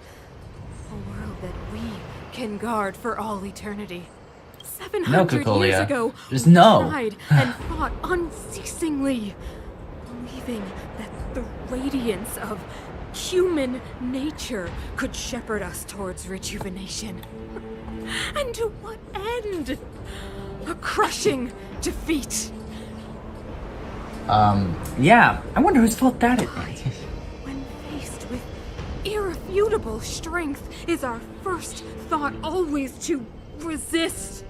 A world that we can guard for all eternity. 700 years ago, Just we no. tried and fought unceasingly, believing that the radiance of human nature could shepherd us towards rejuvenation. And to what end? A crushing defeat. Yeah. I wonder whose fault that is. When faced with irrefutable strength, is our first thought always to resist?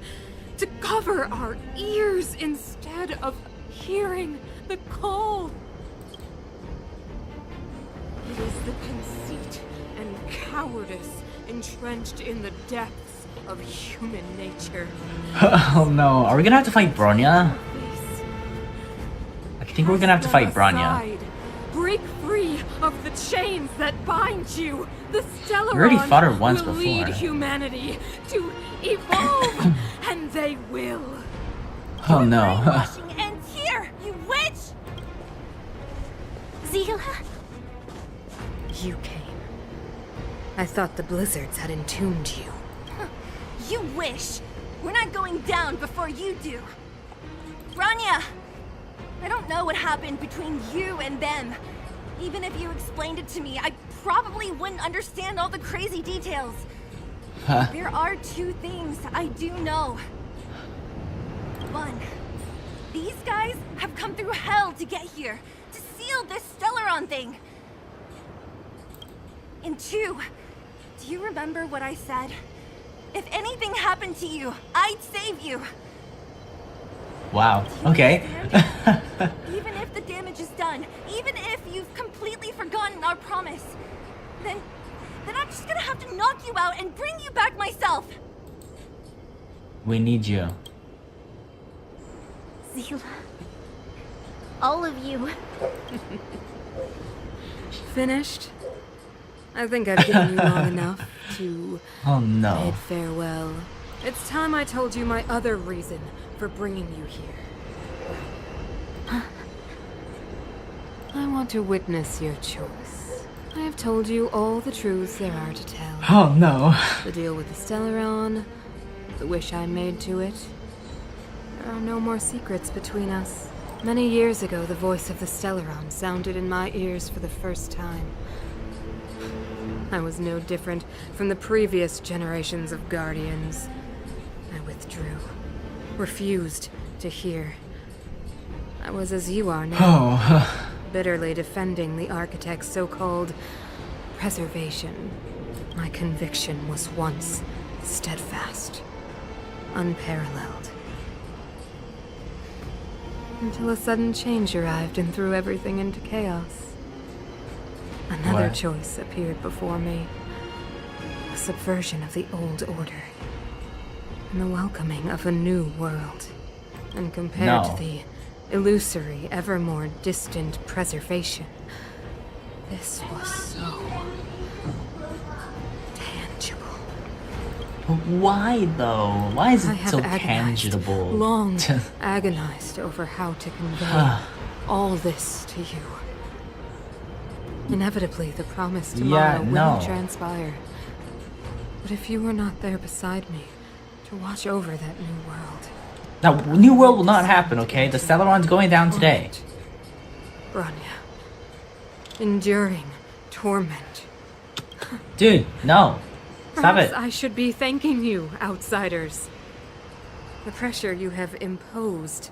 To cover our ears instead of hearing the call? It is the conceit and cowardice entrenched in the depths of human nature. Oh no. Are we gonna have to fight Bronya? I think we're gonna have to fight Bronya. Break free of the chains that bind you. The Stellaron We already fought her once will before. lead humanity to evolve, and they will. Oh no. Brainwashing ends here, you witch! Zila? You came. I thought the blizzards had entombed you. You wish. We're not going down before you do. Bronya! I don't know what happened between you and them. Even if you explained it to me, I probably wouldn't understand all the crazy details. Huh? There are two things I do know. One, these guys have come through hell to get here, to seal this Stellaron thing. And two, do you remember what I said? If anything happened to you, I'd save you. Wow. Okay. Even if the damage is done, even if you've completely forgotten our promise, then I'm just gonna have to knock you out and bring you back myself. We need you. Zila. All of you. Finished? I think I've given you long enough to Oh no. bid farewell. It's time I told you my other reason for bringing you here. I want to witness your choice. I have told you all the truths there are to tell. Oh no. The deal with the Stellaron, the wish I made to it. There are no more secrets between us. Many years ago, the voice of the Stellaron sounded in my ears for the first time. I was no different from the previous generations of Guardians. I withdrew, refused to hear. I was as you are now, Oh. bitterly defending the Architect's so-called preservation. My conviction was once steadfast, unparalleled. Until a sudden change arrived and threw everything into chaos. Another What? choice appeared before me. A subversion of the old order. And the welcoming of a new world. And compared No. to the illusory, ever more distant preservation, this was so tangible. But why though? Why is I it have so agonized, tangible? long agonized over how to convey all this to you. Inevitably, the promised tomorrow will transpire. But if you were not there beside me to watch over that new world, That new world will not happen, okay? The Celeron's going down today. Bronya, enduring torment. Dude, no. Stop Perhaps it. I should be thanking you, outsiders. The pressure you have imposed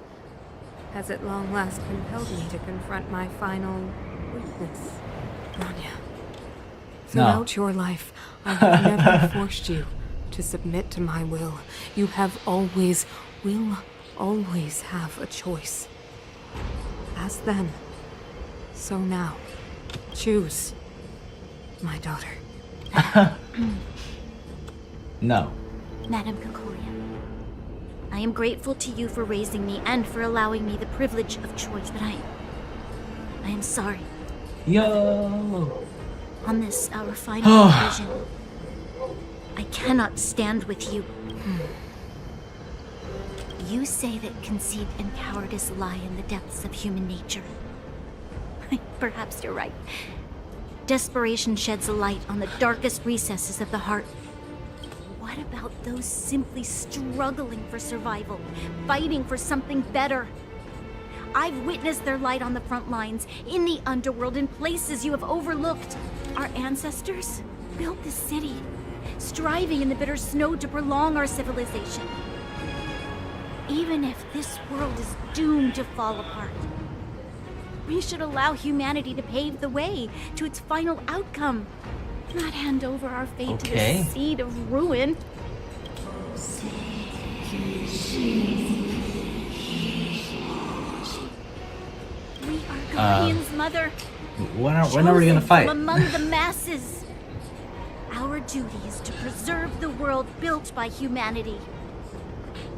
has at long last compelled me to confront my final weakness. Bronya, throughout your life, I have never forced you to submit to my will. You have always, will always have a choice. As then, so now. Choose, my daughter. No. Madam Kokolia, I am grateful to you for raising me and for allowing me the privilege of choice, but I am sorry. Yo. On this, our final division, I cannot stand with you. You say that conceit and cowardice lie in the depths of human nature. Perhaps you're right. Desperation sheds a light on the darkest recesses of the heart. What about those simply struggling for survival, fighting for something better? I've witnessed their light on the front lines, in the underworld, in places you have overlooked. Our ancestors built this city, striving in the bitter snow to prolong our civilization. Even if this world is doomed to fall apart, we should allow humanity to pave the way to its final outcome, not hand over our fate to the seed of ruin. We are Guardian's mother. When are we gonna fight? From among the masses. Our duty is to preserve the world built by humanity.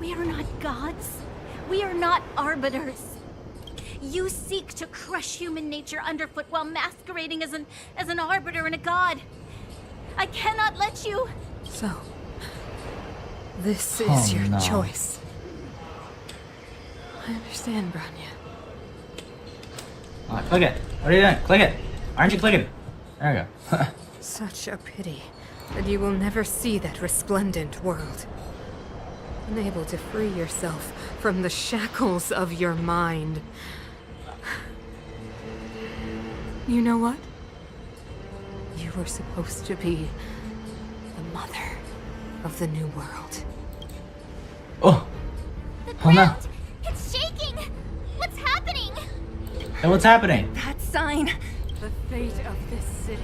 We are not gods. We are not arbiters. You seek to crush human nature underfoot while masquerading as an arbiter and a god. I cannot let you. So, this is your choice. I understand, Bronya. Click it. What are you doing? Click it. Aren't you clicking? There we go. Such a pity that you will never see that resplendent world. Unable to free yourself from the shackles of your mind. You know what? You were supposed to be the mother of the new world. Oh! Oh no! It's shaking! What's happening? Hey, what's happening? That sign! The fate of this city,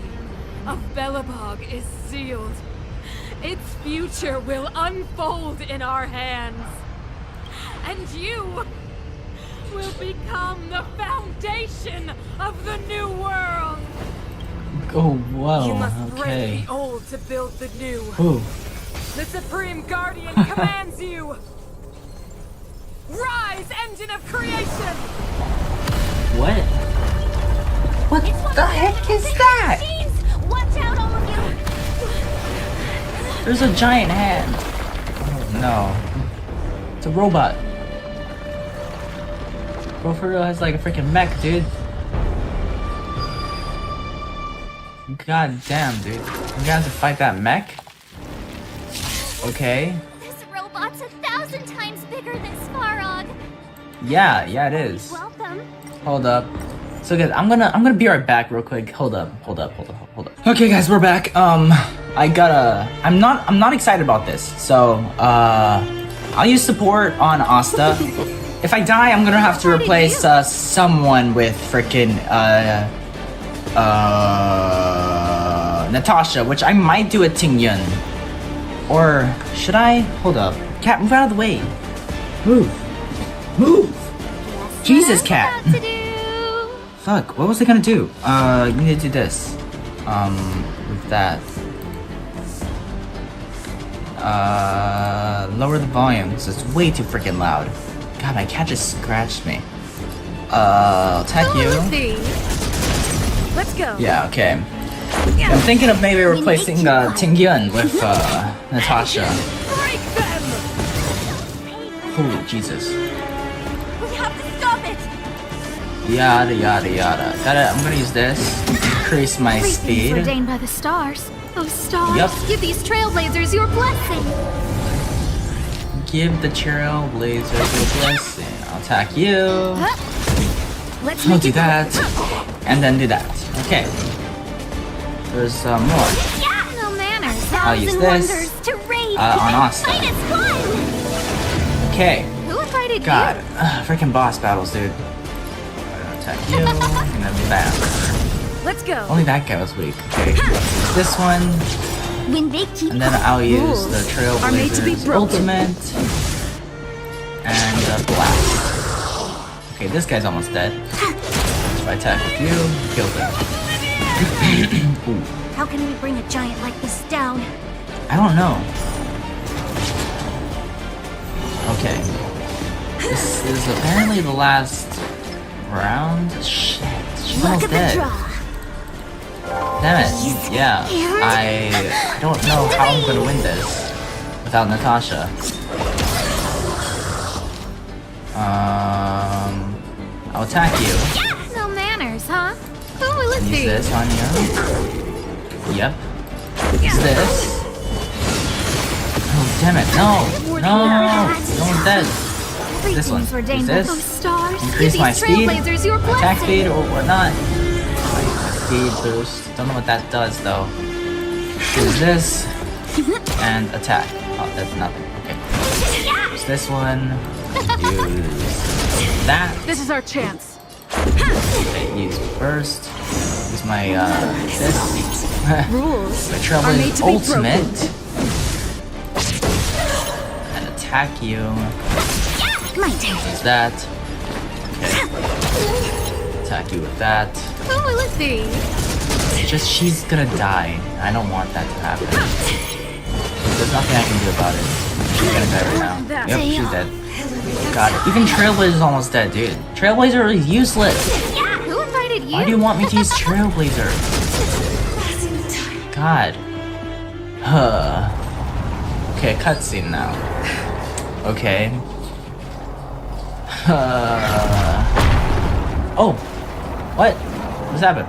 of Belobog, is sealed. Its future will unfold in our hands. And you will become the foundation of the new world. Oh, whoa. You must break Okay. the old to build the new. Ooh. The Supreme Guardian commands you. Rise, engine of creation! What? What the heck is that? Watch out, all of you! There's a giant hand. Oh, no. It's a robot. Bro, for real has like a freaking mech, dude. God damn, dude. You guys have to fight that mech? Okay. This robot's 1,000 times bigger than Svarog. Yeah, it is. Welcome. Hold up. So guys, I'm gonna be right back real quick. Hold up. Okay guys, we're back. I'm not excited about this. So I'll use support on Asta. If I die, I'm gonna have to replace someone with freaking Natasha, which I might do a Tingyun. Or should I? Hold up. Cat, move out of the way. Move. Jesus, what I'm cat. about to do. Fuck, what was I gonna do? You need to do this. With that. Lower the volume, because it's way too freaking loud. God, my cat just scratched me. I'll attack you. Let's go. Yeah, okay. I'm thinking of maybe replacing Tingyun with Natasha. Break them! Holy Jesus. We have to stop it! Yada yada yada. I'm gonna use this. Increase my Everything's speed. ordained by the stars. Those stars Yup. give these trailblazers your blessing. Give the trailblazers your blessing. I'll attack you. Let's I'll make do it that. And then do that. Okay. There's more. No manners. I'll use Thousand this. wonders to raid On and Austin. fight its fun. Okay. Who invited God. you? Freaking boss battles, dude. I'll attack you. And then bam. Let's go. Only that guy was weak. Okay. Use this one. When they keep And then I'll use the are made to be Trailblazer's broken. ultimate. And blast. Okay, this guy's almost dead. If I attack with you, kill him. Ooh. How can we bring a giant like this down? I don't know. Okay. This is apparently the last round. Shit. She's Look almost at dead. the draw. Damn it. Yeah. I don't know how I'm gonna win this without Natasha. I'll attack you. No manners, huh? Who will it Use be? this on you. Yep. Use this. Oh, damn it. No! No! No one's dead. This one. Everything's Use ordained by those this. stars. Increase Give my these speed. trailblazers your Attack blessing. speed or whatnot. My speed boost. Don't know what that does though. Use this. And attack. Oh, that's nothing. Okay. Use this one. Use that. This is our chance. Okay, use burst. Use my this. Rules My are made Trailblazer to be ultimate. And attack you. My turn. Use that. Okay. Attack you with that. Who will it be? Just she's gonna die. I don't want that to happen. There's nothing I can do about it. She's gonna die right now. Yep, she's dead. God, even Trailblazer's almost dead, dude. Trailblazer is useless. Who invited you? Why do you want me to use Trailblazer? God. Okay, cutscene now. Okay. Oh! What? What's happened?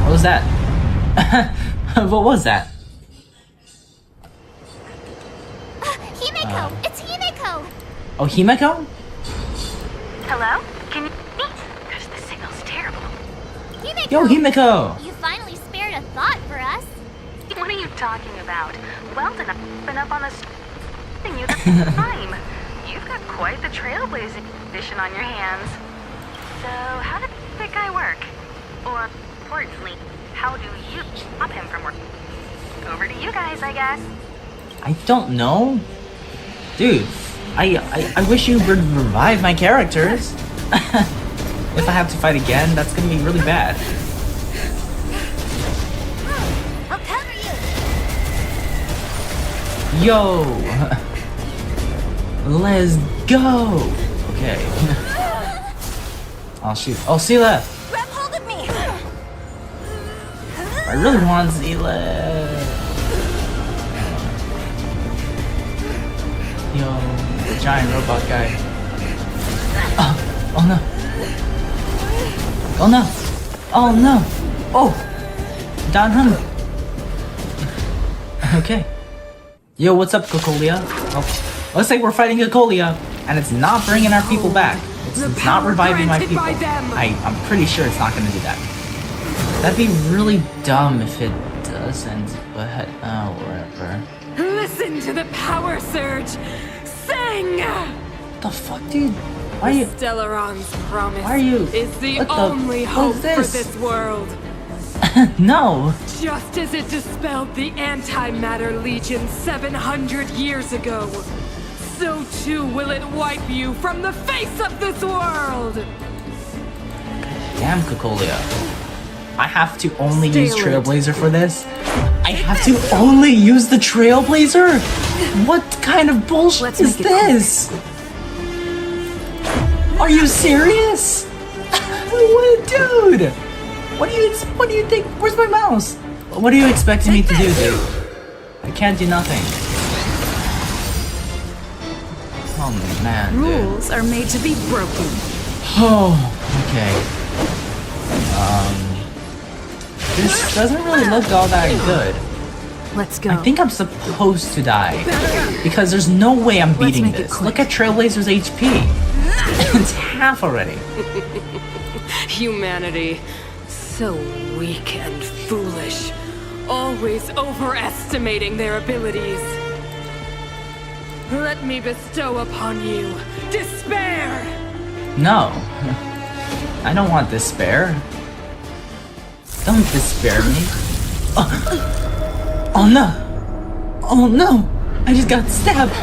What was that? What was that? Himeko! It's Himeko! Oh, Himeko? Hello? Can you hear me? Because the signal's terrible. Himeko! Yo, Himeko! You finally spared a thought for us. What are you talking about? Weldon, I've been up on this thing you the time. You've got quite the trailblazing mission on your hands. So, how did that guy work? Or, importantly, how do you stop him from working? Over to you guys, I guess. I don't know. Dude, I wish you would revive my characters. If I have to fight again, that's gonna be really bad. I'll cover you! Yo! Let's go! Okay. I'll shoot. Oh, Sela! Grab hold of me! I really want Sela! Yo, the giant robot guy. Oh no! Oh no! Oh no! Oh! Down him! Okay. Yo, what's up, Cocolia? Oh, looks like we're fighting Cocolia, and it's not bringing our people back. It's not reviving my people. I'm pretty sure it's not gonna do that. That'd be really dumb if it doesn't, but whatever. Listen to the power surge! Sing! What the fuck, dude? Why are you? Stellaron's promise Why are you? is the What the- only what hope is for this? this world. No! Just as it dispelled the Antimatter Legion 700 years ago, so too will it wipe you from the face of this world! Damn, Cocolia. I have to only Stay use alert. Trailblazer for this? I have to only use the Trailblazer? What kind of bullshit is this? Are you serious? What, dude? What do you think? Where's my mouse? What are you expecting me to do, dude? I can't do nothing. Oh man, dude. Rules are made to be broken. Oh, okay. This doesn't really look all that good. Let's go. I think I'm supposed to die. Because there's no way I'm beating make it this. quick. Look at Trailblazer's HP. It's half already. Humanity. So weak and foolish. Always overestimating their abilities. Let me bestow upon you despair! No. I don't want despair. Don't despair me. Oh no! Oh no! I just got stabbed!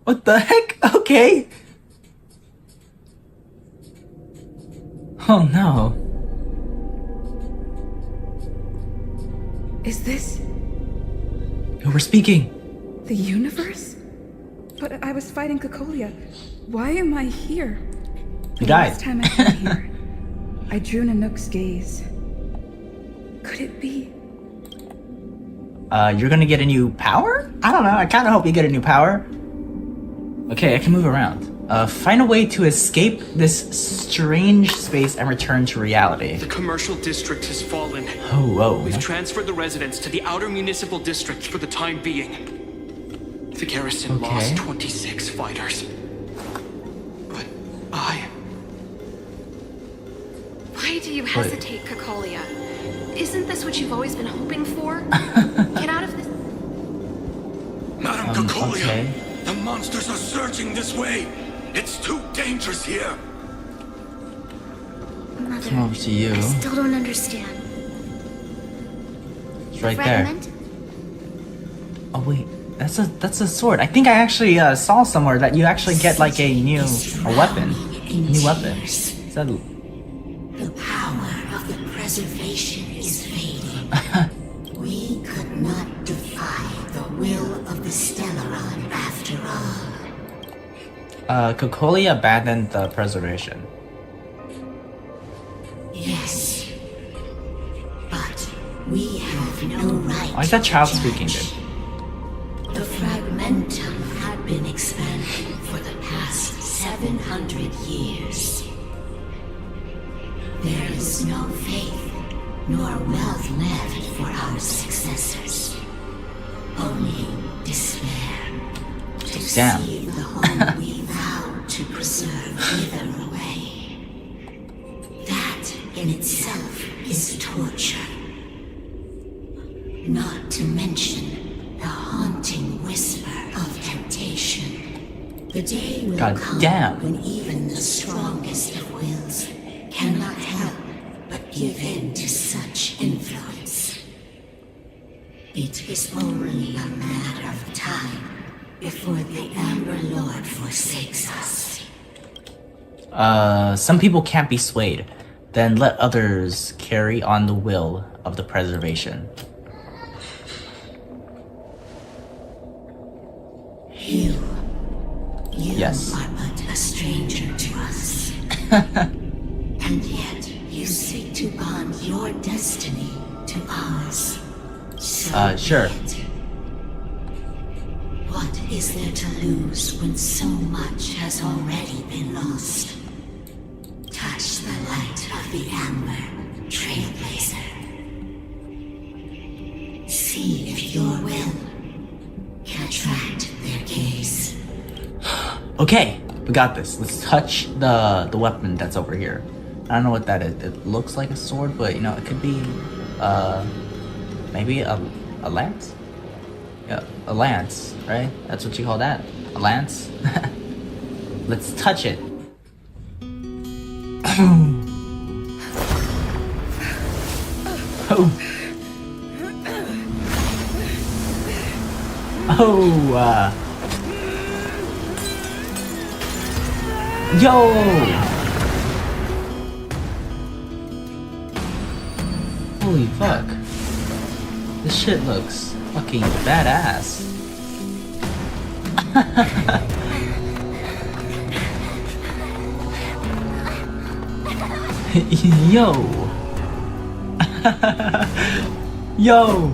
What the heck? Okay! Oh no. Is this Who we're speaking? the universe? But I was fighting Cocolia. Why am I here? You The died. last time I came here, I drew Nanook's gaze. Could it be? You're gonna get a new power? I don't know, I kinda hope you get a new power. Okay, I can move around. Find a way to escape this strange space and return to reality. The commercial district has fallen. Oh, whoa. We've transferred the residents to the outer municipal district for the time being. The garrison lost 26 fighters. But Why do you hesitate, Cocolia? Isn't this what you've always been hoping for? Get out of this. Madam Cocolia, okay. the monsters are surging this way. It's too dangerous here. Mother, Come over to you. I still don't understand. It's right there. Fragment? Oh wait, that's a sword. I think I actually saw somewhere that you actually get like a new weapon. A new weapon. Is that The power of the preservation is fading. We could not defy the will of the Stellaron after all. Cocolia abandoned the preservation. Yes. But we have no right. Why is that child speaking, dude? The fragmentum had been expanded for the past 700 years. There is no faith nor wealth left for our successors. Only despair. To Damn. see the home we vowed to preserve wither away. That in itself is torture. Not to mention the haunting whisper of temptation. The day will God come damn. when even the strongest of wills cannot help but give in to such influence. It is only a matter of time before the Amber Lord forsakes us. Some people can't be swayed. Then let others carry on the will of the preservation. You Yes. are but a stranger to us. And yet you seek to bond your destiny to ours. So Sure. what is there to lose when so much has already been lost? Touch the light of the Amber, Trailblazer. See if your will can attract their gaze. Okay, we got this. Let's touch the weapon that's over here. I don't know what that is. It looks like a sword, but you know, it could be maybe a lance? Yeah, a lance, right? That's what you call that? A lance? Let's touch it. Oh. Oh! Yo! Holy fuck. This shit looks fucking badass. Yo! Yo!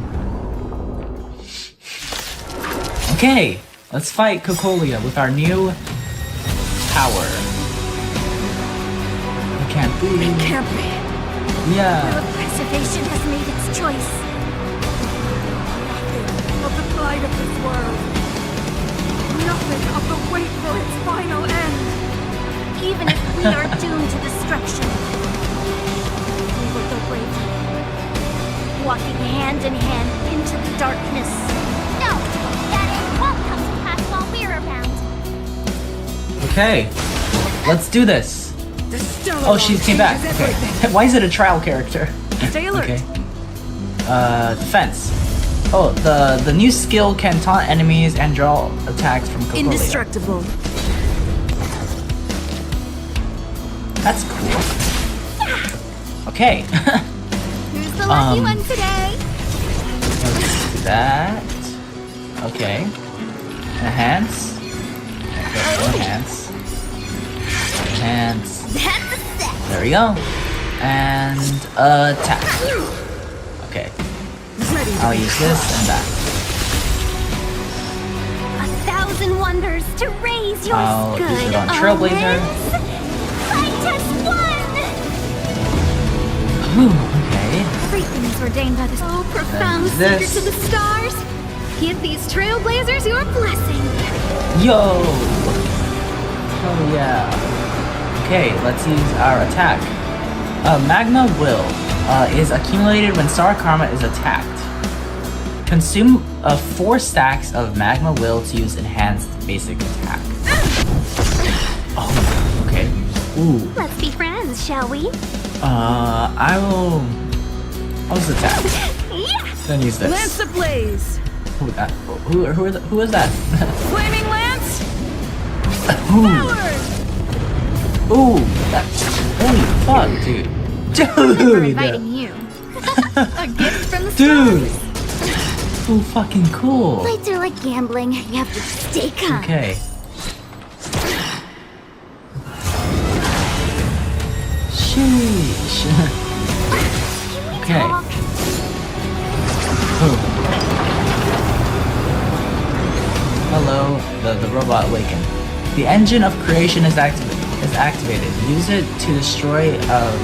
Okay, let's fight Cocolia with our new power. You can't be. It can't be. Yeah. Preservation has made its choice. Nothing of the pride of this world. Nothing of the wait for its final end. Even if we are doomed to destruction, we will go bravely, walking hand in hand into the darkness. No, that it won't come to pass while we're around. Okay, let's do this. Oh, she came back. Okay. Why is it a trial character? Stay alert. Okay. Defense. Oh, the new skill can taunt enemies and draw attacks from Cocolia. Indestructible. That's cool. Okay. Who's the lucky one today? Let's do that. Okay. Enhance. Enhance. Enhance. There we go. And attack. Okay. I'll use this and that. 1,000 wonders to raise your I'll good use it on Trailblazer. Fight us one! Okay. Everything is ordained by the profound This. secret to the stars. Give these trailblazers your blessing. Yo! Oh yeah. Okay, let's use our attack. Magma Will is accumulated when Star Karma is attacked. Consume 4 stacks of Magma Will to use enhanced basic attack. Oh, okay. Ooh. Let's be friends, shall we? I will. I'll just attack. Yeah! Then use this. Lance ablaze. Who is that? Flaming lance. Ooh. Ooh. Holy fuck, dude. Remember inviting you. A gift from the Dude. stars. So fucking cool. Fights are like gambling. You have to stay calm. Okay. Sheesh. Okay. Boom. Hello, the robot awakened. The engine of creation is activated. Use it to destroy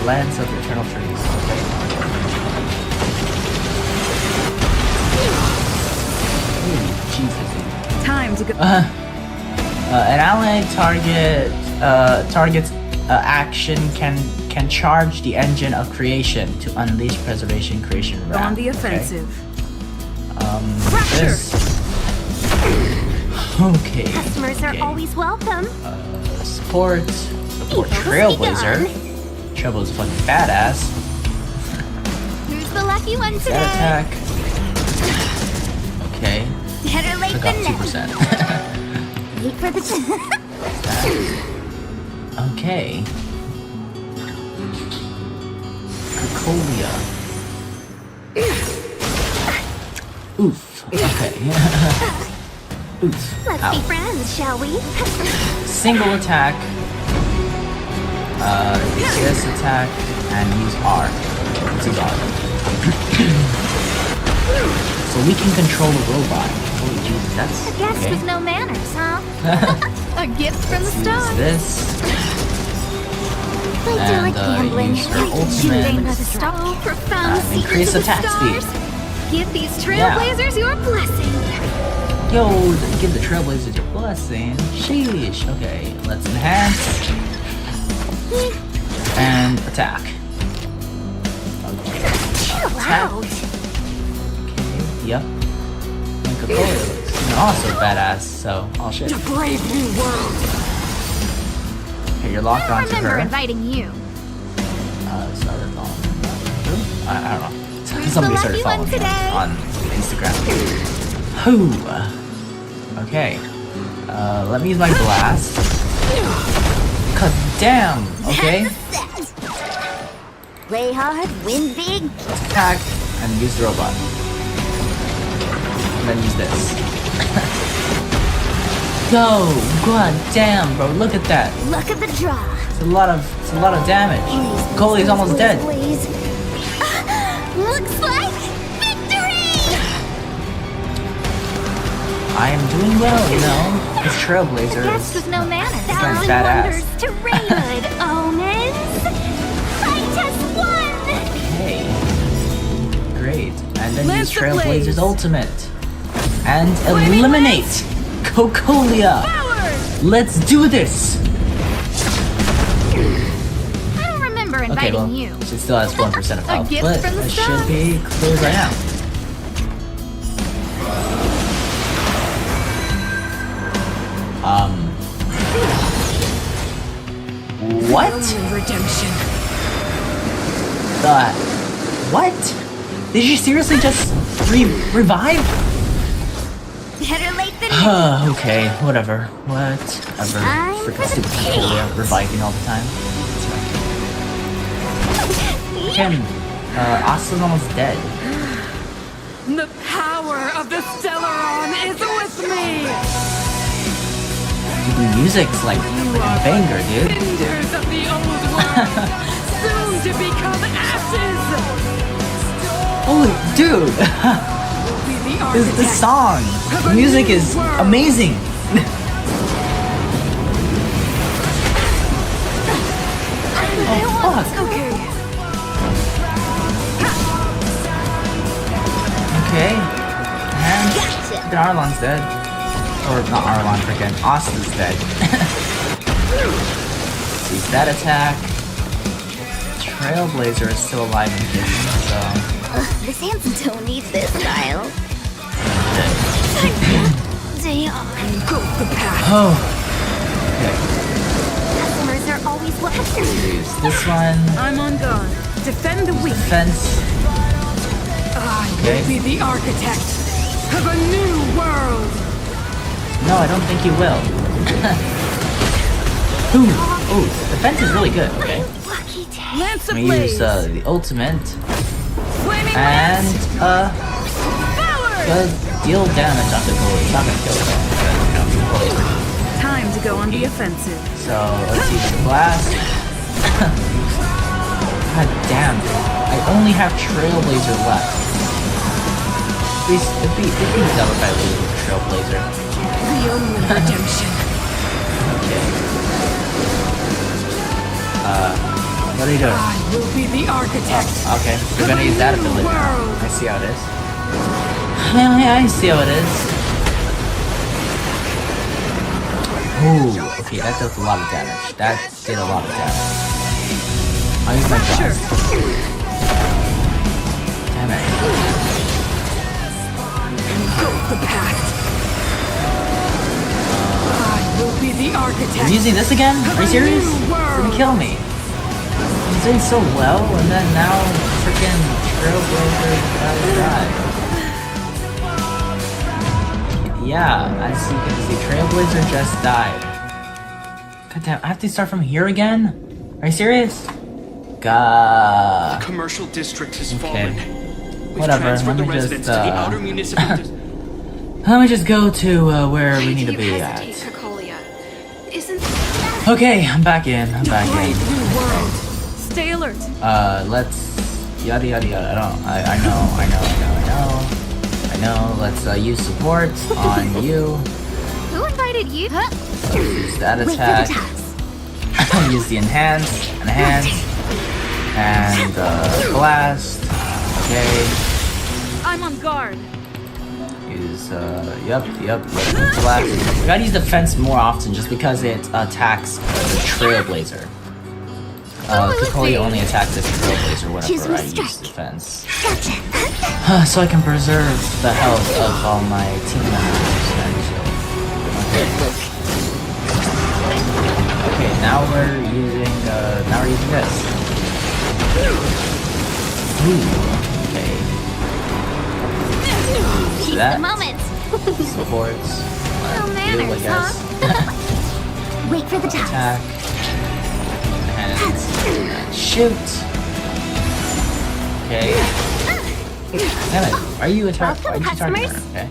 lands of eternal trees. Okay. Holy Jesus. Time to go. An allied target's action can charge the engine of creation to unleash preservation creation wrath. On the offensive. This. Okay. Customers are always welcome. Support Trailblazer. Trailblazer's fucking badass. Who's the lucky one today? That attack. Okay. Better late Took off than 2%. never. Wait for the. Okay. Cocolia. Oof. Okay. Oof. Let's Ow. be friends, shall we? Single attack. Use this attack and use R. Let's use R. So we can control the robot. Holy Jesus, that's A guest okay. with no manners, huh? A gift from the Use stars. this. Fights are like gambling. use her Shooting by ultimate. the stars. Profound secrets Increase of the attack stars. speed. Give these trailblazers your blessing. Yo, give the Trailblazers your blessing. Sheesh. Okay, let's enhance. And attack. Okay. Chill Attack. out. Okay, yep. And Cocolia looks also badass, so I'll shit. The brave new world. Okay, you're locked onto Remember her. inviting you. Started following her. I don't know. Who's Somebody the started lucky one following me today? on Instagram. Who? Okay. Let me use my blast. God damn! Okay. Play hard, win big. Attack, and use the robot. And then use this. Go! God damn, bro, look at that. Luck of the draw. It's a lot of damage. Cole's almost dead. Looks like victory! I am doing well, you know. This Trailblazer Guest with no manners. Sounds badass. Wonders to Good omens. Fight us one! Okay. Great. And then use Trailblazer's ultimate. And eliminate Cocolia! Let's do this! I don't remember Okay, inviting well, you. she still has 1% of health, gift but from the it should stars. be cleared right now. What? Redemption. What? Did you seriously just revive? Better late than never. Okay, whatever. Freaking stupid Cocolia reviving all the time. Freaking, Asta's almost dead. The power of the Stellaron is with me! Dude, the music's like freaking banger, dude. Cinders of the old world, soon to become ashes! Oh, dude! This song, the music is amazing. Oh fuck! Okay, and the Arlon's dead, or not Arlon, freaking Asta's dead. Use that attack. Trailblazer is still alive and kicking, so. The Sands don't need this style. They are. Go the path. Oh. Okay. Customers are always welcome. Use this one. I'm on guard. Defend the weak. Defense. I Okay. will be the architect of a new world. No, I don't think you will. Ooh. Oh, defense is really good. Okay. Lance I'm of gonna use Blaze. the ultimate Flaming and deal damage on Cocolia. It's not gonna kill it though, because you know Cocolia is pretty. Time to go on the offensive. So let's use the blast. God damn, dude. I only have Trailblazer left. Please, it'd be dumb if I lose with Trailblazer. The only redemption. Okay. What are you doing? I will be the architect. Oh, okay, we're gonna use that ability now. I see how it is. I see how it is. Ooh, okay, that does a lot of damage. That did a lot of damage. I'll use my blast. Damn it. Go the path. I will be the architect. I'm using this again? Are you serious? It's gonna kill me. He's doing so well, and then now freaking Trailblazer died. Yeah, as you can see, Trailblazer just died. God damn, I have to start from here again? Are you serious? God. The commercial district has Okay. fallen. We've Whatever, transferred let the me residents just, to the outer municipal let me just go to where we need to be at. Cocolia. Isn't Okay, I'm back in. New world. Stay alert. Let's yada yada yada. I know. Let's use support on you. Who invited you? Use that attack. Use the enhance, and blast. Okay. I'm on guard. Use yep. Blast. We gotta use defense more often, just because it attacks the Trailblazer. Cocolia only attacks the Trailblazer whenever I use defense. So I can preserve the health of all my team members. Okay, now we're using this. Ooh, okay. Keep That the moment. supports. you, I guess. Wait for the Attack. And shoot. Okay. Damn it. Why are you attacking? Why did you target her? Okay.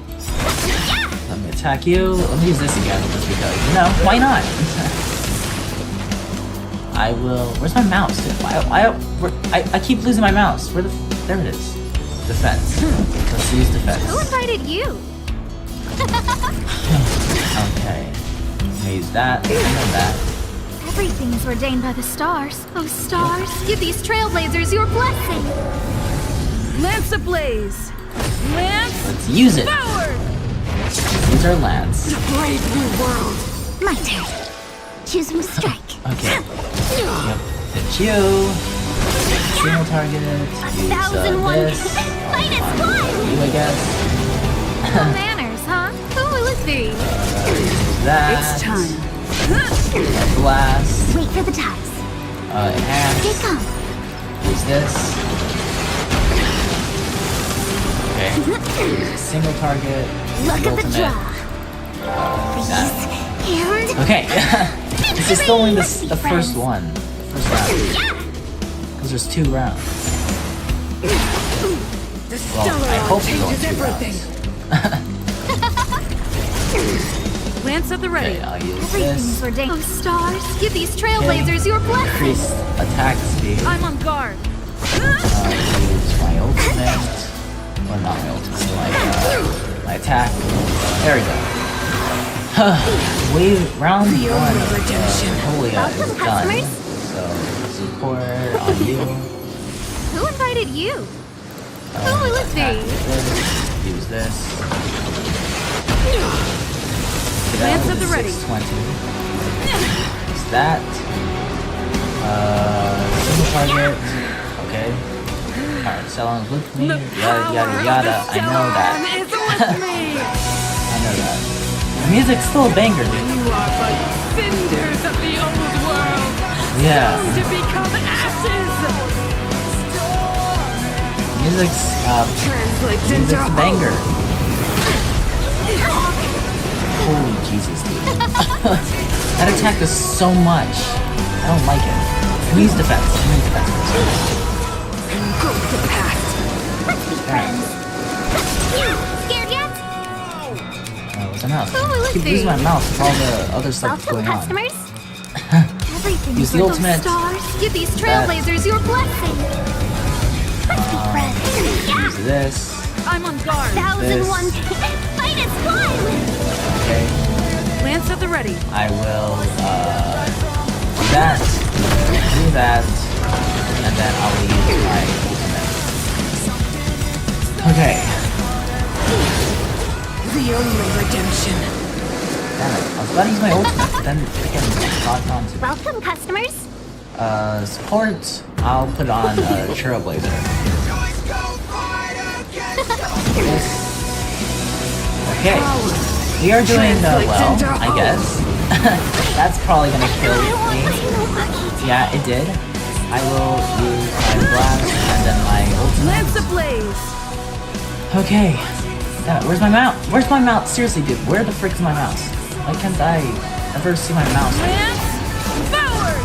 Let me attack you. Let me use this again, just because. No, why not? I will. Where's my mouse? I keep losing my mouse. Where the? There it is. Defense. Let's use defense. Who invited you? Okay. I'm gonna use that and then that. Everything is ordained by the stars. Oh, stars, give these trailblazers your blessing. Lance ablaze! Lance! Let's use it. Forward! Use our lance. A brave new world. My turn. Choose who strike. Okay. Yep. Hit you. Single target. Use this. Fight us one. You, I guess. No manners, huh? Who will it be? Use that. It's time. Blast. Wait for the ties. Enhance. Here come. Use this. Okay. Single target. Look at the draw. That. And Okay. This is still only the first one. First round. Because there's 2 rounds. Well, I hope it's only 2 rounds. Lance at the ready. Okay, I'll use everything this. is ordained. Oh, stars, give these trailblazers your blessing. Increase attack speed. I'm on guard. Use my ultimate. Or not my ultimate, my attack. There we go. Round 1 of Compilation is done. So, support on you. Who invited you? Who will it be? Use this. Lance at the ready. 620. Use that. Single target. Okay. Alright, so long with me. Yada yada yada. I know that. I know that. The music's still a banger, dude. You are but cinders of the old world. Yeah. To become ashes. Music's a banger. Holy Jesus, dude. That attack does so much. I don't like it. Let me use defense. Let me use defense first. Go with the past. Let's be friends. Scared yet? What's my mouse? Who will I it keep be? losing my mouse with all the other stuff that's Welcome, going on. customers. Everything Use is the worth ultimate. Stars, give these trailblazers your blessing. Let's be friends. Use this. I'm on guard. 1001. Fight us one. Okay. Lance at the ready. I will do that, and then I'll use my ultimate. Okay. The only redemption. Damn it. I was about to use my ultimate, but then freaking locked onto me. Welcome, customers. Support. I'll put on Trailblazer. Okay. We are doing well, I guess. That's probably gonna kill me. Yeah, it did. I will use my blast and then my ultimate. Lance ablaze. Okay. Damn it, where's my mouse? Where's my mouse? Seriously, dude, where the frick is my mouse? Why can't I ever see my mouse? Lance forward.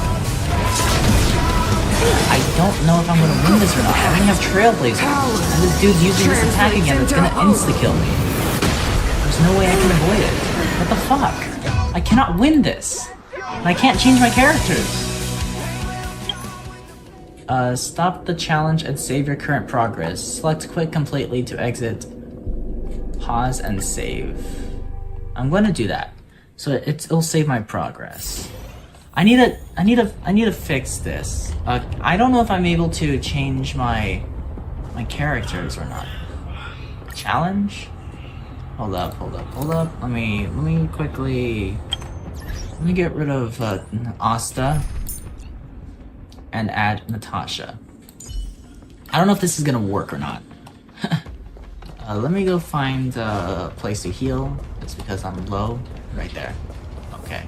I don't know if I'm gonna win this or not. I only have Trailblazer. And this dude's using this attack again that's gonna insta-kill me. There's no way I can avoid it. What the fuck? I cannot win this. And I can't change my characters. Stop the challenge and save your current progress. Select quit completely to exit. Pause and save. I'm gonna do that. So it'll save my progress. I need to fix this. I don't know if I'm able to change my characters or not. Challenge? Hold up. Let me quickly get rid of Asta and add Natasha. I don't know if this is gonna work or not. Let me go find a place to heal. It's because I'm low. Right there. Okay.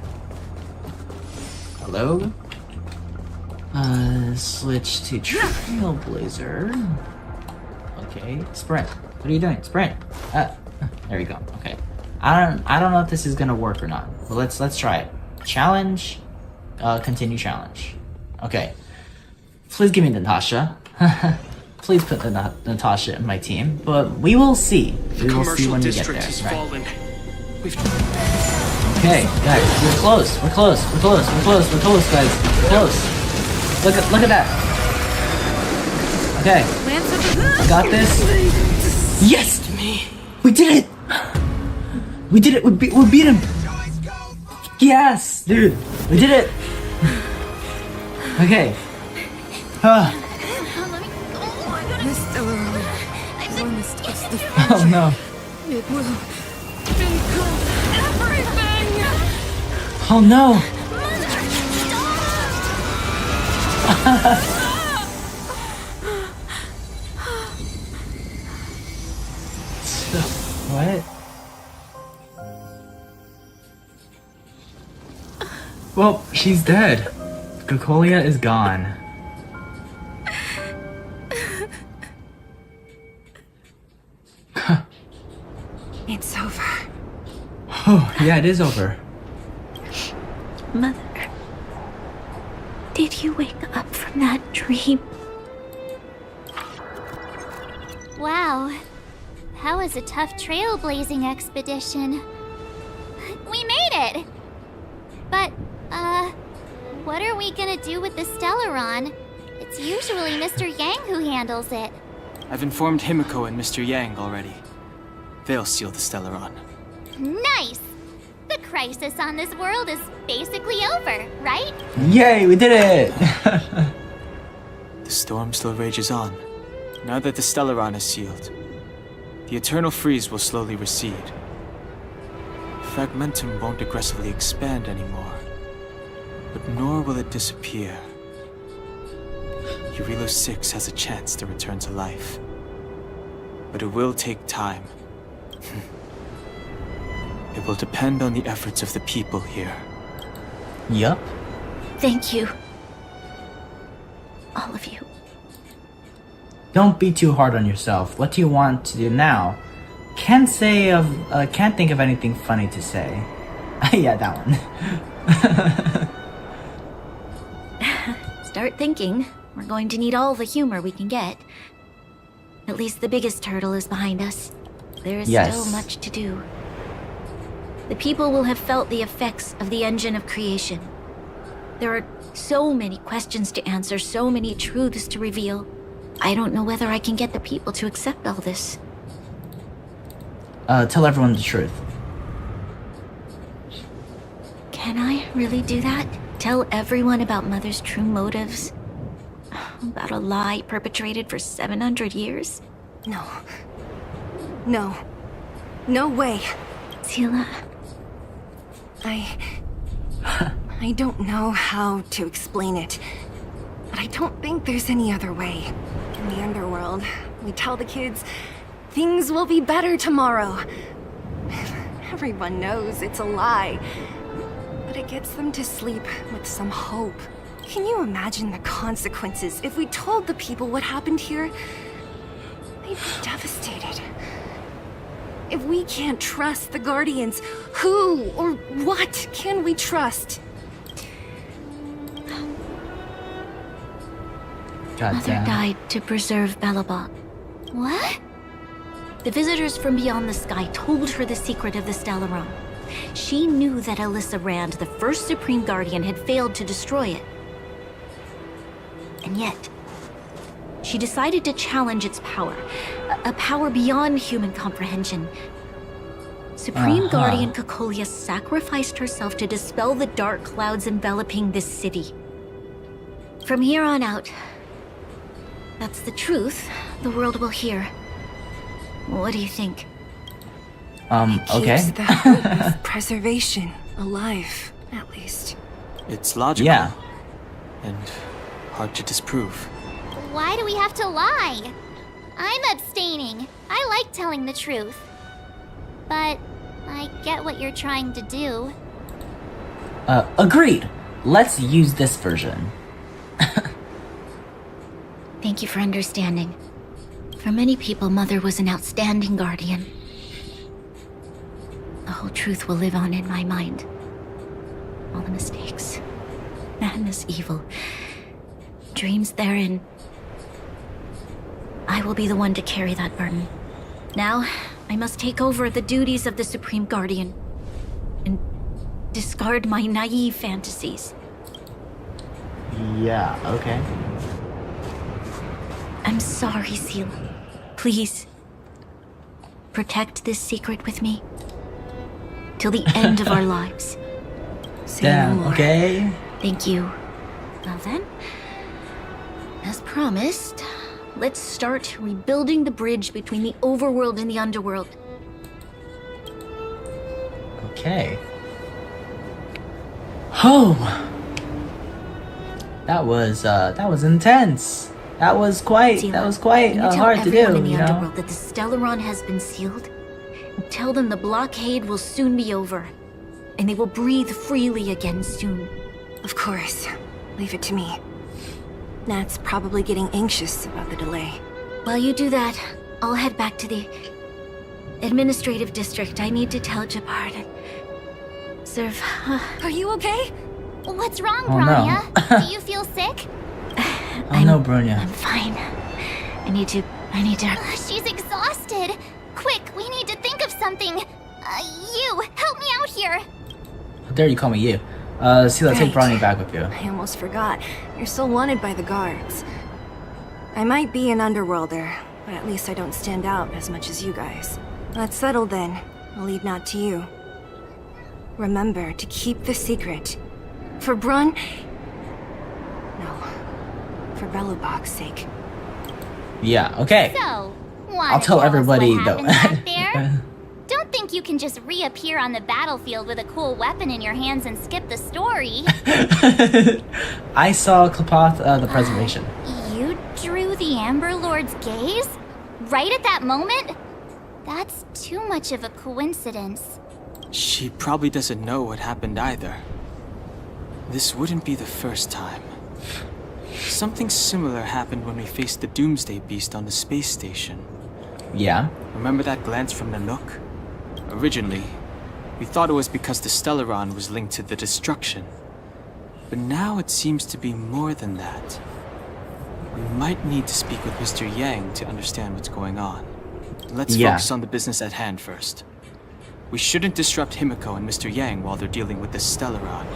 Hello? Switch to Trailblazer. Okay, sprint. What are you doing? Sprint. There we go. Okay. I don't know if this is gonna work or not. But let's try it. Challenge. Continue challenge. Okay. Please give me Natasha. Please put Natasha in my team. But we will see. We will see when we get there. Right. Okay, guys, we're close. We're close, guys. We're close. Look at that. Okay. I got this. Yes! We did it! We did it! We beat him! Yes! Dude! We did it! Okay. Oh no. It will become everything! Oh no! What? Well, she's dead. Cocolia is gone. It's over. Oh, yeah, it is over. Mother, did you wake up from that dream? Wow. That was a tough trailblazing expedition. We made it! But, what are we gonna do with the Stellaron? It's usually Mr. Yang who handles it. I've informed Himiko and Mr. Yang already. They'll seal the Stellaron. Nice! The crisis on this world is basically over, right? Yay, we did it! The storm still rages on. Now that the Stellaron is sealed, the eternal freeze will slowly recede. Fragmentum won't aggressively expand anymore, but nor will it disappear. Jarilo 6 has a chance to return to life, but it will take time. It will depend on the efforts of the people here. Yup. Thank you. All of you. Don't be too hard on yourself. What do you want to do now? Can't think of anything funny to say. Yeah, that one. Start thinking. We're going to need all the humor we can get. At least the biggest hurdle is behind us. There is still much to do. The people will have felt the effects of the engine of creation. There are so many questions to answer, so many truths to reveal. I don't know whether I can get the people to accept all this. Tell everyone the truth. Can I really do that? Tell everyone about Mother's true motives? About a lie perpetrated for 700 years? No. No. No way. Sila. I don't know how to explain it, but I don't think there's any other way. In the underworld, we tell the kids, things will be better tomorrow. Everyone knows it's a lie, but it gets them to sleep with some hope. Can you imagine the consequences if we told the people what happened here? They'd be devastated. If we can't trust the Guardians, who or what can we trust? Mother died to preserve Belobog. What? The visitors from beyond the sky told her the secret of the Stellaron. She knew that Alyssa Rand, the first Supreme Guardian, had failed to destroy it. And yet, she decided to challenge its power. A power beyond human comprehension. Supreme Guardian Cocolia sacrificed herself to dispel the dark clouds enveloping this city. From here on out, that's the truth the world will hear. What do you think? Okay. Keeps the hope of preservation alive, at least. It's logical. Yeah. And hard to disprove. Why do we have to lie? I'm abstaining. I like telling the truth. But I get what you're trying to do. Agreed. Let's use this version. Thank you for understanding. For many people, Mother was an outstanding guardian. A whole truth will live on in my mind. All the mistakes, madness, evil, dreams therein. I will be the one to carry that burden. Now, I must take over the duties of the Supreme Guardian and discard my naive fantasies. Yeah, okay. I'm sorry, Seal. Please, protect this secret with me till the end of our lives. Damn, okay. Thank you. Well then, as promised, let's start rebuilding the bridge between the overworld and the underworld. Okay. Oh, that was intense. That was quite hard to do, in the you know. underworld that the Stellaron has been sealed. And tell them the blockade will soon be over, and they will breathe freely again soon. Of course. Leave it to me. Nat's probably getting anxious about the delay. While you do that, I'll head back to the administrative district. I need to tell Jabard and serve. Are you okay? What's wrong, Oh, no. Bronya? Do you feel sick? Oh no, Bronya. I'm fine. I need to. She's exhausted. Quick, we need to think of something. You, help me out here. How dare you call me you? Sela, take Bronny back with you. I almost forgot. You're still wanted by the guards. I might be an underworlder, but at least I don't stand out as much as you guys. That's settled then. I'll leave Nat to you. Remember to keep the secret. For Brun... No. For Belobog's sake. Yeah, okay. So, I'll tell everybody though. there? Don't think you can just reappear on the battlefield with a cool weapon in your hands and skip the story. I saw Klapoth, the preservation. You drew the Amber Lord's gaze? Right at that moment? That's too much of a coincidence. She probably doesn't know what happened either. This wouldn't be the first time. Something similar happened when we faced the Doomsday Beast on the space station. Yeah. Remember that glance from Nanook? Originally, we thought it was because the Stellaron was linked to the destruction. But now it seems to be more than that. We might need to speak with Mr. Yang to understand what's going on. Let's focus on the business at hand first. We shouldn't disrupt Himiko and Mr. Yang while they're dealing with the Stellaron.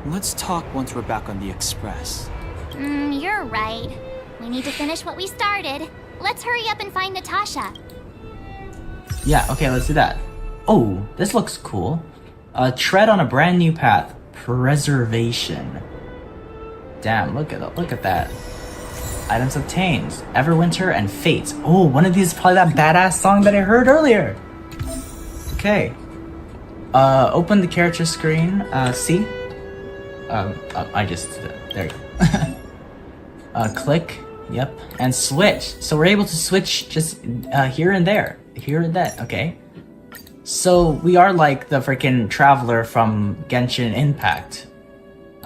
Let's talk once we're back on the Express. You're right. We need to finish what we started. Let's hurry up and find Natasha. Yeah, okay, let's do that. Oh, this looks cool. Tread on a brand new path. Preservation. Damn, look at that. Items obtained. Everwinter and Fate. Oh, one of these is probably that badass song that I heard earlier. Okay. Open the character screen. See? I just... there you go. Click. Yep. And switch. So we're able to switch just here and there. Here and that. Okay. So we are like the freaking traveler from Genshin Impact.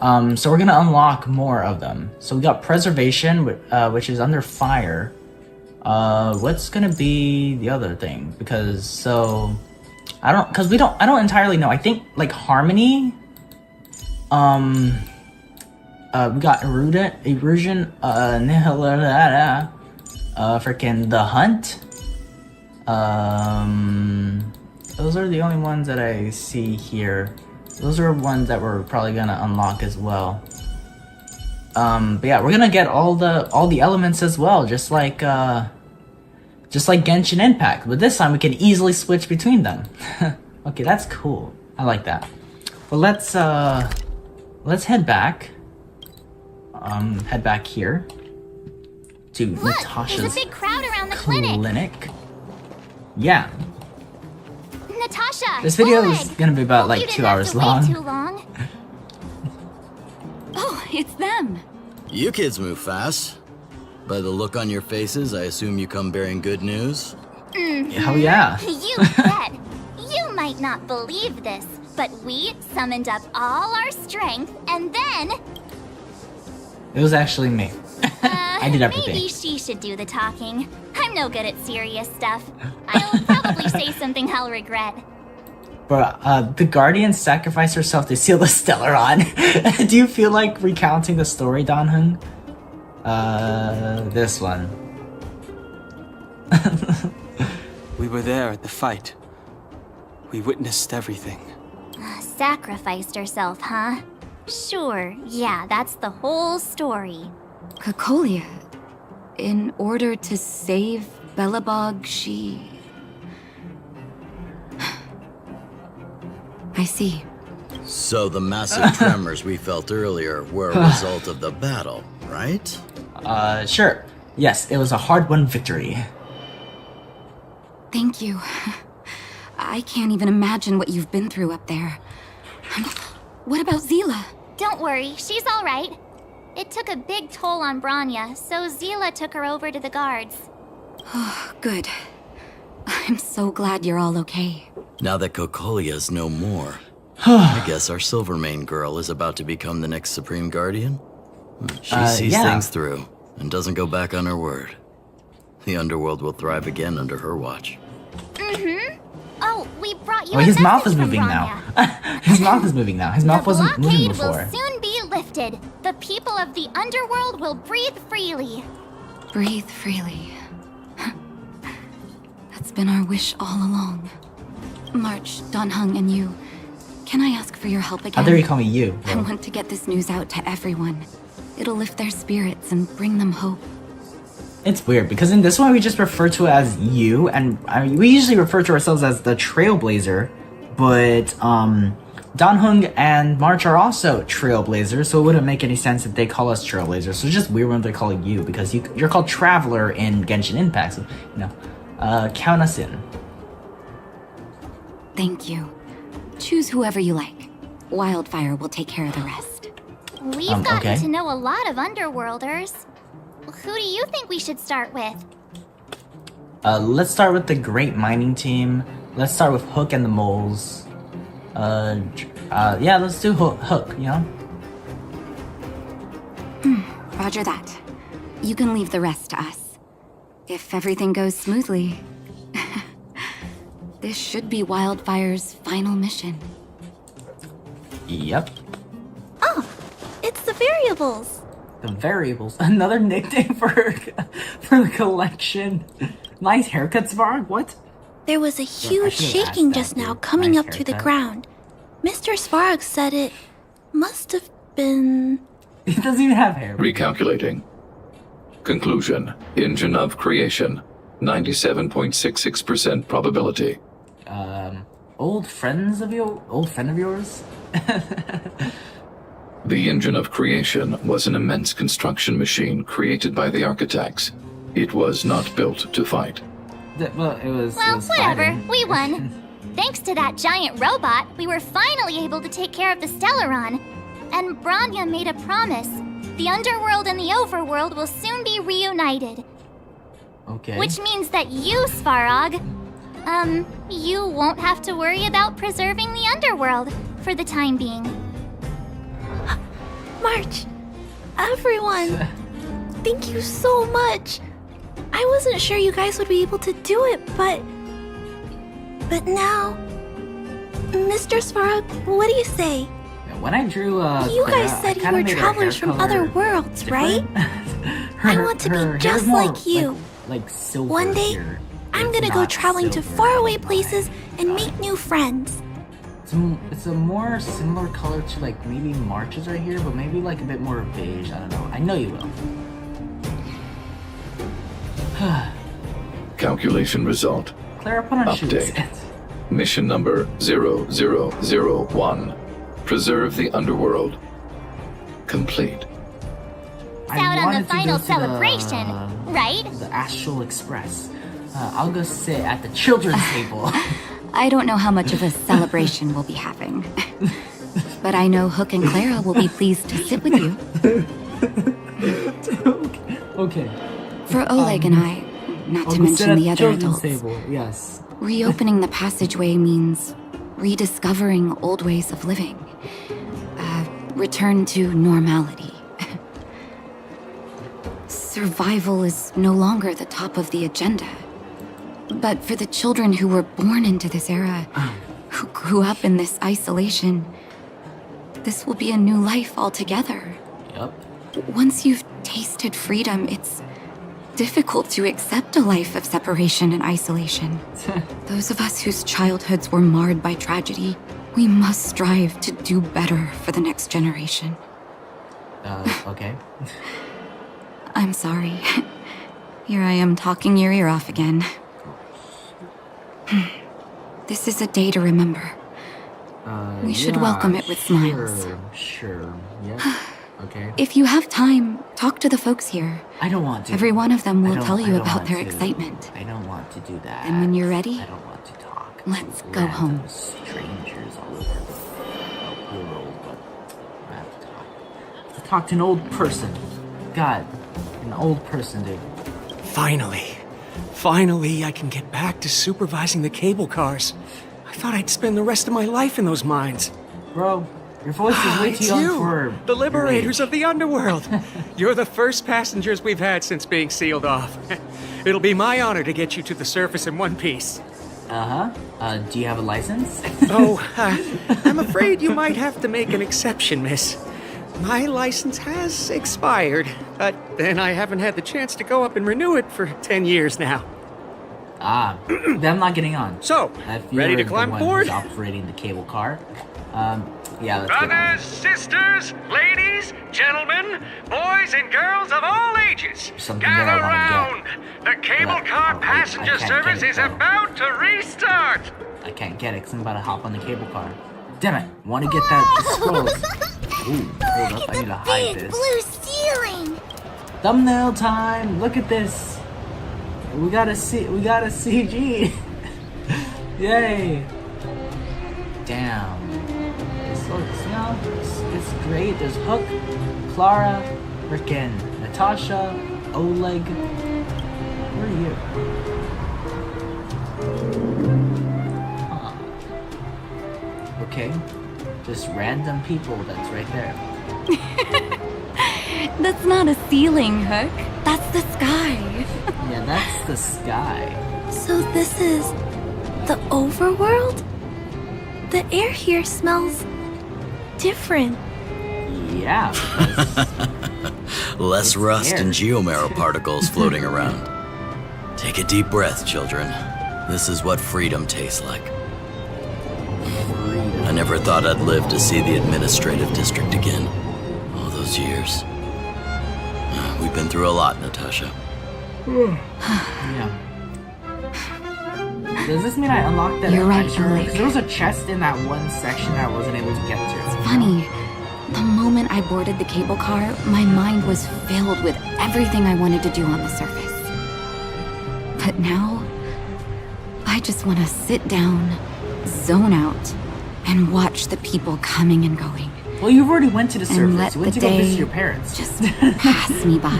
So we're gonna unlock more of them. So we got Preservation, which is under fire. What's gonna be the other thing? Because I don't entirely know. I think like Harmony. We got Erosion, freaking The Hunt. Those are the only ones that I see here. Those are ones that we're probably gonna unlock as well. But yeah, we're gonna get all the elements as well, just like Genshin Impact. But this time we can easily switch between them. Okay, that's cool. I like that. Well, let's head back. Head back here to Natasha's there's a big crowd around the clinic. Yeah. Natasha! This video is gonna be about like 2 hours long. Too long. Oh, it's them. You kids move fast. By the look on your faces, I assume you come bearing good news. Hell yeah. You bet. You might not believe this, but we summoned up all our strength and then... It was actually me. I did everything. Maybe she should do the talking. I'm no good at serious stuff. I'll probably say something I'll regret. the Guardian sacrificed herself to seal the Stellaron. Do you feel like recounting the story, Danheng? This one. We were there at the fight. We witnessed everything. Sacrificed herself, huh? Sure, yeah, that's the whole story. Cocolia, in order to save Belobog, she... I see. So the massive tremors we felt earlier were a result of the battle, right? Sure. Yes, it was a hard-won victory. Thank you. I can't even imagine what you've been through up there. What about Zila? Don't worry, she's all right. It took a big toll on Branya, so Zila took her over to the guards. Oh, good. I'm so glad you're all okay. Now that Cocolia's no more, I guess our Silvermane girl is about to become the next Supreme Guardian? She sees things through and doesn't go back on her word. The underworld will thrive again under her watch. Mm-hmm. Oh, we brought you Oh, his mouth is moving now. His mouth is moving now. His mouth wasn't moving before. The blockade will soon be lifted. The people of the underworld will breathe freely. Breathe freely. That's been our wish all along. March, Danheng, and you. Can I ask for your help again? How dare you call me you? I want to get this news out to everyone. It'll lift their spirits and bring them hope. It's weird, because in this one we just refer to it as you, and we usually refer to ourselves as the Trailblazer, but, Danheng and March are also Trailblazers, so it wouldn't make any sense if they call us Trailblazers, so it's just weird when they call you, because you're called Traveler in Genshin Impact, so, you know, count us in. Thank you. Choose whoever you like. Wildfire will take care of the rest. We've gotten to know a lot of Underworlders. Who do you think we should start with? Let's start with the Great Mining Team. Let's start with Hook and the Moles. Yeah, let's do Hook, you know? Roger that. You can leave the rest to us. If everything goes smoothly. This should be Wildfire's final mission. Yep. Oh, it's the variables. The variables. Another nickname for the collection. Nice haircut, Svarog. What? There was a huge shaking just now coming up through the ground. Mr. Svarog said it must have been... He doesn't even have hair. Recalculating. Conclusion. Engine of creation. 97.66% probability. Old friend of yours? The engine of creation was an immense construction machine created by the architects. It was not built to fight. Well, whatever. We won. Thanks to that giant robot, we were finally able to take care of the Stellaron. And Branya made a promise. The underworld and the overworld will soon be reunited. Okay. Which means that you, Svarog, you won't have to worry about preserving the underworld for the time being. March, everyone, thank you so much. I wasn't sure you guys would be able to do it, but now, Mr. Svarog, what do you say? When I drew, you guys said you were travelers from other worlds, right? I want to be just like you. Like silver. One day, here. I'm gonna go traveling to faraway places and make new friends. It's a more similar color to like maybe March's right here, but maybe like a bit more beige. I don't know. I know you will. Calculation result. Clear up on our shoes. Mission number 0001. Preserve the underworld. Complete. It's out on the final celebration, right? The Astral Express. I'll go sit at the children's table. I don't know how much of a celebration we'll be having. But I know Hook and Clara will be pleased to sit with you. Okay. For Oleg and I, not to mention the other adults, table. Yes. Reopening the passageway means rediscovering old ways of living. Return to normality. Survival is no longer the top of the agenda. But for the children who were born into this era, who grew up in this isolation, this will be a new life altogether. Yep. Once you've tasted freedom, it's difficult to accept a life of separation and isolation. Those of us whose childhoods were marred by tragedy, we must strive to do better for the next generation. Okay. I'm sorry. Here I am talking your ear off again. This is a day to remember. We should welcome it with smiles. Sure. Yep. Okay. If you have time, talk to the folks here. I don't want to. Every one of them I will don't- tell I you don't about want their to. excitement. I don't want to do that. And when you're ready, I don't want to talk. let's to go home. random Strangers all over the world, but I have to talk. I have to talk to an old person. God, an old person, dude. Finally, I can get back to supervising the cable cars. I thought I'd spend the rest of my life in those mines. Bro, your voice is way too It's young you, for the liberators of the underworld. You're the first passengers we've had since being sealed off. It'll be my honor to get you to the surface in one piece. Do you have a license? I'm afraid you might have to make an exception, miss. My license has expired, but then I haven't had the chance to go up and renew it for 10 years now. Then I'm not getting on. So, ready to climb aboard? Operating the cable car. Yeah, let's Brothers, sisters, ladies, gentlemen, boys and girls of all ages, Something that gather I wanna round. The cable car passenger can't service get it, is though. about to restart. I can't get it because I'm about to hop on the cable car. Damn it! Want to get that scroll? Ooh, hold up! I need to hide this. Blue ceiling! Thumbnail time! Look at this. We got a CG. Yay! Damn. This looks, it's great. There's Hook, Clara, frickin' Natasha, Oleg. Where are you? Huh. Okay. Just random people that's right there. That's not a ceiling, Hook. That's the sky. Yeah, that's the sky. So this is the overworld? The air here smells different. Yeah. Less rust and geomarrow particles floating around. Take a deep breath, children. This is what freedom tastes like. I never thought I'd live to see the administrative district again. All those years. We've been through a lot, Natasha. Yeah. Does this mean I unlocked that? You're right, adventure? Oleg. 'Cause there was a chest in that one section that I wasn't able to get to. It's funny. The moment I boarded the cable car, my mind was filled with everything I wanted to do on the surface. But now, I just want to sit down, zone out, and watch the people coming and going. Well, you've already went to the And surface. let You went the to go visit day your parents. just pass me by.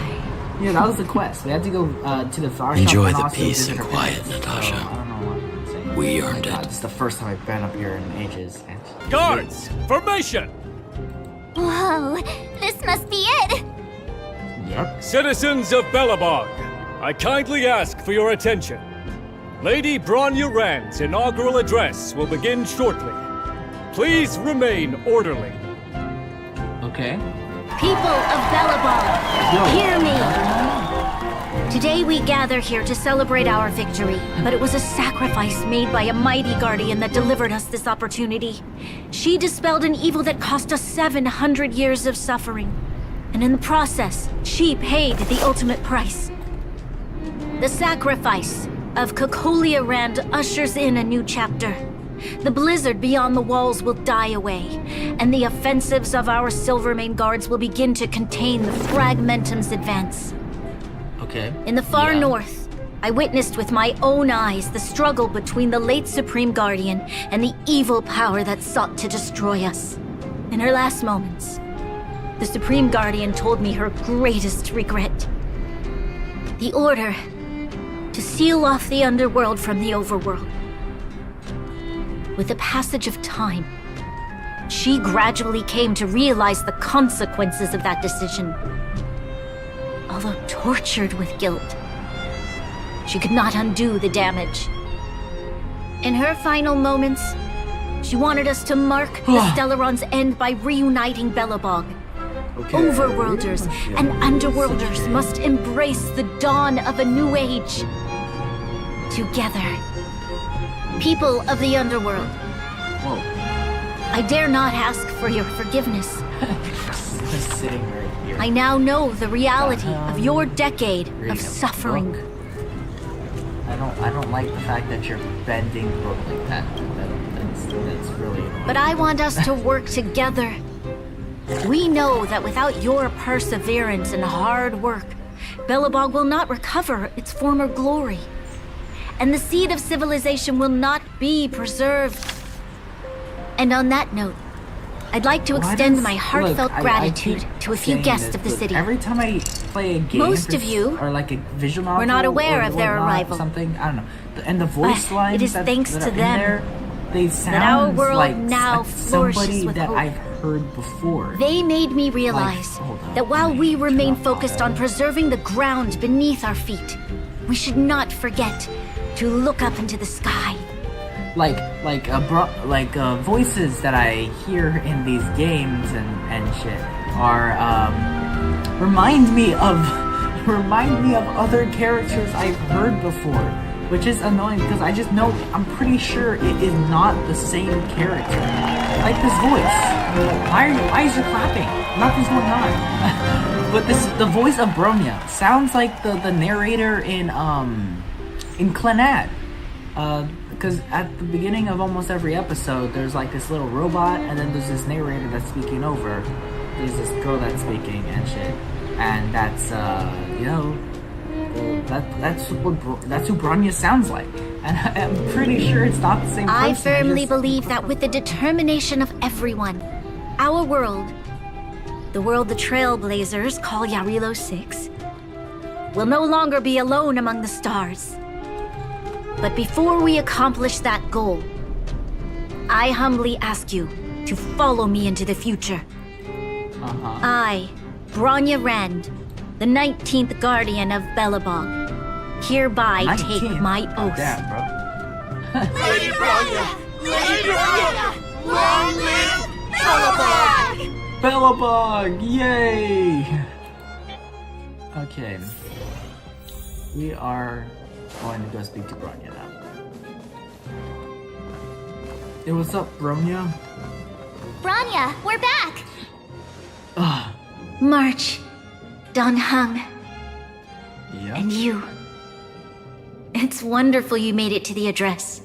Yeah, that was the quest. We had to go to the flower shop. Enjoy and the also peace visit and her quiet, parents. Natasha. So, I don't know what I'm saying. We earned it. This is the first time I've been up here in ages. And Guards, formation! Whoa, this must be it! Yep. Citizens of Belobog, I kindly ask for your attention. Lady Bronya Rand's inaugural address will begin shortly. Please remain orderly. Okay. People of Belobog, Yo. hear me! Today we gather here to celebrate our victory, but it was a sacrifice made by a mighty guardian that delivered us this opportunity. She dispelled an evil that cost us 700 years of suffering, and in the process, she paid the ultimate price. The sacrifice of Cocolia Rand ushers in a new chapter. The blizzard beyond the walls will die away, and the offensives of our Silvermane guards will begin to contain the Fragmentum's advance. Okay. In the far north, I witnessed with my own eyes the struggle between the late Supreme Guardian and the evil power that sought to destroy us. In her last moments, the Supreme Guardian told me her greatest regret. The order to seal off the underworld from the overworld. With the passage of time, she gradually came to realize the consequences of that decision. Although tortured with guilt, she could not undo the damage. In her final moments, She wanted us to mark the Stellaron's end by reuniting Belobog. Overworlders and Underworlders must embrace the dawn of a new age. Together. People of the Underworld. Whoa. I dare not ask for your forgiveness. Just sitting right here. I now know the reality of your decade of suffering. I don't like the fact that you're bending book like that. That's really annoying. But I want us to work together. We know that without your perseverance and hard work, Belobog will not recover its former glory. And the seed of civilization will not be preserved. And on that note, I'd like to extend my heartfelt gratitude to a few guests of the city. Every time I play a game, most of you or like a visual novel, were not aware of their whatnot, arrival. Something I don't know. And the voice lines it is thanks that to are in them there, they sound that our world like now flourishes somebody with that hope. I've heard before. They made me realize that while we remain focused on preserving the ground beneath our feet, we should not forget to look up into the sky. Voices that I hear in these games and shit are remind me of other characters I've heard before, which is annoying because I just know I'm pretty sure it is not the same character. Like this voice. Why is you clapping? Nothing's going on. But the voice of Bronya sounds like the narrator in Clannad. Because at the beginning of almost every episode, there's like this little robot, and then there's this narrator that's speaking over. There's this girl that's speaking and shit, and that's that's who Bronya sounds like, and I'm pretty sure it's not the same person. I firmly believe that with the determination of everyone, our world, the world the Trailblazers call Jarilo 6, will no longer be alone among the stars. But before we accomplish that goal, I humbly ask you to follow me into the future. I, Bronya Rand, the 19th Guardian of Belobog, hereby take my oath. Damn, bro. Lady Bronya! Lady Bronya! Long live Belobog! Belobog! Yay! Okay. We are going to go speak to Bronya now. Hey, what's up, Bronya? Bronya, we're back! March, Don Hung, Yeah. and you. It's wonderful you made it to the address.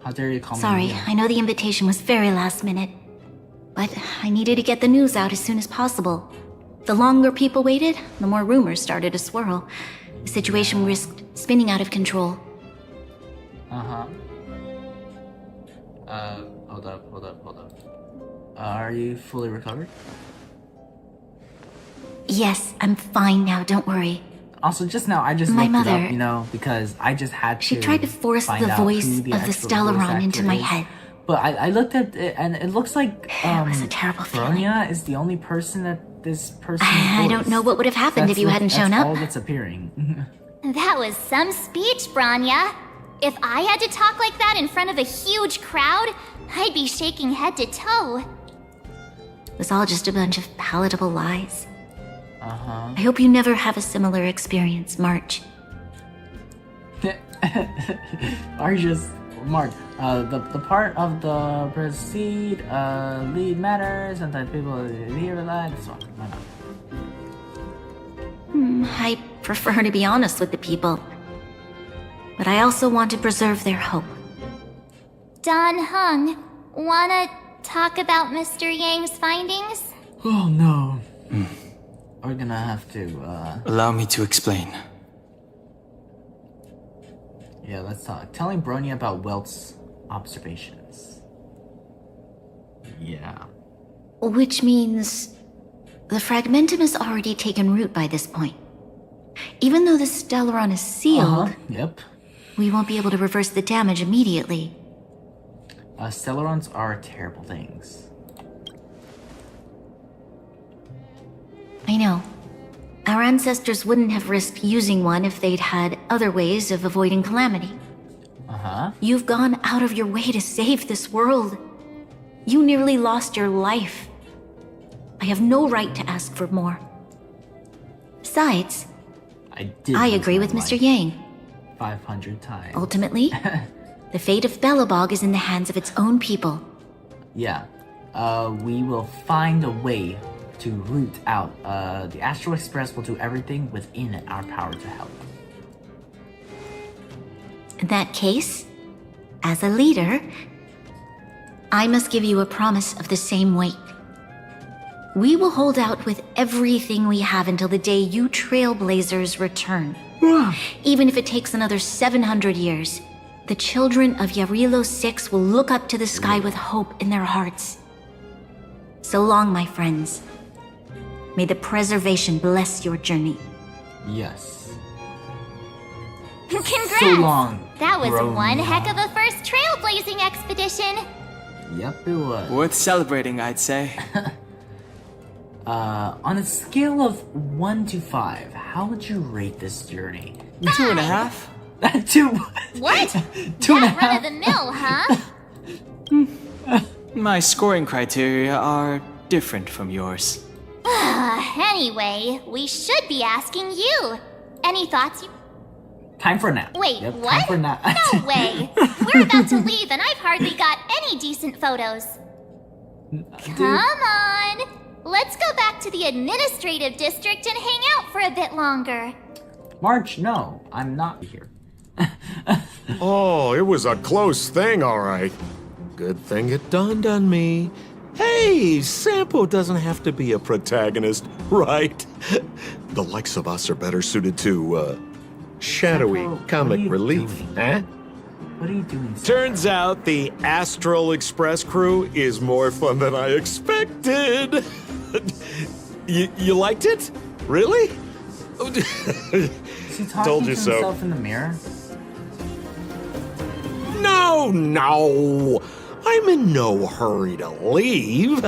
How dare you call me? Sorry, Mia? I know the invitation was very last minute, but I needed to get the news out as soon as possible. The longer people waited, the more rumors started to swirl. The situation risked spinning out of control. Hold up. Are you fully recovered? Yes, I'm fine now, don't worry. Also, just now, I just My looked mother- it up, because I just had to. She tried to force find the out voice who of the actual voice Stellaron into actor my is. head. But I looked at it, and it looks like It was a terrible feeling. Bronya is the only person that this person. I don't know what would have happened if you hadn't shown That's up. all that's appearing. That was some speech, Bronya. If I had to talk like that in front of a huge crowd, I'd be shaking head to toe. It was all just a bunch of palatable lies. Uh-huh. I hope you never have a similar experience, March. Mark, the part of the proceed lead matters, sometimes people hear that. This one, why not? I prefer to be honest with the people. But I also want to preserve their hope. Don Hung, wanna talk about Mr. Yang's findings? Oh no. We're gonna have to, Allow me to explain. Yeah, let's talk. Telling Bronya about Welt's observations. Yeah. Which means the fragmentum has already taken root by this point. Even though the Stellaron is sealed, Yep. we won't be able to reverse the damage immediately. Stellarons are terrible things. I know. Our ancestors wouldn't have risked using one if they'd had other ways of avoiding calamity. Uh-huh. You've gone out of your way to save this world. You nearly lost your life. I have no right to ask for more. Besides, I agree with Mr. Yang. 500 times. Ultimately, the fate of Belobog is in the hands of its own people. Yeah. We will find a way to root out. The Astral Express will do everything within our power to help. In that case, as a leader, I must give you a promise of the same weight. We will hold out with everything we have until the day you Trailblazers return. Even if it takes another 700 years, the children of Jarilo 6 will look up to the sky with hope in their hearts. So long, my friends. May the preservation bless your journey. Yes. Congrats! So long. That was Bronya. one heck of a first trailblazing expedition. Yep, it was. Worth celebrating, I'd say. On a scale of 1 to 5, how would you rate this journey? 2.5? 2. What? 2.5. Run of the mill, huh? My scoring criteria are different from yours. Anyway, we should be asking you. Any thoughts? Time for a nap. Wait, Yep, what? Time for a nap. No way. We're about to leave and I've hardly got any decent photos. Come on. Let's go back to the administrative district and hang out for a bit longer. March, no, I'm not here. Oh, it was a close thing, all right. Good thing it dawned on me. Hey, Sampo doesn't have to be a protagonist, right? The likes of us are better suited to, shadowy Sampo, comic relief, eh? What are you doing? Turns out the Astral Express crew is more fun than I expected. You liked it? Really? Is he talking Told to you so. himself in the mirror? No. I'm in no hurry to leave.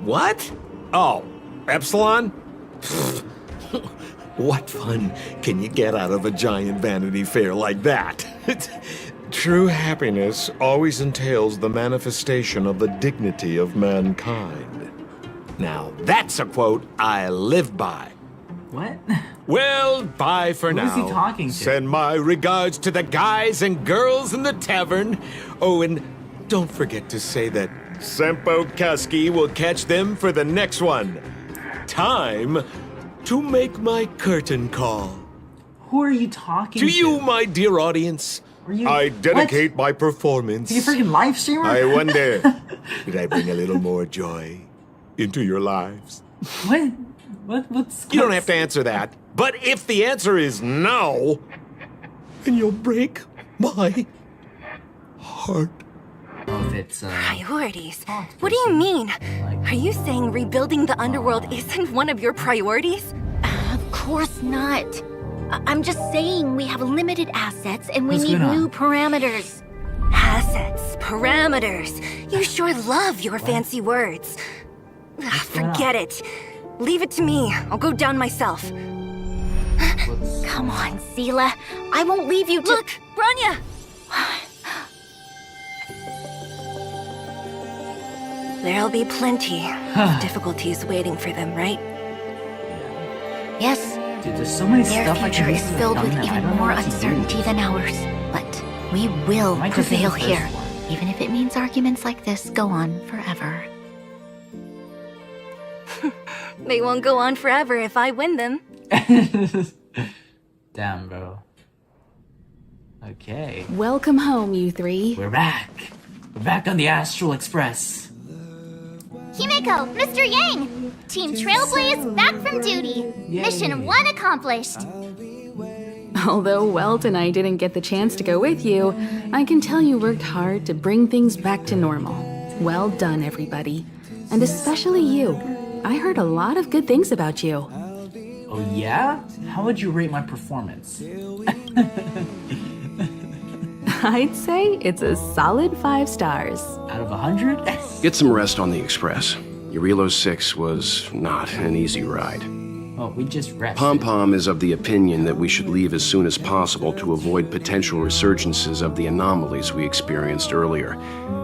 What? Oh, Epsilon? What fun can you get out of a giant Vanity Fair like that? True happiness always entails the manifestation of the dignity of mankind. Now, that's a quote I live by. What? Well, bye for now. Who is he talking to? Send my regards to the guys and girls in the tavern. Oh, and don't forget to say that Sempo Kasky will catch them for the next one. Time to make my curtain call. Who are you talking to? You, my dear audience. I dedicate my performance. Are you a freaking live streamer? I wonder, did I bring a little more joy into your lives? What's You don't have to answer that. But if the answer is no, then you'll break my heart. If it's, Priorities? What do you mean? Are you saying rebuilding the underworld isn't one of your priorities? Of course not. I'm just saying we have limited assets and we What's need going on? new parameters. Assets, parameters. You sure love your fancy words. Forget it. Leave it to me. I'll go down myself. Come on, Seela. I won't leave you to— Look, Bronya! There'll be plenty of difficulties waiting for them, right? Yes. Dude, there's so many Their stuff I future can is filled with even more uncertainty than ours. But we will Might just be the prevail first here, even if it means arguments like this go on forever. They won't go on forever if I win them. Damn, bro. Okay. Welcome home, you three. We're back. We're back on the Astral Express. Himeko, Mr. Yang! Team Trailblaze back from duty. Mission 1 accomplished. Although Welt and I didn't get the chance to go with you, I can tell you worked hard to bring things back to normal. Well done, everybody. And especially you. I heard a lot of good things about you. Oh yeah? How would you rate my performance? I'd say it's a solid 5 stars. Out of 100? Get some rest on the Express. Jarilo 6 was not an easy ride. Well, we just rested. Pom-Pom is of the opinion that we should leave as soon as possible to avoid potential resurgences of the anomalies we experienced earlier.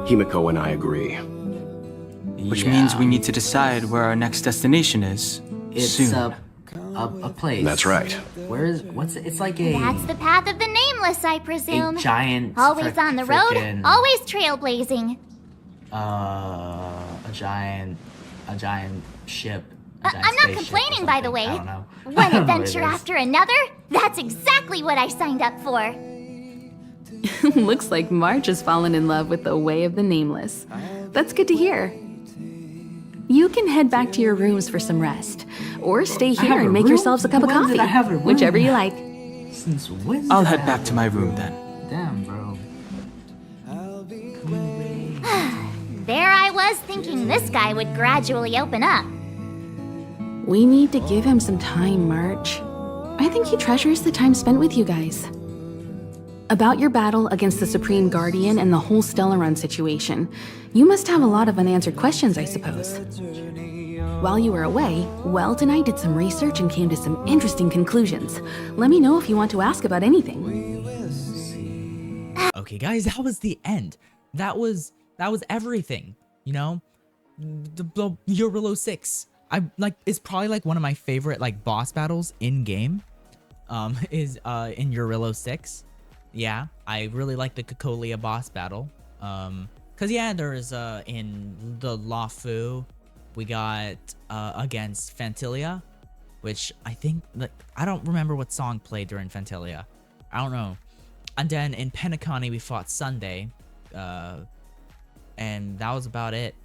Himiko and I agree. Which means we need to decide where our next destination is. It's soon. a place. That's right. Where is what's it? It's like a That's the path of the nameless, I presume. a giant Always on the road, frickin', always trailblazing. a giant ship. I'm not complaining, by the way. I don't know. One I don't know what it adventure is. after another? That's exactly what I signed up for. Looks like March has fallen in love with the way of the nameless. That's good to hear. You can head back to your rooms for some rest, or stay here and make yourselves a cup of When did coffee, I have a room? whichever you like. Since when? I'll head back to my room then. Damn, bro. There I was thinking this guy would gradually open up. We need to give him some time, March. I think he treasures the time spent with you guys. About your battle against the Supreme Guardian and the whole Stellaron situation, you must have a lot of unanswered questions, I suppose. While you were away, Welt and I did some research and came to some interesting conclusions. Let me know if you want to ask about anything. Okay, guys, that was the end. That was everything, you know? The Jarilo 6. It's probably like one of my favorite like boss battles in game. Is in Jarilo 6. Yeah, I really like the Cocolia boss battle. Cause yeah, there's in the Lafu, we got against Fantilia, which I think I don't remember what song played during Fantilia. I don't know. And then in Penacony we fought Sunday, and that was about it.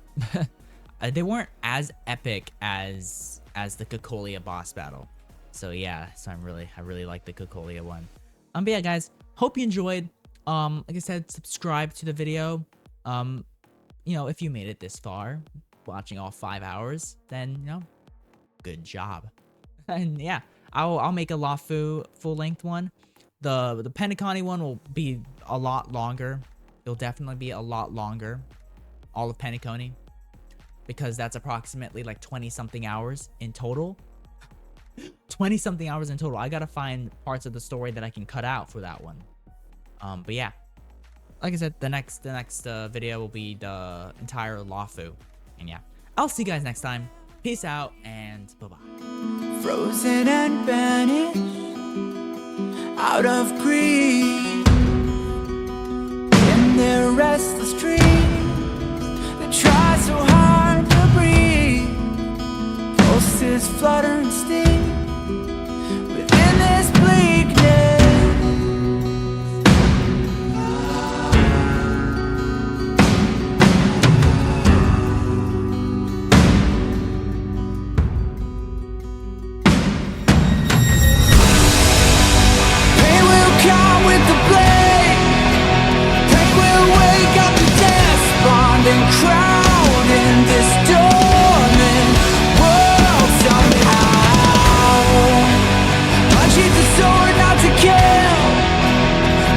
They weren't as epic as the Cocolia boss battle. So yeah, so I really like the Cocolia one. But yeah, guys, hope you enjoyed. Like I said, subscribe to the video. You know, if you made it this far, watching all 5 hours, then you know, good job. And yeah, I'll make a Lafu full-length one. The Penacony one will be a lot longer. It'll definitely be a lot longer. All of Penacony, because that's approximately like 20-something hours in total. 20-something hours in total. I gotta find parts of the story that I can cut out for that one. But yeah, like I said, the next video will be the entire Lafu. And yeah, I'll see you guys next time. Peace out and bye-bye. Frozen and vanished out of greed in their restless dreams. They try so hard to breathe. Pulses flutter and sting within this bleakness. Pain will come with the blade. Pain will wake up the despondent crowd in this dormant world somehow. Unsheath the sword not to kill.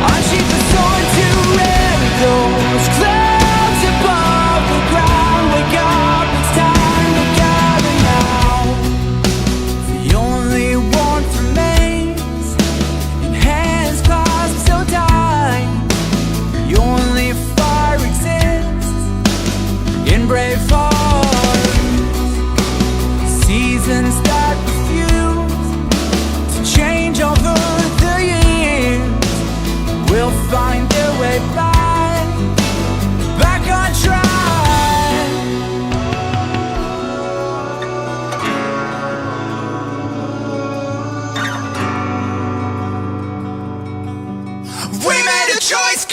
Unsheath the sword to rend those clouds above the ground. Wake up, it's time to gather now. The only warmth remains in hands clasped so tight. The only fire exists in brave hearts. Seasons that refuse to change over the years will find their way back on track. We made a choice.